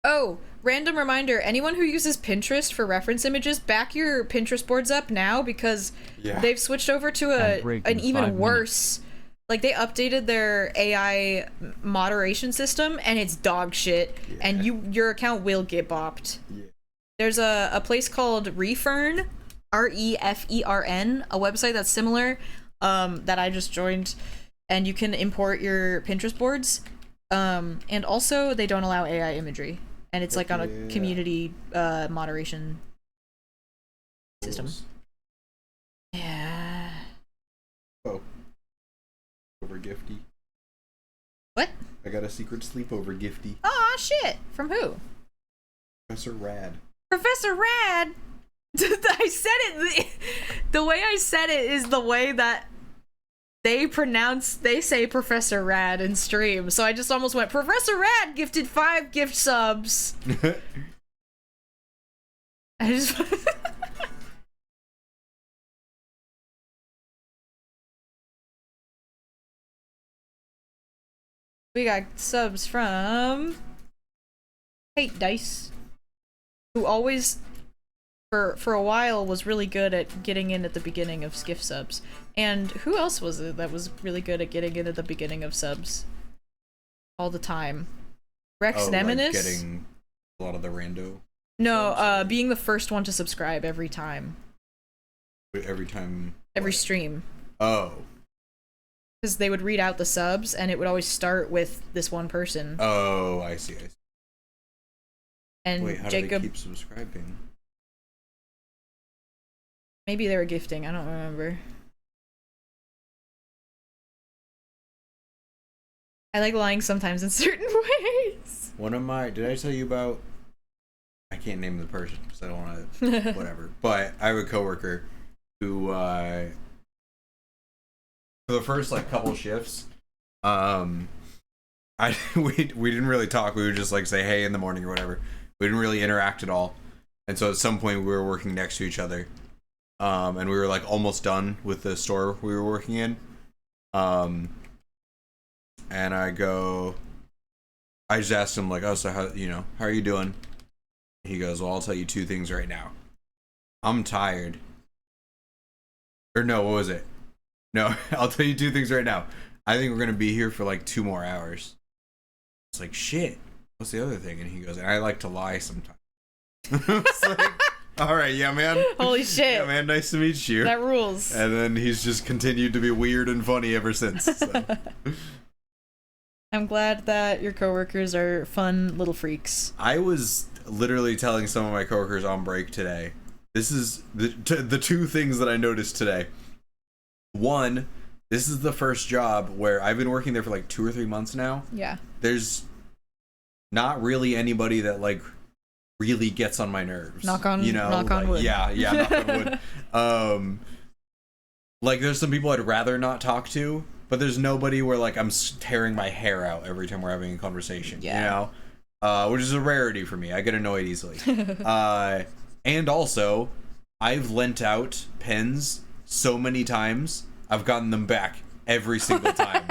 Oh, random reminder, anyone who uses Pinterest for reference images, back your Pinterest boards up now because they've switched over to an even worse, like they updated their AI moderation system and it's dog shit and your account will get bopped. Yeah. There's a place called Refern, REFERN, a website that's similar that I just joined, and you can import your Pinterest boards. And also they don't allow AI imagery. And it's like on a community moderation system. Yeah. Oh. Over Gifty. What? I got a secret sleepover Gifty. Aw, shit. From who? Professor Rad. Professor Rad! I said it. The way I said it is the way that they say Professor Rad in stream, so I just almost went, Professor Rad gifted 5 gift subs. I just we got subs from Hate Dice, who always for a while was really good at getting in at the beginning of skiff subs. And who else was it that was really good at getting in at the beginning of subs? All the time. Rex Nemesis? Like getting a lot of the rando. No, being the first one to subscribe every time. Every time. Every stream. Oh. because they would read out the subs, and it would always start with this one person. Oh, I see. And wait, how Jacob, do they keep subscribing? maybe they were gifting. I don't remember. I like lying sometimes in certain ways. One of my, did I tell you about? I can't name the person because I don't want to. Whatever. But I have a coworker who, for the first like couple shifts, we didn't really talk. We would just like say hey in the morning or whatever. We didn't really interact at all. And so at some point we were working next to each other, and we were like almost done with the store we were working in. And I just asked him like, oh, so how are you doing? He goes, well, I'll tell you two things right now. I'm tired. Or no, what was it? No, I'll tell you two things right now. I think we're going to be here for like 2 more hours. It's like, shit. What's the other thing? And he goes, and I like to lie sometimes. It's like, all right, yeah, man. Holy shit. Yeah, man, nice to meet you. That rules. And then he's just continued to be weird and funny ever since. So. I'm glad that your coworkers are fun little freaks. I was literally telling some of my coworkers on break today. This is the two things that I noticed today. One, this is the first job where I've been working there for like 2 or 3 months now. Yeah. There's not really anybody that like really gets on my nerves. Knock on like, wood. Yeah, knock on wood. Like there's some people I'd rather not talk to, but there's nobody where like I'm tearing my hair out every time we're having a conversation. Yeah. Which is a rarity for me. I get annoyed easily. And also, I've lent out pens so many times, I've gotten them back every single time.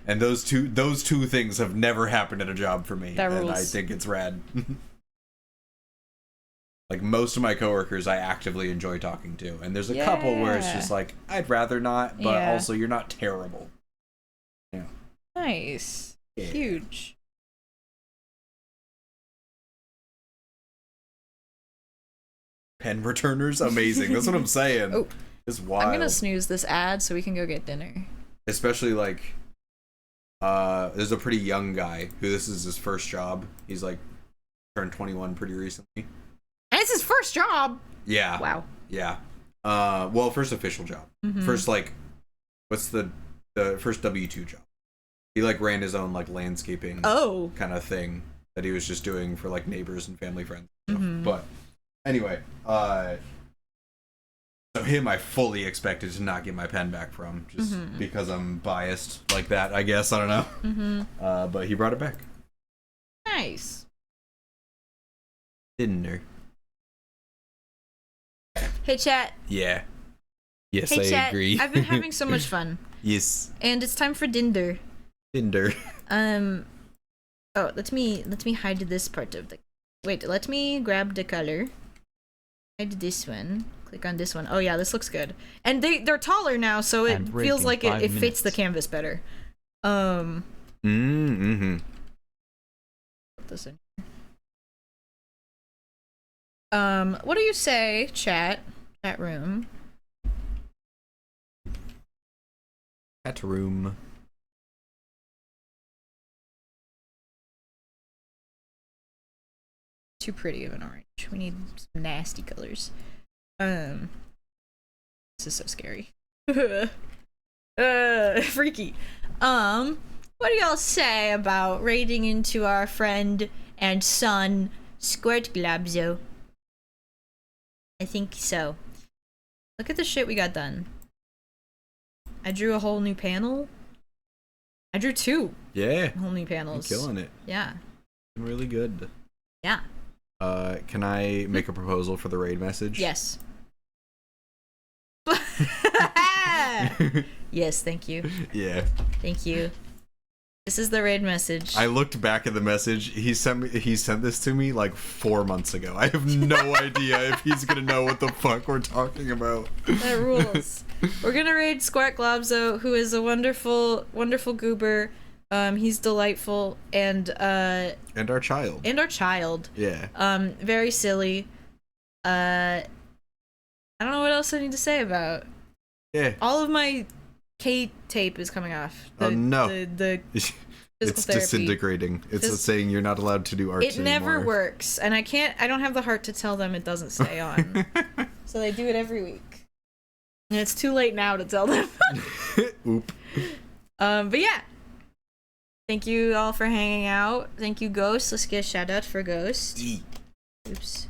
And those two things have never happened at a job for me. That rules. And I think it's rad. Like most of my coworkers I actively enjoy talking to. And there's a couple where it's just like, I'd rather not, but also you're not terrible. Yeah. Nice. Yeah. Huge. Pen returners, amazing. That's what I'm saying. Oh, it's wild. I'm gonna snooze this ad so we can go get dinner. Especially like, there's a pretty young guy who this is his first job. He's like turned 21 pretty recently. And it's his first job. Yeah. Wow. Yeah. Well, first official job. Mm-hmm. First like, what's the first W-2 job? He like ran his own like landscaping kind of thing that he was just doing for like neighbors and family friends. Mm-hmm. But anyway, so him I fully expected to not get my pen back from, just because I'm biased like that, I guess. I don't know. Mm-hmm. But he brought it back. Nice. Dinner. Hey, chat. Yeah. Yes, Hey, I chat. agree. I've been having so much fun. Yes. And it's time for dinner. Dinner. Oh, let me hide this part of the... Wait, let me grab the color. Hide this one. Click on this one. Oh yeah, this looks good. And they're taller now, so it feels like it fits the canvas better. Mm-hmm. Put this in. What do you say, chat room? Chat room. Too pretty of an orange. We need some nasty colors. This is so scary. Freaky. What do y'all say about raiding into our friend and son Squirt Glabzo? I think so. Look at the shit we got done. I drew a whole new panel. I drew 2 Yeah. whole new panels. You're killing it. Yeah. Really good. Yeah. Can I make a proposal for the raid message? Yes. Yes, thank you. Yeah. Thank you. This is the raid message. I looked back at the message. He sent this to me like 4 months ago. I have no idea if he's gonna know what the fuck we're talking about. That rules. We're gonna raid Squirt Glabzo, who is a wonderful, wonderful goober. He's delightful and our child. Yeah. Very silly. I don't know what else I need to say about. Yeah. All of my K tape is coming off. Oh, no. The It's physical therapy. disintegrating. It's saying you're not allowed to do arts It never anymore. works, and I don't have the heart to tell them it doesn't stay on. So they do it every week. And it's too late now to tell them. Oop. But yeah. Thank you all for hanging out. Thank you, Ghost. Let's get a shout out for Ghost. Oops.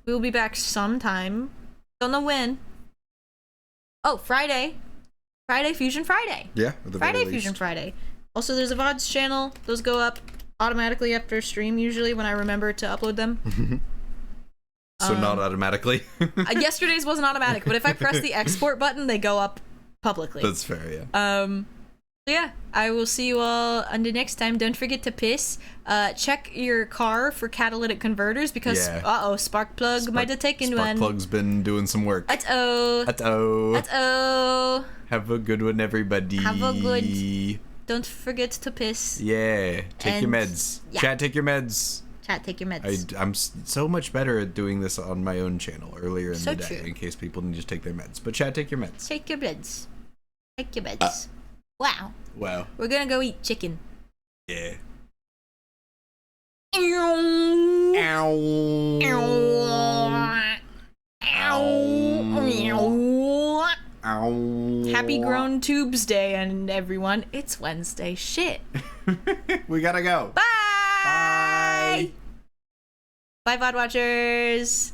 We'll be back sometime. Don't know when. Oh, Friday. Fusion Friday. Yeah. At the Friday very Fusion least. Friday. Also, there's a VODs channel. Those go up automatically after stream usually when I remember to upload them. So not automatically. Yesterday's wasn't automatic, but if I press the export button, they go up publicly. That's fair, yeah. So yeah, I will see you all until next time. Don't forget to piss. Check your car for catalytic converters because spark plug might have taken one. Spark plug's been doing some work. Uh-oh. Have a good one, everybody. Have a good. Don't forget to piss. Yeah. Take your meds. Yeah. Chat, take your meds. Chat, take your meds. I'm so much better at doing this on my own channel earlier in So the day true. in case people need to take their meds. But chat, take your meds. Take your meds. Take your meds. Wow. Wow. We're gonna go eat chicken. Yeah. Ow. Ow. Happy Grown Tubes Day, and everyone. It's Wednesday. Shit. We gotta go. Bye. Bye. Bye, VOD watchers.